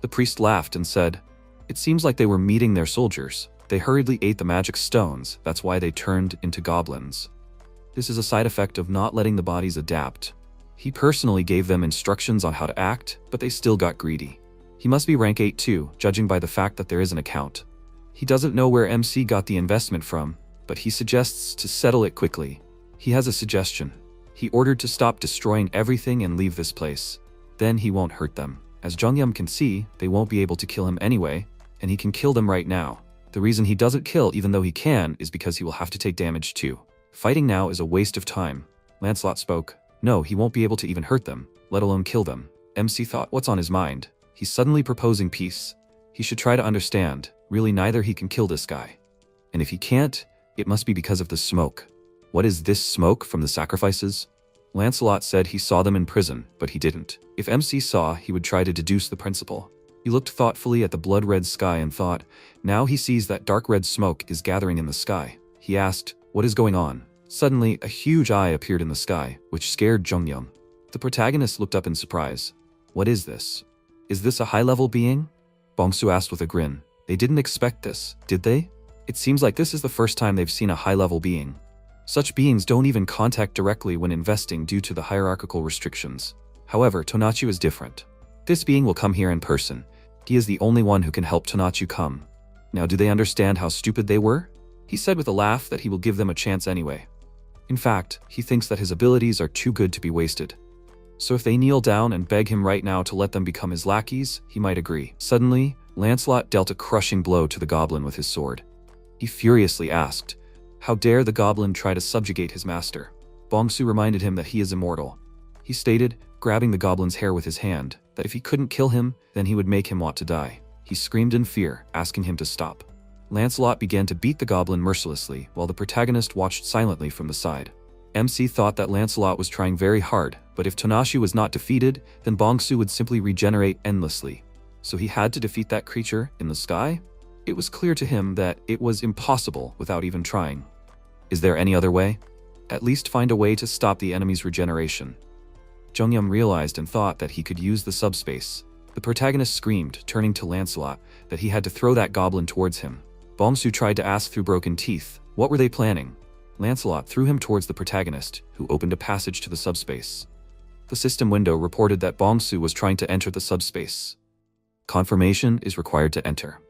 The priest laughed and said, it seems like they were meeting their soldiers. They hurriedly ate the magic stones, that's why they turned into goblins. This is a side effect of not letting the bodies adapt. He personally gave them instructions on how to act, but they still got greedy. He must be rank 8 too, judging by the fact that there is an account. He doesn't know where MC got the investment from, but he suggests to settle it quickly. He has a suggestion. He ordered to stop destroying everything and leave this place. Then he won't hurt them. As Jongyum can see, they won't be able to kill him anyway, and he can kill them right now. The reason he doesn't kill even though he can is because he will have to take damage too. Fighting now is a waste of time. Lancelot spoke. No, he won't be able to even hurt them, let alone kill them. MC thought, what's on his mind? He's suddenly proposing peace. He should try to understand. Really, neither he can kill this guy. And if he can't, it must be because of the smoke. What is this smoke from the sacrifices? Lancelot said he saw them in prison, but he didn't. If MC saw, he would try to deduce the principle. He looked thoughtfully at the blood-red sky and thought, now he sees that dark red smoke is gathering in the sky. He asked, what is going on? Suddenly, a huge eye appeared in the sky, which scared Jongyum. The protagonist looked up in surprise. What is this? Is this a high-level being? Bongsu asked with a grin. They didn't expect this, did they? It seems like this is the first time they've seen a high-level being. Such beings don't even contact directly when investing due to the hierarchical restrictions. However, Tonatiuh is different. This being will come here in person. He is the only one who can help Tonatiuh come. Now, do they understand how stupid they were? He said with a laugh that he will give them a chance anyway. In fact, he thinks that his abilities are too good to be wasted. So if they kneel down and beg him right now to let them become his lackeys, he might agree. Suddenly, Lancelot dealt a crushing blow to the goblin with his sword. He furiously asked, how dare the goblin try to subjugate his master? Bongsu reminded him that he is immortal. He stated, grabbing the goblin's hair with his hand, that if he couldn't kill him, then he would make him want to die. He screamed in fear, asking him to stop. Lancelot began to beat the goblin mercilessly, while the protagonist watched silently from the side. MC thought that Lancelot was trying very hard, but if Tonatiuh was not defeated, then Bongsu would simply regenerate endlessly. So he had to defeat that creature in the sky? It was clear to him that it was impossible without even trying. Is there any other way? At least find a way to stop the enemy's regeneration. Jongyum realized and thought that he could use the subspace. The protagonist screamed, turning to Lancelot, that he had to throw that goblin towards him. Bongsu tried to ask through broken teeth, what were they planning? Lancelot threw him towards the protagonist, who opened a passage to the subspace. The system window reported that Bongsu was trying to enter the subspace. Confirmation is required to enter.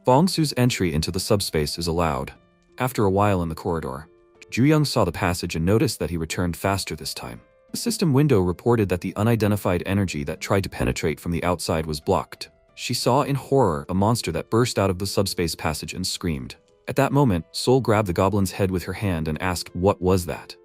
Bongsu's entry into the subspace is allowed. After a while in the corridor, Juyung saw the passage and noticed that he returned faster this time. The system window reported that the unidentified energy that tried to penetrate from the outside was blocked. She saw in horror a monster that burst out of the subspace passage and screamed. At that moment, Sol grabbed the goblin's head with her hand and asked, what was that?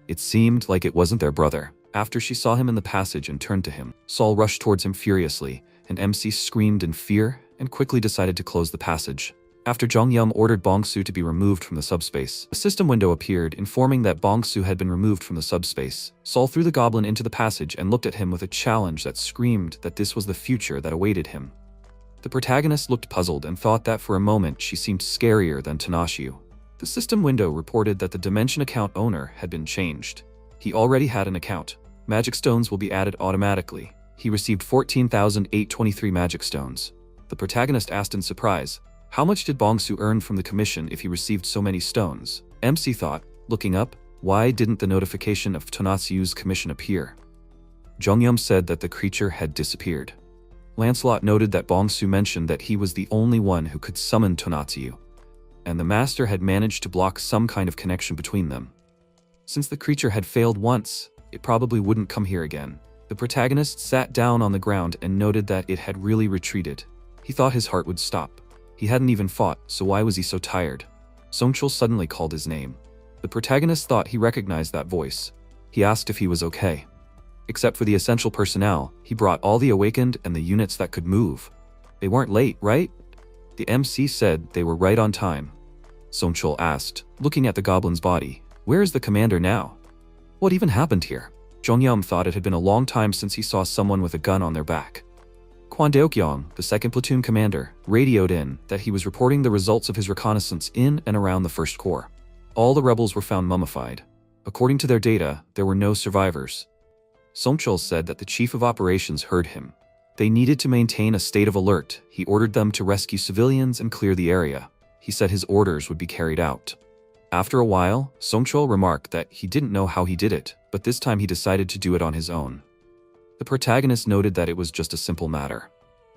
It seemed like it wasn't their brother. After she saw him in the passage and turned to him, Sol rushed towards him furiously, and MC screamed in fear and quickly decided to close the passage. After Jongyum ordered Bongsu to be removed from the subspace, a system window appeared informing that Bongsu had been removed from the subspace. Sol threw the goblin into the passage and looked at him with a challenge that screamed that this was the future that awaited him. The protagonist looked puzzled and thought that for a moment she seemed scarier than Tanashiu. The system window reported that the dimension account owner had been changed. He already had an account. Magic stones will be added automatically. He received 14,823 magic stones. The protagonist asked in surprise, how much did Bongsu earn from the commission if he received so many stones? MC thought, looking up, why didn't the notification of Tanasiu's commission appear? Jongyum said that the creature had disappeared. Lancelot noted that Bongsu mentioned that he was the only one who could summon Tonasiu, and the master had managed to block some kind of connection between them. Since the creature had failed once, it probably wouldn't come here again. The protagonist sat down on the ground and noted that it had really retreated. He thought his heart would stop. He hadn't even fought, so why was he so tired? Songchul suddenly called his name. The protagonist thought he recognized that voice. He asked if he was okay. Except for the essential personnel, he brought all the awakened and the units that could move. They weren't late, right? The MC said they were right on time. Songchul asked, looking at the goblin's body, where is the commander now? What even happened here? Jongyum thought it had been a long time since he saw someone with a gun on their back. Kwandeokyeong, the second platoon commander, radioed in that he was reporting the results of his reconnaissance in and around the First Corps. All the rebels were found mummified. According to their data, there were no survivors. Songchul said that the chief of operations heard him. They needed to maintain a state of alert. He ordered them to rescue civilians and clear the area. He said his orders would be carried out. After a while, Songchul remarked that he didn't know how he did it, but this time he decided to do it on his own. The protagonist noted that it was just a simple matter.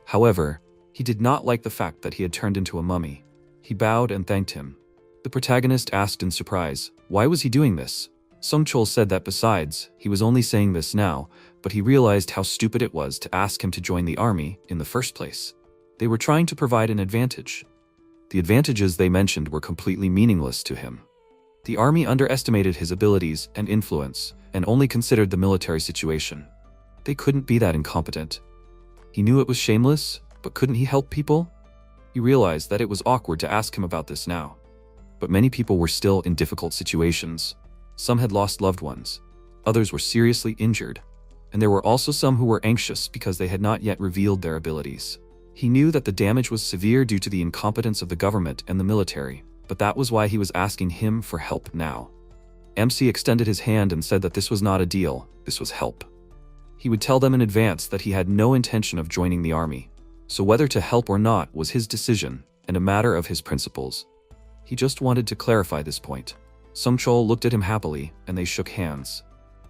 However, he did not like the fact that he had turned into a mummy. He bowed and thanked him. The protagonist asked in surprise, why was he doing this? Songchul said that besides, he was only saying this now, but he realized how stupid it was to ask him to join the army in the first place. They were trying to provide an advantage. The advantages they mentioned were completely meaningless to him. The army underestimated his abilities and influence, and only considered the military situation. They couldn't be that incompetent. He knew it was shameless, but couldn't he help people? He realized that it was awkward to ask him about this now. But many people were still in difficult situations. Some had lost loved ones. Others were seriously injured. And there were also some who were anxious because they had not yet revealed their abilities. He knew that the damage was severe due to the incompetence of the government and the military, but that was why he was asking him for help now. MC extended his hand and said that this was not a deal, this was help. He would tell them in advance that he had no intention of joining the army, so whether to help or not was his decision and a matter of his principles. He just wanted to clarify this point. Songchul looked at him happily, and they shook hands.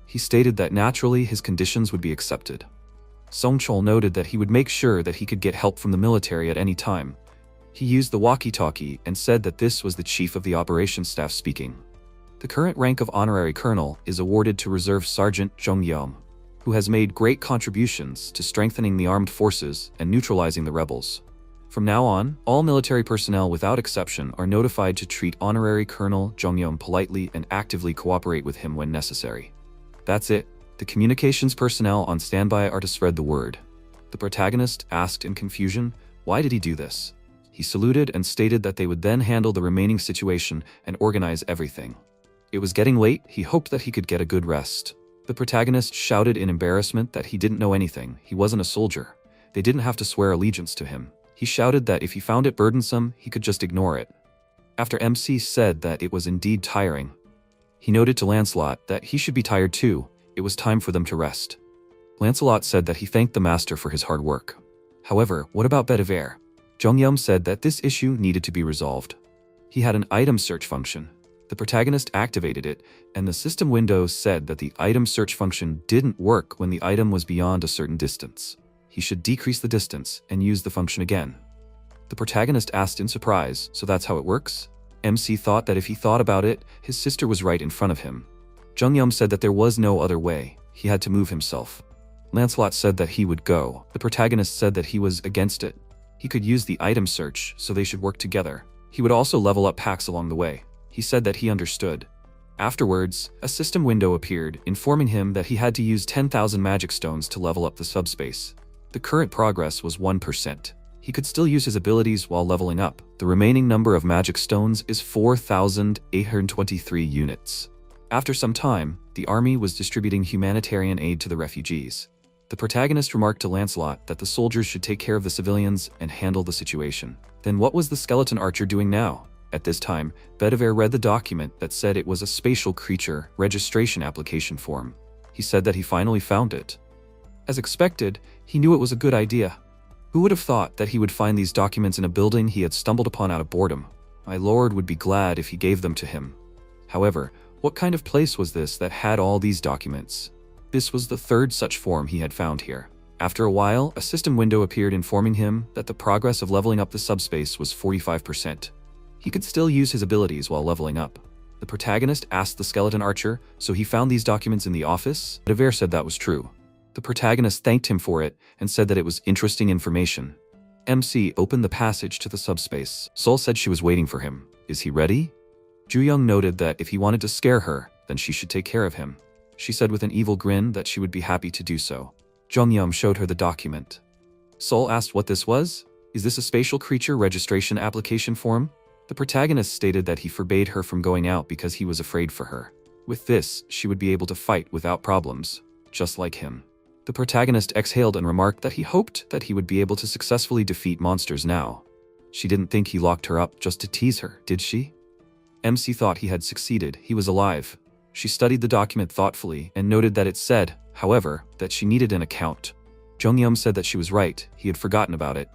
He stated that naturally his conditions would be accepted. Songchul noted that he would make sure that he could get help from the military at any time. He used the walkie-talkie and said that this was the chief of the operations staff speaking. The current rank of honorary colonel is awarded to Reserve Sergeant Jongyum, who has made great contributions to strengthening the armed forces and neutralizing the rebels. From now on, all military personnel without exception are notified to treat Honorary Colonel Jongyum politely and actively cooperate with him when necessary. That's it. The communications personnel on standby are to spread the word. The protagonist asked in confusion, why did he do this? He saluted and stated that they would then handle the remaining situation and organize everything. It was getting late, he hoped that he could get a good rest. The protagonist shouted in embarrassment that he didn't know anything, he wasn't a soldier. They didn't have to swear allegiance to him. He shouted that if he found it burdensome, he could just ignore it. After MC said that it was indeed tiring, he noted to Lancelot that he should be tired too. It was time for them to rest. Lancelot said that he thanked the master for his hard work. However, what about Bedivere? Jongyum said that this issue needed to be resolved. He had an item search function. The protagonist activated it, and the system window said that the item search function didn't work when the item was beyond a certain distance. He should decrease the distance and use the function again. The protagonist asked in surprise, so that's how it works? MC thought that if he thought about it, his sister was right in front of him. Jongyum said that there was no other way, he had to move himself. Lancelot said that he would go. The protagonist said that he was against it. He could use the item search, so they should work together. He would also level up packs along the way. He said that he understood. Afterwards, a system window appeared, informing him that he had to use 10,000 magic stones to level up the subspace. The The current progress was 1%. He could still use his abilities while leveling up. The remaining number of magic stones is 4,823 units. After some time, the army was distributing humanitarian aid to the refugees. The protagonist remarked to Lancelot that the soldiers should take care of the civilians and handle the situation. Then what was the skeleton archer doing now? At this time, Bedivere read the document that said it was a spatial creature registration application form. He said that he finally found it. As expected, he knew it was a good idea. Who would have thought that he would find these documents in a building he had stumbled upon out of boredom? My lord would be glad if he gave them to him. However, what kind of place was this that had all these documents? This was the third such form he had found here. After a while, a system window appeared informing him that the progress of leveling up the subspace was 45%. He could still use his abilities while leveling up. The protagonist asked the skeleton archer, so he found these documents in the office? Bedivere said that was true. The protagonist thanked him for it and said that it was interesting information. MC opened the passage to the subspace. Sol said she was waiting for him. Is he ready? Ju-young noted that if he wanted to scare her, then she should take care of him. She said with an evil grin that she would be happy to do so. Jong-yeom showed her the document. Sol asked what this was. Is this a spatial creature registration application form? The protagonist stated that he forbade her from going out because he was afraid for her. With this, she would be able to fight without problems, just like him. The protagonist exhaled and remarked that he hoped that he would be able to successfully defeat monsters now. She didn't think he locked her up just to tease her, did she? MC thought he had succeeded. He was alive. She studied the document thoughtfully and noted that it said, however, that she needed an account. Jong-yeom said that she was right. He had forgotten about it.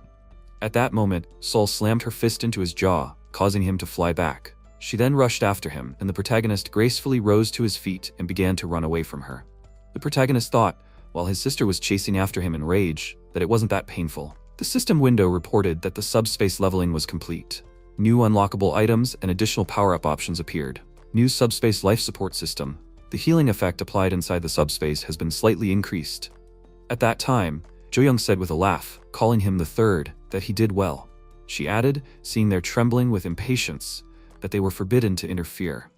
At that moment, Sol slammed her fist into his jaw, causing him to fly back. She then rushed after him, and the protagonist gracefully rose to his feet and began to run away from her. The protagonist thought, while his sister was chasing after him in rage, that it wasn't that painful. The system window reported that the subspace leveling was complete. New unlockable items and additional power-up options appeared. New subspace life support system. The healing effect applied inside the subspace has been slightly increased. At that time, Jo-young said with a laugh, calling him the third, that he did well. She added, seeing their trembling with impatience, that they were forbidden to interfere.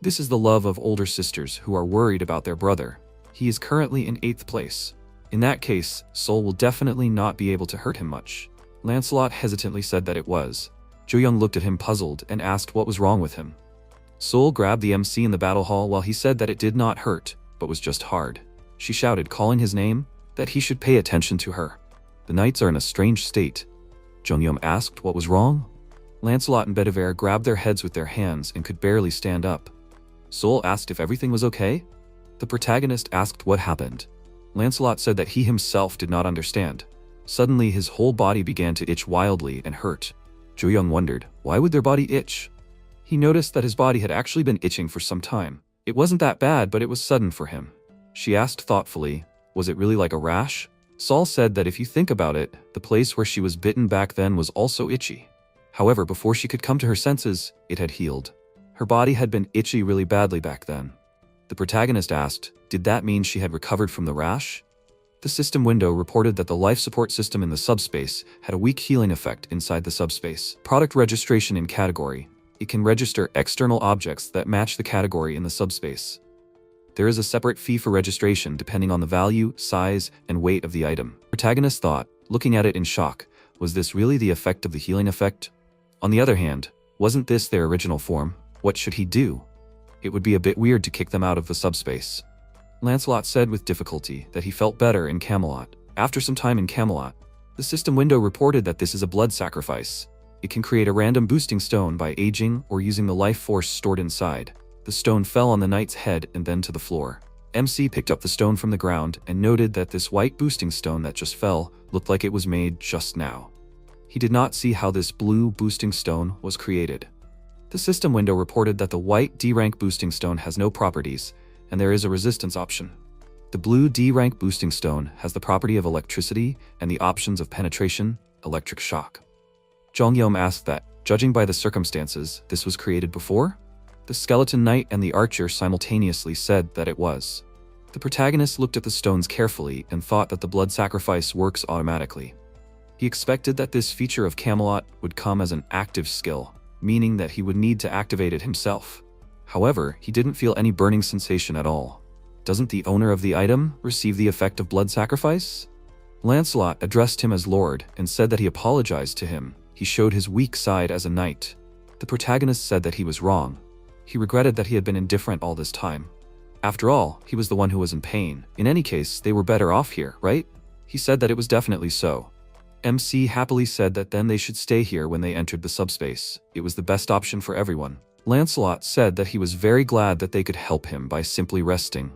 This is the love of older sisters who are worried about their brother. He is currently in 8th place. In that case, Sol will definitely not be able to hurt him much. Lancelot hesitantly said that it was. Jo-young looked at him puzzled and asked what was wrong with him. Sol grabbed the MC in the battle hall while he said that it did not hurt, but was just hard. She shouted, calling his name, that he should pay attention to her. The knights are in a strange state. Jong-yeom asked what was wrong. Lancelot and Bedivere grabbed their heads with their hands and could barely stand up. Sol asked if everything was okay. The protagonist asked what happened. Lancelot said that he himself did not understand. Suddenly his whole body began to itch wildly and hurt. Jo-young wondered, why would their body itch? He noticed that his body had actually been itching for some time. It wasn't that bad, but it was sudden for him. She asked thoughtfully, was it really like a rash? Sol said that if you think about it, the place where she was bitten back then was also itchy. However, before she could come to her senses, it had healed. Her body had been itchy really badly back then. The protagonist asked, did that mean she had recovered from the rash? The system window reported that the life support system in the subspace had a weak healing effect inside the subspace. Product registration in category. It can register external objects that match the category in the subspace. There is a separate fee for registration depending on the value, size, and weight of the item. Protagonist thought, looking at it in shock, was this really the effect of the healing effect? On the other hand, wasn't this their original form? What should he do? It would be a bit weird to kick them out of the subspace. Lancelot said with difficulty that he felt better in Camelot. After some time in Camelot, the system window reported that this is a blood sacrifice. It can create a random boosting stone by aging or using the life force stored inside. The stone fell on the knight's head and then to the floor. MC picked up the stone from the ground and noted that this white boosting stone that just fell looked like it was made just now. He did not see how this blue boosting stone was created. The system window reported that the white D-rank boosting stone has no properties, and there is a resistance option. The blue D-rank boosting stone has the property of electricity and the options of penetration, electric shock. Jong-yeom asked that, judging by the circumstances, this was created before? The skeleton knight and the archer simultaneously said that it was. The protagonist looked at the stones carefully and thought that the blood sacrifice works automatically. He expected that this feature of Camelot would come as an active skill, meaning that he would need to activate it himself. However, he didn't feel any burning sensation at all. Doesn't the owner of the item receive the effect of blood sacrifice? Lancelot addressed him as Lord and said that he apologized to him. He showed his weak side as a knight. The protagonist said that he was wrong. He regretted that he had been indifferent all this time. After all, he was the one who was in pain. In any case, they were better off here, right? He said that it was definitely so. MC happily said that then they should stay here when they entered the subspace. It was the best option for everyone. Lancelot said that he was very glad that they could help him by simply resting.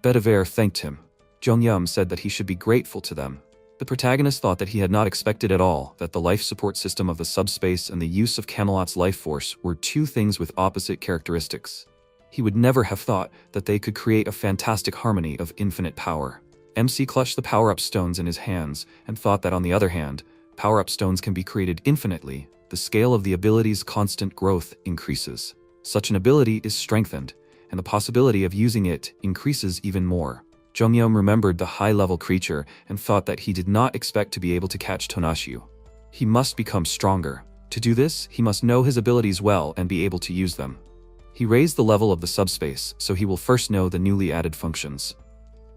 Bedivere thanked him. Jongyum said that he should be grateful to them. The protagonist thought that he had not expected at all that the life support system of the subspace and the use of Camelot's life force were two things with opposite characteristics. He would never have thought that they could create a fantastic harmony of infinite power. MC clutched the power-up stones in his hands and thought that on the other hand, power-up stones can be created infinitely. The scale of the ability's constant growth increases. Such an ability is strengthened, and the possibility of using it increases even more. Jongyum remembered the high-level creature and thought that he did not expect to be able to catch Tonashio. He must become stronger. To do this, he must know his abilities well and be able to use them. He raised the level of the subspace, so he will first know the newly added functions.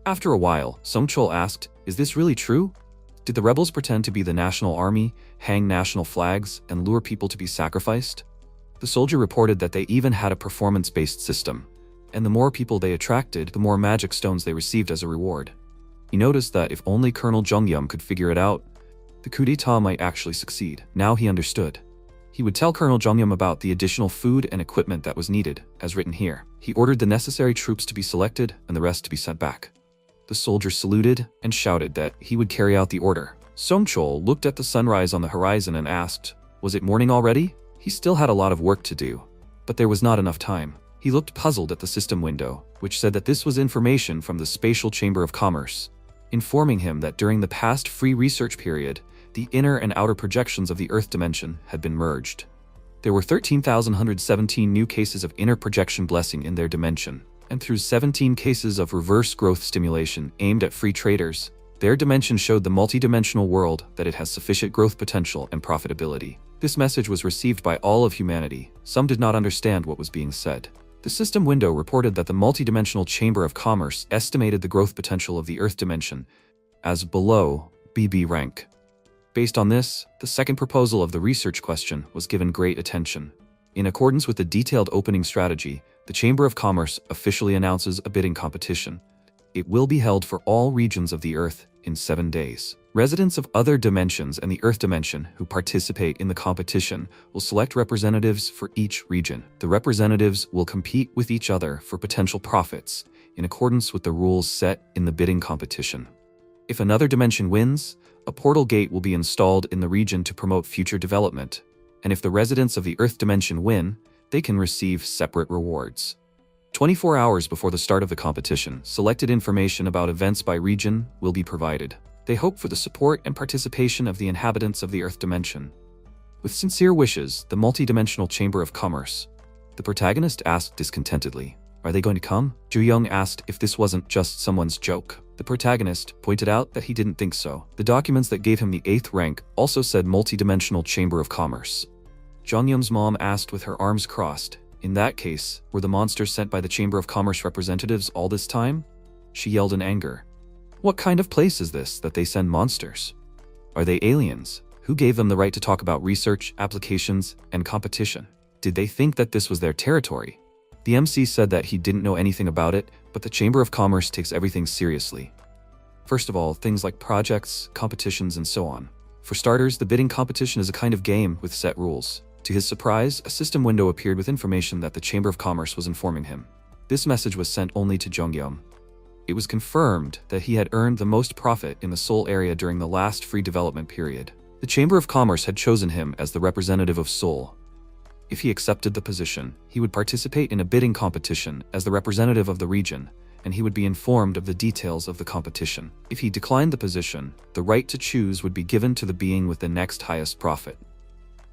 After a while, Songchul asked, "Is this really true? Did the rebels pretend to be the national army, hang national flags, and lure people to be sacrificed?" The soldier reported that they even had a performance-based system, and the more people they attracted, the more magic stones they received as a reward. He noticed that if only Colonel Jongyum could figure it out, the coup d'etat might actually succeed. Now he understood. He would tell Colonel Jongyum about the additional food and equipment that was needed, as written here. He ordered the necessary troops to be selected and the rest to be sent back. The soldier saluted and shouted that he would carry out the order. Songchul looked at the sunrise on the horizon and asked, "Was it morning already?" He still had a lot of work to do, but there was not enough time. He looked puzzled at the system window, which said that this was information from the Spatial Chamber of Commerce, informing him that during the past free research period, the inner and outer projections of the Earth dimension had been merged. There were 13,117 new cases of inner projection blessing in their dimension, and through 17 cases of reverse growth stimulation aimed at free traders, their dimension showed the multidimensional world that it has sufficient growth potential and profitability. This message was received by all of humanity. Some did not understand what was being said. The system window reported that the multidimensional Chamber of Commerce estimated the growth potential of the Earth dimension as below BB rank. Based on this, the second proposal of the research question was given great attention. In accordance with the detailed opening strategy, the Chamber of Commerce officially announces a bidding competition. It will be held for all regions of the Earth in 7 days. Residents of other dimensions and the Earth dimension who participate in the competition will select representatives for each region. The representatives will compete with each other for potential profits in accordance with the rules set in the bidding competition. If another dimension wins, a portal gate will be installed in the region to promote future development, and if the residents of the Earth dimension win, they can receive separate rewards. 24 hours before the start of the competition, selected information about events by region will be provided. They hope for the support and participation of the inhabitants of the Earth dimension. With sincere wishes, the multidimensional Chamber of Commerce. The protagonist asked discontentedly, "Are they going to come?" Ju Young asked if this wasn't just someone's joke. The protagonist pointed out that he didn't think so. The documents that gave him the 8th rank also said multidimensional Chamber of Commerce. Jongyum's mom asked with her arms crossed, "In that case, were the monsters sent by the Chamber of Commerce representatives all this time?" She yelled in anger. "What kind of place is this that they send monsters? Are they aliens? Who gave them the right to talk about research, applications, and competition? Did they think that this was their territory?" The MC said that he didn't know anything about it, but the Chamber of Commerce takes everything seriously. First of all, things like projects, competitions, and so on. For starters, the bidding competition is a kind of game with set rules. To his surprise, a system window appeared with information that the Chamber of Commerce was informing him. This message was sent only to Jongyum. It was confirmed that he had earned the most profit in the Seoul area during the last free development period. The Chamber of Commerce had chosen him as the representative of Seoul. If he accepted the position, he would participate in a bidding competition as the representative of the region, and he would be informed of the details of the competition. If he declined the position, the right to choose would be given to the being with the next highest profit.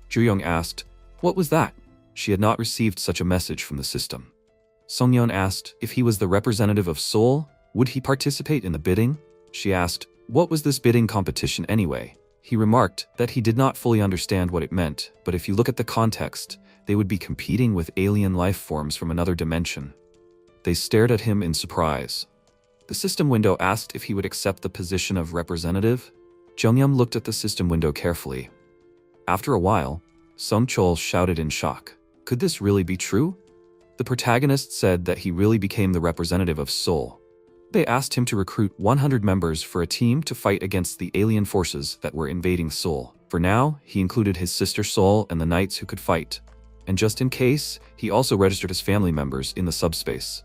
Ju Young asked, "What was that?" She had not received such a message from the system. Songyeon asked if he was the representative of Seoul, would he participate in the bidding? She asked, "What was this bidding competition anyway?" He remarked that he did not fully understand what it meant, but if you look at the context, they would be competing with alien life forms from another dimension. They stared at him in surprise. The system window asked if he would accept the position of representative. Jungyeom looked at the system window carefully. After a while, Sung Chol shouted in shock. Could this really be true? The protagonist said that he really became the representative of Seoul. They asked him to recruit 100 members for a team to fight against the alien forces that were invading Seoul. For now, he included his sister Seoul and the knights who could fight. And just in case, he also registered his family members in the subspace.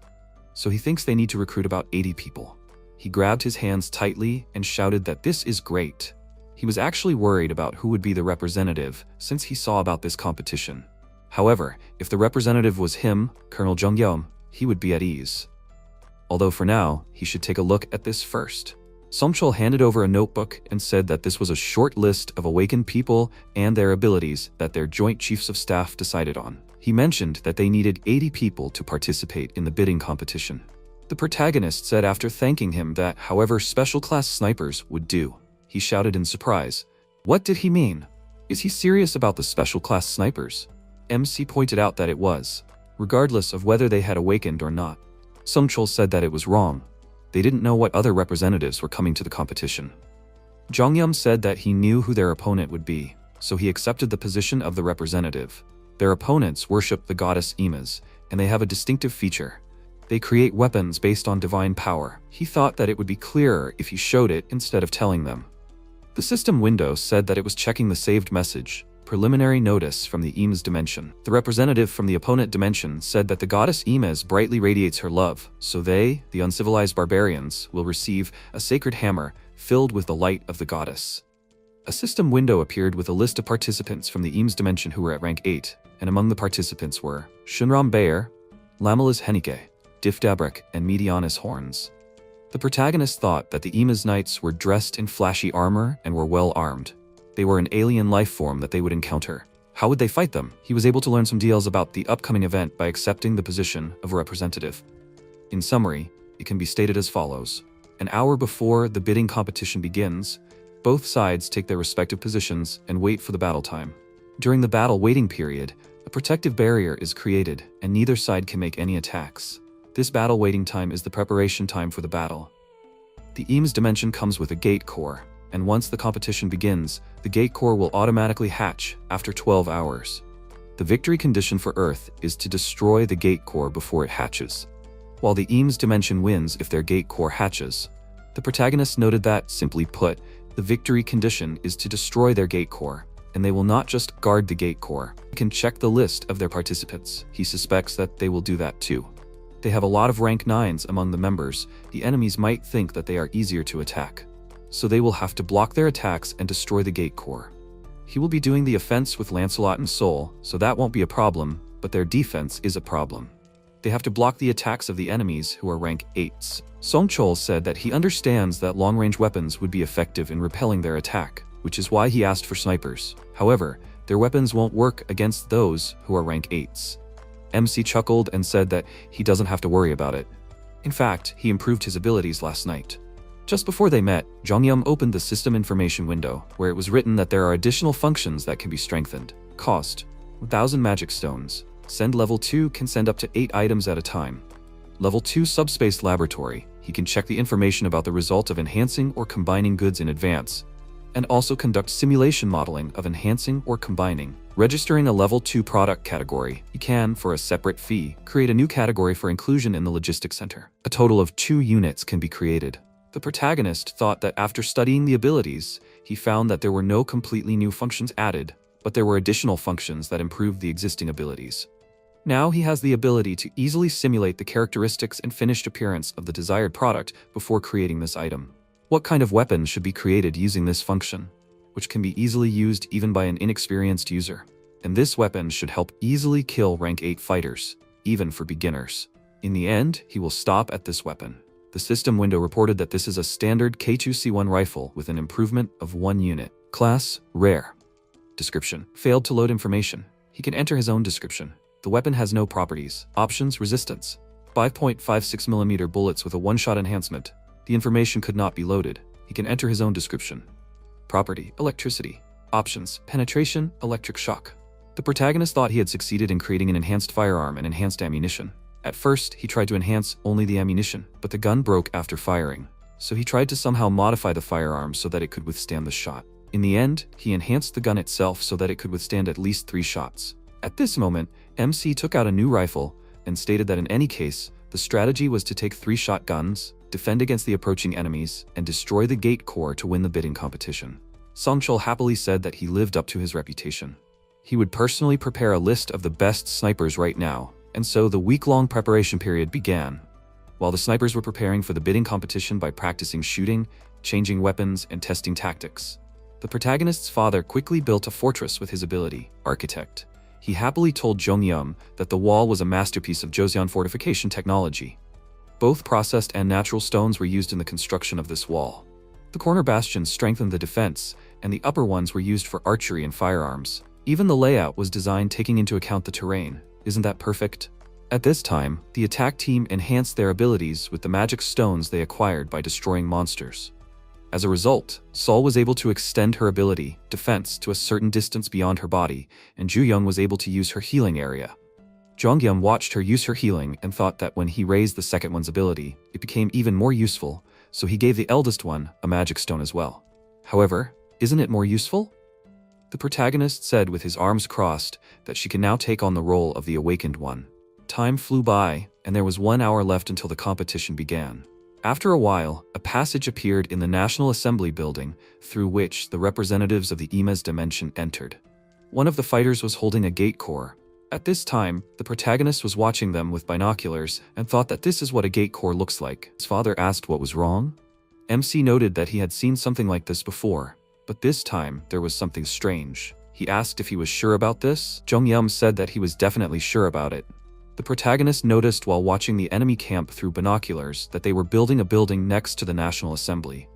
So he thinks they need to recruit about 80 people. He grabbed his hands tightly and shouted that this is great. He was actually worried about who would be the representative since he saw about this competition. However, if the representative was him, Colonel Jungyeom, he would be at ease. Although for now, he should take a look at this first. Songchul handed over a notebook and said that this was a short list of awakened people and their abilities that their joint chiefs of staff decided on. He mentioned that they needed 80 people to participate in the bidding competition. The protagonist said after thanking him that, however, special class snipers would do. He shouted in surprise. What did he mean? Is he serious about the special class snipers? MC pointed out that it was, regardless of whether they had awakened or not. Sungchul said that it was wrong. They didn't know what other representatives were coming to the competition. Jongyeom said that he knew who their opponent would be, so he accepted the position of the representative. Their opponents worship the goddess Imas, and they have a distinctive feature. They create weapons based on divine power. He thought that it would be clearer if he showed it instead of telling them. The system window said that it was checking the saved message, preliminary notice from the Imas dimension. The representative from the opponent dimension said that the goddess Imas brightly radiates her love, so they, the uncivilized barbarians, will receive a sacred hammer filled with the light of the goddess. A system window appeared with a list of participants from the Imas dimension who were at rank 8, and among the participants were Shunram Bayer, Lamalas Henike, Difdabrek, and Medianus Horns. The protagonist thought that the Imas knights were dressed in flashy armor and were well armed. They were an alien life form that they would encounter. How would they fight them? He was able to learn some details about the upcoming event by accepting the position of a representative. In summary, it can be stated as follows. An hour before the bidding competition begins, both sides take their respective positions and wait for the battle time. During the battle waiting period, a protective barrier is created and neither side can make any attacks. This battle waiting time is the preparation time for the battle. The Eames dimension comes with a gate core, and once the competition begins, the gate core will automatically hatch after 12 hours. The victory condition for Earth is to destroy the gate core before it hatches, while the Eames dimension wins if their gate core hatches. The protagonist noted that, simply put, the victory condition is to destroy their gate core, and they will not just guard the gate core. He can check the list of their participants. He suspects that they will do that too. They have a lot of rank 9s among the members. The enemies might think that they are easier to attack, so they will have to block their attacks and destroy the gate core. He will be doing the offense with Lancelot and Soul, so that won't be a problem, but their defense is a problem. They have to block the attacks of the enemies who are rank 8s. Song Chol said that he understands that long-range weapons would be effective in repelling their attack, which is why he asked for snipers. However, their weapons won't work against those who are rank 8s. MC chuckled and said that he doesn't have to worry about it. In fact, he improved his abilities last night. Just before they met, Jongyeom opened the system information window, where it was written that there are additional functions that can be strengthened. Cost: 1,000 magic stones. Send level 2 can send up to 8 items at a time. Level 2 subspace laboratory. He can check the information about the result of enhancing or combining goods in advance, and also conduct simulation modeling of enhancing or combining. Registering a level 2 product category, he can, for a separate fee, create a new category for inclusion in the logistics center. A total of 2 units can be created. The protagonist thought that after studying the abilities, he found that there were no completely new functions added, but there were additional functions that improved the existing abilities. Now he has the ability to easily simulate the characteristics and finished appearance of the desired product before creating this item. What kind of weapon should be created using this function, which can be easily used even by an inexperienced user? And this weapon should help easily kill rank 8 fighters, even for beginners. In the end, he will stop at this weapon. The system window reported that this is a standard K2C1 rifle with an improvement of 1 unit. Class: Rare. Description: failed to load information. He can enter his own description. The weapon has no properties. Options: resistance. 5.56mm bullets with a one-shot enhancement. The information could not be loaded. He can enter his own description. Property: electricity. Options: penetration, electric shock. The protagonist thought he had succeeded in creating an enhanced firearm and enhanced ammunition. At first, he tried to enhance only the ammunition, but the gun broke after firing, so he tried to somehow modify the firearm so that it could withstand the shot. In the end, he enhanced the gun itself so that it could withstand at least 3 shots. At this moment, MC took out a new rifle and stated that in any case, the strategy was to take 3-shot guns, defend against the approaching enemies, and destroy the gate core to win the bidding competition. Songchul happily said that he lived up to his reputation. He would personally prepare a list of the best snipers right now, and so the week-long preparation period began. While the snipers were preparing for the bidding competition by practicing shooting, changing weapons, and testing tactics, the protagonist's father quickly built a fortress with his ability, Architect. He happily told Jong-yum that the wall was a masterpiece of Joseon fortification technology. Both processed and natural stones were used in the construction of this wall. The corner bastions strengthened the defense, and the upper ones were used for archery and firearms. Even the layout was designed taking into account the terrain. Isn't that perfect? At this time, the attack team enhanced their abilities with the magic stones they acquired by destroying monsters. As a result, Sol was able to extend her ability, defense, to a certain distance beyond her body, and Ju-young was able to use her healing area. Jong-yum watched her use her healing and thought that when he raised the second one's ability, it became even more useful, so he gave the eldest one a magic stone as well. However, isn't it more useful? The protagonist said with his arms crossed that she can now take on the role of the awakened one. Time flew by, and there was 1 hour left until the competition began. After a while, a passage appeared in the National Assembly building, through which the representatives of the Ima's dimension entered. One of the fighters was holding a gate core. At this time, the protagonist was watching them with binoculars and thought that this is what a gate core looks like. His father asked what was wrong. MC noted that he had seen something like this before, but this time there was something strange. He asked if he was sure about this. Jong-yum said that he was definitely sure about it. The protagonist noticed while watching the enemy camp through binoculars that they were building a building next to the National Assembly.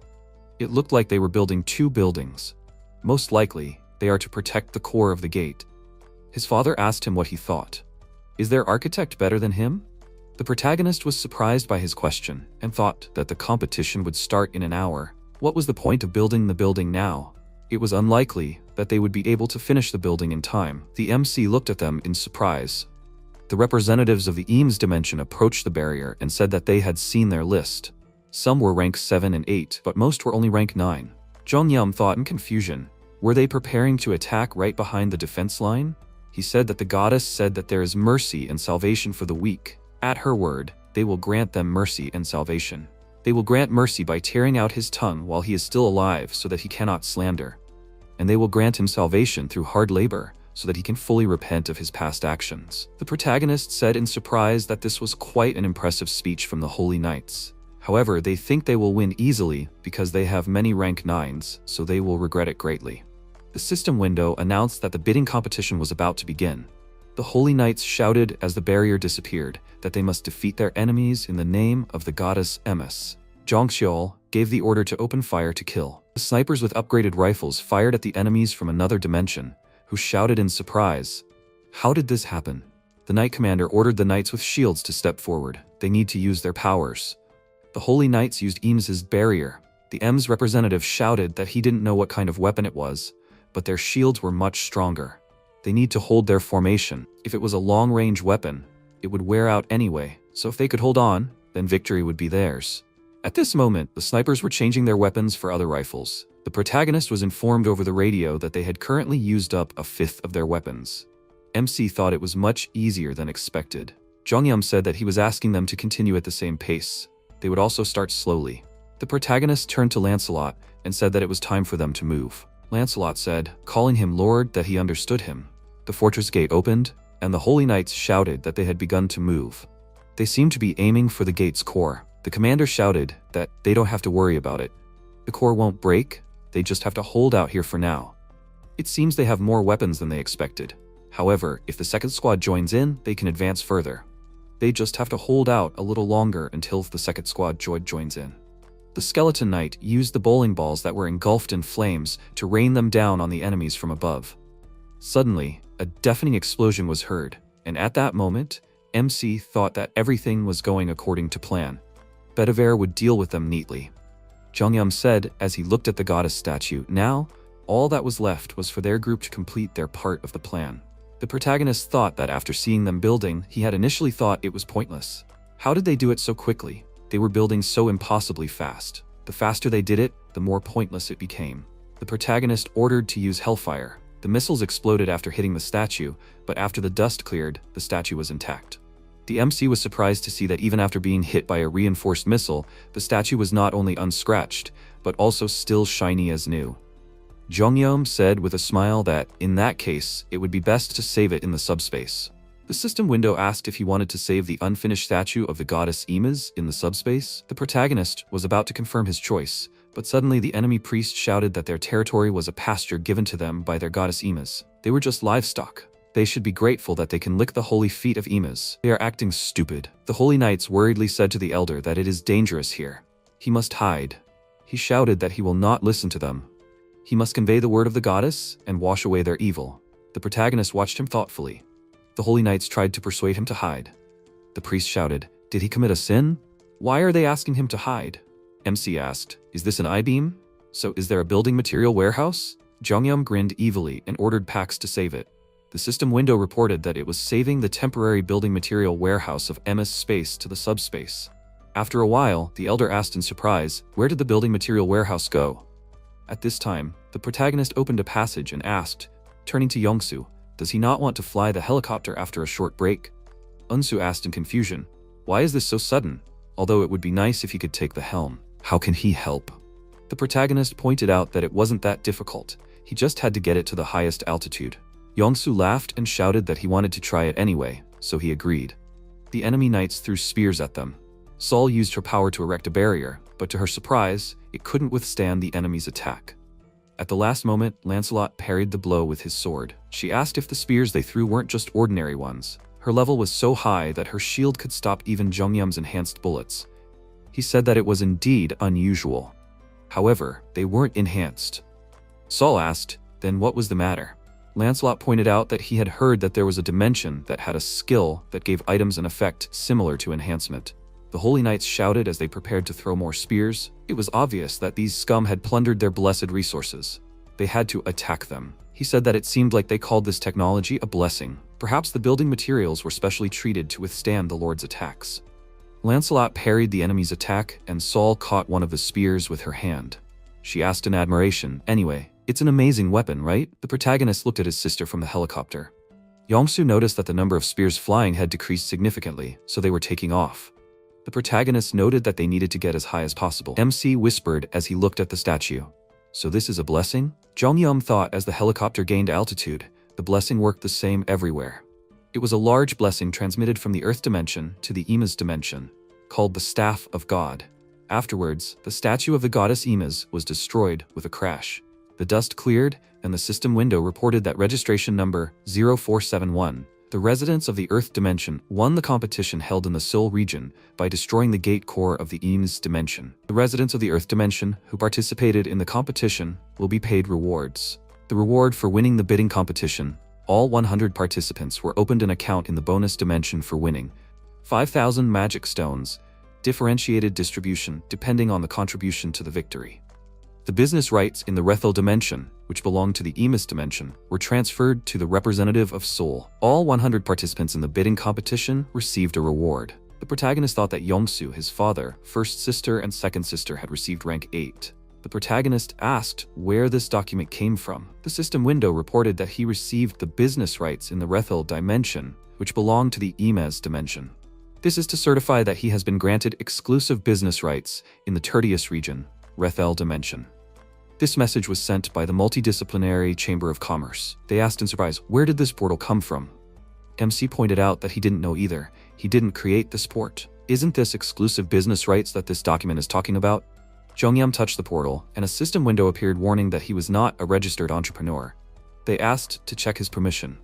It looked like they were building 2 buildings. Most likely, they are to protect the core of the gate. His father asked him what he thought. Is their architect better than him? The protagonist was surprised by his question and thought that the competition would start in an hour. What was the point of building the building now? It was unlikely that they would be able to finish the building in time. The MC looked at them in surprise. The representatives of the Eames dimension approached the barrier and said that they had seen their list. Some were rank 7 and 8, but most were only rank 9. Jong-yum thought in confusion. Were they preparing to attack right behind the defense line? He said that the goddess said that there is mercy and salvation for the weak. At her word, they will grant them mercy and salvation. They will grant mercy by tearing out his tongue while he is still alive so that he cannot slander. And they will grant him salvation through hard labor, so that he can fully repent of his past actions. The protagonist said in surprise that this was quite an impressive speech from the Holy Knights. However, they think they will win easily because they have many rank 9s, so they will regret it greatly. The system window announced that the bidding competition was about to begin. The Holy Knights shouted as the barrier disappeared that they must defeat their enemies in the name of the goddess Emis. Jong-seol gave the order to open fire to kill. The snipers with upgraded rifles fired at the enemies from another dimension, who shouted in surprise. How did this happen? The Knight Commander ordered the knights with shields to step forward. They need to use their powers. The Holy Knights used Eames's barrier. The M's representative shouted that he didn't know what kind of weapon it was, but their shields were much stronger. They need to hold their formation. If it was a long-range weapon, it would wear out anyway, so if they could hold on, then victory would be theirs. At this moment, the snipers were changing their weapons for other rifles. The protagonist was informed over the radio that they had currently used up 1/5 of their weapons. MC thought it was much easier than expected. Jong-yum said that he was asking them to continue at the same pace. They would also start slowly. The protagonist turned to Lancelot and said that it was time for them to move. Lancelot said, calling him Lord, that he understood him. The fortress gate opened, and the Holy Knights shouted that they had begun to move. They seemed to be aiming for the gate's core. The commander shouted that they don't have to worry about it. The core won't break. They just have to hold out here for now. It seems they have more weapons than they expected. However, if the second squad joins in, they can advance further. They just have to hold out a little longer until the second squad joins in. The skeleton knight used the bowling balls that were engulfed in flames to rain them down on the enemies from above. Suddenly, a deafening explosion was heard, and at that moment, MC thought that everything was going according to plan. Bedivere would deal with them neatly. Jong-yum said as he looked at the goddess statue, now, all that was left was for their group to complete their part of the plan. The protagonist thought that after seeing them building, he had initially thought it was pointless. How did they do it so quickly? They were building so impossibly fast. The faster they did it, the more pointless it became. The protagonist ordered to use hellfire. The missiles exploded after hitting the statue, but after the dust cleared, the statue was intact. The MC was surprised to see that even after being hit by a reinforced missile, the statue was not only unscratched, but also still shiny as new. Jongyum said with a smile that, in that case, it would be best to save it in the subspace. The system window asked if he wanted to save the unfinished statue of the goddess Imas in the subspace. The protagonist was about to confirm his choice, but suddenly the enemy priest shouted that their territory was a pasture given to them by their goddess Imas. They were just livestock. They should be grateful that they can lick the holy feet of Imas. They are acting stupid. The holy knights worriedly said to the elder that it is dangerous here. He must hide. He shouted that he will not listen to them. He must convey the word of the goddess and wash away their evil. The protagonist watched him thoughtfully. The holy knights tried to persuade him to hide. The priest shouted, "Did he commit a sin? Why are they asking him to hide?" MC asked, "Is this an I-beam? So is there a building material warehouse?" Jongyum grinned evilly and ordered Pax to save it. The system window reported that it was saving the temporary building material warehouse of MS space to the subspace. After a while, the elder asked in surprise, "Where did the building material warehouse go?" At this time, the protagonist opened a passage and asked, turning to Yongsu, "Does he not want to fly the helicopter after a short break?" Unsu asked in confusion, "Why is this so sudden? Although it would be nice if he could take the helm. How can he help?" The protagonist pointed out that it wasn't that difficult. He just had to get it to the highest altitude. Yongsu laughed and shouted that he wanted to try it anyway, so he agreed. The enemy knights threw spears at them. Sol used her power to erect a barrier, but to her surprise, it couldn't withstand the enemy's attack. At the last moment, Lancelot parried the blow with his sword. She asked if the spears they threw weren't just ordinary ones. Her level was so high that her shield could stop even Jongyum's enhanced bullets. He said that it was indeed unusual. However, they weren't enhanced. Sol asked, "Then what was the matter?" Lancelot pointed out that he had heard that there was a dimension that had a skill that gave items an effect similar to enhancement. The Holy Knights shouted as they prepared to throw more spears. It was obvious that these scum had plundered their blessed resources. They had to attack them. He said that it seemed like they called this technology a blessing. Perhaps the building materials were specially treated to withstand the Lord's attacks. Lancelot parried the enemy's attack, and Sol caught one of the spears with her hand. She asked in admiration, "Anyway, it's an amazing weapon, right?" The protagonist looked at his sister from the helicopter. Yongsu noticed that the number of spears flying had decreased significantly, so they were taking off. The protagonist noted that they needed to get as high as possible. MC whispered as he looked at the statue. "So this is a blessing?" Jongyum thought as the helicopter gained altitude. The blessing worked the same everywhere. It was a large blessing transmitted from the Earth dimension to the Imas dimension, called the Staff of God. Afterwards, the statue of the goddess Imas was destroyed with a crash. The dust cleared, and the system window reported that registration number 0471, the residents of the Earth dimension, won the competition held in the Seoul region by destroying the gate core of the Imas dimension. The residents of the Earth dimension who participated in the competition will be paid rewards. The reward for winning the bidding competition, all 100 participants were opened an account in the bonus dimension for winning. 5,000 magic stones, differentiated distribution depending on the contribution to the victory. The business rights in the Rethel dimension, which belonged to the Imas dimension, were transferred to the representative of Seoul. All 100 participants in the bidding competition received a reward. The protagonist thought that Yongsu, his father, first sister, and second sister had received rank 8. The protagonist asked where this document came from. The system window reported that he received the business rights in the Rethel dimension, which belonged to the Imas dimension. This is to certify that he has been granted exclusive business rights in the Tertius region, Rethel dimension. This message was sent by the Multidisciplinary Chamber of Commerce. They asked in surprise, "Where did this portal come from?" MC pointed out that he didn't know either. He didn't create this port. "Isn't this exclusive business rights that this document is talking about?" Jongyum touched the portal, and a system window appeared warning that he was not a registered entrepreneur. They asked to check his permission.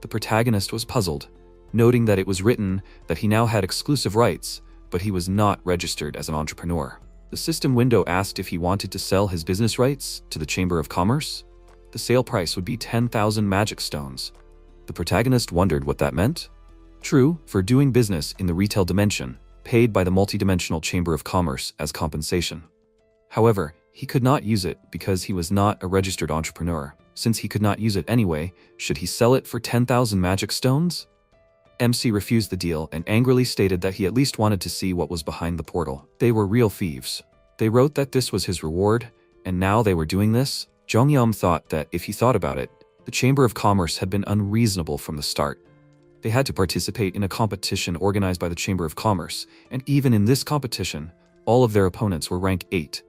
The protagonist was puzzled, noting that it was written that he now had exclusive rights, but he was not registered as an entrepreneur. The system window asked if he wanted to sell his business rights to the Chamber of Commerce. The sale price would be 10,000 magic stones. The protagonist wondered what that meant. True, for doing business in the retail dimension, paid by the multidimensional Chamber of Commerce as compensation. However, he could not use it because he was not a registered entrepreneur. Since he could not use it anyway, should he sell it for 10,000 magic stones? MC refused the deal and angrily stated that he at least wanted to see what was behind the portal. They were real thieves. They wrote that this was his reward, and now they were doing this? Jongyam thought that if he thought about it, the Chamber of Commerce had been unreasonable from the start. They had to participate in a competition organized by the Chamber of Commerce, and even in this competition, all of their opponents were rank 8.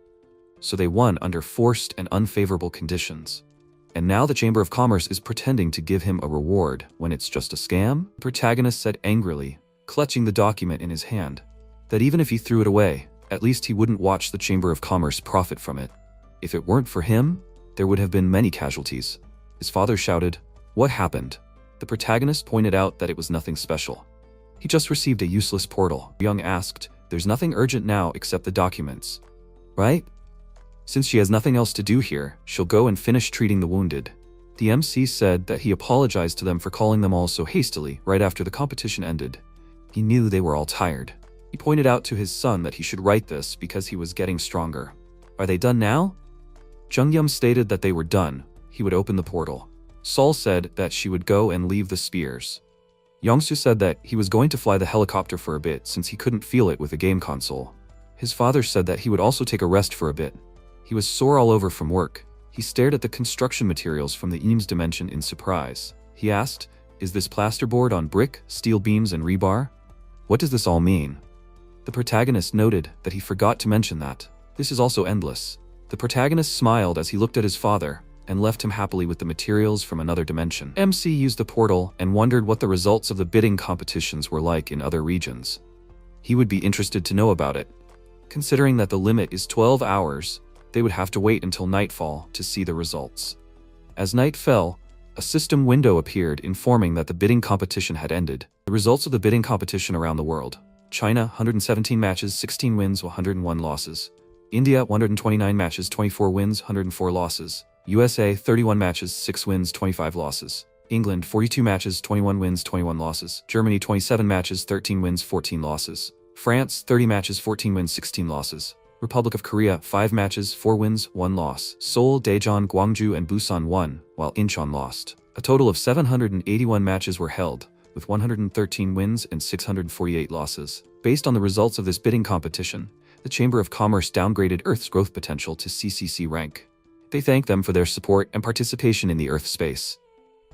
So they won under forced and unfavorable conditions. And now the Chamber of Commerce is pretending to give him a reward when it's just a scam? The protagonist said angrily, clutching the document in his hand, that even if he threw it away, at least he wouldn't watch the Chamber of Commerce profit from it. If it weren't for him, there would have been many casualties. His father shouted, "What happened?" The protagonist pointed out that it was nothing special. He just received a useless portal. Young asked, "There's nothing urgent now except the documents, right?" Since she has nothing else to do here, she'll go and finish treating the wounded. The MC said that he apologized to them for calling them all so hastily right after the competition ended. He knew they were all tired. He pointed out to his son that he should write this because he was getting stronger. "Are they done now?" Jungyum stated that they were done. He would open the portal. Sol said that she would go and leave the spears. Yongsu said that he was going to fly the helicopter for a bit since he couldn't feel it with the game console. His father said that he would also take a rest for a bit. He was sore all over from work. He stared at the construction materials from the Eames dimension in surprise. He asked, "Is this plasterboard on brick, steel beams, and rebar? What does this all mean?" The protagonist noted that he forgot to mention that. This is also endless. The protagonist smiled as he looked at his father and left him happily with the materials from another dimension. MC used the portal and wondered what the results of the bidding competitions were like in other regions. He would be interested to know about it. Considering that the limit is 12 hours, they would have to wait until nightfall to see the results. As night fell, a system window appeared informing that the bidding competition had ended. The results of the bidding competition around the world. China, 117 matches, 16 wins, 101 losses. India, 129 matches, 24 wins, 104 losses. USA, 31 matches, 6 wins, 25 losses. England, 42 matches, 21 wins, 21 losses. Germany, 27 matches, 13 wins, 14 losses. France, 30 matches, 14 wins, 16 losses. Republic of Korea, 5 matches, 4 wins, 1 loss. Seoul, Daejeon, Gwangju, and Busan won, while Incheon lost. A total of 781 matches were held, with 113 wins and 648 losses. Based on the results of this bidding competition, the Chamber of Commerce downgraded Earth's growth potential to CCC rank. They thanked them for their support and participation in the Earth space.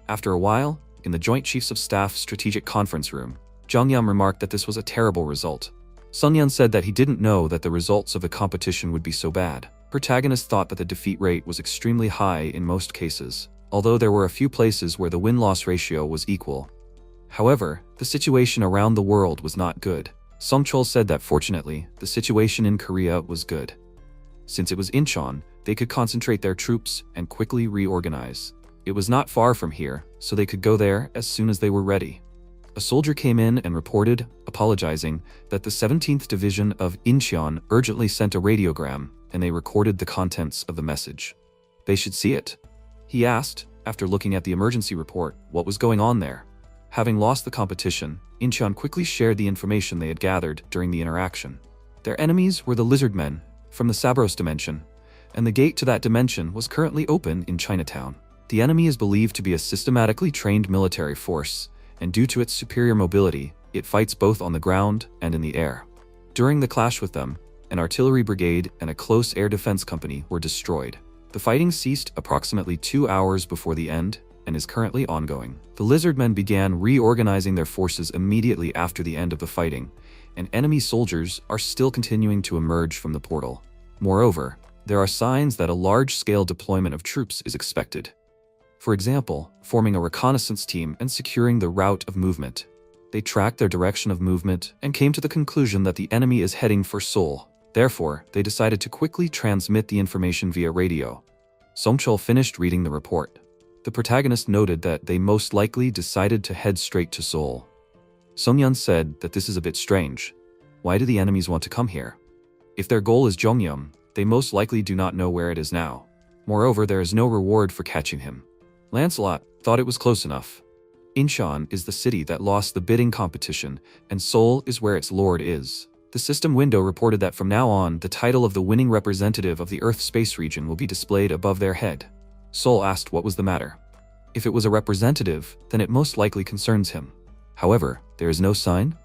After a while, in the Joint Chiefs of Staff Strategic Conference Room, Jongyam remarked that this was a terrible result. Sunyan said that he didn't know that the results of the competition would be so bad. Protagonist thought that the defeat rate was extremely high in most cases, although there were a few places where the win-loss ratio was equal. However, the situation around the world was not good. Songchol said that fortunately, the situation in Korea was good. Since it was Incheon, they could concentrate their troops and quickly reorganize. It was not far from here, so they could go there as soon as they were ready. A soldier came in and reported, apologizing, that the 17th Division of Incheon urgently sent a radiogram, and they recorded the contents of the message. They should see it. He asked, after looking at the emergency report, what was going on there. Having lost the competition, Incheon quickly shared the information they had gathered during the interaction. Their enemies were the lizardmen from the Sabros dimension, and the gate to that dimension was currently open in Chinatown. The enemy is believed to be a systematically trained military force, and due to its superior mobility, it fights both on the ground and in the air. During the clash with them, an artillery brigade and a close air defense company were destroyed. The fighting ceased approximately 2 hours before the end and is currently ongoing. The lizardmen began reorganizing their forces immediately after the end of the fighting, and enemy soldiers are still continuing to emerge from the portal. Moreover, there are signs that a large-scale deployment of troops is expected. For example, forming a reconnaissance team and securing the route of movement. They tracked their direction of movement and came to the conclusion that the enemy is heading for Seoul. Therefore, they decided to quickly transmit the information via radio. Songchol finished reading the report. The protagonist noted that they most likely decided to head straight to Seoul. Songyun said that this is a bit strange. Why do the enemies want to come here? If their goal is Jongyum, they most likely do not know where it is now. Moreover, there is no reward for catching him. Lancelot thought it was close enough. Incheon is the city that lost the bidding competition, and Seoul is where its lord is. The system window reported that from now on, the title of the winning representative of the Earth space region will be displayed above their head. Seoul asked what was the matter. If it was a representative, then it most likely concerns him. However, there is no sign.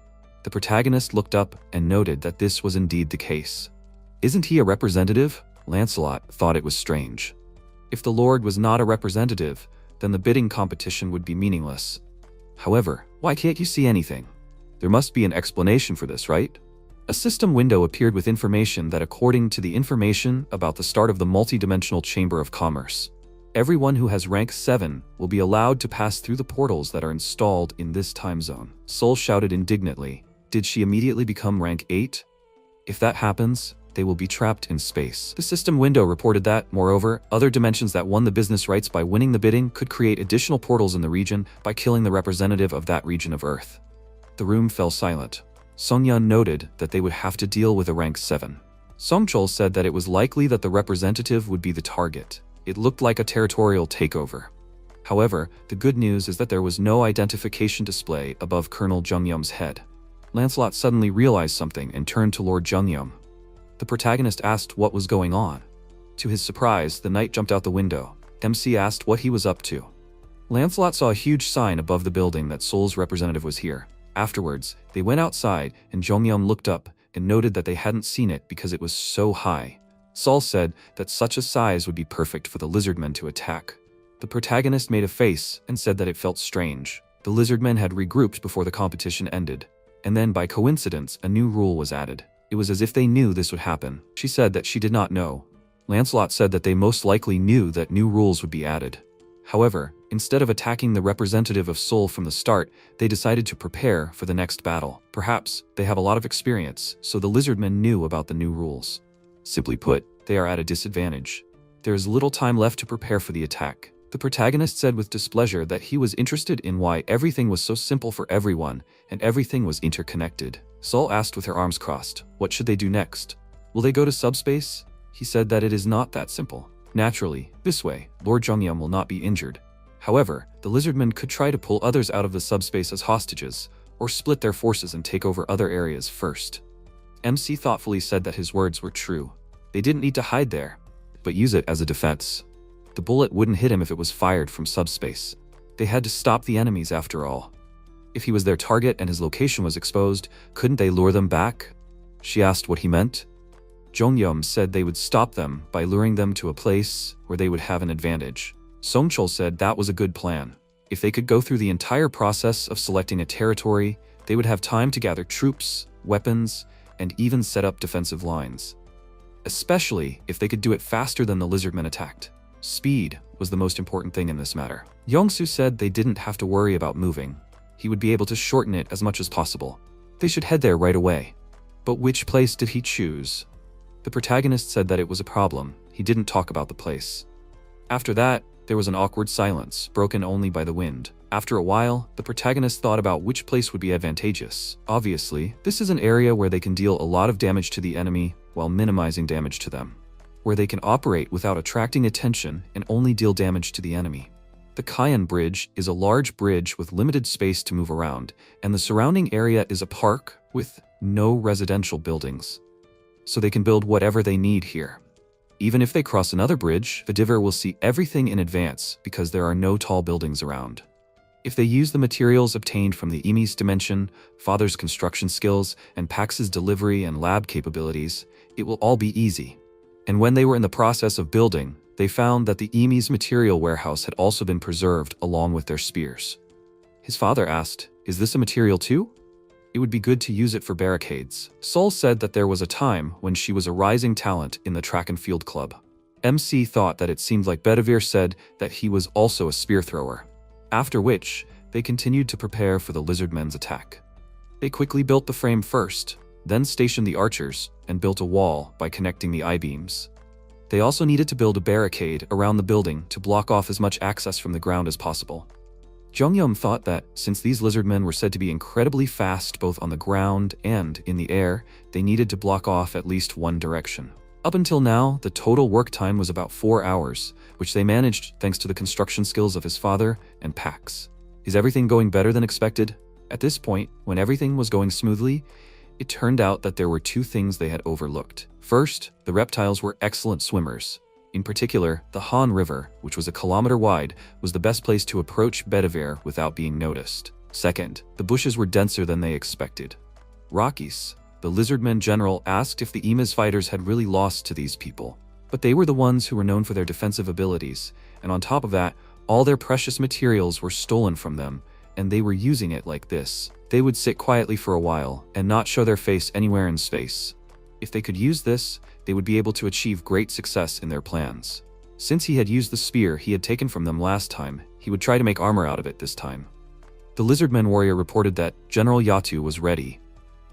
The protagonist looked up and noted that this was indeed the case. Isn't he a representative? Lancelot thought it was strange. If the Lord was not a representative, then the bidding competition would be meaningless. However, why can't you see anything? There must be an explanation for this, right? A system window appeared with information that according to the information about the start of the multi-dimensional Chamber of Commerce, everyone who has rank 7 will be allowed to pass through the portals that are installed in this time zone. Sol shouted indignantly. Did she immediately become rank 8? If that happens, they will be trapped in space. The system window reported that, moreover, other dimensions that won the business rights by winning the bidding could create additional portals in the region by killing the representative of that region of Earth. The room fell silent. Songyun noted that they would have to deal with a rank 7. Songchul said that it was likely that the representative would be the target. It looked like a territorial takeover. However, the good news is that there was no identification display above Colonel Jungyum's head. Lancelot suddenly realized something and turned to Lord Jungyum. The protagonist asked what was going on. To his surprise, the knight jumped out the window. MC asked what he was up to. Lancelot saw a huge sign above the building that Sol's representative was here. Afterwards, they went outside and Jungyum looked up and noted that they hadn't seen it because it was so high. Sol said that such a size would be perfect for the lizardmen to attack. The protagonist made a face and said that it felt strange. The lizardmen had regrouped before the competition ended, and then by coincidence a new rule was added. It was as if they knew this would happen. She said that she did not know. Lancelot said that they most likely knew that new rules would be added. However, instead of attacking the representative of Sol from the start, they decided to prepare for the next battle. Perhaps they have a lot of experience, so the lizardmen knew about the new rules. Simply put, they are at a disadvantage. There is little time left to prepare for the attack. The protagonist said with displeasure that he was interested in why everything was so simple for everyone and everything was interconnected. Sol asked with her arms crossed, what should they do next? Will they go to subspace? He said that it is not that simple. Naturally, this way, Lord Jungyum will not be injured. However, the lizardmen could try to pull others out of the subspace as hostages, or split their forces and take over other areas first. MC thoughtfully said that his words were true. They didn't need to hide there, but use it as a defense. The bullet wouldn't hit him if it was fired from subspace. They had to stop the enemies after all. If he was their target and his location was exposed, couldn't they lure them back? She asked what he meant. Jungyum said they would stop them by luring them to a place where they would have an advantage. Songchul said that was a good plan. If they could go through the entire process of selecting a territory, they would have time to gather troops, weapons, and even set up defensive lines. Especially if they could do it faster than the lizardmen attacked. Speed was the most important thing in this matter. Yongsu said they didn't have to worry about moving. He would be able to shorten it as much as possible. They should head there right away. But which place did he choose? The protagonist said that it was a problem. He didn't talk about the place. After that, there was an awkward silence, broken only by the wind. After a while, the protagonist thought about which place would be advantageous. Obviously, this is an area where they can deal a lot of damage to the enemy while minimizing damage to them. Where they can operate without attracting attention and only deal damage to the enemy. The Kayan Bridge is a large bridge with limited space to move around, and the surrounding area is a park with no residential buildings. So they can build whatever they need here. Even if they cross another bridge, the diver will see everything in advance because there are no tall buildings around. If they use the materials obtained from the Emi's dimension, Father's construction skills, and Pax's delivery and lab capabilities, it will all be easy. And when they were in the process of building, they found that the Emi's material warehouse had also been preserved along with their spears. His father asked, "Is this a material too?" It would be good to use it for barricades. Sol said that there was a time when she was a rising talent in the track and field club. MC thought that it seemed like Bedivere said that he was also a spear thrower. After which, they continued to prepare for the lizardmen's attack. They quickly built the frame first, then stationed the archers, and built a wall by connecting the I-beams. They also needed to build a barricade around the building to block off as much access from the ground as possible. Jungyum thought that, since these lizardmen were said to be incredibly fast both on the ground and in the air, they needed to block off at least one direction. Up until now, the total work time was about 4 hours, which they managed thanks to the construction skills of his father and Pax. Is everything going better than expected? At this point, when everything was going smoothly, it turned out that there were two things they had overlooked. First, the reptiles were excellent swimmers. In particular, the Han River, which was 1 kilometer wide, was the best place to approach Bedivere without being noticed. Second, the bushes were denser than they expected. Rockies. The lizardmen general asked if the Ima's fighters had really lost to these people. But they were the ones who were known for their defensive abilities, and on top of that, all their precious materials were stolen from them, and they were using it like this. They would sit quietly for a while and not show their face anywhere in space. If they could use this, they would be able to achieve great success in their plans. Since he had used the spear he had taken from them last time, he would try to make armor out of it this time. The lizardman warrior reported that General Yatu was ready.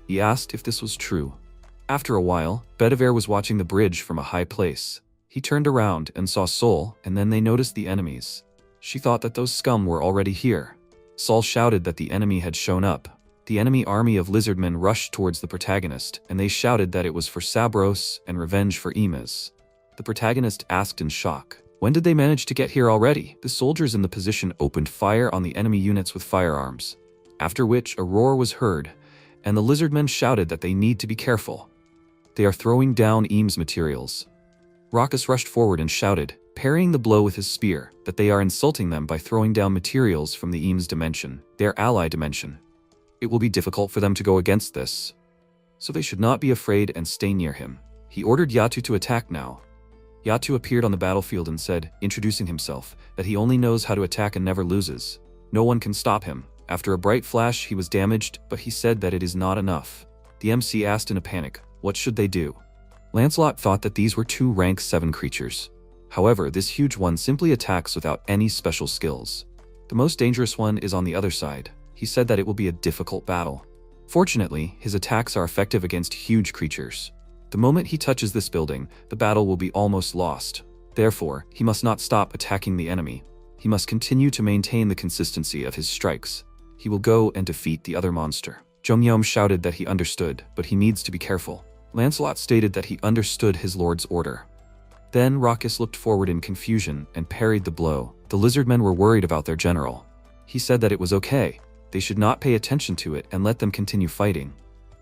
He asked if this was true. After a while, Bedivere was watching the bridge from a high place. He turned around and saw Sol, and then they noticed the enemies. She thought that those scum were already here. Sol shouted that the enemy had shown up. The enemy army of lizardmen rushed towards the protagonist, and they shouted that it was for Sabros and revenge for Imas. The protagonist asked in shock, "When did they manage to get here already?" The soldiers in the position opened fire on the enemy units with firearms, after which a roar was heard, and the lizardmen shouted that they need to be careful. They are throwing down Eames materials. Raucus rushed forward and shouted, parrying the blow with his spear, that they are insulting them by throwing down materials from the Eames dimension, their ally dimension. It will be difficult for them to go against this, so they should not be afraid and stay near him. He ordered Yatu to attack now. Yatu appeared on the battlefield and said, introducing himself, that he only knows how to attack and never loses. No one can stop him. After a bright flash, he was damaged, but he said that it is not enough. The MC asked in a panic, what should they do? Lancelot thought that these were 2 rank 7 creatures. However, this huge one simply attacks without any special skills. The most dangerous one is on the other side. He said that it will be a difficult battle. Fortunately, his attacks are effective against huge creatures. The moment he touches this building, the battle will be almost lost. Therefore, he must not stop attacking the enemy. He must continue to maintain the consistency of his strikes. He will go and defeat the other monster. Jongyeom shouted that he understood, but he needs to be careful. Lancelot stated that he understood his lord's order. Then Raucus looked forward in confusion and parried the blow. The lizardmen were worried about their general. He said that it was okay. They should not pay attention to it and let them continue fighting.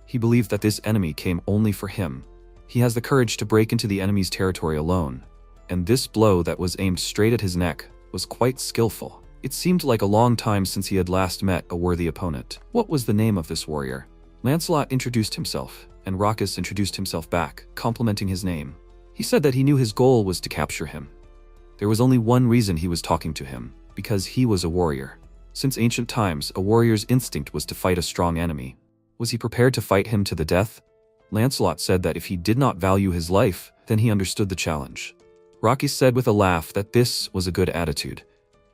He believed that this enemy came only for him. He has the courage to break into the enemy's territory alone. And this blow that was aimed straight at his neck was quite skillful. It seemed like a long time since he had last met a worthy opponent. What was the name of this warrior? Lancelot introduced himself, and Raucus introduced himself back, complimenting his name. He said that he knew his goal was to capture him. There was only one reason he was talking to him, because he was a warrior. Since ancient times, a warrior's instinct was to fight a strong enemy. Was he prepared to fight him to the death? Lancelot said that if he did not value his life, then he understood the challenge. Raucus said with a laugh that this was a good attitude.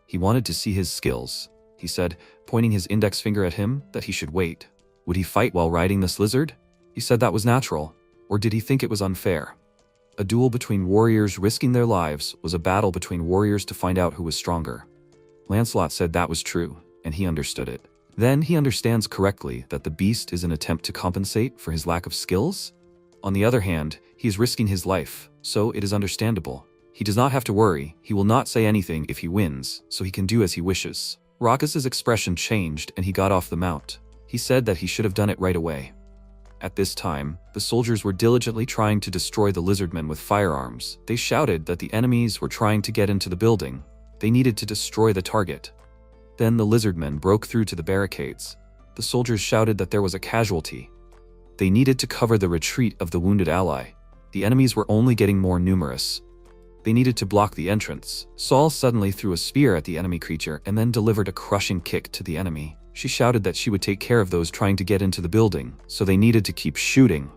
He wanted to see his skills. He said, pointing his index finger at him, that he should wait. Would he fight while riding this lizard? He said that was natural, or did he think it was unfair? A duel between warriors risking their lives was a battle between warriors to find out who was stronger. Lancelot said that was true, and he understood it. Then he understands correctly that the beast is an attempt to compensate for his lack of skills. On the other hand, he is risking his life, so it is understandable. He does not have to worry. He will not say anything if he wins, so he can do as he wishes. Raucus's expression changed and he got off the mount. He said that he should have done it right away. At this time, the soldiers were diligently trying to destroy the lizardmen with firearms. They shouted that the enemies were trying to get into the building. They needed to destroy the target. Then the lizardmen broke through to the barricades. The soldiers shouted that there was a casualty. They needed to cover the retreat of the wounded ally. The enemies were only getting more numerous. They needed to block the entrance. Sol suddenly threw a spear at the enemy creature and then delivered a crushing kick to the enemy. She shouted that she would take care of those trying to get into the building, so they needed to keep shooting.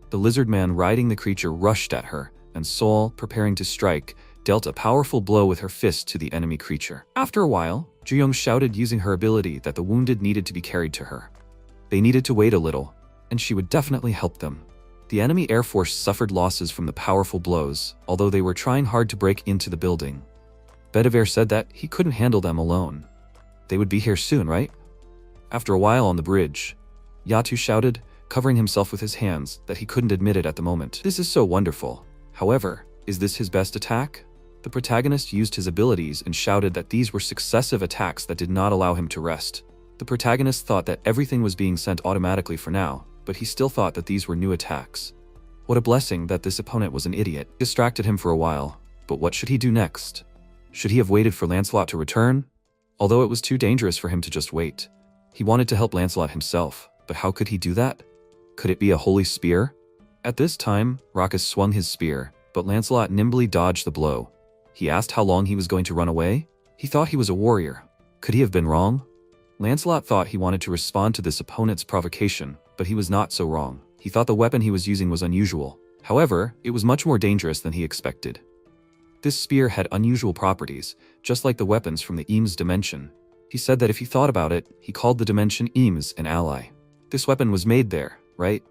The lizard man riding the creature rushed at her, and Sol, preparing to strike, dealt a powerful blow with her fist to the enemy creature. After a while, Juyong shouted using her ability that the wounded needed to be carried to her. They needed to wait a little, and she would definitely help them. The enemy air force suffered losses from the powerful blows, although they were trying hard to break into the building. Bedivere said that he couldn't handle them alone. They would be here soon, right? After a while on the bridge, Yatu shouted, covering himself with his hands, that he couldn't admit it at the moment. This is so wonderful. However, is this his best attack? The protagonist used his abilities and shouted that these were successive attacks that did not allow him to rest. The protagonist thought that everything was being sent automatically for now, but he still thought that these were new attacks. What a blessing that this opponent was an idiot. It distracted him for a while, but what should he do next? Should he have waited for Lancelot to return? Although it was too dangerous for him to just wait. He wanted to help Lancelot himself, but how could he do that? Could it be a holy spear? At this time, Rackus swung his spear, but Lancelot nimbly dodged the blow. He asked how long he was going to run away. He thought he was a warrior. Could he have been wrong? Lancelot thought he wanted to respond to this opponent's provocation, but he was not so wrong. He thought the weapon he was using was unusual. However, it was much more dangerous than he expected. This spear had unusual properties, just like the weapons from the Eames dimension. He said that if he thought about it, he called the dimension Eames an ally. This weapon was made there, right?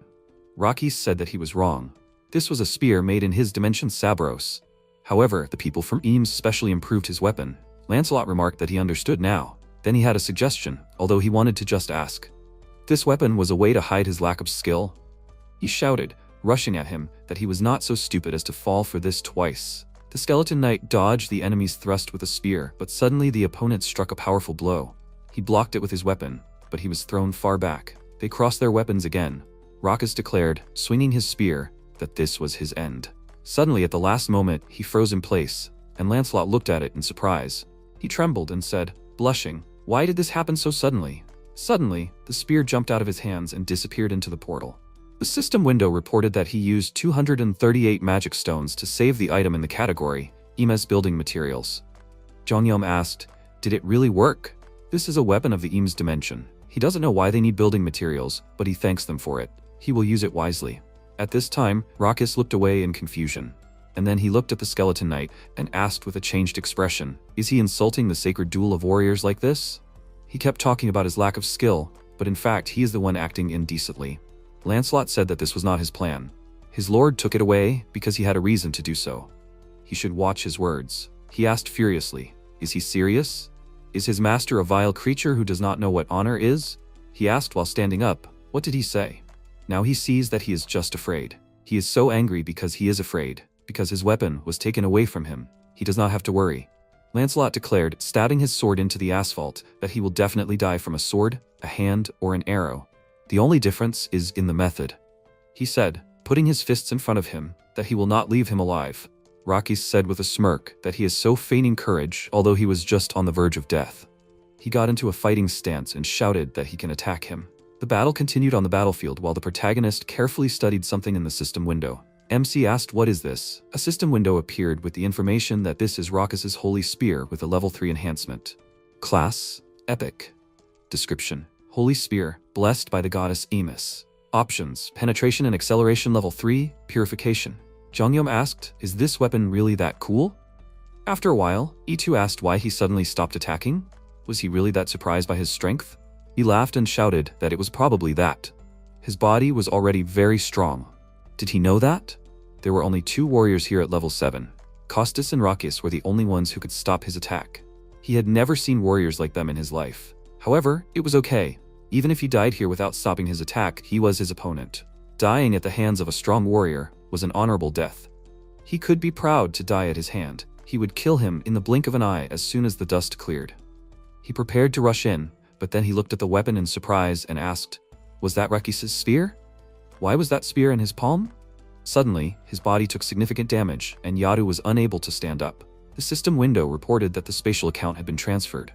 Rackus said that he was wrong. This was a spear made in his dimension Sabros. However, the people from Eames specially improved his weapon. Lancelot remarked that he understood now. Then he had a suggestion, although he wanted to just ask. This weapon was a way to hide his lack of skill. He shouted, rushing at him, that he was not so stupid as to fall for this twice. The skeleton knight dodged the enemy's thrust with a spear, but suddenly the opponent struck a powerful blow. He blocked it with his weapon, but he was thrown far back. They crossed their weapons again. Rackus declared, swinging his spear, that this was his end. Suddenly, at the last moment, he froze in place, and Lancelot looked at it in surprise. He trembled and said, blushing, "Why did this happen so suddenly?" Suddenly, the spear jumped out of his hands and disappeared into the portal. The system window reported that he used 238 magic stones to save the item in the category, Eames building materials. Jongyom asked, "Did it really work?" This is a weapon of the Eames dimension. He doesn't know why they need building materials, but he thanks them for it. He will use it wisely. At this time, Rackus looked away in confusion. And then he looked at the skeleton knight and asked with a changed expression, "Is he insulting the sacred duel of warriors like this?" He kept talking about his lack of skill, but in fact he is the one acting indecently. Lancelot said that this was not his plan. His lord took it away because he had a reason to do so. He should watch his words. He asked furiously, "Is he serious? Is his master a vile creature who does not know what honor is?" He asked while standing up. What did he say? Now he sees that he is just afraid. He is so angry because he is afraid, because his weapon was taken away from him. He does not have to worry. Lancelot declared, stabbing his sword into the asphalt, that he will definitely die from a sword, a hand, or an arrow. The only difference is in the method. He said, putting his fists in front of him, that he will not leave him alive. Rackus said with a smirk that he is so feigning courage, although he was just on the verge of death. He got into a fighting stance and shouted that he can attack him. The battle continued on the battlefield while the protagonist carefully studied something in the system window. MC asked, "What is this?" A system window appeared with the information that this is Rackus's holy spear with a level 3 enhancement. Class: Epic. Description: Holy spear, blessed by the goddess Emis. Options: penetration and acceleration level 3, purification. Jongyom asked, "Is this weapon really that cool?" After a while, E2 asked why he suddenly stopped attacking. Was he really that surprised by his strength? He laughed and shouted that it was probably that. His body was already very strong. Did he know that? There were only 2 warriors here at level 7. Costas and Rackus were the only ones who could stop his attack. He had never seen warriors like them in his life. However, it was okay. Even if he died here without stopping his attack, he was his opponent. Dying at the hands of a strong warrior was an honorable death. He could be proud to die at his hand. He would kill him in the blink of an eye as soon as the dust cleared. He prepared to rush in, but then he looked at the weapon in surprise and asked, "Was that Rackus's spear? Why was that spear in his palm?" Suddenly, his body took significant damage, and Yadu was unable to stand up. The system window reported that the spatial account had been transferred.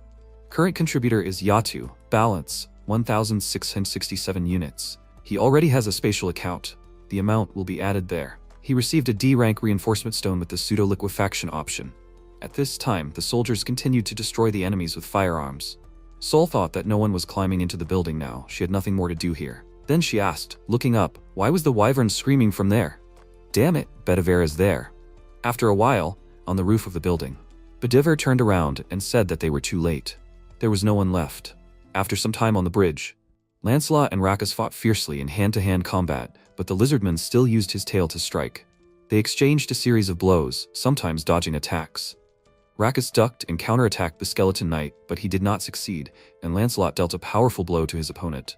Current contributor is Yatu, balance 1,667 units. He already has a spatial account. The amount will be added there. He received a D rank reinforcement stone with the pseudo-liquefaction option. At this time, the soldiers continued to destroy the enemies with firearms. Sol thought that no one was climbing into the building now. She had nothing more to do here. Then she asked, looking up, why was the wyvern screaming from there? Damn it, Bedivere is there. After a while, on the roof of the building, Bedivere turned around and said that they were too late. There was no one left. After some time on the bridge, Lancelot and Rackus fought fiercely in hand-to-hand combat, but the lizardman still used his tail to strike. They exchanged a series of blows, sometimes dodging attacks. Rackus ducked and counterattacked the skeleton knight, but he did not succeed, and Lancelot dealt a powerful blow to his opponent.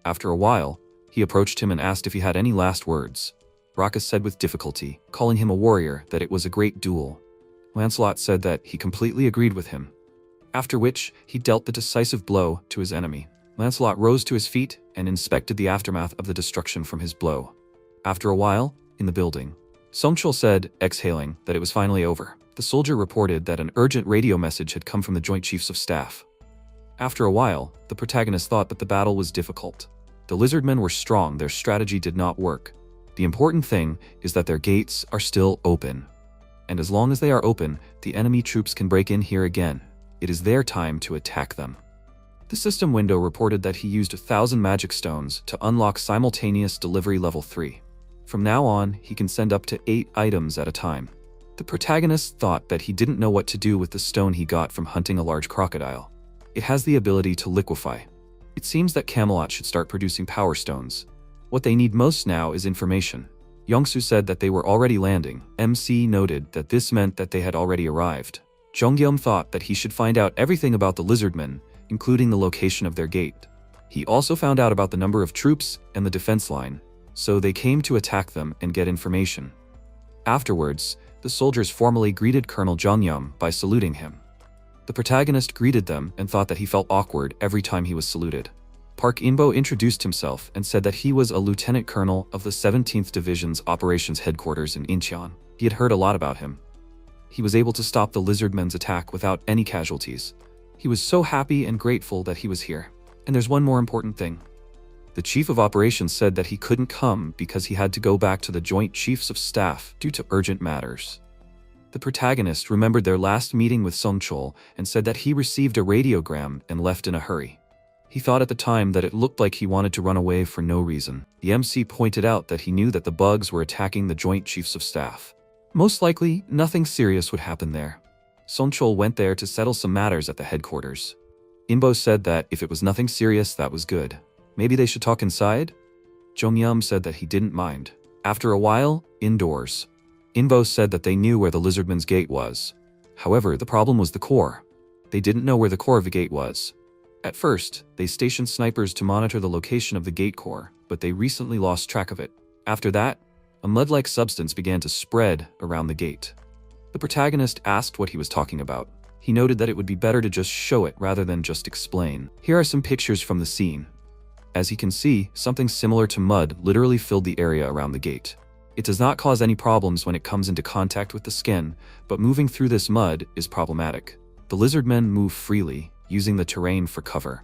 After a while, he approached him and asked if he had any last words. Rackus said with difficulty, calling him a warrior, that it was a great duel. Lancelot said that he completely agreed with him. After which, he dealt the decisive blow to his enemy. Lancelot rose to his feet and inspected the aftermath of the destruction from his blow. After a while, in the building, Songchul said, exhaling, that it was finally over. The soldier reported that an urgent radio message had come from the Joint Chiefs of Staff. After a while, the protagonist thought that the battle was difficult. The lizardmen were strong, their strategy did not work. The important thing is that their gates are still open. And as long as they are open, the enemy troops can break in here again. It is their time to attack them. The system window reported that he used 1,000 magic stones to unlock simultaneous delivery level 3. From now on, he can send up to 8 items at a time. The protagonist thought that he didn't know what to do with the stone he got from hunting a large crocodile. It has the ability to liquefy. It seems that Camelot should start producing power stones. What they need most now is information. Yongsu said that they were already landing. MC noted that this meant that they had already arrived. Jongyeom thought that he should find out everything about the lizardmen, including the location of their gate. He also found out about the number of troops and the defense line, so they came to attack them and get information. Afterwards, the soldiers formally greeted Colonel Jongyeom by saluting him. The protagonist greeted them and thought that he felt awkward every time he was saluted. Park Inbo introduced himself and said that he was a lieutenant colonel of the 17th Division's operations headquarters in Incheon. He had heard a lot about him. He was able to stop the lizardmen's attack without any casualties. He was so happy and grateful that he was here. And there's one more important thing. The chief of operations said that he couldn't come because he had to go back to the Joint Chiefs of Staff due to urgent matters. The protagonist remembered their last meeting with Song Chol and said that he received a radiogram and left in a hurry. He thought at the time that it looked like he wanted to run away for no reason. The MC pointed out that he knew that the bugs were attacking the Joint Chiefs of Staff. Most likely, nothing serious would happen there. Song Chol went there to settle some matters at the headquarters. Inbo said that if it was nothing serious, that was good. Maybe they should talk inside? Jongyeom said that he didn't mind. After a while, indoors. Inbo said that they knew where the lizardman's gate was. However, the problem was the core. They didn't know where the core of the gate was. At first, they stationed snipers to monitor the location of the gate core, but they recently lost track of it. After that, a mud-like substance began to spread around the gate. The protagonist asked what he was talking about. He noted that it would be better to just show it rather than just explain. Here are some pictures from the scene. As you can see, something similar to mud literally filled the area around the gate. It does not cause any problems when it comes into contact with the skin, but moving through this mud is problematic. The lizardmen move freely, using the terrain for cover.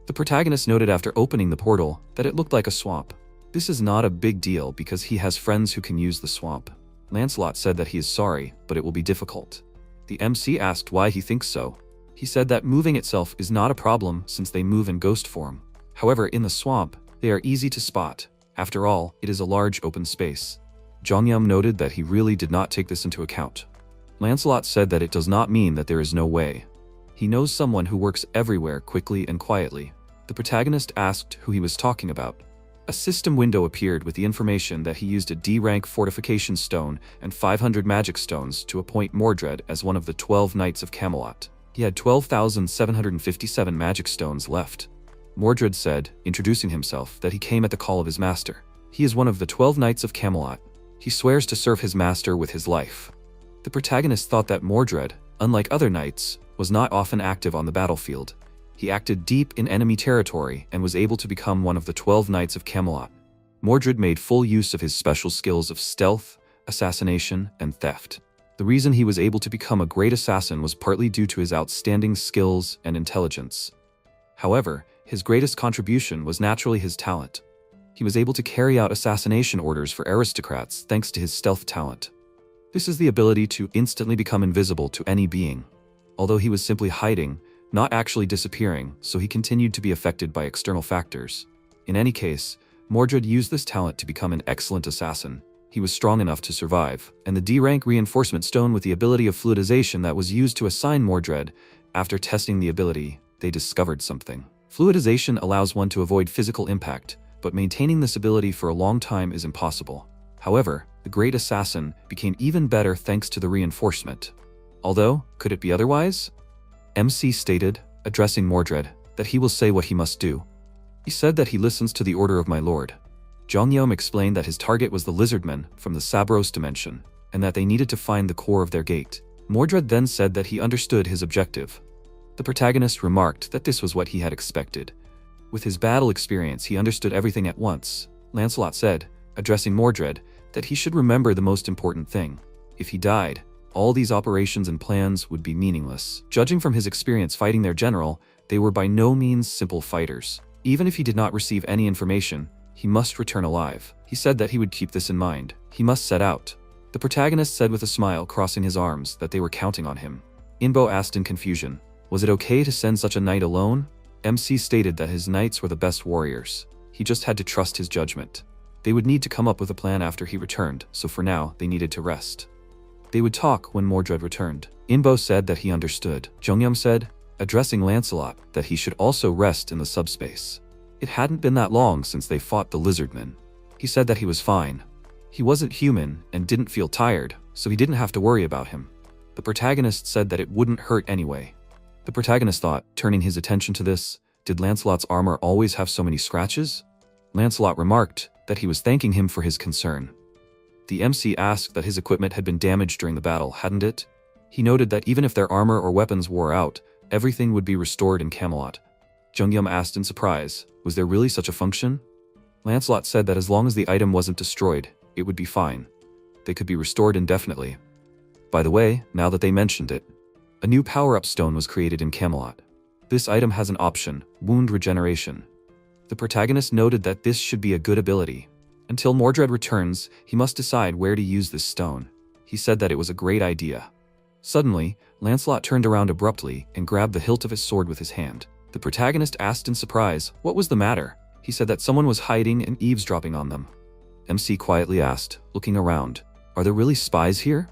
The protagonist noted after opening the portal that it looked like a swamp. This is not a big deal because he has friends who can use the swamp. Lancelot said that he is sorry, but it will be difficult. The MC asked why he thinks so. He said that moving itself is not a problem since they move in ghost form. However, in the swamp, they are easy to spot. After all, it is a large open space. Jongyeom noted that he really did not take this into account. Lancelot said that it does not mean that there is no way. He knows someone who works everywhere quickly and quietly. The protagonist asked who he was talking about. A system window appeared with the information that he used a D-rank fortification stone and 500 magic stones to appoint Mordred as one of the 12 Knights of Camelot. He had 12,757 magic stones left. Mordred said, introducing himself, that he came at the call of his master. He is one of the 12 Knights of Camelot. He swears to serve his master with his life. The protagonist thought that Mordred, unlike other knights, was not often active on the battlefield. He acted deep in enemy territory and was able to become one of the 12 Knights of Camelot. Mordred made full use of his special skills of stealth, assassination, and theft. The reason he was able to become a great assassin was partly due to his outstanding skills and intelligence. However, his greatest contribution was naturally his talent. He was able to carry out assassination orders for aristocrats thanks to his stealth talent. This is the ability to instantly become invisible to any being. Although he was simply hiding, not actually disappearing, so he continued to be affected by external factors. In any case, Mordred used this talent to become an excellent assassin. He was strong enough to survive, and the D-rank reinforcement stone with the ability of fluidization that was used to assign Mordred, after testing the ability, they discovered something. Fluidization allows one to avoid physical impact, but maintaining this ability for a long time is impossible. However, the great assassin became even better thanks to the reinforcement. Although, could it be otherwise? MC stated, addressing Mordred, that he will say what he must do. He said that he listens to the order of my lord. Jongyeom explained that his target was the lizardmen from the Sabros dimension, and that they needed to find the core of their gate. Mordred then said that he understood his objective. The protagonist remarked that this was what he had expected. With his battle experience, he understood everything at once. Lancelot said, addressing Mordred, that he should remember the most important thing. If he died, all these operations and plans would be meaningless. Judging from his experience fighting their general, they were by no means simple fighters. Even if he did not receive any information, he must return alive. He said that he would keep this in mind. He must set out. The protagonist said with a smile, crossing his arms, that they were counting on him. Inbo asked in confusion, was it okay to send such a knight alone? MC stated that his knights were the best warriors. He just had to trust his judgment. They would need to come up with a plan after he returned, so for now, they needed to rest. They would talk when Mordred returned. Inbo said that he understood. Jongyum said, addressing Lancelot, that he should also rest in the subspace. It hadn't been that long since they fought the lizardmen. He said that he was fine. He wasn't human and didn't feel tired, so he didn't have to worry about him. The protagonist said that it wouldn't hurt anyway. The protagonist thought, turning his attention to this, did Lancelot's armor always have so many scratches? Lancelot remarked that he was thanking him for his concern. The MC asked that his equipment had been damaged during the battle, hadn't it? He noted that even if their armor or weapons wore out, everything would be restored in Camelot. Jongyum asked in surprise, was there really such a function? Lancelot said that as long as the item wasn't destroyed, it would be fine. They could be restored indefinitely. By the way, now that they mentioned it, a new power-up stone was created in Camelot. This item has an option, wound regeneration. The protagonist noted that this should be a good ability. Until Mordred returns, he must decide where to use this stone. He said that it was a great idea. Suddenly, Lancelot turned around abruptly and grabbed the hilt of his sword with his hand. The protagonist asked in surprise, what was the matter? He said that someone was hiding and eavesdropping on them. MC quietly asked, looking around, are there really spies here?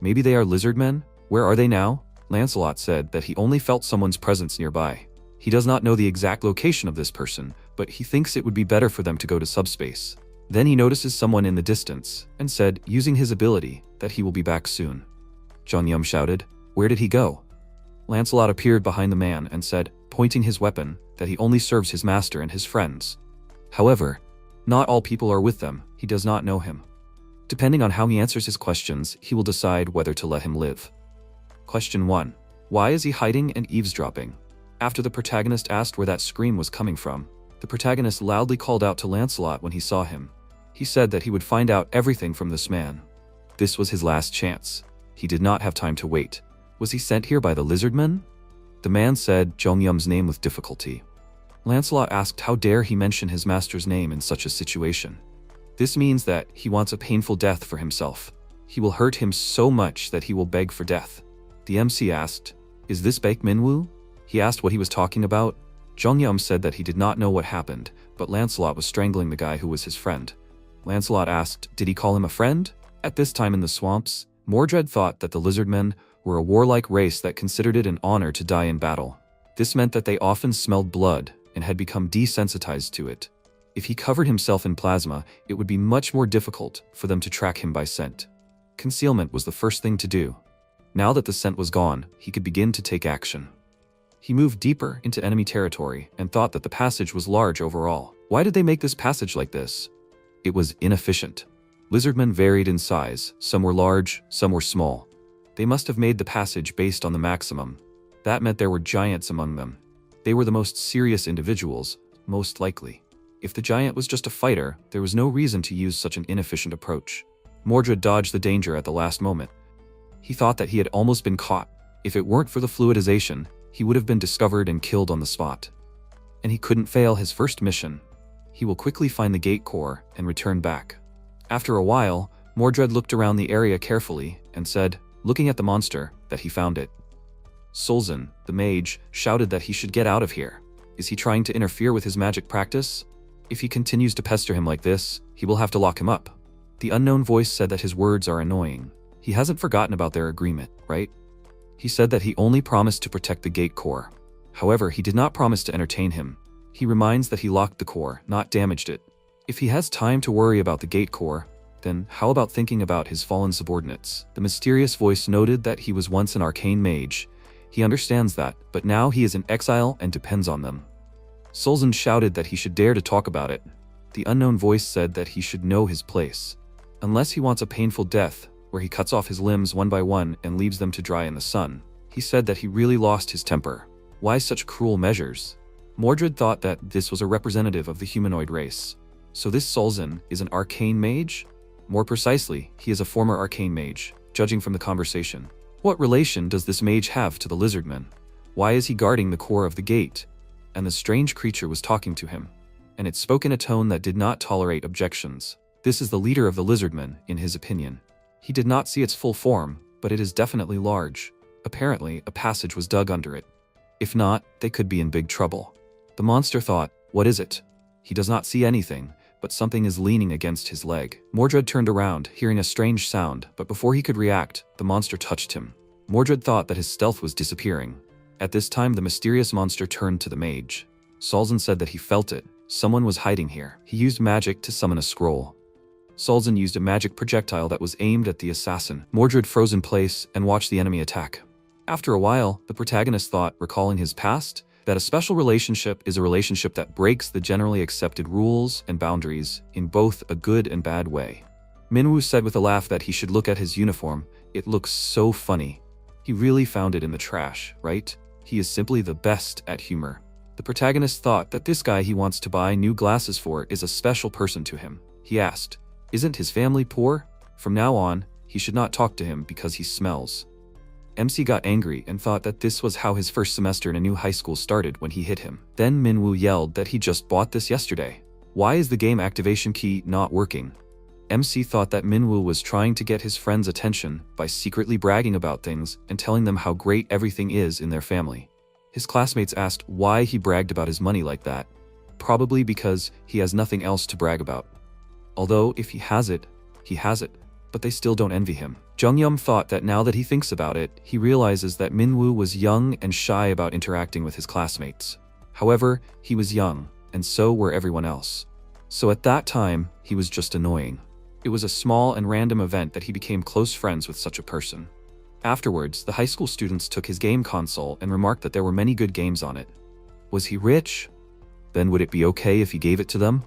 Maybe they are lizardmen? Where are they now? Lancelot said that he only felt someone's presence nearby. He does not know the exact location of this person, but he thinks it would be better for them to go to subspace. Then he notices someone in the distance, and said, using his ability, that he will be back soon. Jongyum shouted, where did he go? Lancelot appeared behind the man and said, pointing his weapon, that he only serves his master and his friends. However, not all people are with them, he does not know him. Depending on how he answers his questions, he will decide whether to let him live. Question 1. Why is he hiding and eavesdropping? After the protagonist asked where that scream was coming from, the protagonist loudly called out to Lancelot when he saw him. He said that he would find out everything from this man. This was his last chance. He did not have time to wait. Was he sent here by the lizardmen? The man said Jongyum's name with difficulty. Lancelot asked how dare he mention his master's name in such a situation. This means that he wants a painful death for himself. He will hurt him so much that he will beg for death. The MC asked, is this Baek Minwoo? He asked what he was talking about. Jongyum said that he did not know what happened, but Lancelot was strangling the guy who was his friend. Lancelot asked, did he call him a friend? At this time in the swamps, Mordred thought that the lizardmen were a warlike race that considered it an honor to die in battle. This meant that they often smelled blood and had become desensitized to it. If he covered himself in plasma, it would be much more difficult for them to track him by scent. Concealment was the first thing to do. Now that the scent was gone, he could begin to take action. He moved deeper into enemy territory and thought that the passage was large overall. Why did they make this passage like this? It was inefficient. Lizardmen varied in size, some were large, some were small. They must have made the passage based on the maximum. That meant there were giants among them. They were the most serious individuals, most likely. If the giant was just a fighter, there was no reason to use such an inefficient approach. Mordred dodged the danger at the last moment. He thought that he had almost been caught. If it weren't for the fluidization, he would have been discovered and killed on the spot. And he couldn't fail his first mission. He will quickly find the gate core and return back. After a while, Mordred looked around the area carefully and said, looking at the monster, that he found it. Solzhen, the mage, shouted that he should get out of here. Is he trying to interfere with his magic practice? If he continues to pester him like this, he will have to lock him up. The unknown voice said that his words are annoying. He hasn't forgotten about their agreement, right? He said that he only promised to protect the gate core. However, he did not promise to entertain him. He reminds that he locked the core, not damaged it. If he has time to worry about the gate core, then how about thinking about his fallen subordinates? The mysterious voice noted that he was once an arcane mage. He understands that, but now he is in exile and depends on them. Solzhen shouted that he should dare to talk about it. The unknown voice said that he should know his place. Unless he wants a painful death, where he cuts off his limbs one by one and leaves them to dry in the sun. He said that he really lost his temper. Why such cruel measures? Mordred thought that this was a representative of the humanoid race. So this Solzhen is an arcane mage? More precisely, he is a former arcane mage, judging from the conversation. What relation does this mage have to the lizardmen? Why is he guarding the core of the gate? and the strange creature was talking to him. And it spoke in a tone that did not tolerate objections. This is the leader of the lizardmen, in his opinion. He did not see its full form, but it is definitely large. Apparently, a passage was dug under it. If not, they could be in big trouble. The monster thought, what is it? He does not see anything, but something is leaning against his leg. Mordred turned around, hearing a strange sound, but before he could react, the monster touched him. Mordred thought that his stealth was disappearing. At this time, the mysterious monster turned to the mage. Solzhen said that he felt it. Someone was hiding here. He used magic to summon a scroll. Solzhen used a magic projectile that was aimed at the assassin. Mordred froze in place and watched the enemy attack. After a while, the protagonist thought, recalling his past, that a special relationship is a relationship that breaks the generally accepted rules and boundaries in both a good and bad way. Minwoo said with a laugh that he should look at his uniform. It looks so funny. He really found it in the trash, right? He is simply the best at humor. The protagonist thought that this guy he wants to buy new glasses for is a special person to him. He asked, isn't his family poor? From now on, he should not talk to him because he smells. MC got angry and thought that this was how his first semester in a new high school started when he hit him. Then Minwoo yelled that he just bought this yesterday. Why is the game activation key not working? MC thought that Minwoo was trying to get his friends' attention by secretly bragging about things and telling them how great everything is in their family. His classmates asked why he bragged about his money like that. Probably because he has nothing else to brag about. Although, if he has it, but they still don't envy him. Jungyum thought that now that he thinks about it, he realizes that Minwoo was young and shy about interacting with his classmates. However, he was young, and so were everyone else. So at that time, he was just annoying. It was a small and random event that he became close friends with such a person. Afterwards, the high school students took his game console and remarked that there were many good games on it. Was he rich? Then would it be okay if he gave it to them?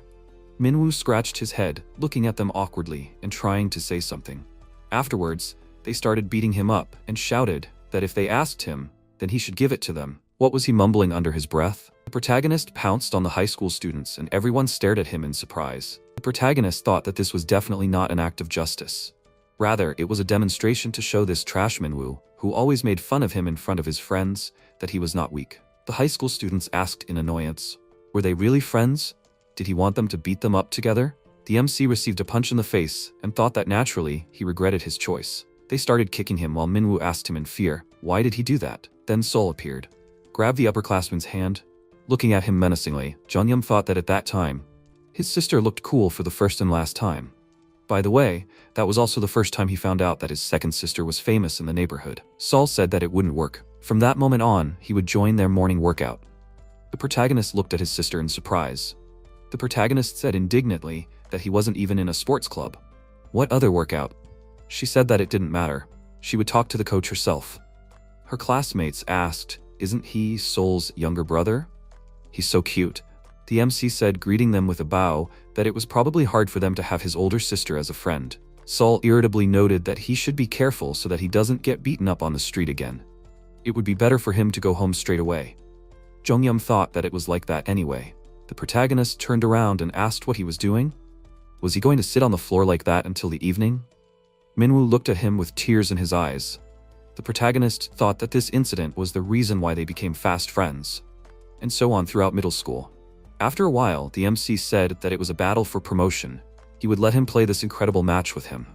Minwoo scratched his head, looking at them awkwardly and trying to say something. Afterwards, they started beating him up and shouted that if they asked him, then he should give it to them. What was he mumbling under his breath? The protagonist pounced on the high school students and everyone stared at him in surprise. The protagonist thought that this was definitely not an act of justice. Rather, it was a demonstration to show this trash Minwoo, who always made fun of him in front of his friends, that he was not weak. The high school students asked in annoyance, were they really friends? Did he want them to beat them up together? The MC received a punch in the face and thought that naturally he regretted his choice. They started kicking him while Minwoo asked him in fear, why did he do that? Then Sol appeared, grabbed the upperclassman's hand. Looking at him menacingly, Jungyum thought that at that time, his sister looked cool for the first and last time. By the way, that was also the first time he found out that his second sister was famous in the neighborhood. Sol said that it wouldn't work. From that moment on, he would join their morning workout. The protagonist looked at his sister in surprise. The protagonist said indignantly that he wasn't even in a sports club. What other workout? She said that it didn't matter. She would talk to the coach herself. Her classmates asked, isn't he Sol's younger brother? He's so cute. The MC said, greeting them with a bow, that it was probably hard for them to have his older sister as a friend. Sol irritably noted that he should be careful so that he doesn't get beaten up on the street again. It would be better for him to go home straight away. Jungyum thought that it was like that anyway. The protagonist turned around and asked what he was doing. Was he going to sit on the floor like that until the evening? Minwoo looked at him with tears in his eyes. The protagonist thought that this incident was the reason why they became fast friends. And so on throughout middle school. After a while, the MC said that it was a battle for promotion. He would let him play this incredible match with him.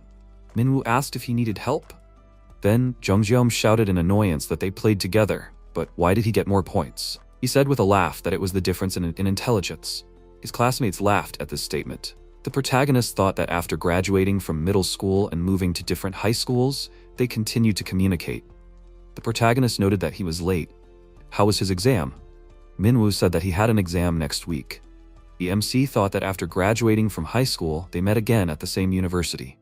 Minwoo asked if he needed help. Then Jungyum shouted in annoyance that they played together, but why did he get more points? He said with a laugh that it was the difference in intelligence. His classmates laughed at this statement. The protagonist thought that after graduating from middle school and moving to different high schools, they continued to communicate. The protagonist noted that he was late. How was his exam? Minwoo said that he had an exam next week. The MC thought that after graduating from high school, they met again at the same university.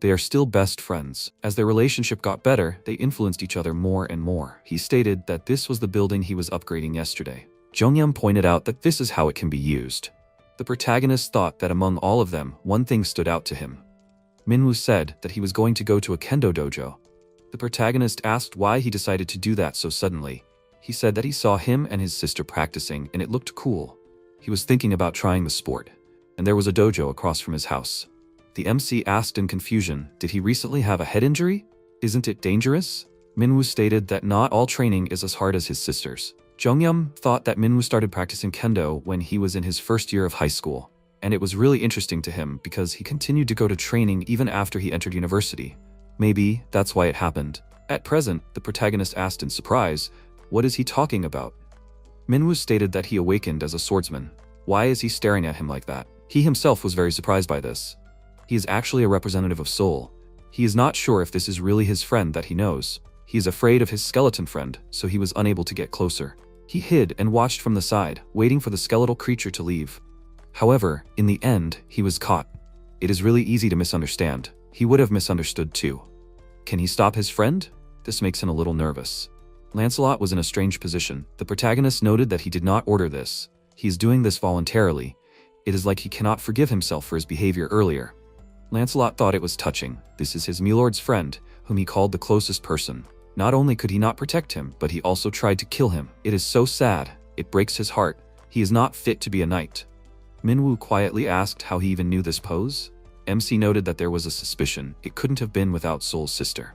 They are still best friends. As their relationship got better, they influenced each other more and more. He stated that this was the building he was upgrading yesterday. Jungyum pointed out that this is how it can be used. The protagonist thought that among all of them, one thing stood out to him. Minwoo said that he was going to go to a kendo dojo. The protagonist asked why he decided to do that so suddenly. He said that he saw him and his sister practicing and it looked cool. He was thinking about trying the sport, and there was a dojo across from his house. The MC asked in confusion, did he recently have a head injury? Isn't it dangerous? Minwoo stated that not all training is as hard as his sister's. Jongyum thought that Minwoo started practicing kendo when he was in his first year of high school, and it was really interesting to him because he continued to go to training even after he entered university. Maybe that's why it happened. At present, the protagonist asked in surprise, what is he talking about? Minwoo stated that he awakened as a swordsman. Why is he staring at him like that? He himself was very surprised by this. He is actually a representative of Soul. He is not sure if this is really his friend that he knows. He is afraid of his skeleton friend, so he was unable to get closer. He hid and watched from the side, waiting for the skeletal creature to leave. However, in the end, he was caught. It is really easy to misunderstand. He would have misunderstood too. Can he stop his friend? This makes him a little nervous. Lancelot was in a strange position. The protagonist noted that he did not order this. He is doing this voluntarily. It is like he cannot forgive himself for his behavior earlier. Lancelot thought it was touching. This is his milord's friend, whom he called the closest person. Not only could he not protect him, but he also tried to kill him. It is so sad. It breaks his heart. He is not fit to be a knight. Minwoo quietly asked how he even knew this pose. MC noted that there was a suspicion. It couldn't have been without Soul's sister.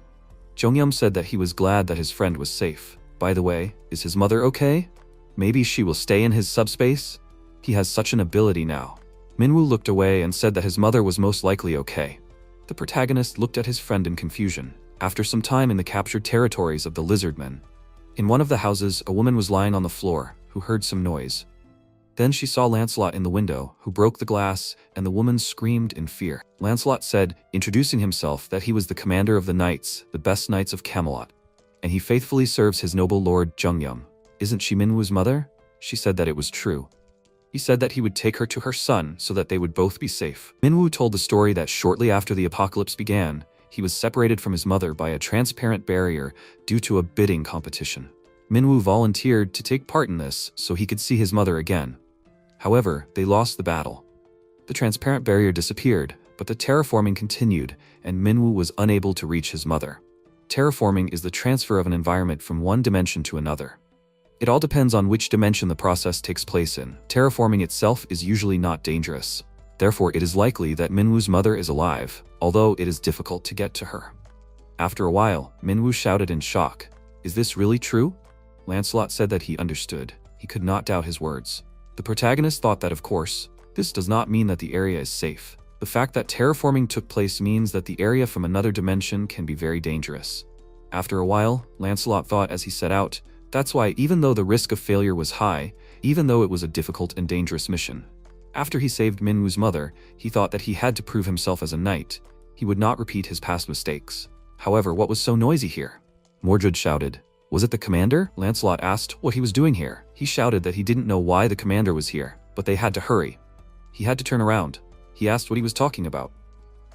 Jongyum said that he was glad that his friend was safe. By the way, is his mother okay? Maybe she will stay in his subspace? He has such an ability now. Minwoo looked away and said that his mother was most likely okay. The protagonist looked at his friend in confusion. After some time in the captured territories of the lizardmen, in one of the houses, a woman was lying on the floor, who heard some noise. Then she saw Lancelot in the window, who broke the glass, and the woman screamed in fear. Lancelot said, introducing himself, that he was the commander of the knights, the best knights of Camelot, and he faithfully serves his noble lord Jongyum. Isn't she Minwoo's mother? She said that it was true. He said that he would take her to her son so that they would both be safe. Minwoo told the story that shortly after the apocalypse began, he was separated from his mother by a transparent barrier due to a bidding competition. Minwoo volunteered to take part in this so he could see his mother again. However, they lost the battle. The transparent barrier disappeared, but the terraforming continued, and Minwoo was unable to reach his mother. Terraforming is the transfer of an environment from one dimension to another. It all depends on which dimension the process takes place in. Terraforming itself is usually not dangerous. Therefore, it is likely that Minwoo's mother is alive, although it is difficult to get to her. After a while, Minwoo shouted in shock, "Is this really true?" Lancelot said that he understood. He could not doubt his words. The protagonist thought that, of course, this does not mean that the area is safe. The fact that terraforming took place means that the area from another dimension can be very dangerous. After a while, Lancelot thought as he set out, that's why even though the risk of failure was high, even though it was a difficult and dangerous mission, after he saved Minwoo's mother, he thought that he had to prove himself as a knight. He would not repeat his past mistakes. However, what was so noisy here? Mordred shouted. Was it the commander? Lancelot asked what he was doing here. He shouted that he didn't know why the commander was here, but they had to hurry. He had to turn around. He asked what he was talking about.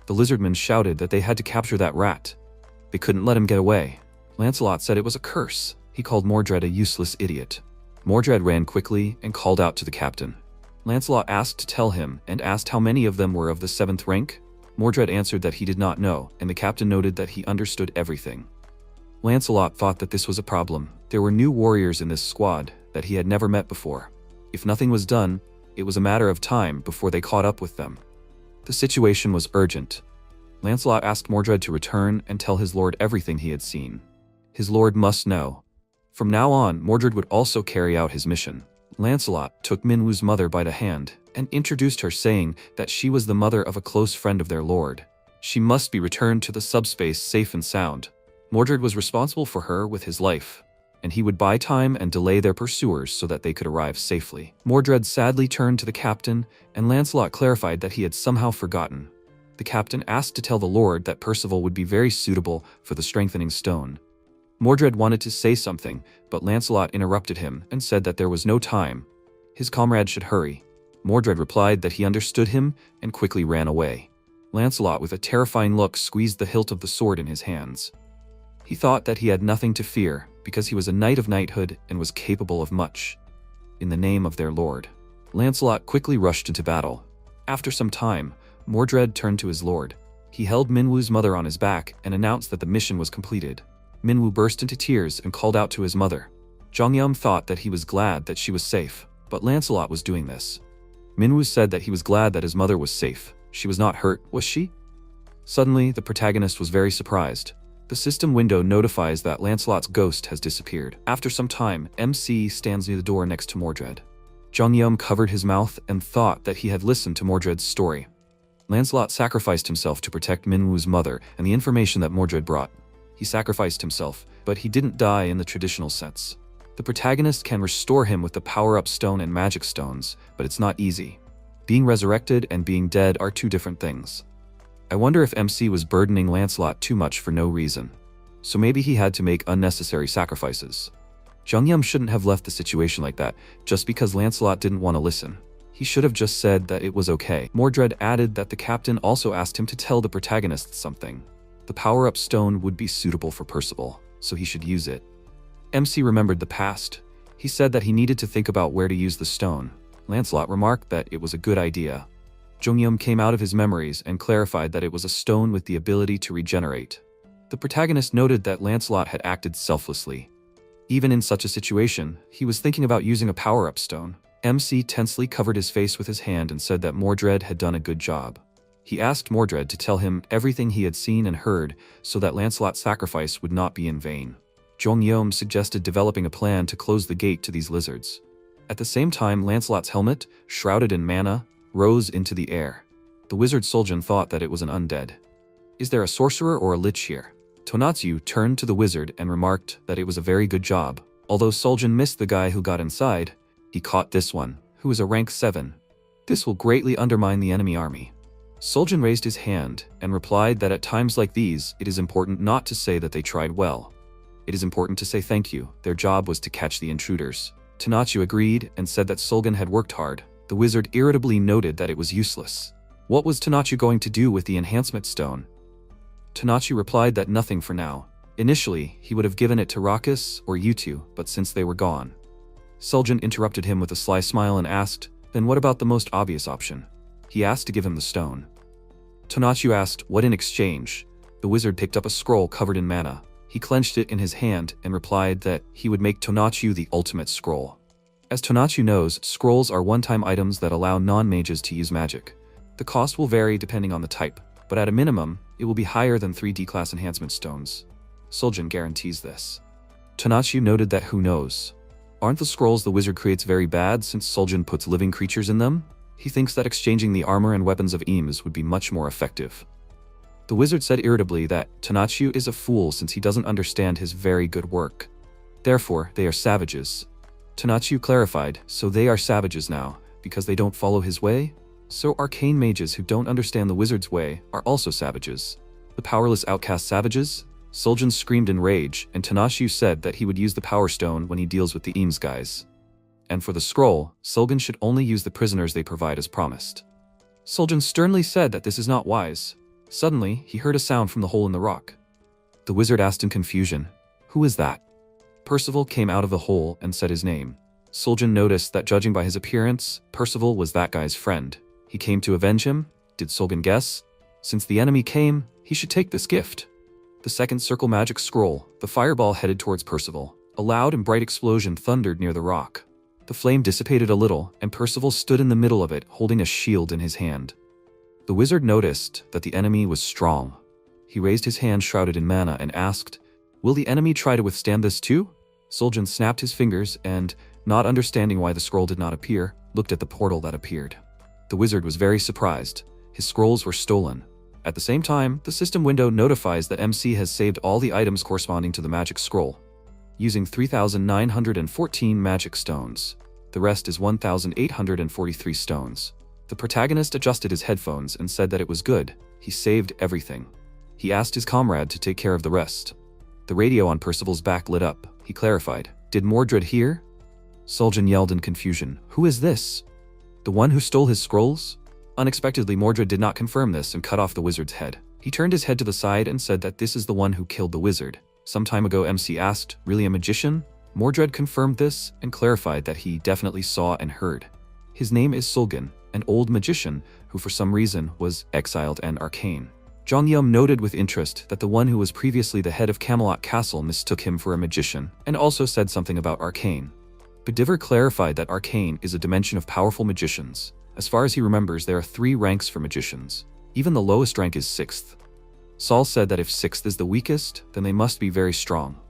The lizardmen shouted that they had to capture that rat. They couldn't let him get away. Lancelot said it was a curse. He called Mordred a useless idiot. Mordred ran quickly and called out to the captain. Lancelot asked to tell him and asked how many of them were of the 7th rank. Mordred answered that he did not know, and the captain noted that he understood everything. Lancelot thought that this was a problem. There were new warriors in this squad that he had never met before. If nothing was done, it was a matter of time before they caught up with them. The situation was urgent. Lancelot asked Mordred to return and tell his lord everything he had seen. His lord must know. From now on, Mordred would also carry out his mission. Lancelot took Minwoo's mother by the hand and introduced her, saying that she was the mother of a close friend of their lord. She must be returned to the subspace safe and sound. Mordred was responsible for her with his life, and he would buy time and delay their pursuers so that they could arrive safely. Mordred sadly turned to the captain, and Lancelot clarified that he had somehow forgotten. The captain asked to tell the lord that Percival would be very suitable for the strengthening stone. Mordred wanted to say something, but Lancelot interrupted him and said that there was no time. His comrade should hurry. Mordred replied that he understood him and quickly ran away. Lancelot, with a terrifying look, squeezed the hilt of the sword in his hands. He thought that he had nothing to fear because he was a knight of knighthood and was capable of much. In the name of their lord, Lancelot quickly rushed into battle. After some time, Mordred turned to his lord. He held Minwoo's mother on his back and announced that the mission was completed. Minwoo burst into tears and called out to his mother. Jongyum thought that he was glad that she was safe, but Lancelot was doing this. Minwoo said that he was glad that his mother was safe. She was not hurt, was she? Suddenly, the protagonist was very surprised. The system window notifies that Lancelot's ghost has disappeared. After some time, MC stands near the door next to Mordred. Jong-yeom covered his mouth and thought that he had listened to Mordred's story. Lancelot sacrificed himself to protect Minwoo's mother and the information that Mordred brought. He sacrificed himself, but he didn't die in the traditional sense. The protagonist can restore him with the power-up stone and magic stones, but it's not easy. Being resurrected and being dead are two different things. I wonder if MC was burdening Lancelot too much for no reason. So maybe he had to make unnecessary sacrifices. Jong-yeom shouldn't have left the situation like that, just because Lancelot didn't want to listen. He should have just said that it was okay. Mordred added that the captain also asked him to tell the protagonist something. The power-up stone would be suitable for Percival, so he should use it. MC remembered the past. He said that he needed to think about where to use the stone. Lancelot remarked that it was a good idea. Jong-yeom came out of his memories and clarified that it was a stone with the ability to regenerate. The protagonist noted that Lancelot had acted selflessly. Even in such a situation, he was thinking about using a power-up stone. MC tensely covered his face with his hand and said that Mordred had done a good job. He asked Mordred to tell him everything he had seen and heard so that Lancelot's sacrifice would not be in vain. Jong-yeom suggested developing a plan to close the gate to these lizards. At the same time, Lancelot's helmet, shrouded in mana, rose into the air. The wizard Soljan thought that it was an undead. Is there a sorcerer or a lich here? Tonatsu turned to the wizard and remarked that it was a very good job. Although Soljan missed the guy who got inside, he caught this one, who is a rank 7. This will greatly undermine the enemy army. Soljan raised his hand and replied that at times like these, it is important not to say that they tried well. It is important to say thank you. Their job was to catch the intruders. Tonatsu agreed and said that Soljan had worked hard. The wizard irritably noted that it was useless. What was Tonatsu going to do with the enhancement stone? Tonatsu replied that nothing for now. Initially, he would have given it to Rakus or Yutu, but since they were gone. Soljan interrupted him with a sly smile and asked, then what about the most obvious option? He asked to give him the stone. Tonatsu asked, what in exchange? The wizard picked up a scroll covered in mana. He clenched it in his hand and replied that he would make Tonatsu the ultimate scroll. As Tonatsu knows, scrolls are one-time items that allow non-mages to use magic. The cost will vary depending on the type, but at a minimum, it will be higher than 3D class enhancement stones. Soljan guarantees this. Tonatsu noted that who knows? Aren't the scrolls the wizard creates very bad since Soljan puts living creatures in them? He thinks that exchanging the armor and weapons of Eames would be much more effective. The wizard said irritably that Tonatsu is a fool since he doesn't understand his very good work. Therefore, they are savages. Tonatsu clarified, so they are savages now, because they don't follow his way? So arcane mages who don't understand the wizard's way are also savages. The powerless outcast savages? Soljan screamed in rage, and Tonatsu said that he would use the power stone when he deals with the Eames guys. And for the scroll, Soljan should only use the prisoners they provide as promised. Soljan sternly said that this is not wise. Suddenly, he heard a sound from the hole in the rock. The wizard asked in confusion, who is that? Percival came out of the hole and said his name. Soljan noticed that judging by his appearance, Percival was that guy's friend. He came to avenge him? Did Soljan guess? Since the enemy came, he should take this gift. The second circle magic scroll, the fireball headed towards Percival. A loud and bright explosion thundered near the rock. The flame dissipated a little, and Percival stood in the middle of it, holding a shield in his hand. The wizard noticed that the enemy was strong. He raised his hand shrouded in mana and asked, will the enemy try to withstand this too? Soljan snapped his fingers and, not understanding why the scroll did not appear, looked at the portal that appeared. The wizard was very surprised. His scrolls were stolen. At the same time, the system window notifies that MC has saved all the items corresponding to the magic scroll, using 3,914 magic stones. The rest is 1,843 stones. The protagonist adjusted his headphones and said that it was good. He saved everything. He asked his comrade to take care of the rest. The radio on Percival's back lit up. He clarified, did Mordred hear? Soljan yelled in confusion, who is this? The one who stole his scrolls? Unexpectedly, Mordred did not confirm this and cut off the wizard's head. He turned his head to the side and said that this is the one who killed the wizard. Some time ago, MC asked, really a magician? Mordred confirmed this and clarified that he definitely saw and heard. His name is Solgan, an old magician who for some reason was exiled and arcane. Jong-yeom noted with interest that the one who was previously the head of Camelot Castle mistook him for a magician and also said something about arcane. Bediver clarified that arcane is a dimension of powerful magicians. As far as he remembers, there are 3 ranks for magicians. Even the lowest rank is 6th. Sol said that if 6th is the weakest, then they must be very strong.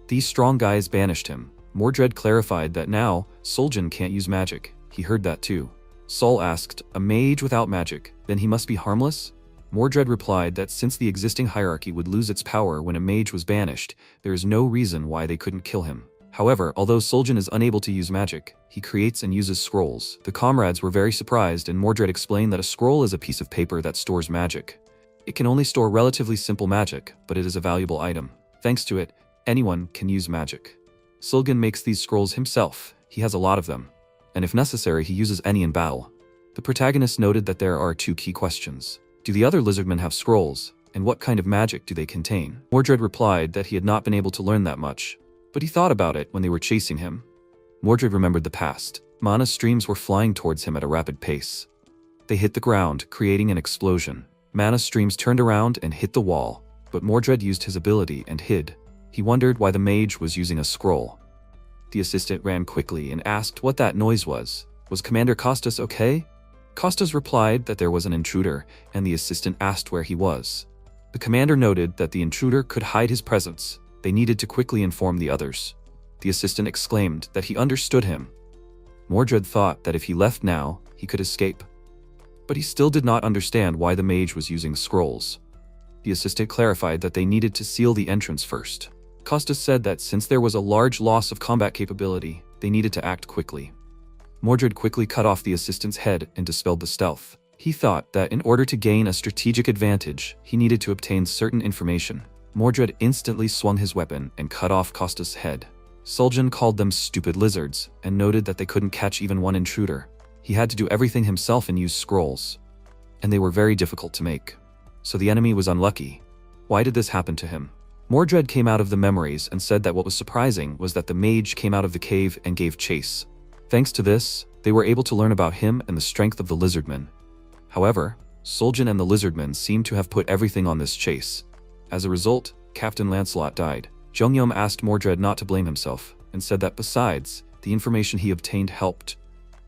These strong guys banished him. Mordred clarified that now, Soljin can't use magic. He heard that too. Sol asked, a mage without magic, then he must be harmless? Mordred replied that since the existing hierarchy would lose its power when a mage was banished, there is no reason why they couldn't kill him. However, although Soljin is unable to use magic, he creates and uses scrolls. The comrades were very surprised, and Mordred explained that a scroll is a piece of paper that stores magic. It can only store relatively simple magic, but it is a valuable item. Thanks to it, anyone can use magic. Soljin makes these scrolls himself. He has a lot of them. And if necessary, he uses any in battle. The protagonist noted that there are 2 key questions. Do the other lizardmen have scrolls? And what kind of magic do they contain? Mordred replied that he had not been able to learn that much, but he thought about it when they were chasing him. Mordred remembered the past. Mana streams were flying towards him at a rapid pace. They hit the ground, creating an explosion. Mana streams turned around and hit the wall, but Mordred used his ability and hid. He wondered why the mage was using a scroll. The assistant ran quickly and asked what that noise was. Was Commander Costas okay? Costas replied that there was an intruder, and the assistant asked where he was. The commander noted that the intruder could hide his presence. They needed to quickly inform the others. The assistant exclaimed that he understood him. Mordred thought that if he left now, he could escape. But he still did not understand why the mage was using scrolls. The assistant clarified that they needed to seal the entrance first. Costas said that since there was a large loss of combat capability, they needed to act quickly. Mordred quickly cut off the assistant's head and dispelled the stealth. He thought that in order to gain a strategic advantage, he needed to obtain certain information. Mordred instantly swung his weapon and cut off Costas' head. Soljin called them stupid lizards and noted that they couldn't catch even one intruder. He had to do everything himself and use scrolls. And they were very difficult to make. So the enemy was unlucky. Why did this happen to him? Mordred came out of the memories and said that what was surprising was that the mage came out of the cave and gave chase. Thanks to this, they were able to learn about him and the strength of the lizardmen. However, Soljin and the lizardmen seemed to have put everything on this chase. As a result, Captain Lancelot died. Jungyeom asked Mordred not to blame himself, and said that besides, the information he obtained helped.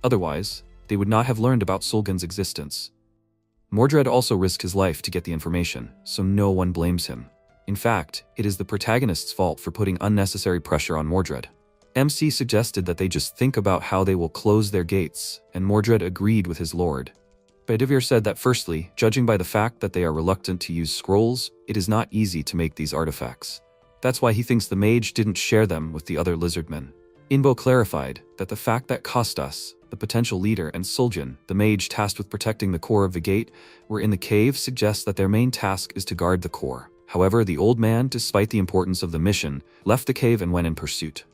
Otherwise, they would not have learned about Soljin's existence. Mordred also risked his life to get the information, so no one blames him. In fact, it is the protagonist's fault for putting unnecessary pressure on Mordred. MC suggested that they just think about how they will close their gates, and Mordred agreed with his lord. Bedivere said that firstly, judging by the fact that they are reluctant to use scrolls, it is not easy to make these artifacts. That's why he thinks the mage didn't share them with the other lizardmen. Inbo clarified that the fact that Costas, the potential leader, and Soljin, the mage tasked with protecting the core of the gate, were in the cave suggests that their main task is to guard the core. However, the old man, despite the importance of the mission, left the cave and went in pursuit.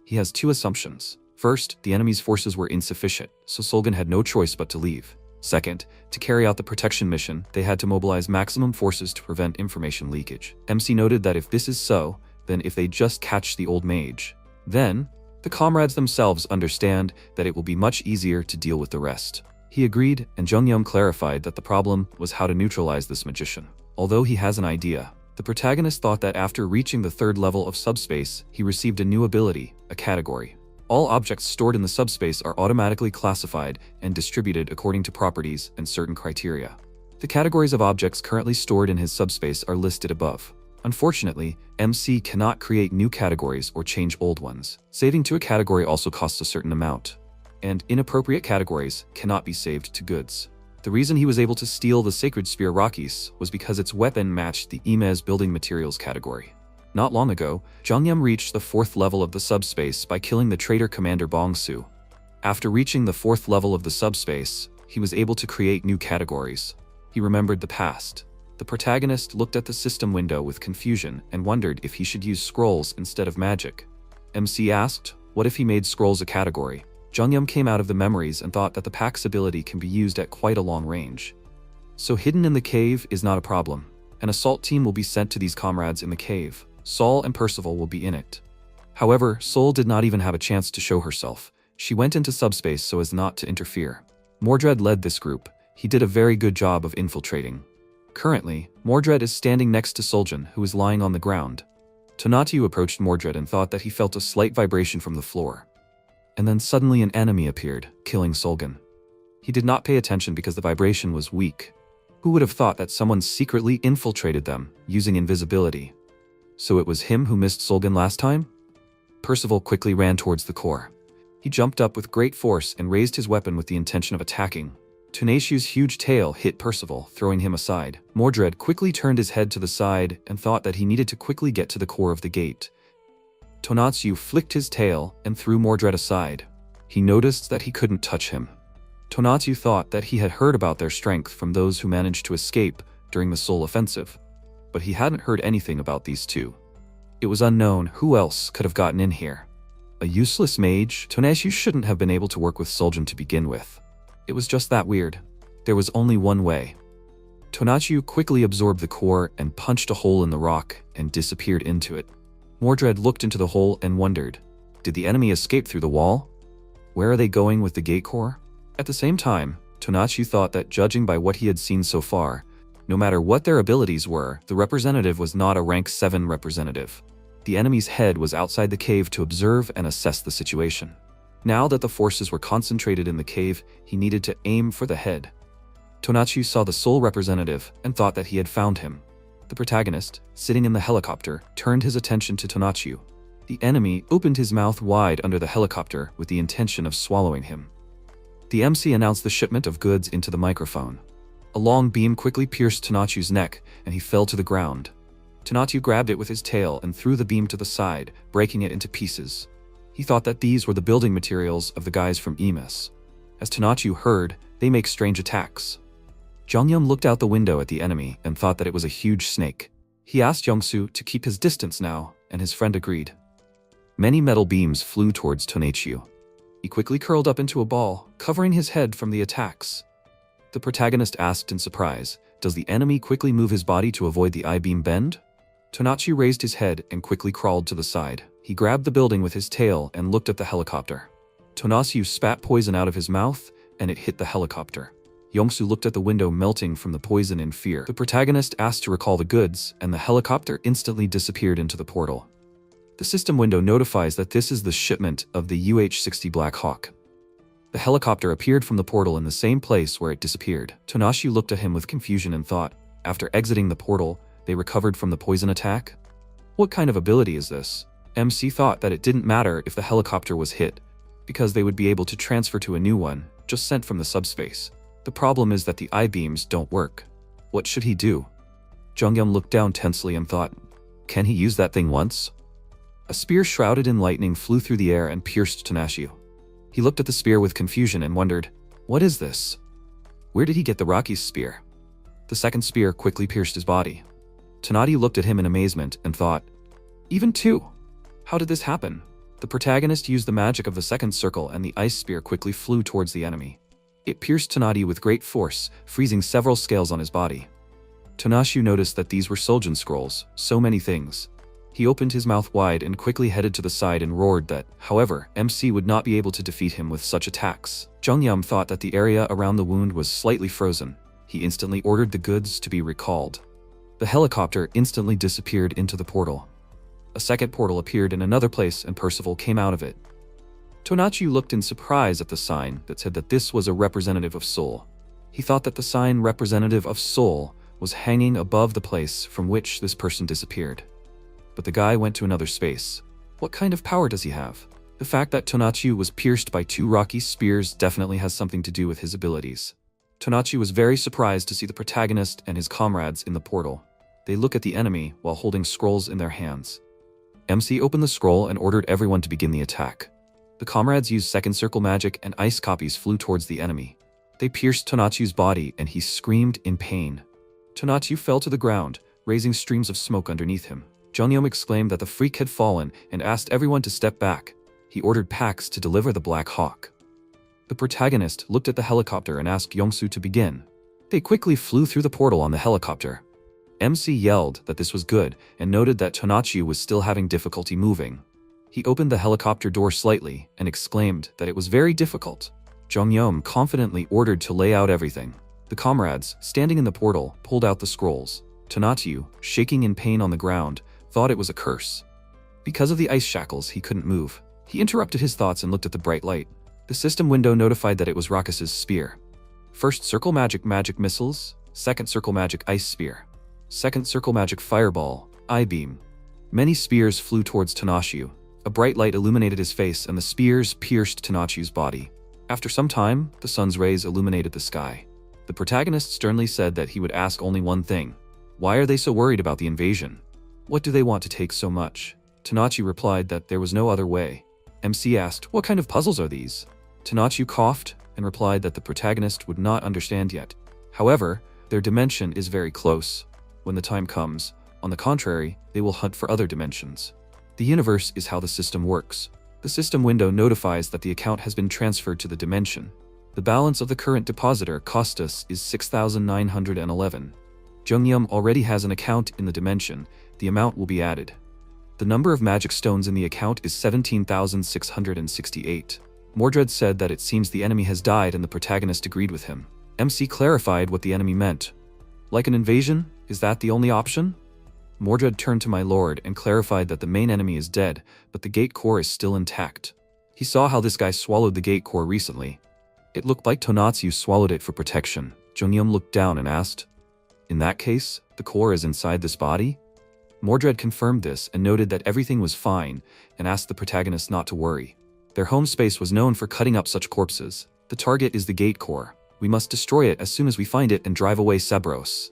He has 2 assumptions. First, the enemy's forces were insufficient, so Soljin had no choice but to leave. Second, to carry out the protection mission, they had to mobilize maximum forces to prevent information leakage. MC noted that if this is so, then if they just catch the old mage, then the comrades themselves understand that it will be much easier to deal with the rest. He agreed, and Jungyeom clarified that the problem was how to neutralize this magician. Although he has an idea, the protagonist thought that after reaching the 3rd level of subspace, he received a new ability, a category. All objects stored in the subspace are automatically classified and distributed according to properties and certain criteria. The categories of objects currently stored in his subspace are listed above. Unfortunately, MC cannot create new categories or change old ones. Saving to a category also costs a certain amount, and inappropriate categories cannot be saved to goods. The reason he was able to steal the Sacred Spear Rockies was because its weapon matched the Imez building materials category. Not long ago, Jungyeom reached the 4th level of the subspace by killing the traitor Commander Bongsu. After reaching the 4th level of the subspace, he was able to create new categories. He remembered the past. The protagonist looked at the system window with confusion and wondered if he should use scrolls instead of magic. MC asked, what if he made scrolls a category? Jungyeom came out of the memories and thought that the Pack's ability can be used at quite a long range. So hidden in the cave is not a problem. An assault team will be sent to these comrades in the cave. Sol and Percival will be in it. However, Sol did not even have a chance to show herself. She went into subspace so as not to interfere. Mordred led this group. He did a very good job of infiltrating. Currently, Mordred is standing next to Soljin, who is lying on the ground. Tonatiuh approached Mordred and thought that he felt a slight vibration from the floor. And then suddenly an enemy appeared, killing Soljin. He did not pay attention because the vibration was weak. Who would have thought that someone secretly infiltrated them, using invisibility? So it was him who missed Solgan last time? Percival quickly ran towards the core. He jumped up with great force and raised his weapon with the intention of attacking. Tonatsu's huge tail hit Percival, throwing him aside. Mordred quickly turned his head to the side and thought that he needed to quickly get to the core of the gate. Tonatsu flicked his tail and threw Mordred aside. He noticed that he couldn't touch him. Tonatsu thought that he had heard about their strength from those who managed to escape during the Seoul offensive, but he hadn't heard anything about these two. It was unknown who else could have gotten in here. A useless mage, Tonatsu shouldn't have been able to work with Soljan to begin with. It was just that weird. There was only one way. Tonatsu quickly absorbed the core and punched a hole in the rock and disappeared into it. Mordred looked into the hole and wondered, did the enemy escape through the wall? Where are they going with the gate core? At the same time, Tonatsu thought that judging by what he had seen so far, no matter what their abilities were, the representative was not a rank 7 representative. The enemy's head was outside the cave to observe and assess the situation. Now that the forces were concentrated in the cave, he needed to aim for the head. Tonatsu saw the sole representative and thought that he had found him. The protagonist, sitting in the helicopter, turned his attention to Tonatsu. The enemy opened his mouth wide under the helicopter with the intention of swallowing him. The MC announced the shipment of goods into the microphone. A long beam quickly pierced Tonatsu's neck, and he fell to the ground. Tonatsu grabbed it with his tail and threw the beam to the side, breaking it into pieces. He thought that these were the building materials of the guys from EMS. As Tonatsu heard, they make strange attacks. Jongyum looked out the window at the enemy and thought that it was a huge snake. He asked Yongsoo to keep his distance now, and his friend agreed. Many metal beams flew towards Tonatsu. He quickly curled up into a ball, covering his head from the attacks. The protagonist asked in surprise, does the enemy quickly move his body to avoid the I-beam bend? Tonatsu raised his head and quickly crawled to the side. He grabbed the building with his tail and looked at the helicopter. Tonatsu spat poison out of his mouth, and it hit the helicopter. Yongsoo looked at the window melting from the poison in fear. The protagonist asked to recall the goods, and the helicopter instantly disappeared into the portal. The system window notifies that this is the shipment of the UH-60 Black Hawk. The helicopter appeared from the portal in the same place where it disappeared. Tonatsu looked at him with confusion and thought, after exiting the portal, they recovered from the poison attack? What kind of ability is this? MC thought that it didn't matter if the helicopter was hit, because they would be able to transfer to a new one, just sent from the subspace. The problem is that the I-beams don't work. What should he do? Jongyum looked down tensely and thought, can he use that thing once? A spear shrouded in lightning flew through the air and pierced Tonatsu. He looked at the spear with confusion and wondered, what is this? Where did he get the Rocky's spear? The second spear quickly pierced his body. Tonati looked at him in amazement and thought, even two? How did this happen? The protagonist used the magic of the second circle and the ice spear quickly flew towards the enemy. It pierced Tonati with great force, freezing several scales on his body. Tonatsu noticed that these were Soljin scrolls, so many things. He opened his mouth wide and quickly headed to the side and roared that, however, MC would not be able to defeat him with such attacks. Jongyum thought that the area around the wound was slightly frozen. He instantly ordered the goods to be recalled. The helicopter instantly disappeared into the portal. A second portal appeared in another place and Percival came out of it. Tonatsu looked in surprise at the sign that said that this was a representative of Seoul. He thought that the sign representative of Seoul was hanging above the place from which this person disappeared. But the guy went to another space. What kind of power does he have? The fact that Tonatsu was pierced by two rocky spears definitely has something to do with his abilities. Tonatsu was very surprised to see the protagonist and his comrades in the portal. They look at the enemy while holding scrolls in their hands. MC opened the scroll and ordered everyone to begin the attack. The comrades used second circle magic and ice copies flew towards the enemy. They pierced Tonatsu's body and he screamed in pain. Tonatsu fell to the ground, raising streams of smoke underneath him. Jongyum exclaimed that the freak had fallen and asked everyone to step back. He ordered Pax to deliver the Black Hawk. The protagonist looked at the helicopter and asked Yongsoo to begin. They quickly flew through the portal on the helicopter. MC yelled that this was good and noted that Tonatsu was still having difficulty moving. He opened the helicopter door slightly and exclaimed that it was very difficult. Jongyum confidently ordered to lay out everything. The comrades, standing in the portal, pulled out the scrolls. Tonatsu, shaking in pain on the ground, thought it was a curse. Because of the ice shackles, he couldn't move. He interrupted his thoughts and looked at the bright light. The system window notified that it was Rakus's spear. First circle magic missiles, Second circle magic ice spear. Second circle magic fireball, eye beam. Many spears flew towards Tanashiu. A bright light illuminated his face and the spears pierced Tanashiu's body. After some time, the sun's rays illuminated the sky. The protagonist sternly said that he would ask only one thing. Why are they so worried about the invasion? What do they want to take so much? Tanachi replied that there was no other way. MC asked, what kind of puzzles are these? Tanachi coughed and replied that the protagonist would not understand yet. However, their dimension is very close. When the time comes, on the contrary, they will hunt for other dimensions. The universe is how the system works. The system window notifies that the account has been transferred to the dimension. The balance of the current depositor Costas is 6,911. Jungyum already has an account in the dimension. The amount will be added. The number of magic stones in the account is 17,668. Mordred said that it seems the enemy has died and the protagonist agreed with him. MC clarified what the enemy meant. Like an invasion? Is that the only option? Mordred turned to my lord and clarified that the main enemy is dead, but the gate core is still intact. He saw how this guy swallowed the gate core recently. It looked like Tonatsu swallowed it for protection. Jungyum looked down and asked, in that case, the core is inside this body? Mordred confirmed this and noted that everything was fine and asked the protagonist not to worry. Their home space was known for cutting up such corpses. The target is the gate core. We must destroy it as soon as we find it and drive away Sabros.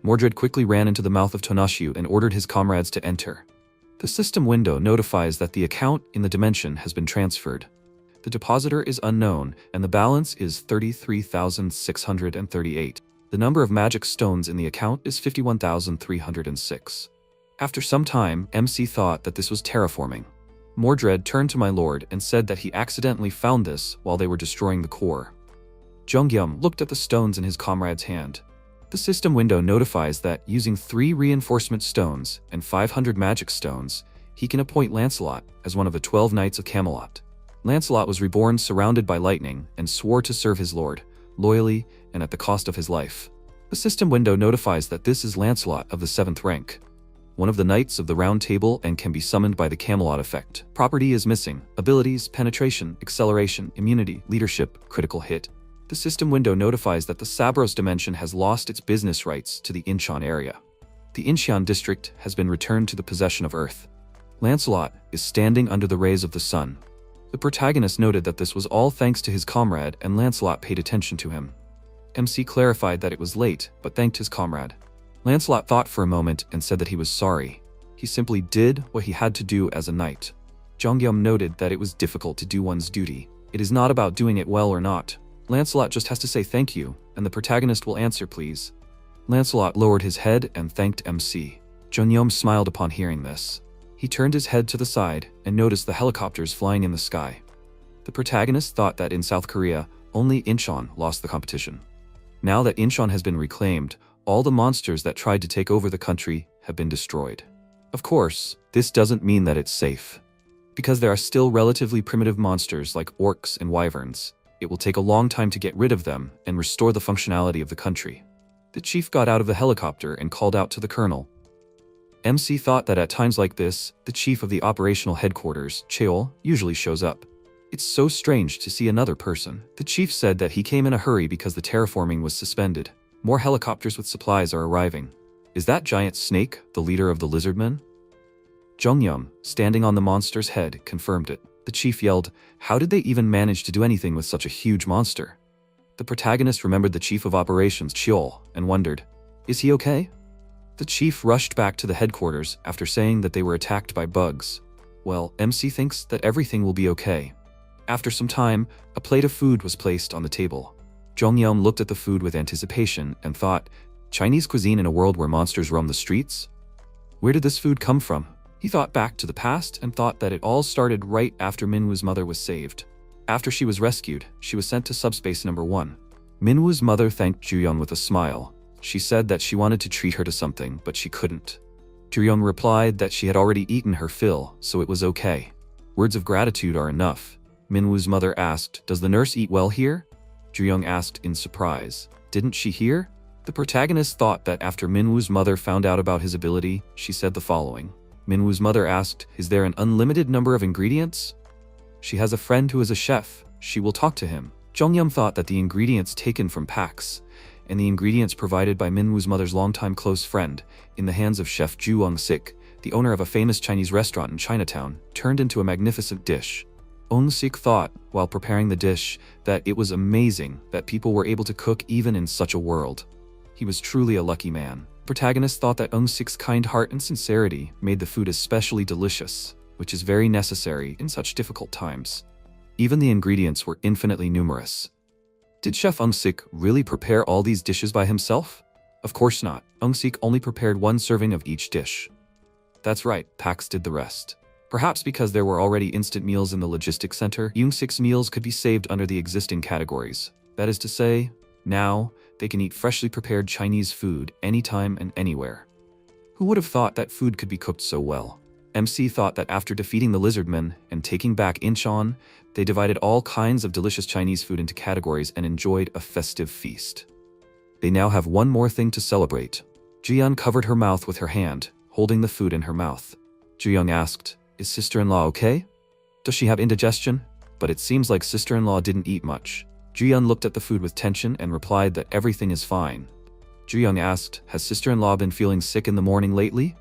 Mordred quickly ran into the mouth of Tonashiu and ordered his comrades to enter. The system window notifies that the account in the dimension has been transferred. The depositor is unknown, and the balance is 33,638. The number of magic stones in the account is 51,306. After some time, MC thought that this was terraforming. Mordred turned to my lord and said that he accidentally found this while they were destroying the core. Jungyum looked at the stones in his comrade's hand. The system window notifies that using 3 reinforcement stones and 500 magic stones, he can appoint Lancelot as one of the 12 Knights of Camelot. Lancelot was reborn surrounded by lightning and swore to serve his lord, loyally and at the cost of his life. The system window notifies that this is Lancelot of the 7th rank, one of the Knights of the Round Table and can be summoned by the Camelot effect. Property is missing. Abilities, penetration, acceleration, immunity, leadership, critical hit. The system window notifies that the Sabros dimension has lost its business rights to the Incheon area. The Incheon district has been returned to the possession of Earth. Lancelot is standing under the rays of the sun. The protagonist noted that this was all thanks to his comrade and Lancelot paid attention to him. MC clarified that it was late, but thanked his comrade. Lancelot thought for a moment and said that he was sorry. He simply did what he had to do as a knight. Jungyum noted that it was difficult to do one's duty. It is not about doing it well or not. Lancelot just has to say thank you, and the protagonist will answer please. Lancelot lowered his head and thanked MC. Jungyum smiled upon hearing this. He turned his head to the side and noticed the helicopters flying in the sky. The protagonist thought that in South Korea, only Incheon lost the competition. Now that Incheon has been reclaimed, all the monsters that tried to take over the country have been destroyed. Of course, this doesn't mean that it's safe. Because there are still relatively primitive monsters like orcs and wyverns, it will take a long time to get rid of them and restore the functionality of the country. The chief got out of the helicopter and called out to the colonel. MC thought that at times like this, the chief of the operational headquarters, Cheol, usually shows up. It's so strange to see another person. The chief said that he came in a hurry because the terraforming was suspended. More helicopters with supplies are arriving. Is that giant snake the leader of the lizardmen? Jungyum, standing on the monster's head, confirmed it. The chief yelled, "How did they even manage to do anything with such a huge monster?" The protagonist remembered the chief of operations, Cheol, and wondered, is he okay? The chief rushed back to the headquarters after saying that they were attacked by bugs. Well, MC thinks that everything will be okay. After some time, a plate of food was placed on the table. Jungyum looked at the food with anticipation and thought, Chinese cuisine in a world where monsters roam the streets? Where did this food come from? He thought back to the past and thought that it all started right after Minwoo's mother was saved. After she was rescued, she was sent to subspace number 1. Minwoo's mother thanked Juyong with a smile. She said that she wanted to treat her to something, but she couldn't. Juyong replied that she had already eaten her fill, so it was okay. Words of gratitude are enough. Minwoo's mother asked, "Does the nurse eat well here?" Juyong asked in surprise. Didn't she hear? The protagonist thought that after Minwoo's mother found out about his ability, she said the following. Minwoo's mother asked, "Is there an unlimited number of ingredients?" She has a friend who is a chef. She will talk to him. Jungyum thought that the ingredients taken from packs and the ingredients provided by Minwoo's mother's longtime close friend, in the hands of Chef Zhu Young-sik, the owner of a famous Chinese restaurant in Chinatown, turned into a magnificent dish. Young-sik thought, while preparing the dish, that it was amazing that people were able to cook even in such a world. He was truly a lucky man. The protagonist thought that Young-sik's kind heart and sincerity made the food especially delicious, which is very necessary in such difficult times. Even the ingredients were infinitely numerous. Did Chef Young-sik really prepare all these dishes by himself? Of course not. Young-sik only prepared one serving of each dish. That's right, Pax did the rest. Perhaps because there were already instant meals in the logistics center, Young-sik's meals could be saved under the existing categories. That is to say, now, they can eat freshly prepared Chinese food anytime and anywhere. Who would have thought that food could be cooked so well? MC thought that after defeating the lizardmen and taking back Incheon, they divided all kinds of delicious Chinese food into categories and enjoyed a festive feast. They now have one more thing to celebrate. Ji-young covered her mouth with her hand, holding the food in her mouth. Ji-young asked, "Is sister-in-law okay? Does she have indigestion?" But it seems like sister-in-law didn't eat much. Ji-young looked at the food with tension and replied that everything is fine. Ji-young asked, "Has sister-in-law been feeling sick in the morning lately?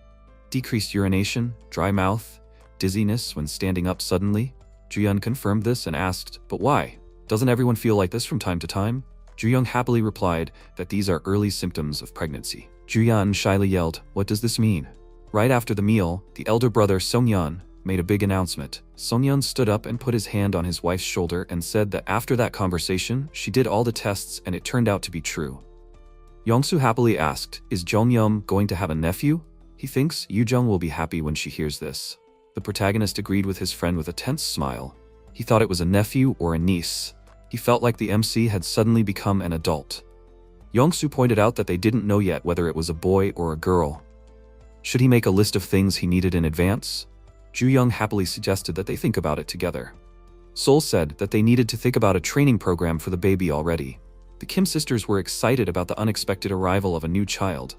Decreased urination, dry mouth, dizziness when standing up suddenly?" Ji-young confirmed this and asked, "But why? Doesn't everyone feel like this from time to time?" Ji-young happily replied that these are early symptoms of pregnancy. Ji-young shyly yelled, "What does this mean?" Right after the meal, the elder brother Song-yeon made a big announcement. Song-yeon stood up and put his hand on his wife's shoulder and said that after that conversation, she did all the tests and it turned out to be true. Yongsoo happily asked, "Is Jong-yeom going to have a nephew?" He thinks Yoo-jung will be happy when she hears this. The protagonist agreed with his friend with a tense smile. He thought it was a nephew or a niece. He felt like the MC had suddenly become an adult. Yongsoo pointed out that they didn't know yet whether it was a boy or a girl. Should he make a list of things he needed in advance? Ju-young happily suggested that they think about it together. Sol said that they needed to think about a training program for the baby already. The Kim sisters were excited about the unexpected arrival of a new child.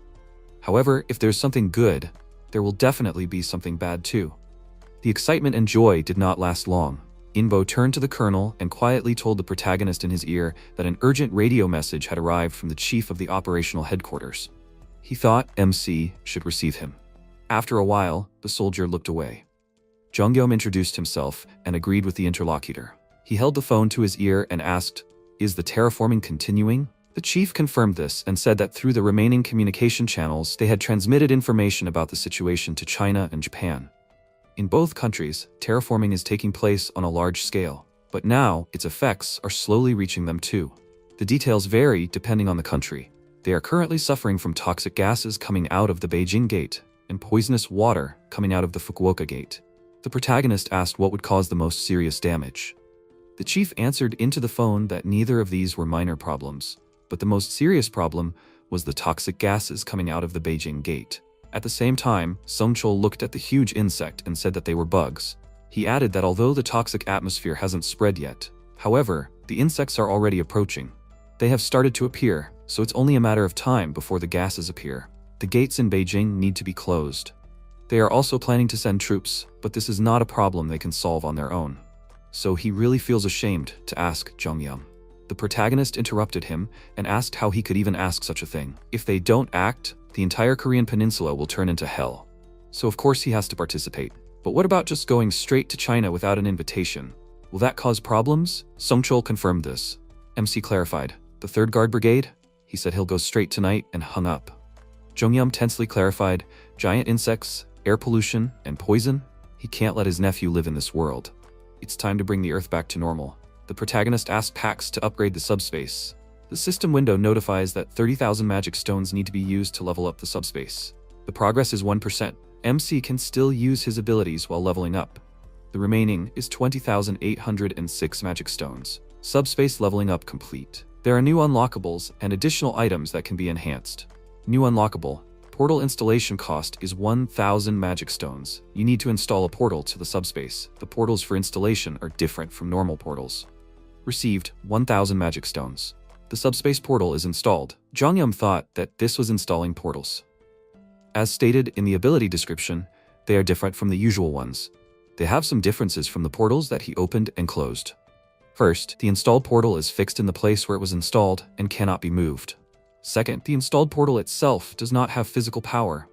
However, if there's something good, there will definitely be something bad too. The excitement and joy did not last long. Inbo turned to the colonel and quietly told the protagonist in his ear that an urgent radio message had arrived from the chief of the operational headquarters. He thought MC should receive him. After a while, the soldier looked away. Jongyeom introduced himself and agreed with the interlocutor. He held the phone to his ear and asked, "Is the terraforming continuing?" The chief confirmed this and said that through the remaining communication channels, they had transmitted information about the situation to China and Japan. In both countries, terraforming is taking place on a large scale, but now its effects are slowly reaching them too. The details vary depending on the country. They are currently suffering from toxic gases coming out of the Beijing Gate and poisonous water coming out of the Fukuoka Gate. The protagonist asked what would cause the most serious damage. The chief answered into the phone that neither of these were minor problems, but the most serious problem was the toxic gases coming out of the Beijing Gate. At the same time, Sung Chol looked at the huge insect and said that they were bugs. He added that although the toxic atmosphere hasn't spread yet, however, the insects are already approaching. They have started to appear, so it's only a matter of time before the gases appear. The gates in Beijing need to be closed. They are also planning to send troops, but this is not a problem they can solve on their own. So he really feels ashamed to ask Jongyeom. The protagonist interrupted him and asked how he could even ask such a thing. If they don't act, the entire Korean peninsula will turn into hell. So of course he has to participate. But what about just going straight to China without an invitation? Will that cause problems? Sung Chol confirmed this. MC clarified. The 3rd Guard Brigade? He said he'll go straight tonight and hung up. Jongyeom tensely clarified. Giant insects, air pollution, and poison? He can't let his nephew live in this world. It's time to bring the Earth back to normal. The protagonist asked Pax to upgrade the subspace. The system window notifies that 30,000 magic stones need to be used to level up the subspace. The progress is 1%. MC can still use his abilities while leveling up. The remaining is 20,806 magic stones. Subspace leveling up complete. There are new unlockables and additional items that can be enhanced. New unlockable. Portal installation cost is 1,000 magic stones. You need to install a portal to the subspace. The portals for installation are different from normal portals. Received 1,000 magic stones. The subspace portal is installed. Jongyeom thought that this was installing portals. As stated in the ability description, they are different from the usual ones. They have some differences from the portals that he opened and closed. First, the installed portal is fixed in the place where it was installed and cannot be moved. Second, the installed portal itself does not have physical power.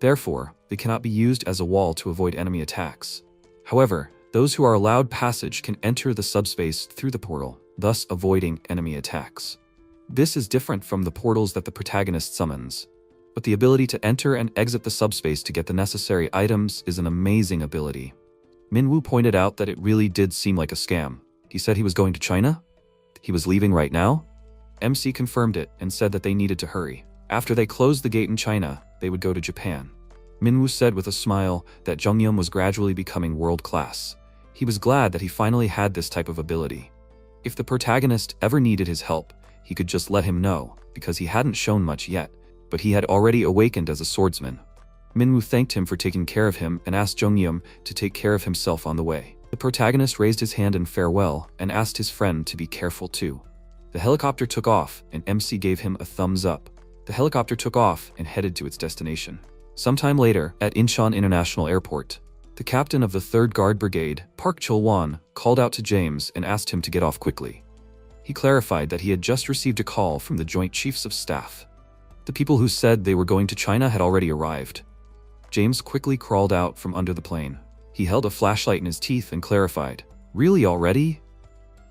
Therefore, they cannot be used as a wall to avoid enemy attacks. However, those who are allowed passage can enter the subspace through the portal, thus avoiding enemy attacks. This is different from the portals that the protagonist summons. But the ability to enter and exit the subspace to get the necessary items is an amazing ability. Minwoo pointed out that it really did seem like a scam. He said he was going to China? He was leaving right now? MC confirmed it and said that they needed to hurry. After they closed the gate in China, they would go to Japan. Minwoo said with a smile that Jungyeom was gradually becoming world-class. He was glad that he finally had this type of ability. If the protagonist ever needed his help, he could just let him know, because he hadn't shown much yet, but he had already awakened as a swordsman. Minwoo thanked him for taking care of him and asked Jungyeom to take care of himself on the way. The protagonist raised his hand in farewell and asked his friend to be careful too. The helicopter took off and MC gave him a thumbs up. The helicopter took off and headed to its destination. Sometime later, at Incheon International Airport, the captain of the 3rd Guard Brigade, Park Chul-won, called out to James and asked him to get off quickly. He clarified that he had just received a call from the Joint Chiefs of Staff. The people who said they were going to China had already arrived. James quickly crawled out from under the plane. He held a flashlight in his teeth and clarified, "Really already?"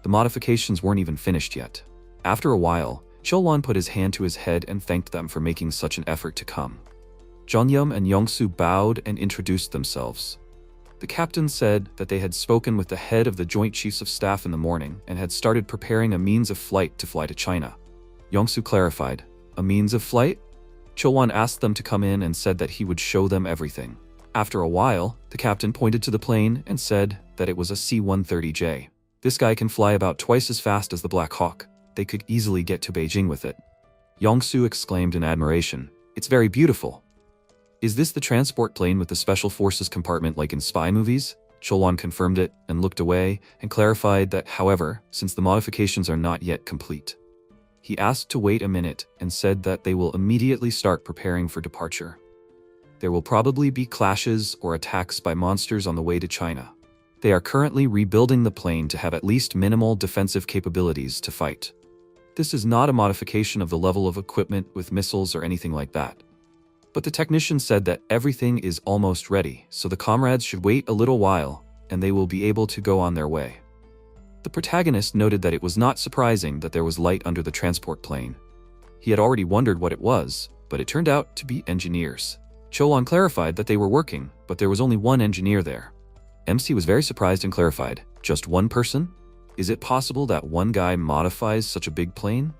The modifications weren't even finished yet. After a while, Chul-won put his hand to his head and thanked them for making such an effort to come. Jongyeom and Yongsoo bowed and introduced themselves. The captain said that they had spoken with the head of the Joint Chiefs of Staff in the morning and had started preparing a means of flight to fly to China. Yongsoo clarified, "A means of flight?" Chul-won asked them to come in and said that he would show them everything. After a while, the captain pointed to the plane and said that it was a C-130J. This guy can fly about twice as fast as the Black Hawk. They could easily get to Beijing with it. Yongsoo exclaimed in admiration, "It's very beautiful." "Is this the transport plane with the special forces compartment like in spy movies?" Chul-won confirmed it and looked away and clarified that, however, since the modifications are not yet complete. He asked to wait a minute and said that they will immediately start preparing for departure. There will probably be clashes or attacks by monsters on the way to China. They are currently rebuilding the plane to have at least minimal defensive capabilities to fight. This is not a modification of the level of equipment with missiles or anything like that. But the technician said that everything is almost ready, so the comrades should wait a little while, and they will be able to go on their way. The protagonist noted that it was not surprising that there was light under the transport plane. He had already wondered what it was, but it turned out to be engineers. Chul-won clarified that they were working, but there was only one engineer there. MC was very surprised and clarified, "Just one person? Is it possible that one guy modifies such a big plane?"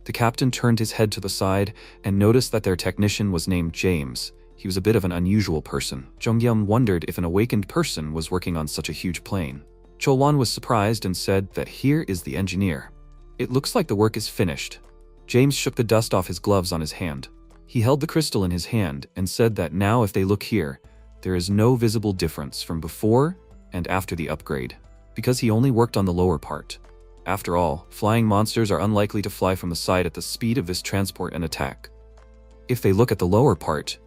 The captain turned his head to the side and noticed that their technician was named James. He was a bit of an unusual person. Jongyeom wondered if an awakened person was working on such a huge plane. Chul-won was surprised and said that here is the engineer. "It looks like the work is finished." James shook the dust off his gloves on his hand. He held the crystal in his hand and said that now if they look here, there is no visible difference from before and after the upgrade, because he only worked on the lower part. After all, flying monsters are unlikely to fly from the side at the speed of this transport and attack. If they look at the lower part,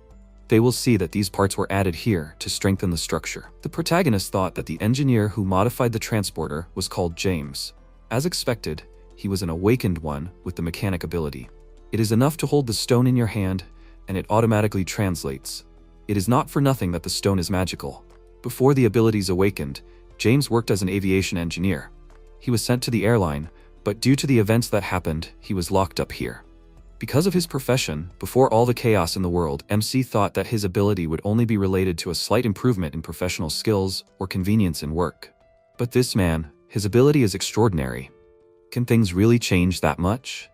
they will see that these parts were added here to strengthen the structure. The protagonist thought that the engineer who modified the transporter was called James. As expected, he was an awakened one with the mechanic ability. It is enough to hold the stone in your hand, and it automatically translates. It is not for nothing that the stone is magical. Before the abilities awakened, James worked as an aviation engineer. He was sent to the airline, but due to the events that happened, he was locked up here. Because of his profession, before all the chaos in the world, MC thought that his ability would only be related to a slight improvement in professional skills or convenience in work. But this man, his ability is extraordinary. Can things really change that much?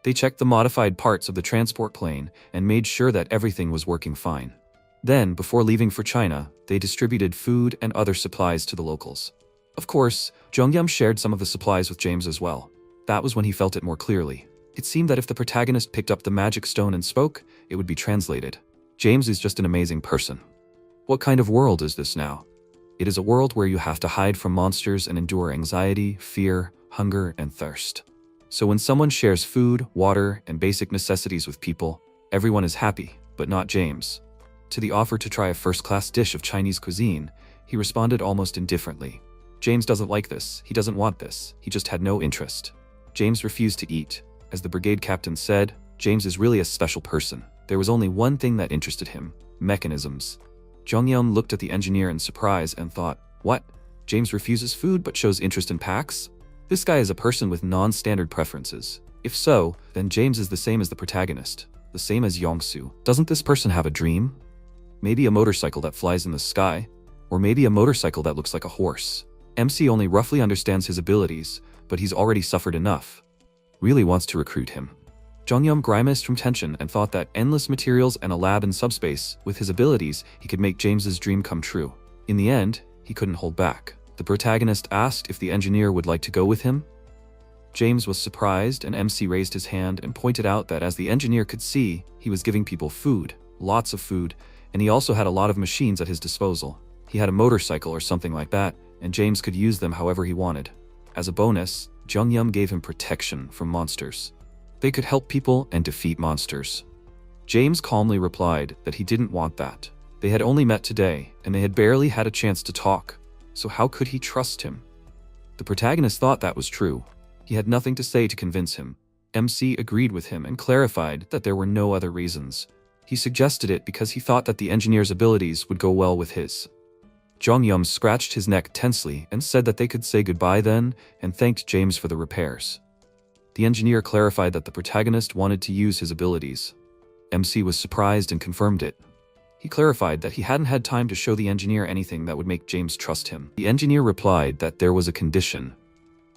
They checked the modified parts of the transport plane and made sure that everything was working fine. Then, before leaving for China, they distributed food and other supplies to the locals. Of course, Jongyeom shared some of the supplies with James as well. That was when he felt it more clearly. It seemed that if the protagonist picked up the magic stone and spoke, it would be translated. James is just an amazing person. What kind of world is this now? It is a world where you have to hide from monsters and endure anxiety, fear, hunger, and thirst. So when someone shares food, water, and basic necessities with people, everyone is happy, but not James. To the offer to try a first-class dish of Chinese cuisine, he responded almost indifferently. James doesn't like this, he doesn't want this, he just had no interest. James refused to eat. As the brigade captain said, James is really a special person. There was only one thing that interested him: mechanisms. Jong-yeom looked at the engineer in surprise and thought, what? James refuses food but shows interest in packs? This guy is a person with non-standard preferences. If so, then James is the same as the protagonist, the same as Yongsu. Doesn't this person have a dream? Maybe a motorcycle that flies in the sky? Or maybe a motorcycle that looks like a horse? MC only roughly understands his abilities, but he's already suffered enough. Really wants to recruit him. Jong-yeom grimaced from tension and thought that endless materials and a lab in subspace, with his abilities, he could make James's dream come true. In the end, he couldn't hold back. The protagonist asked if the engineer would like to go with him. James was surprised, and MC raised his hand and pointed out that as the engineer could see, he was giving people food, lots of food, and he also had a lot of machines at his disposal. He had a motorcycle or something like that, and James could use them however he wanted. As a bonus, Jong-yeom gave him protection from monsters. They could help people and defeat monsters. James calmly replied that he didn't want that. They had only met today, and they had barely had a chance to talk, so how could he trust him? The protagonist thought that was true. He had nothing to say to convince him. MC agreed with him and clarified that there were no other reasons. He suggested it because he thought that the engineer's abilities would go well with his. Jong-yeom scratched his neck tensely and said that they could say goodbye then, and thanked James for the repairs. The engineer clarified that the protagonist wanted to use his abilities. MC was surprised and confirmed it. He clarified that he hadn't had time to show the engineer anything that would make James trust him. The engineer replied that there was a condition.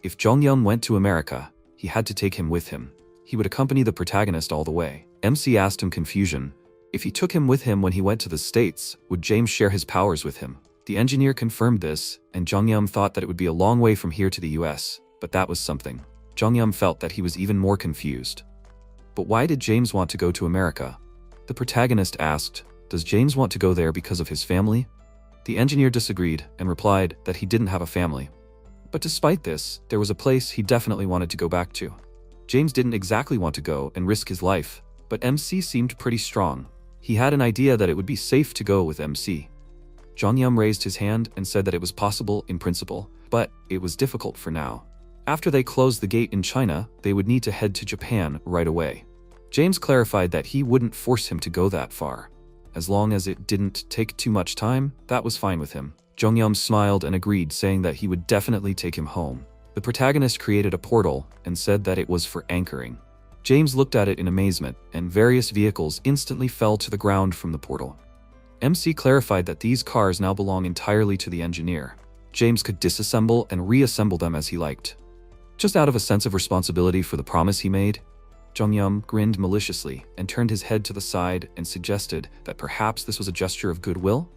If Jong-yeom went to America, he had to take him with him. He would accompany the protagonist all the way. MC asked him confusion. If he took him with him when he went to the States, would James share his powers with him? The engineer confirmed this, and Jong-yeom thought that it would be a long way from here to the US, but that was something. Jong-yeom felt that he was even more confused. But why did James want to go to America? The protagonist asked, does James want to go there because of his family? The engineer disagreed and replied that he didn't have a family. But despite this, there was a place he definitely wanted to go back to. James didn't exactly want to go and risk his life, but MC seemed pretty strong. He had an idea that it would be safe to go with MC. Jong-yeom raised his hand and said that it was possible in principle, but it was difficult for now. After they closed the gate in China, they would need to head to Japan right away. James clarified that he wouldn't force him to go that far. As long as it didn't take too much time, that was fine with him. Jong-yeom smiled and agreed, saying that he would definitely take him home. The protagonist created a portal and said that it was for anchoring. James looked at it in amazement, and various vehicles instantly fell to the ground from the portal. MC clarified that these cars now belong entirely to the engineer. James could disassemble and reassemble them as he liked. Just out of a sense of responsibility for the promise he made, Jong-yeom grinned maliciously and turned his head to the side and suggested that perhaps this was a gesture of goodwill?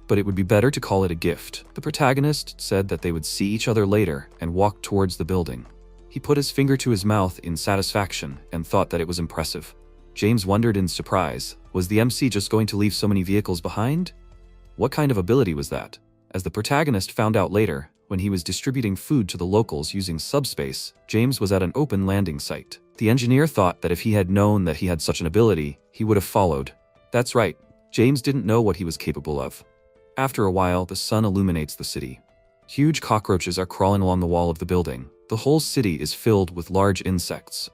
But it would be better to call it a gift. The protagonist said that they would see each other later and walked towards the building. He put his finger to his mouth in satisfaction and thought that it was impressive. James wondered in surprise, was the MC just going to leave so many vehicles behind? What kind of ability was that? As the protagonist found out later, when he was distributing food to the locals using subspace, James was at an open landing site. The engineer thought that if he had known that he had such an ability, he would have followed. That's right, James didn't know what he was capable of. After a while, the sun illuminates the city. Huge cockroaches are crawling along the wall of the building. The whole city is filled with large insects.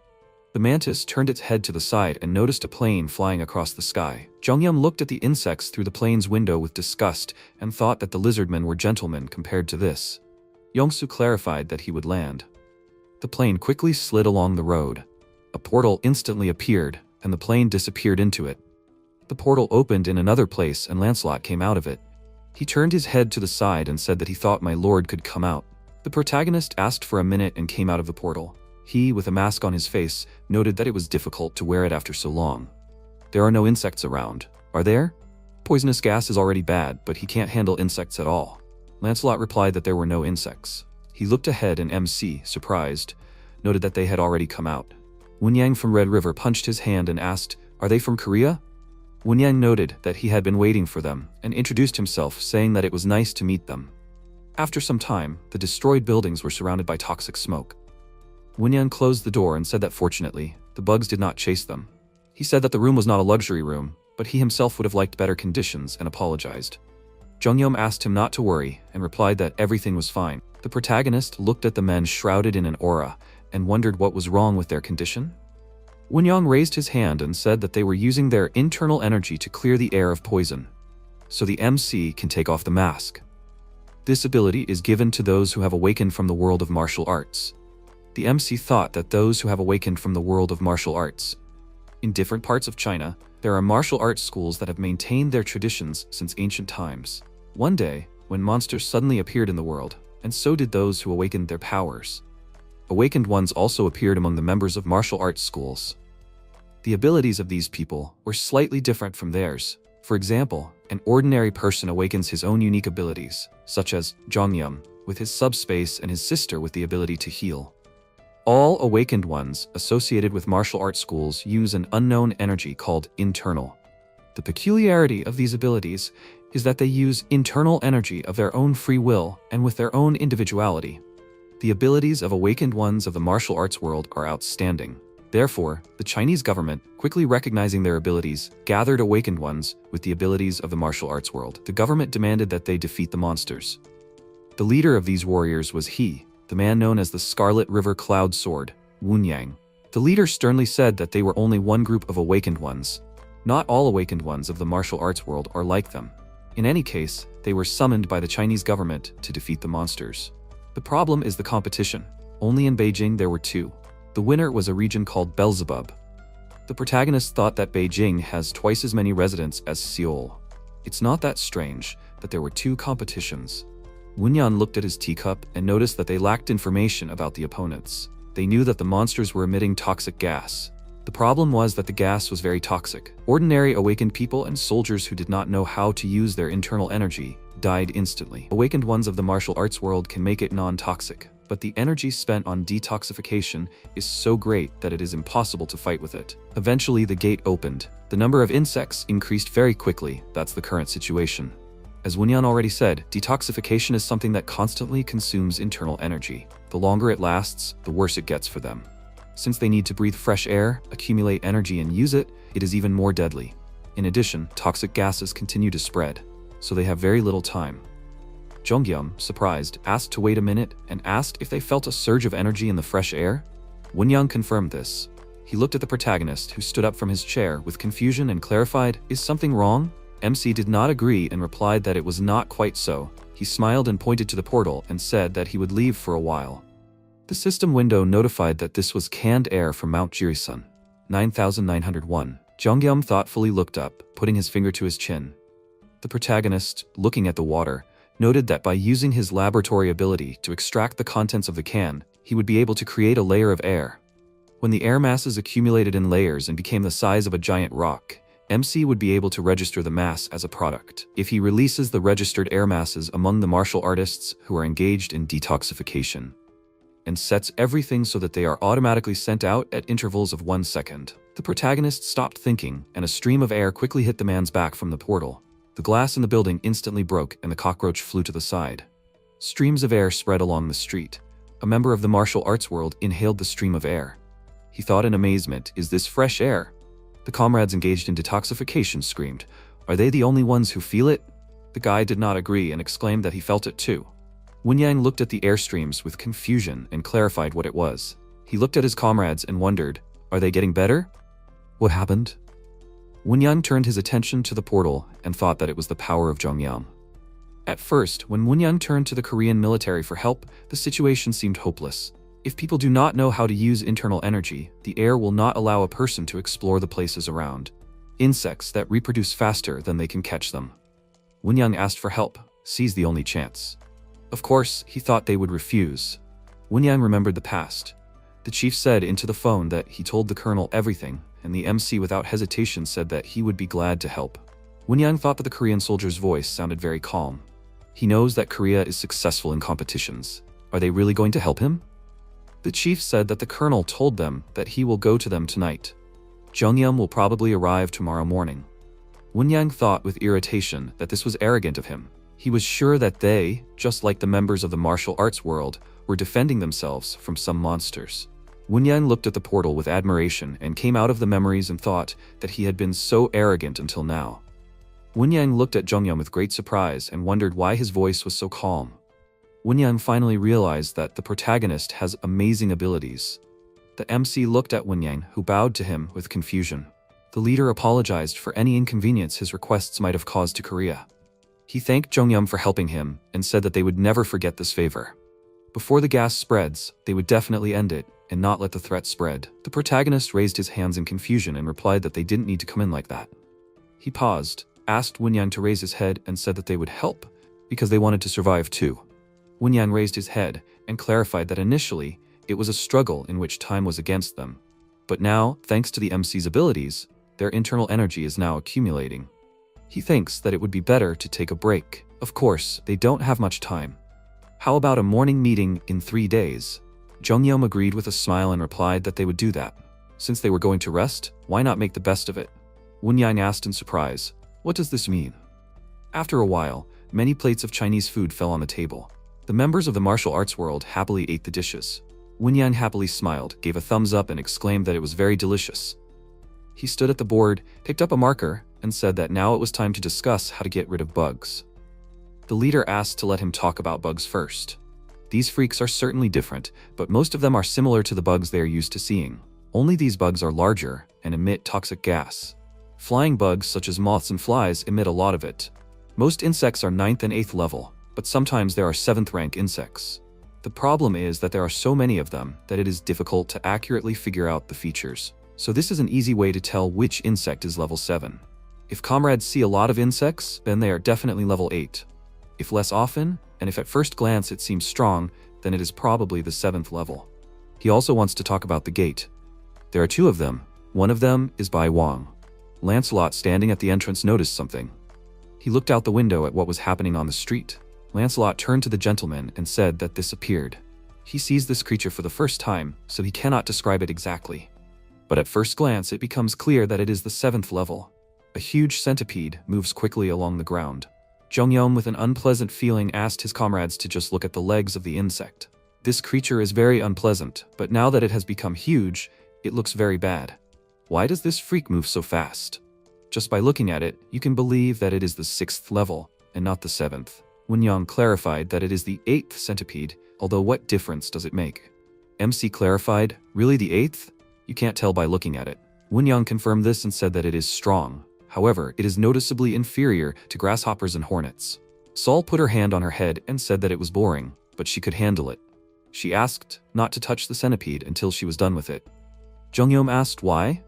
The mantis turned its head to the side and noticed a plane flying across the sky. Jong-yeom looked at the insects through the plane's window with disgust and thought that the lizardmen were gentlemen compared to this. Yongsu clarified that he would land. The plane quickly slid along the road. A portal instantly appeared, and the plane disappeared into it. The portal opened in another place and Lancelot came out of it. He turned his head to the side and said that he thought my lord could come out. The protagonist asked for a minute and came out of the portal. He, with a mask on his face, noted that it was difficult to wear it after so long. There are no insects around, are there? Poisonous gas is already bad, but he can't handle insects at all. Lancelot replied that there were no insects. He looked ahead and MC, surprised, noted that they had already come out. Wunyang from Red River punched his hand and asked, "Are they from Korea?" Wunyang noted that he had been waiting for them and introduced himself, saying that it was nice to meet them. After some time, the destroyed buildings were surrounded by toxic smoke. Wunyang closed the door and said that fortunately, the bugs did not chase them. He said that the room was not a luxury room, but he himself would have liked better conditions and apologized. Jong-yeom asked him not to worry and replied that everything was fine. The protagonist looked at the men shrouded in an aura and wondered what was wrong with their condition. Wenyang raised his hand and said that they were using their internal energy to clear the air of poison, so the MC can take off the mask. This ability is given to those who have awakened from the world of martial arts. The MC thought that those who have awakened from the world of martial arts. In different parts of China, there are martial arts schools that have maintained their traditions since ancient times. One day, when monsters suddenly appeared in the world, and so did those who awakened their powers. Awakened ones also appeared among the members of martial arts schools. The abilities of these people were slightly different from theirs. For example, an ordinary person awakens his own unique abilities, such as Zhongyam, with his subspace, and his sister with the ability to heal. All awakened ones associated with martial arts schools use an unknown energy called internal. The peculiarity of these abilities is that they use internal energy of their own free will and with their own individuality. The abilities of awakened ones of the martial arts world are outstanding. Therefore, the Chinese government, quickly recognizing their abilities, gathered awakened ones with the abilities of the martial arts world. The government demanded that they defeat the monsters. The leader of these warriors was he, the man known as the Scarlet River Cloud Sword, Wenyang. The leader sternly said that they were only one group of awakened ones. Not all awakened ones of the martial arts world are like them. In any case, they were summoned by the Chinese government to defeat the monsters. The problem is the competition. Only in Beijing there were two. The winner was a region called Beelzebub. The protagonist thought that Beijing has twice as many residents as Seoul. It's not that strange that there were two competitions. Wenyang looked at his teacup and noticed that they lacked information about the opponents. They knew that the monsters were emitting toxic gas. The problem was that the gas was very toxic. Ordinary awakened people and soldiers who did not know how to use their internal energy died instantly. Awakened ones of the martial arts world can make it non-toxic, but the energy spent on detoxification is so great that it is impossible to fight with it. Eventually, the gate opened. The number of insects increased very quickly. That's the current situation. As Wenyang already said, detoxification is something that constantly consumes internal energy. The longer it lasts, the worse it gets for them. Since they need to breathe fresh air, accumulate energy and use it, it is even more deadly. In addition, toxic gases continue to spread, so they have very little time. Zhongyam, surprised, asked to wait a minute and asked if they felt a surge of energy in the fresh air. Wenyang confirmed this. He looked at the protagonist, who stood up from his chair with confusion and clarified, "Is something wrong?" MC did not agree and replied that it was not quite so. He smiled and pointed to the portal and said that he would leave for a while. The system window notified that this was canned air from Mount Jirisun. 9901. Zhongyam thoughtfully looked up, putting his finger to his chin. The protagonist, looking at the water, noted that by using his laboratory ability to extract the contents of the can, he would be able to create a layer of air. When the air masses accumulated in layers and became the size of a giant rock, MC would be able to register the mass as a product. If he releases the registered air masses among the martial artists who are engaged in detoxification, and sets everything so that they are automatically sent out at intervals of 1 second. The protagonist stopped thinking, and a stream of air quickly hit the man's back from the portal. The glass in the building instantly broke and the cockroach flew to the side. Streams of air spread along the street. A member of the martial arts world inhaled the stream of air. He thought in amazement, "Is this fresh air?" The comrades engaged in detoxification screamed, "Are they the only ones who feel it?" The guy did not agree and exclaimed that he felt it too. Wenyang looked at the air streams with confusion and clarified what it was. He looked at his comrades and wondered, "Are they getting better?" What happened? Wenyang turned his attention to the portal and thought that it was the power of Zhongyam. At first, when Wenyang turned to the Korean military for help, the situation seemed hopeless. If people do not know how to use internal energy, the air will not allow a person to explore the places around. Insects that reproduce faster than they can catch them. Wenyang asked for help, seized the only chance. Of course, he thought they would refuse. Wenyang remembered the past. The chief said into the phone that he told the colonel everything, and the MC without hesitation said that he would be glad to help. Wenyang thought that the Korean soldier's voice sounded very calm. He knows that Korea is successful in competitions. Are they really going to help him? The chief said that the colonel told them that he will go to them tonight. Zhongyam will probably arrive tomorrow morning. Wenyang thought with irritation that this was arrogant of him. He was sure that they, just like the members of the martial arts world, were defending themselves from some monsters. Wenyang looked at the portal with admiration and came out of the memories and thought that he had been so arrogant until now. Wenyang looked at Zhongyam with great surprise and wondered why his voice was so calm. Wenyang finally realized that the protagonist has amazing abilities. The MC looked at Wenyang, who bowed to him with confusion. The leader apologized for any inconvenience his requests might have caused to Korea. He thanked Jongyum for helping him and said that they would never forget this favor. Before the gas spreads, they would definitely end it and not let the threat spread. The protagonist raised his hands in confusion and replied that they didn't need to come in like that. He paused, asked Wenyang to raise his head and said that they would help because they wanted to survive too. Wenyang raised his head and clarified that initially it was a struggle in which time was against them. But now, thanks to the MC's abilities, their internal energy is now accumulating. He thinks that it would be better to take a break. Of course, they don't have much time. How about a morning meeting in 3 days? Jongyum agreed with a smile and replied that they would do that. Since they were going to rest, why not make the best of it? Wenyang asked in surprise, "What does this mean?" After a while, many plates of Chinese food fell on the table. The members of the martial arts world happily ate the dishes. Wenyang happily smiled, gave a thumbs up and exclaimed that it was very delicious. He stood at the board, picked up a marker, and said that now it was time to discuss how to get rid of bugs. The leader asked to let him talk about bugs first. These freaks are certainly different, but most of them are similar to the bugs they are used to seeing. Only these bugs are larger and emit toxic gas. Flying bugs such as moths and flies emit a lot of it. Most insects are 9th and 8th level, but sometimes there are 7th rank insects. The problem is that there are so many of them that it is difficult to accurately figure out the features. So this is an easy way to tell which insect is level 7. If comrades see a lot of insects, then they are definitely level 8. If less often, and if at first glance it seems strong, then it is probably the 7th level. He also wants to talk about the gate. There are 2 of them. One of them is by Wang. Lancelot, standing at the entrance, noticed something. He looked out the window at what was happening on the street. Lancelot turned to the gentleman and said that this appeared. He sees this creature for the first time, so he cannot describe it exactly. But at first glance it becomes clear that it is the 7th level. A huge centipede moves quickly along the ground. Jongyum, with an unpleasant feeling, asked his comrades to just look at the legs of the insect. This creature is very unpleasant, but now that it has become huge, it looks very bad. Why does this freak move so fast? Just by looking at it, you can believe that it is the 6th level, and not the 7th. Wenyang clarified that it is the 8th centipede, although what difference does it make? MC clarified, really the 8th? You can't tell by looking at it. Wenyang confirmed this and said that it is strong. However, it is noticeably inferior to grasshoppers and hornets. Sol put her hand on her head and said that it was boring, but she could handle it. She asked not to touch the centipede until she was done with it. Jongyum asked why.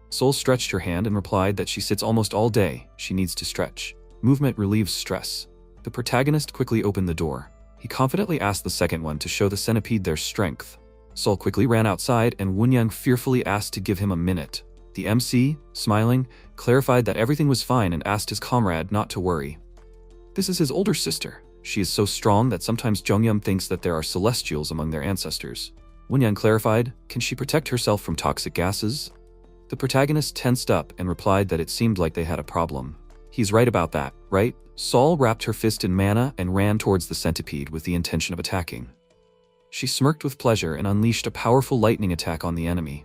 Sol stretched her hand and replied that she sits almost all day, she needs to stretch. Movement relieves stress. The protagonist quickly opened the door. He confidently asked the second one to show the centipede their strength. Sol quickly ran outside and Wenyang fearfully asked to give him a minute. The MC, smiling, clarified that everything was fine and asked his comrade not to worry. This is his older sister. She is so strong that sometimes Jongyum thinks that there are celestials among their ancestors. Wenyang clarified, can she protect herself from toxic gases? The protagonist tensed up and replied that it seemed like they had a problem. He's right about that, right? Sol wrapped her fist in mana and ran towards the centipede with the intention of attacking. She smirked with pleasure and unleashed a powerful lightning attack on the enemy.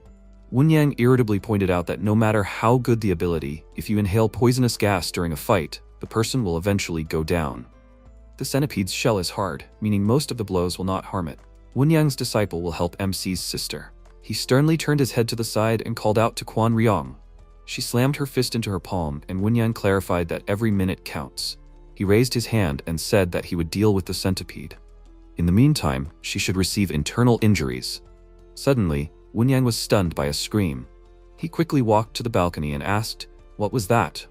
Wenyang irritably pointed out that no matter how good the ability, if you inhale poisonous gas during a fight, the person will eventually go down. The centipede's shell is hard, meaning most of the blows will not harm it. Wenyang's disciple will help MC's sister. He sternly turned his head to the side and called out to Quan Ryong. She slammed her fist into her palm and Wenyang clarified that every minute counts. He raised his hand and said that he would deal with the centipede. In the meantime, she should receive internal injuries. Suddenly, Wenyang was stunned by a scream. He quickly walked to the balcony and asked, "What was that?"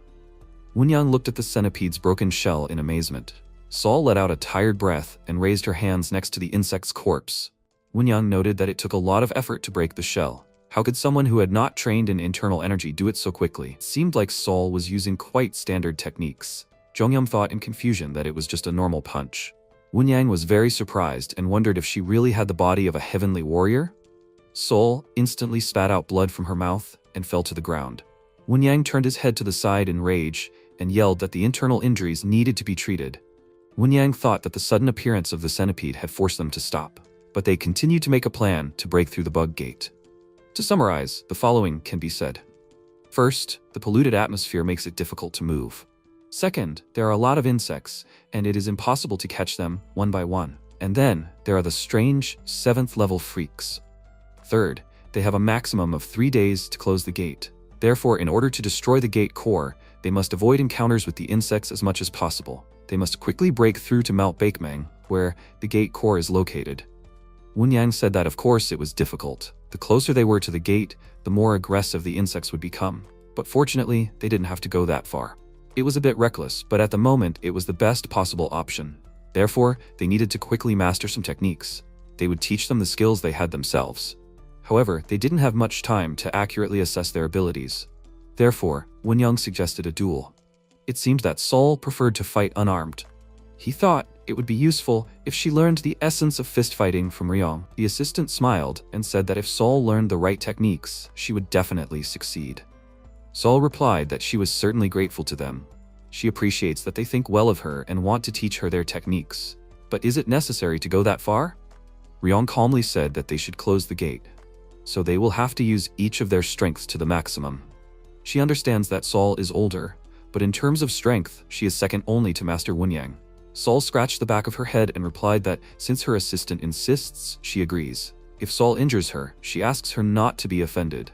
Wenyang looked at the centipede's broken shell in amazement. Sol let out a tired breath and raised her hands next to the insect's corpse. Wenyang noted that it took a lot of effort to break the shell. How could someone who had not trained in internal energy do it so quickly? It seemed like Sol was using quite standard techniques. Jongyum thought in confusion that it was just a normal punch. Wenyang was very surprised and wondered if she really had the body of a heavenly warrior. Sol instantly spat out blood from her mouth and fell to the ground. Wenyang turned his head to the side in rage and yelled that the internal injuries needed to be treated. Wenyang thought that the sudden appearance of the centipede had forced them to stop, but they continued to make a plan to break through the bug gate. To summarize, the following can be said. First, the polluted atmosphere makes it difficult to move. Second, there are a lot of insects, and it is impossible to catch them one by one. And then, there are the strange 7th level freaks. Third, They have a maximum of 3 days to close the gate. Therefore, in order to destroy the gate core, they must avoid encounters with the insects as much as possible. They must quickly break through to Mount Bakemang, where the gate core is located. Wunyang said that of course it was difficult. The closer they were to the gate, the more aggressive the insects would become. But fortunately, they didn't have to go that far. It was a bit reckless, but at the moment it was the best possible option. Therefore, they needed to quickly master some techniques. They would teach them the skills they had themselves. However, they didn't have much time to accurately assess their abilities. Therefore, Wunyang suggested a duel. It seemed that Sol preferred to fight unarmed. He thought it would be useful if she learned the essence of fist fighting from Ryong. The assistant smiled and said that if Sol learned the right techniques, she would definitely succeed. Sol replied that she was certainly grateful to them. She appreciates that they think well of her and want to teach her their techniques. But is it necessary to go that far? Ryong calmly said that they should close the gate. So they will have to use each of their strengths to the maximum. She understands that Sol is older, but in terms of strength, she is second only to Master Wunyang. Sol scratched the back of her head and replied that since her assistant insists, she agrees. If Sol injures her, she asks her not to be offended.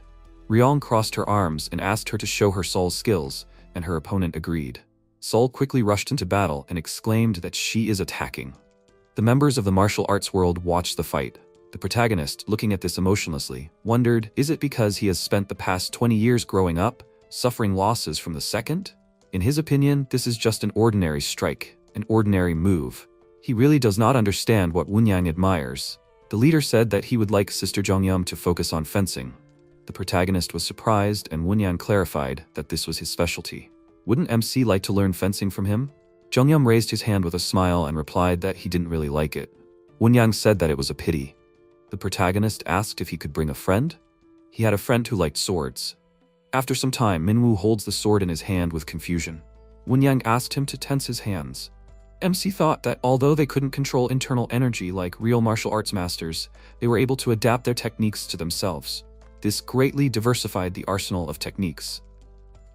Ryong crossed her arms and asked her to show her Sol's skills, and her opponent agreed. Sol quickly rushed into battle and exclaimed that she is attacking. The members of the martial arts world watched the fight. The protagonist, looking at this emotionlessly, wondered, is it because he has spent the past 20 years growing up, suffering losses from the second? In his opinion, this is just an ordinary strike, an ordinary move. He really does not understand what Wunyang admires. The leader said that he would like Sister Zhongyum to focus on fencing. The protagonist was surprised and Wunyang clarified that this was his specialty. Wouldn't MC like to learn fencing from him? Zhongyum raised his hand with a smile and replied that he didn't really like it. Wunyang said that it was a pity. The protagonist asked if he could bring a friend. He had a friend who liked swords. After some time, Minwoo holds the sword in his hand with confusion. Wunyang asked him to tense his hands. MC thought that although they couldn't control internal energy like real martial arts masters, they were able to adapt their techniques to themselves. This greatly diversified the arsenal of techniques.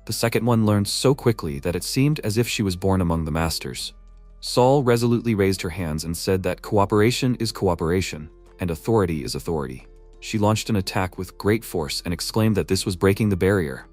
The second one learned so quickly that it seemed as if she was born among the masters. Sol resolutely raised her hands and said that cooperation is cooperation, and authority is authority. She launched an attack with great force and exclaimed that this was breaking the barrier.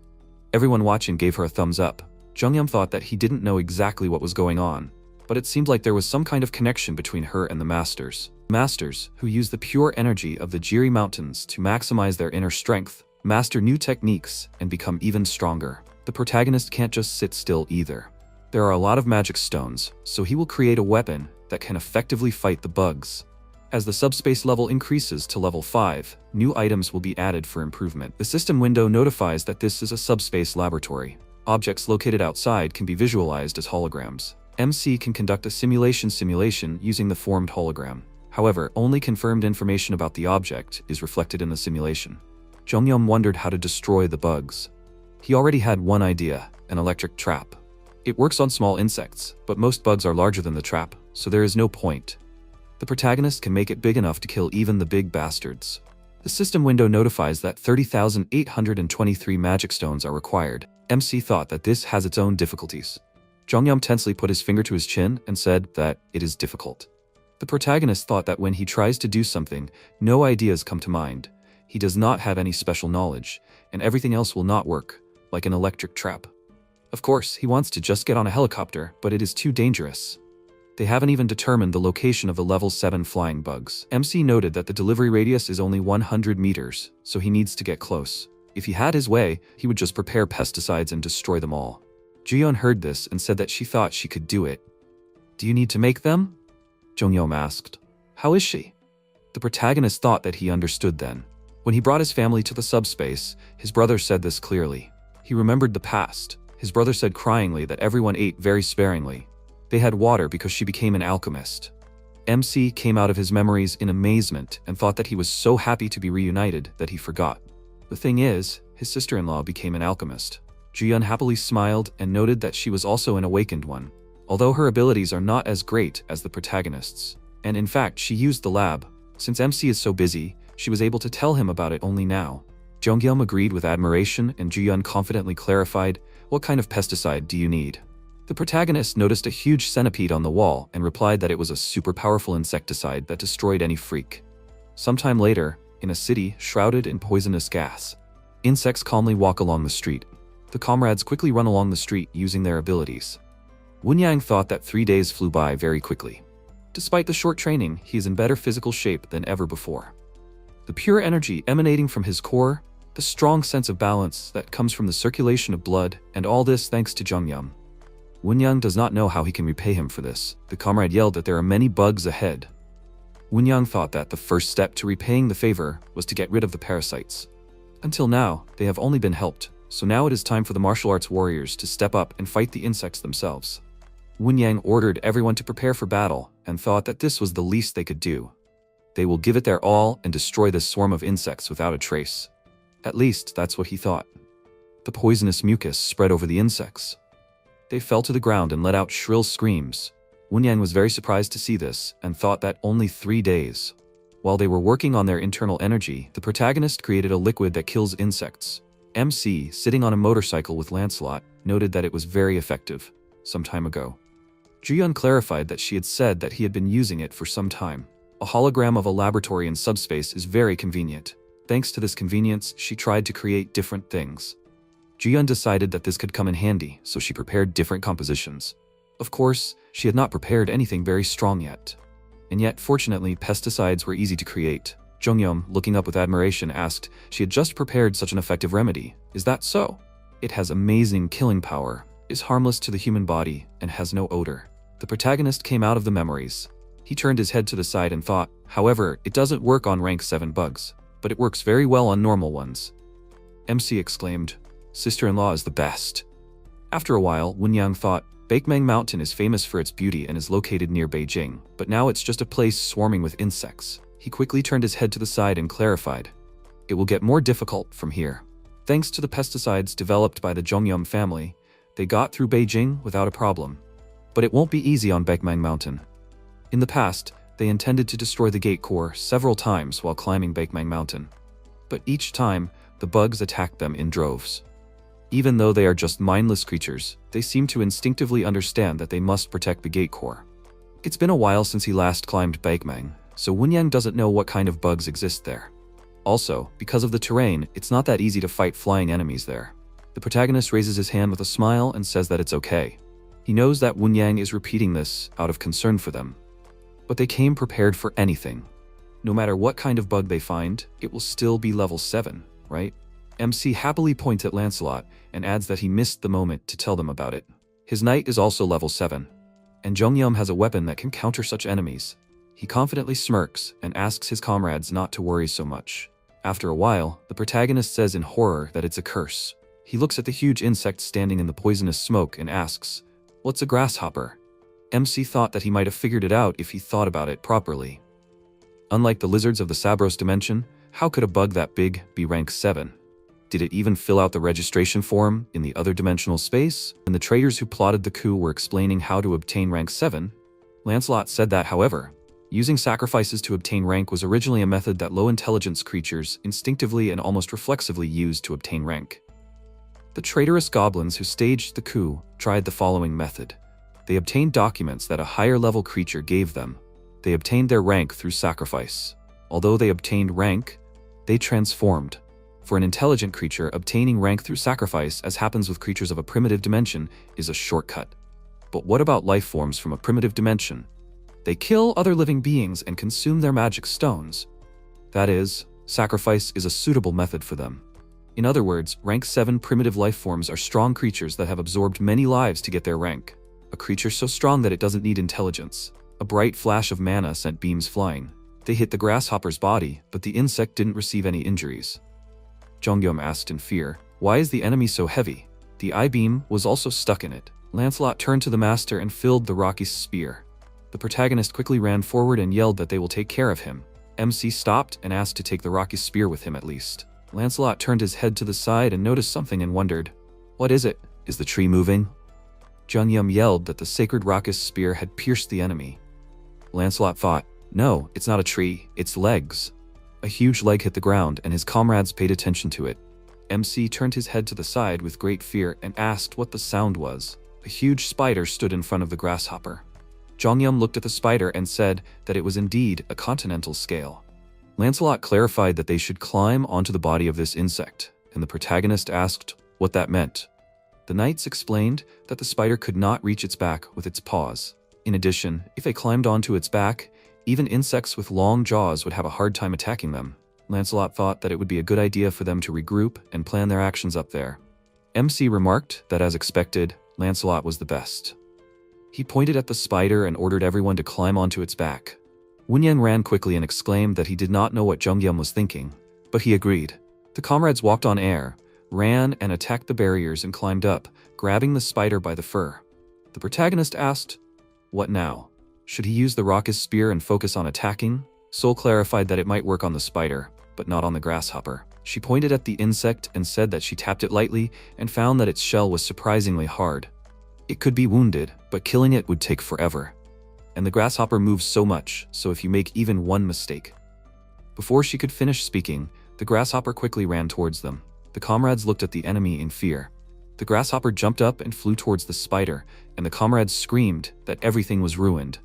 Everyone watching gave her a thumbs up. Zhongyum thought that he didn't know exactly what was going on, but it seemed like there was some kind of connection between her and the masters. Masters, who use the pure energy of the Jiri Mountains to maximize their inner strength, master new techniques, and become even stronger. The protagonist can't just sit still either. There are a lot of magic stones, so he will create a weapon that can effectively fight the bugs. As the subspace level increases to level 5, new items will be added for improvement. The system window notifies that this is a subspace laboratory. Objects located outside can be visualized as holograms. MC can conduct a simulation using the formed hologram. However, only confirmed information about the object is reflected in the simulation. Zhongyum wondered how to destroy the bugs. He already had one idea, an electric trap. It works on small insects, but most bugs are larger than the trap, so there is no point. The protagonist can make it big enough to kill even the big bastards. The system window notifies that 30,823 magic stones are required. MC thought that this has its own difficulties. Zhongyum tensely put his finger to his chin and said that it is difficult. The protagonist thought that when he tries to do something, no ideas come to mind. He does not have any special knowledge, and everything else will not work, like an electric trap. Of course, he wants to just get on a helicopter, but it is too dangerous. They haven't even determined the location of the level 7 flying bugs. MC noted that the delivery radius is only 100 meters, so he needs to get close. If he had his way, he would just prepare pesticides and destroy them all. Jiyeon heard this and said that she thought she could do it. Do you need to make them? Zhongyum asked. How is she? The protagonist thought that he understood then. When he brought his family to the subspace, his brother said this clearly. He remembered the past. His brother said cryingly that everyone ate very sparingly. They had water because she became an alchemist. MC came out of his memories in amazement and thought that he was so happy to be reunited that he forgot. The thing is, his sister-in-law became an alchemist. Jiyeon happily smiled and noted that she was also an awakened one, although her abilities are not as great as the protagonists. And in fact, she used the lab. Since MC is so busy, she was able to tell him about it only now. Zhongyum agreed with admiration and Jiyeon confidently clarified, "What kind of pesticide do you need?" The protagonist noticed a huge centipede on the wall and replied that it was a super powerful insecticide that destroyed any freak. Sometime later, in a city shrouded in poisonous gas. Insects calmly walk along the street. The comrades quickly run along the street using their abilities. Wunyang thought that 3 days flew by very quickly. Despite the short training, he is in better physical shape than ever before. The pure energy emanating from his core, the strong sense of balance that comes from the circulation of blood, and all this thanks to Zhengyang. Wunyang does not know how he can repay him for this. The comrade yelled that there are many bugs ahead. Wunyang thought that the first step to repaying the favor was to get rid of the parasites. Until now, they have only been helped, so now it is time for the martial arts warriors to step up and fight the insects themselves. Wunyang ordered everyone to prepare for battle and thought that this was the least they could do. They will give it their all and destroy this swarm of insects without a trace. At least, that's what he thought. The poisonous mucus spread over the insects. They fell to the ground and let out shrill screams. Wunyang was very surprised to see this and thought that only 3 days. While they were working on their internal energy, the protagonist created a liquid that kills insects. MC, sitting on a motorcycle with Lancelot, noted that it was very effective some time ago. Jiyun clarified that she had said that he had been using it for some time. A hologram of a laboratory in subspace is very convenient. Thanks to this convenience, she tried to create different things. Jiyun decided that this could come in handy, so she prepared different compositions. Of course, she had not prepared anything very strong yet. And yet, fortunately, pesticides were easy to create. Zhengyang, looking up with admiration, asked, she had just prepared such an effective remedy. Is that so? It has amazing killing power, is harmless to the human body, and has no odor. The protagonist came out of the memories. He turned his head to the side and thought, however, it doesn't work on rank 7 bugs, but it works very well on normal ones. MC exclaimed, sister-in-law is the best. After a while, Wunyang thought, Baekmang Mountain is famous for its beauty and is located near Beijing, but now it's just a place swarming with insects. He quickly turned his head to the side and clarified, it will get more difficult from here. Thanks to the pesticides developed by the Zhengyang family, they got through Beijing without a problem. But it won't be easy on Baekmang Mountain. In the past, they intended to destroy the gate core several times while climbing Baekmang Mountain. But each time, the bugs attacked them in droves. Even though they are just mindless creatures, they seem to instinctively understand that they must protect the gate core. It's been a while since he last climbed Baekmang, so Wunyang doesn't know what kind of bugs exist there. Also, because of the terrain, it's not that easy to fight flying enemies there. The protagonist raises his hand with a smile and says that it's okay. He knows that Wunyang is repeating this out of concern for them. But they came prepared for anything. No matter what kind of bug they find, it will still be level 7, right? MC happily points at Lancelot and adds that he missed the moment to tell them about it. His knight is also level 7, and Zhengyang has a weapon that can counter such enemies. He confidently smirks and asks his comrades not to worry so much. After a while, the protagonist says in horror that it's a curse. He looks at the huge insect standing in the poisonous smoke and asks, what's a grasshopper? MC thought that he might have figured it out if he thought about it properly. Unlike the lizards of the Sabros dimension, how could a bug that big be rank 7? Did it even fill out the registration form in the other dimensional space? When the traitors who plotted the coup were explaining how to obtain rank 7, Lancelot said that, however, using sacrifices to obtain rank was originally a method that low-intelligence creatures instinctively and almost reflexively used to obtain rank. The traitorous goblins who staged the coup tried the following method. They obtained documents that a higher-level creature gave them. They obtained their rank through sacrifice. Although they obtained rank, they transformed. For an intelligent creature, obtaining rank through sacrifice, as happens with creatures of a primitive dimension, is a shortcut. But what about life forms from a primitive dimension? They kill other living beings and consume their magic stones. That is, sacrifice is a suitable method for them. In other words, rank 7 primitive life forms are strong creatures that have absorbed many lives to get their rank. A creature so strong that it doesn't need intelligence. A bright flash of mana sent beams flying. They hit the grasshopper's body, but the insect didn't receive any injuries. Zhengyang asked in fear, why is the enemy so heavy? The I-beam was also stuck in it. Lancelot turned to the master and filled the rocky spear. The protagonist quickly ran forward and yelled that they will take care of him. MC stopped and asked to take the rocky spear with him at least. Lancelot turned his head to the side and noticed something and wondered, what is it? Is the tree moving? Zhengyang yelled that the sacred raucous spear had pierced the enemy. Lancelot thought, no, it's not a tree, it's legs. A huge leg hit the ground and his comrades paid attention to it. MC turned his head to the side with great fear and asked what the sound was. A huge spider stood in front of the grasshopper. Zhengyang looked at the spider and said that it was indeed a continental scale. Lancelot clarified that they should climb onto the body of this insect, and the protagonist asked what that meant. The knights explained that the spider could not reach its back with its paws. In addition, if they climbed onto its back, even insects with long jaws would have a hard time attacking them. Lancelot thought that it would be a good idea for them to regroup and plan their actions up there. MC remarked that, as expected, Lancelot was the best. He pointed at the spider and ordered everyone to climb onto its back. Wunyan ran quickly and exclaimed that he did not know what Zhengyum was thinking, but he agreed. The comrades walked on air, ran and attacked the barriers and climbed up, grabbing the spider by the fur. The protagonist asked, "What now? Should he use the raucous spear and focus on attacking?" Sol clarified that it might work on the spider, but not on the grasshopper. She pointed at the insect and said that she tapped it lightly and found that its shell was surprisingly hard. It could be wounded, but killing it would take forever. And the grasshopper moves so much, so if you make even one mistake. Before she could finish speaking, the grasshopper quickly ran towards them. The comrades looked at the enemy in fear. The grasshopper jumped up and flew towards the spider, and the comrades screamed that everything was ruined.